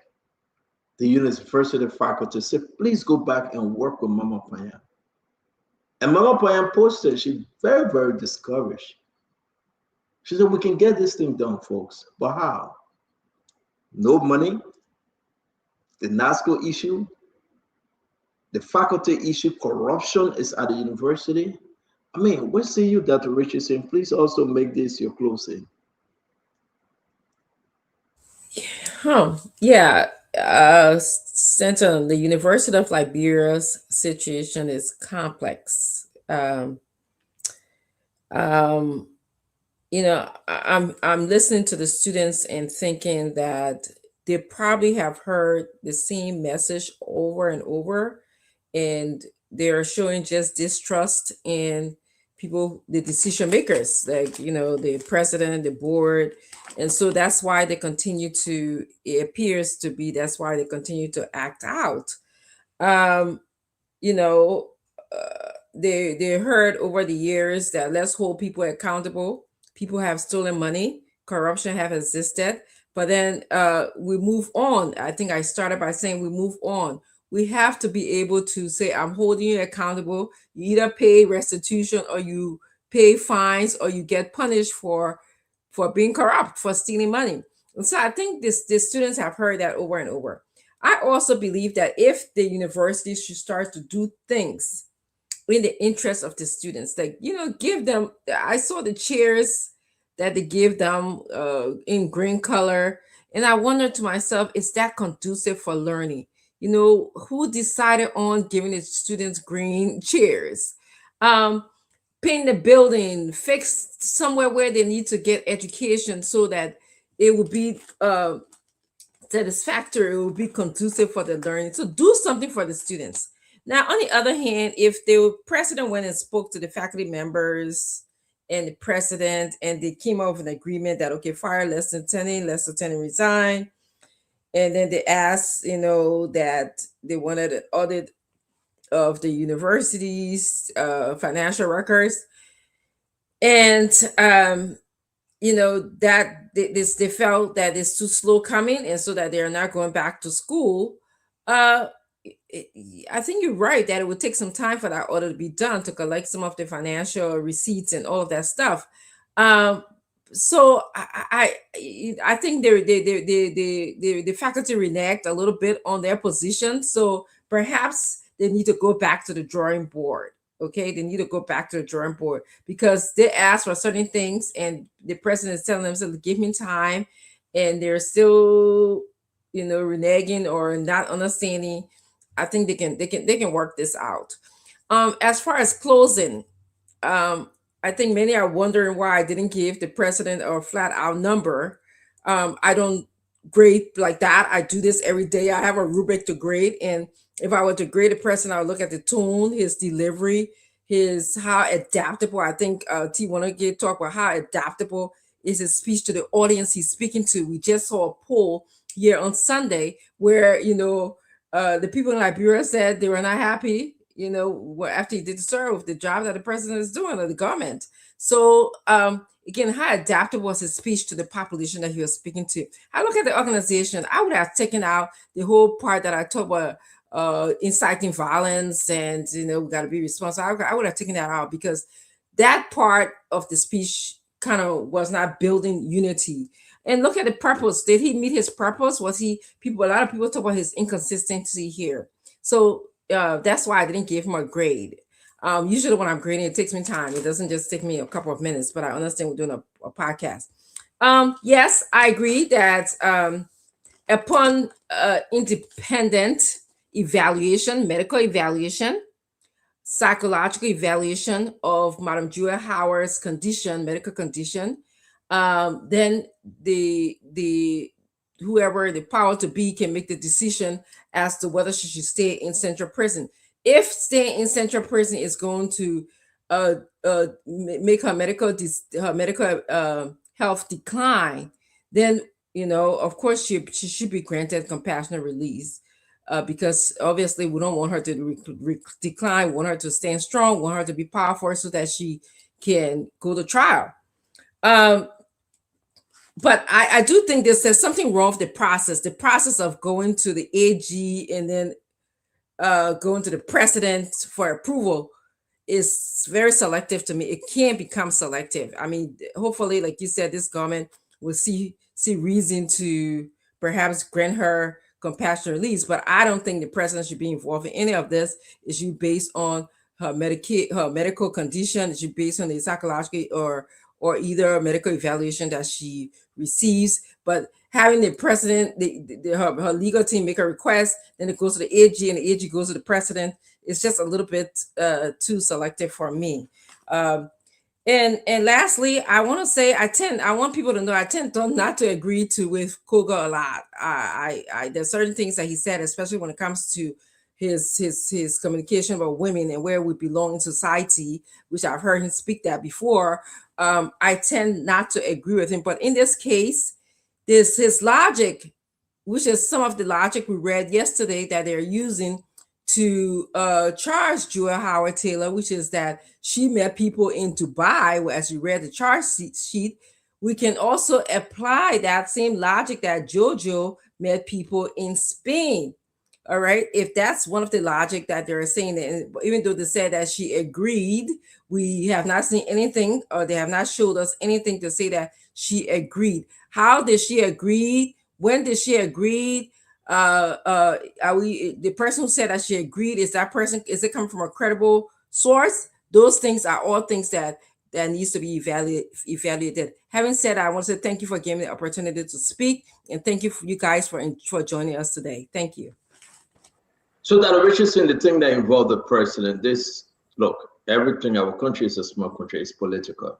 the university faculty, said, please go back and work with Mama Payam. And Mama Payam posted, she's very, very discouraged. She said, we can get this thing done, folks, but how? No money, the NASCO issue, the faculty issue, corruption is at the university. I mean, we see you, Dr. Richardson. Please also make this your closing. Yeah. Senator, the University of Liberia's situation is complex. You know, I'm listening to the students and thinking that they probably have heard the same message over and over, and they're showing just distrust in people, the decision makers, like, you know, the president, the board. And so that's why they continue to, it appears to be, that's why they continue to act out. You know, they heard over the years that let's hold people accountable. People have stolen money, corruption have existed, but then we move on. I think I started by saying we move on. We have to be able to say, I'm holding you accountable. You either pay restitution or you pay fines or you get punished for being corrupt, for stealing money. And so I think the students have heard that over and over. I also believe that if the university should start to do things in the interest of the students, like, you know, give them, I saw the chairs that they give them in green color. And I wondered to myself, is that conducive for learning? You know, who decided on giving the students green chairs? Paint the building, fix somewhere where they need to get education so that it will be satisfactory, it will be conducive for the learning. So do something for the students. Now, on the other hand, if the president went and spoke to the faculty members and the president, and they came up with an agreement that, okay, fire less lieutenant resign, and then they asked, you know, that they wanted an audit of the university's financial records, and you know, that they felt that it's too slow coming, and so that they're not going back to school. I think you're right that it would take some time for that audit to be done, to collect some of the financial receipts and all of that stuff. So I think the faculty reneged a little bit on their position. So perhaps they need to go back to the drawing board. Okay, they need to go back to the drawing board, because they asked for certain things and the president is telling them, so give me time, and they're still, you know, reneging or not understanding. I think they can work this out. As far as closing, I think many are wondering why I didn't give the president a flat out number. I don't grade like that. I do this every day. I have a rubric to grade, and if I were to grade a president, I would look at the tone, his delivery, how adaptable. I think T want to talk about how adaptable is his speech to the audience he's speaking to. We just saw a poll here on Sunday where, you know, the people in Liberia said they were not happy, you know, after he did serve the job that the president is doing, or the government. So again, how adaptable was his speech to the population that he was speaking to? I look at the organization, I would have taken out the whole part that I talk about inciting violence and, you know, we got to be responsible. I would have taken that out, because that part of the speech kind of was not building unity. And look at the purpose. Did he meet his purpose? Was he, a lot of people talk about his inconsistency here. So that's why I didn't give him a grade. Usually when I'm grading, it takes me time. It doesn't just take me a couple of minutes, but I understand we're doing a podcast. Yes, I agree that upon independent evaluation, medical evaluation, psychological evaluation of Madam Julia Howard's condition, medical condition, then the whoever the power to be can make the decision as to whether she should stay in central prison. If staying in central prison is going to make her medical health decline, then, you know, of course she should be granted compassionate release, because obviously we don't want her to decline. We want her to stand strong. We want her to be powerful, so that she can go to trial. But I do think there's something wrong with the process of going to the AG and then going to the president for approval is very selective to me. It can't become selective. I mean, hopefully, like you said, this government will see reason to perhaps grant her compassionate release, but I don't think the president should be involved in any of this. It should be based on her medical condition. It should be based on the psychological or either medical evaluation that she receives. But having the president, her legal team make a request, then it goes to the AG and the AG goes to the president, it's just a little bit too selective for me. And lastly, I want to say I want people to know I tend not to agree with Koga a lot. There's certain things that he said, especially when it comes to his communication about women and where we belong in society, which I've heard him speak that before. I tend not to agree with him, but in this case, his logic, which is some of the logic we read yesterday that they're using to charge Joy Howard Taylor, which is that she met people in Dubai, as you read the charge sheet. We can also apply that same logic that Jojo met people in Spain. All right, if that's one of the logic that they're saying, that even though they said that she agreed, we have not seen anything, or they have not showed us anything to say that she agreed. How did she agree? When did she agree? The person who said that she agreed, is it coming from a credible source? Those things are all things that needs to be evaluated. Having said that, I want to say thank you for giving me the opportunity to speak, and thank you for you guys for joining us today. Thank you. So Dr. Richardson, the thing that involved the president, look, everything, our country is a small country, it's political.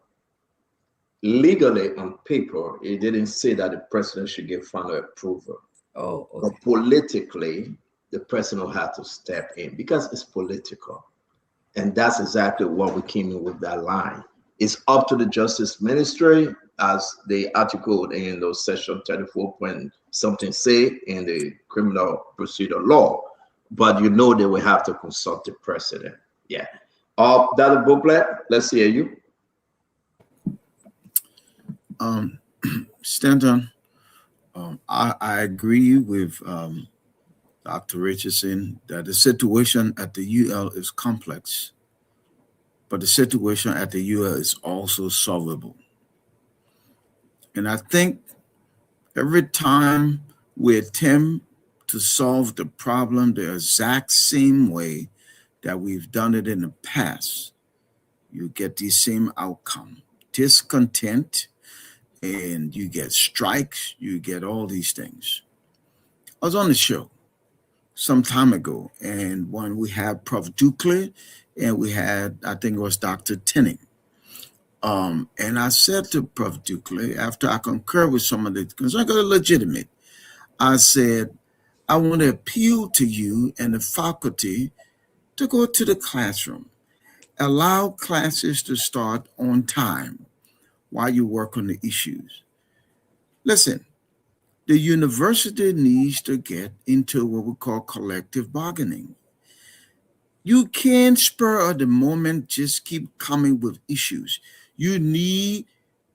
Legally, on paper, it didn't say that the president should give final approval. Oh, okay. But politically, the president will have to step in because it's political. And that's exactly what we came in with that line. It's up to the Justice Ministry, as the article in those section 34 point something say in the criminal procedure law. But you know they will have to consult the president. Yeah. Dr. Boblet, let's hear you. Stanton, I agree with Dr. Richardson that the situation at the UL is complex, but the situation at the UL is also solvable. And I think every time we attempt to solve the problem the exact same way that we've done it in the past, you get the same outcome: discontent, and you get strikes, you get all these things. I was on the show some time ago, and when we had Prof. Dukley and we had, I think it was Dr. Tinning. And I said to Prof. Dukley, after I concur with some of the concerns, because they're legitimate, I said, I want to appeal to you and the faculty to go to the classroom. Allow classes to start on time while you work on the issues. Listen, the university needs to get into what we call collective bargaining. You can't spur of the moment just keep coming with issues. You need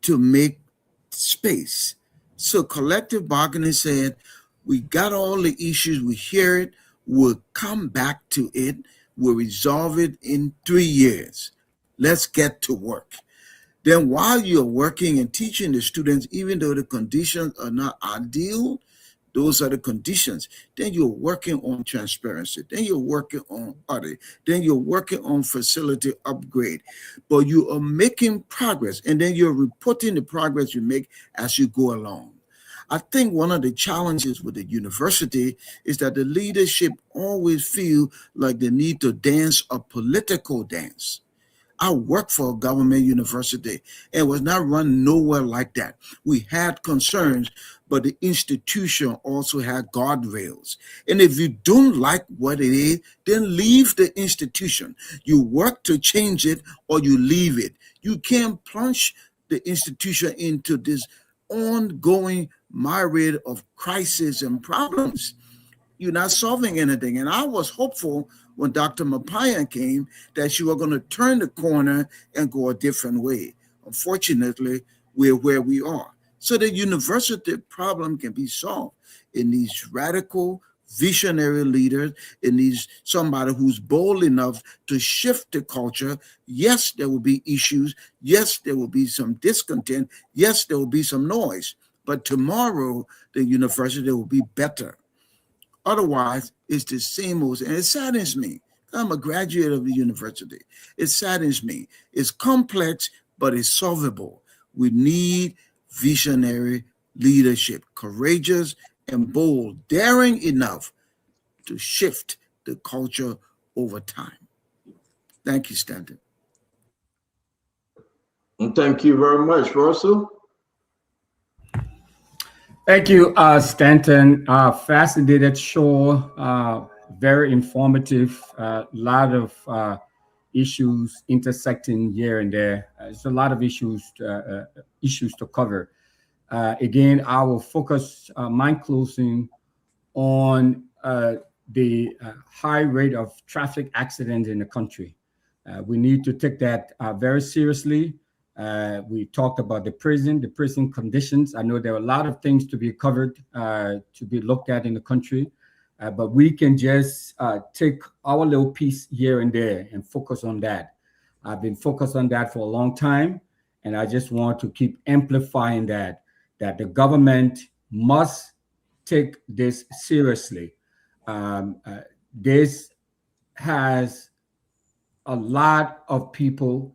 to make space. So collective bargaining said, we got all the issues, we hear it, we'll come back to it, we'll resolve it in 3 years. Let's get to work. Then while you're working and teaching the students, even though the conditions are not ideal, those are the conditions. Then you're working on transparency. Then you're working on audit. Then you're working on facility upgrade. But you are making progress, and then you're reporting the progress you make as you go along. I think one of the challenges with the university is that the leadership always feel like they need to dance a political dance. I worked for a government university and was not run nowhere like that. We had concerns, but the institution also had guardrails. And if you don't like what it is, then leave the institution. You work to change it or you leave it. You can't plunge the institution into this ongoing myriad of crises and problems. you're not solving anything. And I was hopeful when Dr. Mapaya came that you were going to turn the corner and go a different way. Unfortunately, we're where we are. So the university problem can be solved in these radical, visionary leaders, in these somebody who's bold enough to shift the culture. Yes, there will be issues. Yes, there will be some discontent. Yes, there will be some noise. But tomorrow, the university will be better. Otherwise, it's the same old, and it saddens me. I'm a graduate of the university. It saddens me. It's complex, but it's solvable. We need visionary leadership, courageous and bold, daring enough to shift the culture over time. Thank you, Stanton. And thank you very much, Russell. Thank you, Stanton. Fascinated show, very informative, a lot of issues intersecting here and there. There's a lot of issues to cover. Again, I will focus my closing on the high rate of traffic accidents in the country. We need to take that very seriously. We talked about the prison conditions. I know there are a lot of things to be covered, to be looked at in the country, but we can just take our little piece here and there and focus on that. I've been focused on that for a long time, and I just want to keep amplifying that the government must take this seriously. This has a lot of people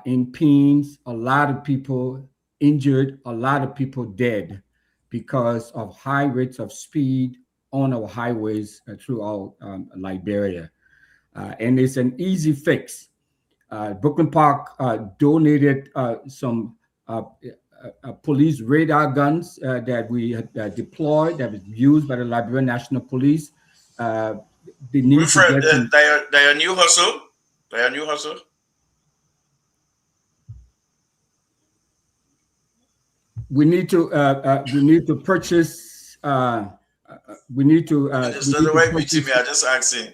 in pains, a lot of people injured, a lot of people dead because of high rates of speed on our highways throughout Liberia. And it's an easy fix. Brooklyn Park donated some police radar guns that we had deployed, that was used by the Liberian National Police. They need Wilfred, to get they are new hustle. They are new hustle. We need to purchase. We need to. It's not the way meeting me. I just asking.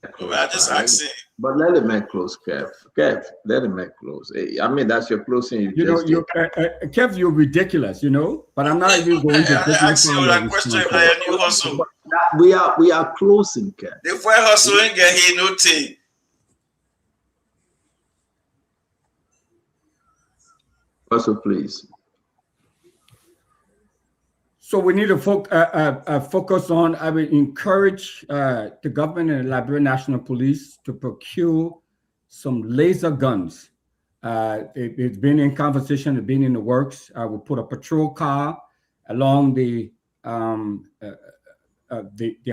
I just asking. But let him make close, Kev. Kev, let him make close. I mean, that's your closing. Kev, you're ridiculous, but I'm not even going to. I ask you that question. I a new hustle. We are closing, Kev. If we're hustling, get here no thing. Also, please. So we need to focus on, I will encourage the government and the Liberian National Police to procure some laser guns. It's been in conversation, it's been in the works. We'll put a patrol car along the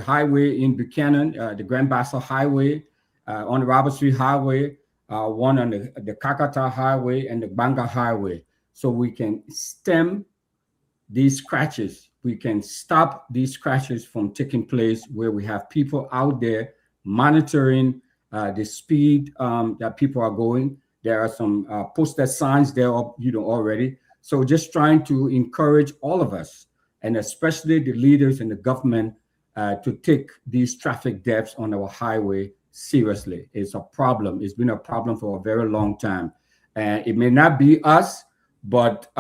highway in Buchanan, the Grand Bassa Highway, on the Robert Street Highway, one on the Kakata Highway and the Banga Highway. So we can stem these scratches. We can stop these crashes from taking place where we have people out there monitoring the speed that people are going. There are some posted signs there, already. So just trying to encourage all of us, and especially the leaders in the government, to take these traffic deaths on our highway seriously. It's a problem. It's been a problem for a very long time. And it may not be us, but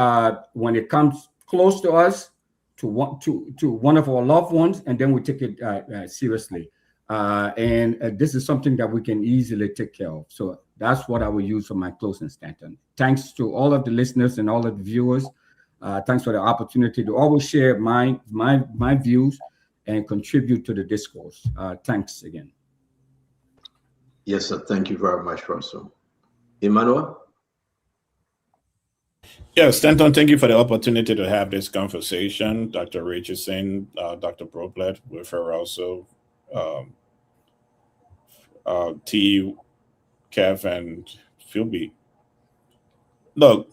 when it comes close to us, to one of our loved ones, and then we take it seriously. And this is something that we can easily take care of. So that's what I will use for my closing, Stanton. Thanks to all of the listeners and all of the viewers. Thanks for the opportunity to always share my views and contribute to the discourse. Thanks again. Yes, sir. Thank you very much, Russell. Emmanuel? Yes, Stanton, thank you for the opportunity to have this conversation. Dr. Richardson, Dr. Broblett, with her also, T, Kev, and Philby. Look,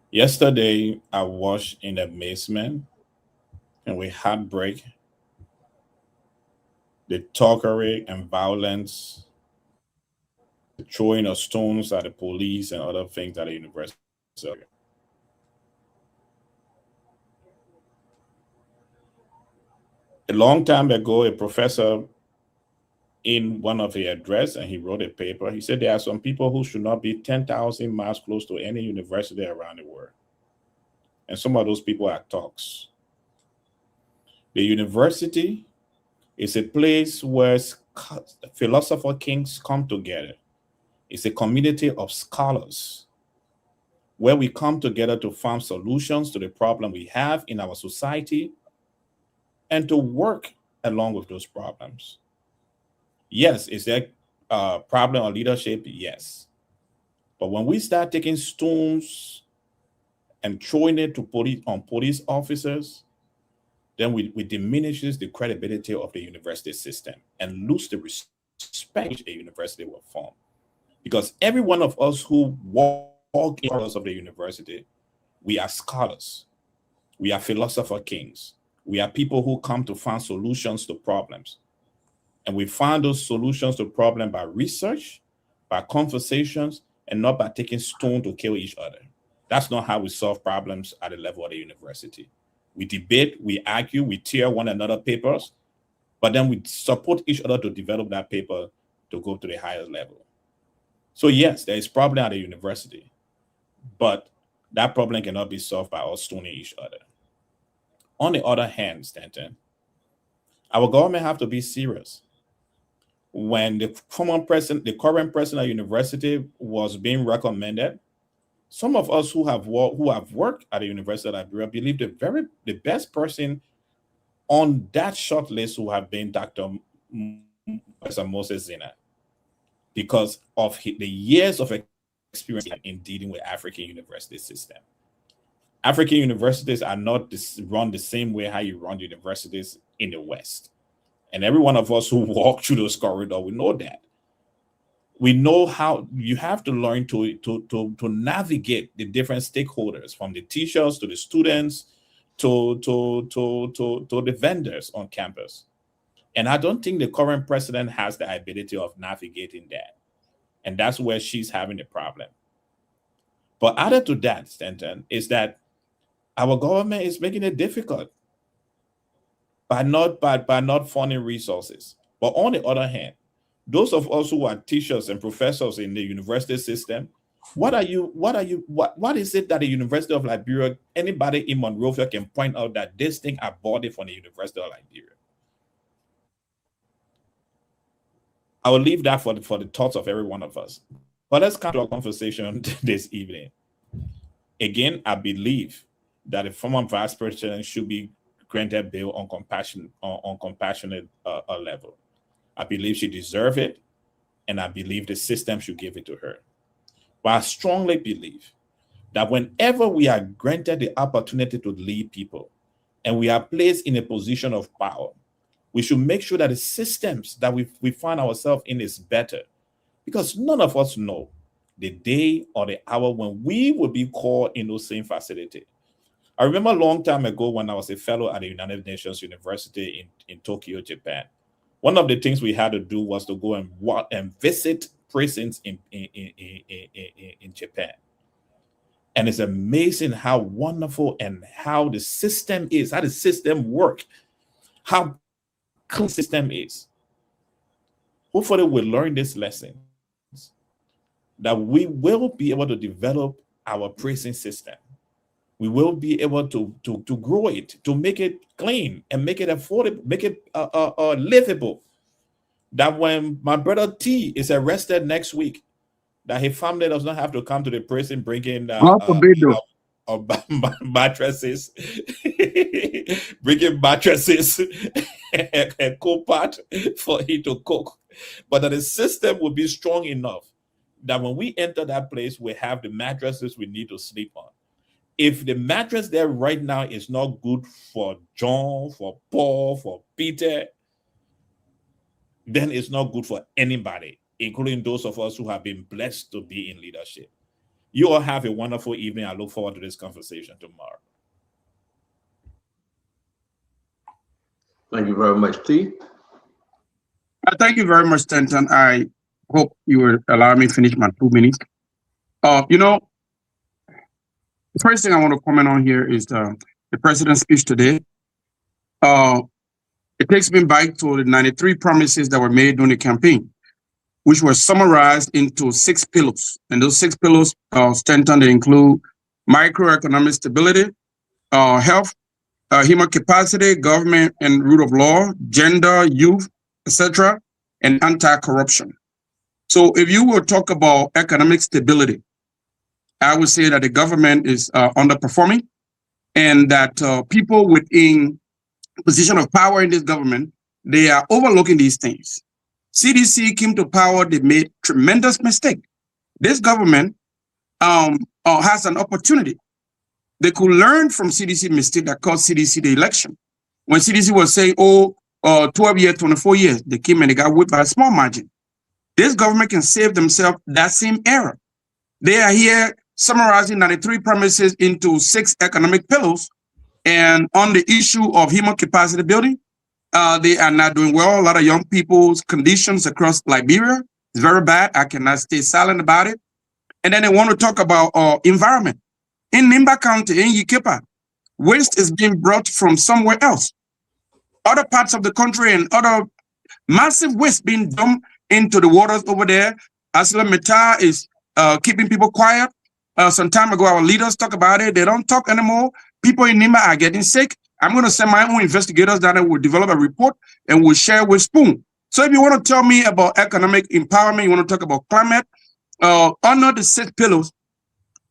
yesterday I watched in amazement and with heartbreak the talkery and violence, the throwing of stones at the police and other things at the university. A long time ago, a professor in one of the address, and he wrote a paper, he said there are some people who should not be 10,000 miles close to any university around the world. And some of those people are talks. The university is a place where philosopher kings come together. It's a community of scholars where we come together to find solutions to the problem we have in our society and to work along with those problems. Yes, is there a problem of leadership? Yes. But when we start taking stones and throwing it to police officers, then we diminishes the credibility of the university system and lose the respect a university will form. Because every one of us who walk in the halls of the university, we are scholars. We are philosopher kings. We are people who come to find solutions to problems. And we find those solutions to problems by research, by conversations, and not by taking stone to kill each other. That's not how we solve problems at the level of the university. We debate, we argue, we tear one another papers, but then we support each other to develop that paper to go to the higher level. So yes, there is problem at the university, but that problem cannot be solved by us stoning each other. On the other hand, Stanton, our government have to be serious. When the current president of university was being recommended, some of us who have worked at the University of Liberia believe the best person on that short list who have been Dr. Moses Zina, because of the years of experience in dealing with African university system. African universities are not run the same way how you run universities in the West. And every one of us who walk through those corridors, we know that. We know how you have to learn to navigate the different stakeholders, from the teachers to the students to the vendors on campus. And I don't think the current president has the ability of navigating that. And that's where she's having a problem. But added to that, Stanton, is that our government is making it difficult by not funding resources. But on the other hand, those of us who are teachers and professors in the university system, what is it that the University of Liberia, anybody in Monrovia can point out that this thing I bought it from the University of Liberia? I will leave that for the thoughts of every one of us. But let's come to our conversation this evening. Again, I believe that the former vice president should be granted bail on compassionate level. I believe she deserves it, and I believe the system should give it to her. But I strongly believe that whenever we are granted the opportunity to lead people, and we are placed in a position of power, we should make sure that the systems that we find ourselves in is better, because none of us know the day or the hour when we will be called in those same facility. I remember a long time ago when I was a fellow at the United Nations University in Tokyo, Japan. One of the things we had to do was to go and visit prisons in Japan. And it's amazing how wonderful and how the system is, how the system works, how clean the system is. Hopefully we'll learn this lesson, that we will be able to develop our prison system. We will be able to grow it, to make it clean and make it affordable, make it livable. That when my brother T is arrested next week, that his family does not have to come to the prison bringing mattresses, bringing mattresses and coal-pot for him to cook. But that the system will be strong enough that when we enter that place, we have the mattresses we need to sleep on. If the mattress there right now is not good for John, for Paul, for Peter, then it's not good for anybody, including those of us who have been blessed to be in leadership. You all have a wonderful evening. I look forward to this conversation tomorrow. Thank you very much, T. Thank you very much, Stanton. I hope you will allow me to finish my 2 minutes. The first thing I want to comment on here is the president's speech today. It takes me back to the 93 promises that were made during the campaign, which were summarized into 6 pillars. And those 6 pillars strengthened, they include microeconomic stability, health, human capacity, government and rule of law, gender, youth, etc., and anti-corruption. So if you will talk about economic stability, I would say that the government is underperforming, and that people within position of power in this government, they are overlooking these things. CDC came to power, they made tremendous mistake. This government has an opportunity. They could learn from CDC mistake that cost CDC the election. When CDC was saying, 12 years, 24 years, they came and they got whipped by a small margin. This government can save themselves that same error. They are here summarizing 93 promises into 6 economic pillars. And on the issue of human capacity building, they are not doing well. A lot of young people's conditions across Liberia is very bad. I cannot stay silent about it. And then they want to talk about environment. In Nimba County, in Yikipa, waste is being brought from somewhere else. Other parts of the country and other massive waste being dumped into the waters over there. ArcelorMittal is keeping people quiet. Some time ago, our leaders talk about it. They don't talk anymore. People in Nimba are getting sick. I'm going to send my own investigators down there. We'll develop a report and we'll share with Spoon. So if you want to tell me about economic empowerment, you want to talk about climate, under the 6 pillars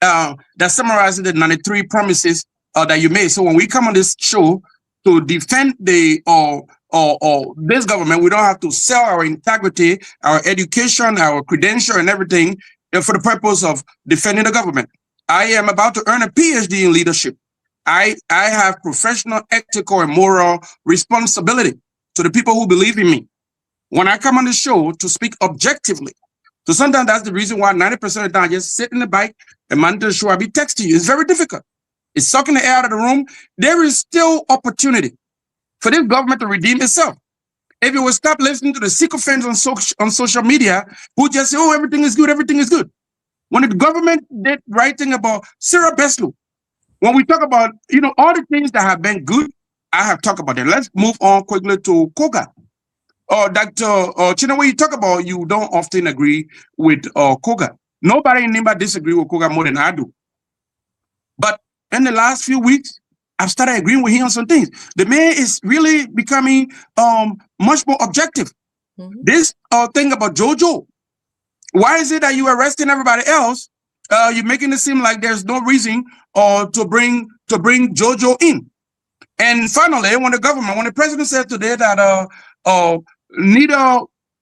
that summarizes the 93 promises that you made. So when we come on this show to defend the this government, we don't have to sell our integrity, our education, our credential, and everything for the purpose of defending the government. I am about to earn a PhD in leadership. I have professional, ethical, and moral responsibility to the people who believe in me. When I come on the show to speak objectively, so sometimes that's the reason why 90% of the time I just sit in the bike and monitor the show. I'll be texting you. It's very difficult. It's sucking the air out of the room. There is still opportunity for this government to redeem itself. If you will stop listening to the sycophants on social media who just say, oh, everything is good, everything is good. When the government did writing about Sarah Beslu, when we talk about, all the things that have been good, I have talked about them. Let's move on quickly to Koga. Dr. Chinwe, you talk about you don't often agree with Koga. Nobody in Nimba disagree with Koga more than I do. But in the last few weeks, I've started agreeing with him on some things. The man is really becoming much more objective. This thing about JoJo, why is it that you arresting everybody else? You're making it seem like there's no reason to bring JoJo in. And finally, when the president said today that neither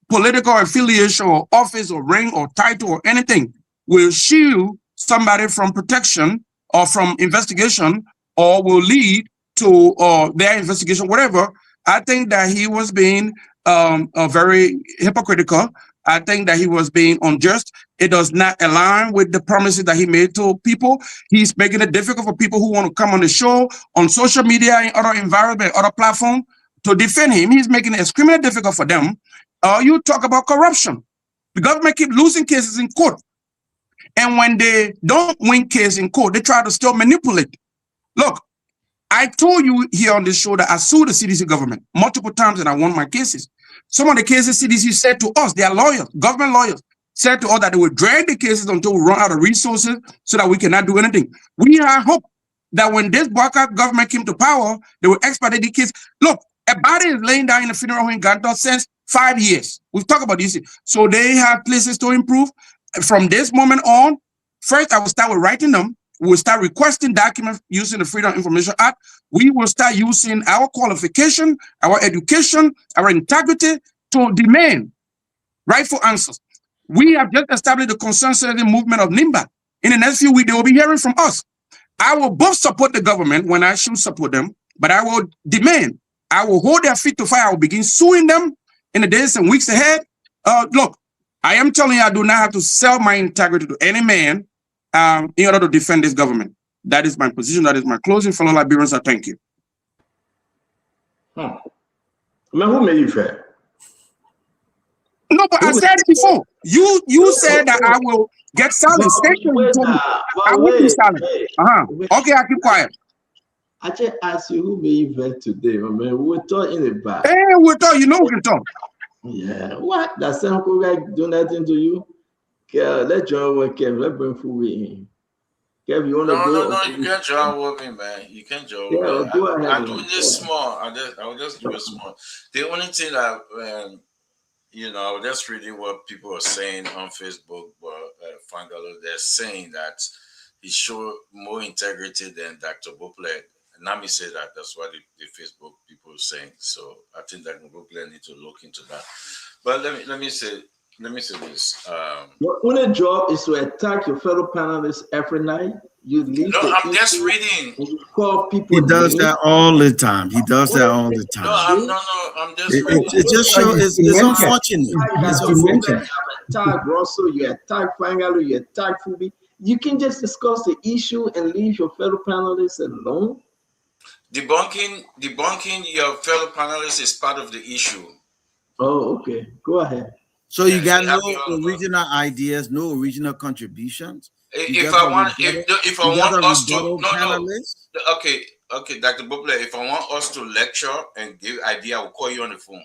political affiliation or office or rank or title or anything will shield somebody from protection or from investigation or will lead to their investigation, whatever, I think that he was being very hypocritical. I think that he was being unjust. It does not align with the promises that he made to people. He's making it difficult for people who want to come on the show, on social media, in other environment, other platforms, to defend him. He's making it extremely difficult for them. You talk about corruption. The government keep losing cases in court. And when they don't win cases in court, they try to still manipulate. Look, I told you here on this show that I sued the CDC government multiple times and I won my cases. Some of the cases CDC said to us, their lawyers, government lawyers, said to us that they would drag the cases until we run out of resources so that we cannot do anything. We have hope that when this Baka government came to power, they will expedite the case. Look, a body is laying down in the funeral home in Ganta since 5 years. We've talked about this. So they have places to improve. From this moment on, first I will start with writing them. We will start requesting documents using the Freedom of Information Act. We will start using our qualification, our education, our integrity to demand rightful answers. We have just established the concerned citizen movement of Nimba. In the next few weeks, they will be hearing from us. I will both support the government when I should support them, but I will demand, I will hold their feet to fire. I will begin suing them in the days and weeks ahead. Look, I am telling you, I do not have to sell my integrity to any man in order to defend this government. That is my position. That is my closing. Fellow Liberians, I thank you. Man, who made you fair? No, but I said it before. You said that I will get silent. I will be silent. Okay, I keep quiet. I just asked you who made event today, my man. We were talking about. Hey, we talk. You know we can talk. Yeah. What? That same cool guy do nothing to you? Let John work. Kev, let bring food with him. Kev, you wanna go? No. You can't join with me, man. You can't join. Yeah, me. go ahead. I do this small. I'll just do it small. The only thing that you know, I was just reading what people are saying on Facebook, but Fangalo, they're saying that he showed more integrity than Dr. Buple. Nami said that. That's what the Facebook people are saying. So I think Dr. Buple need to look into that. But let me say this. Your only job is to attack your fellow panelists every night. You leave. No, I'm just reading. And you call people. He does that all the time. He does that all the time. I'm just reading. It just shows. It's unfortunate. It's unfortunate. You attack Russell. You attack Fangalo. You attack Fubi. You can just discuss the issue and leave your fellow panelists alone. Debunking your fellow panelists is part of the issue. Oh, okay. Go ahead. So you got no original ideas, no original contributions. If I want us to okay, Dr. Buble, if I want us to lecture and give idea, I will call you on the phone.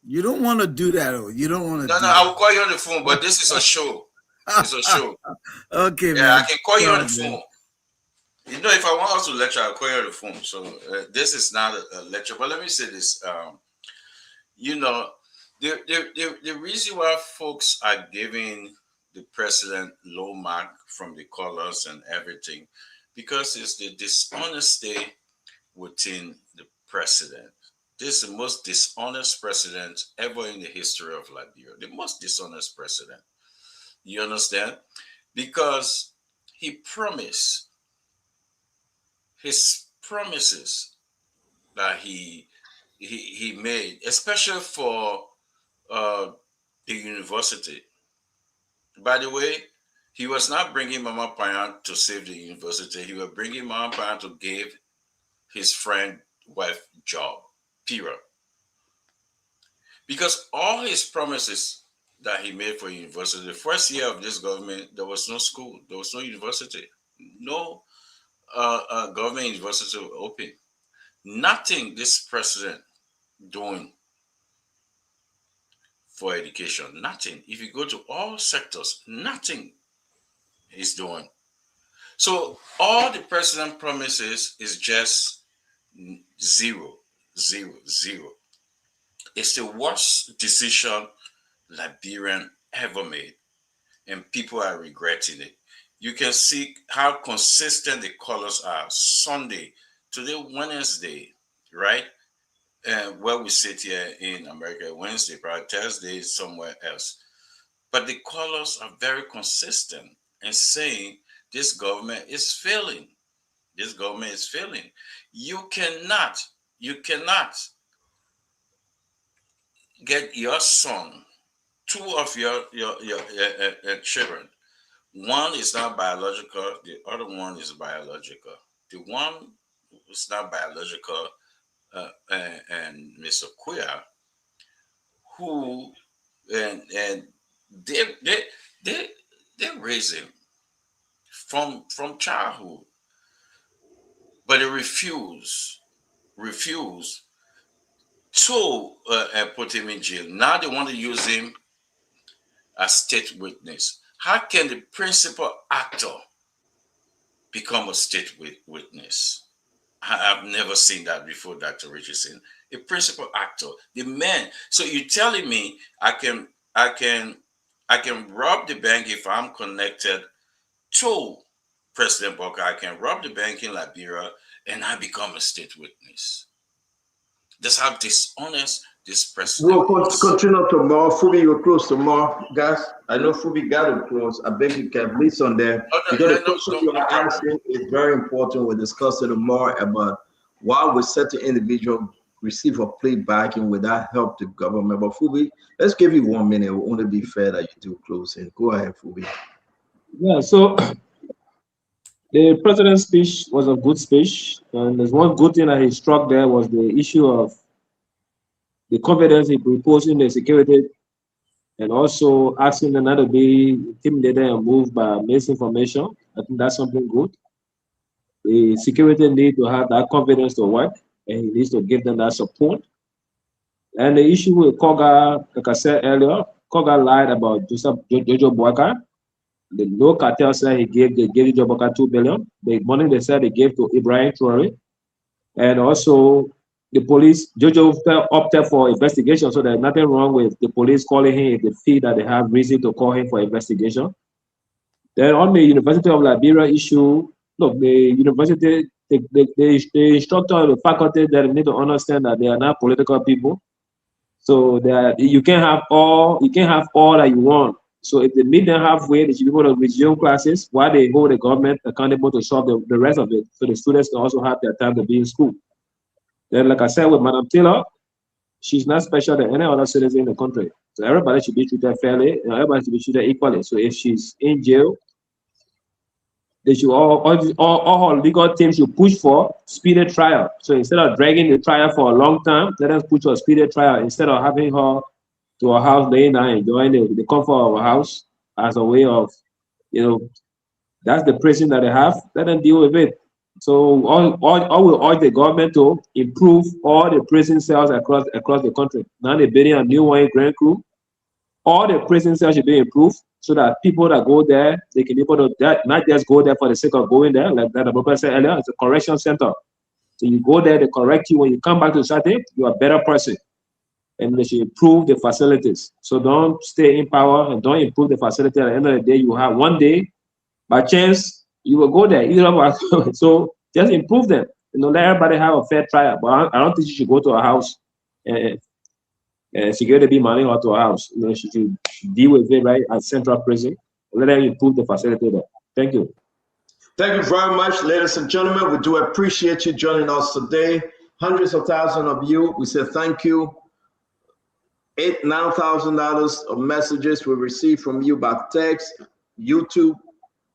You don't want to do that, though. You don't want to. No, I will call you on the phone, but this is a show. It's a show. Okay, man. Yeah, I can call you on the phone. You know, if I want us to lecture, I'll call you on the phone. So this is not a lecture, but let me say this. You know, the reason why folks are giving the president low mark from the colors and everything, because it's the dishonesty within the president. This is the most dishonest president ever in the history of Liberia. The most dishonest president. You understand? Because he promised his promises that he made, especially for the university. By the way, he was not bringing Mama Payan to save the university. He was bringing Mama Payan to give his friend wife job, period. Because all his promises that he made for university, the first year of this government, there was no school, there was no university, no government university open. Nothing this president doing for education, nothing. If you go to all sectors, nothing he's doing. So all the president promises is just zero. It's the worst decision Liberian ever made, and people are regretting it. You can see how consistent the colors are. Sunday, today, Wednesday, right? And where we sit here in America, Wednesday, probably Thursday, somewhere else. But the colors are very consistent in saying this government is failing. This government is failing. You cannot get your son, two of your children. One is not biological, the other one is biological. The one is not biological, and Mr. Queer, who and they raise him from childhood, but they refuse to put him in jail. Now they want to use him as state witness. How can the principal actor become a state witness? I've never seen that before, Dr. Richardson. A principal actor, the man. So you're telling me I can rob the bank if I'm connected to President Bokar. I can rob the bank in Liberia and I become a state witness. That's how dishonest this president is. We'll continue tomorrow. Fubi, you're close tomorrow, guys. I know Fubi got to close. I beg you can please on there. Because the question you are asking is very important. We'll discuss it more about why would certain individual receive a plea backing without help the government. But Fubi, let's give you 1 minute. It will only be fair that you do closing. Go ahead, Fubi. Yeah, so the president's speech was a good speech, and there's one good thing that he struck there was the issue of the confidence he proposed in the security, and also asking them not to be intimidated and moved by misinformation. I think that's something good. The security need to have that confidence to work, and he needs to give them that support. And the issue with Koga, like I said earlier, Koga lied about Jojo Boakai. The no cartel said they gave Jojo Boakai $2 billion. The money they said they gave to Ibrahim Traore. And also the police, Jojo opted for investigation, so there's nothing wrong with the police calling him if they feel that they have reason to call him for investigation. Then on the University of Liberia issue, look, the university, the instructor, the faculty, they need to understand that they are not political people. So that you can't have all that you want. So if they meet them halfway, they should be able to resume classes while they hold the government accountable to solve the rest of it. So the students can also have their time to be in school. Then, like I said, with Madam Taylor, she's not special than any other citizen in the country. So everybody should be treated fairly, and everybody should be treated equally. So if she's in jail, they should all her legal team should push for speedy trial. So instead of dragging the trial for a long time, let us push for a speedy trial instead of having her to her house laying down enjoying the comfort of her house as a way of, that's the prison that they have. Let them deal with it. So all will urge the government to improve all the prison cells across the country. Now they're building a new one in Grand Crew. All the prison cells should be improved so that people that go there, they can be able to not just go there for the sake of going there, like that Abubakar said earlier. It's a correction center. So you go there, they correct you. When you come back to Sate, you're a better person. And they should improve the facilities. So don't stay in power and don't improve the facility. At the end of the day, you have one day, by chance, you will go there. So just improve them. Let everybody have a fair trial. But I don't think you should go to a house and security be money or to a house. She should deal with it right at Central Prison. Let them improve the facility there. Thank you. Thank you very much, ladies and gentlemen. We do appreciate you joining us today. Hundreds of thousands of you. We say thank you. $9,000 of messages we received from you by text, YouTube,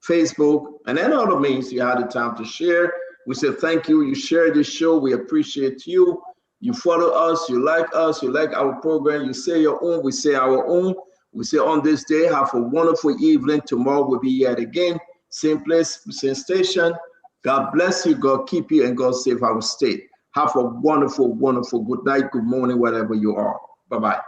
Facebook, and any other means you had the time to share. We say thank you. You share this show. We appreciate you. You follow us. You like our program. You say your own. We say our own. We say on this day, have a wonderful evening. Tomorrow we'll be here again. Same place, same station. God bless you. God keep you. And God save our state. Have a wonderful, wonderful good night, good morning, wherever you are. Bye-bye.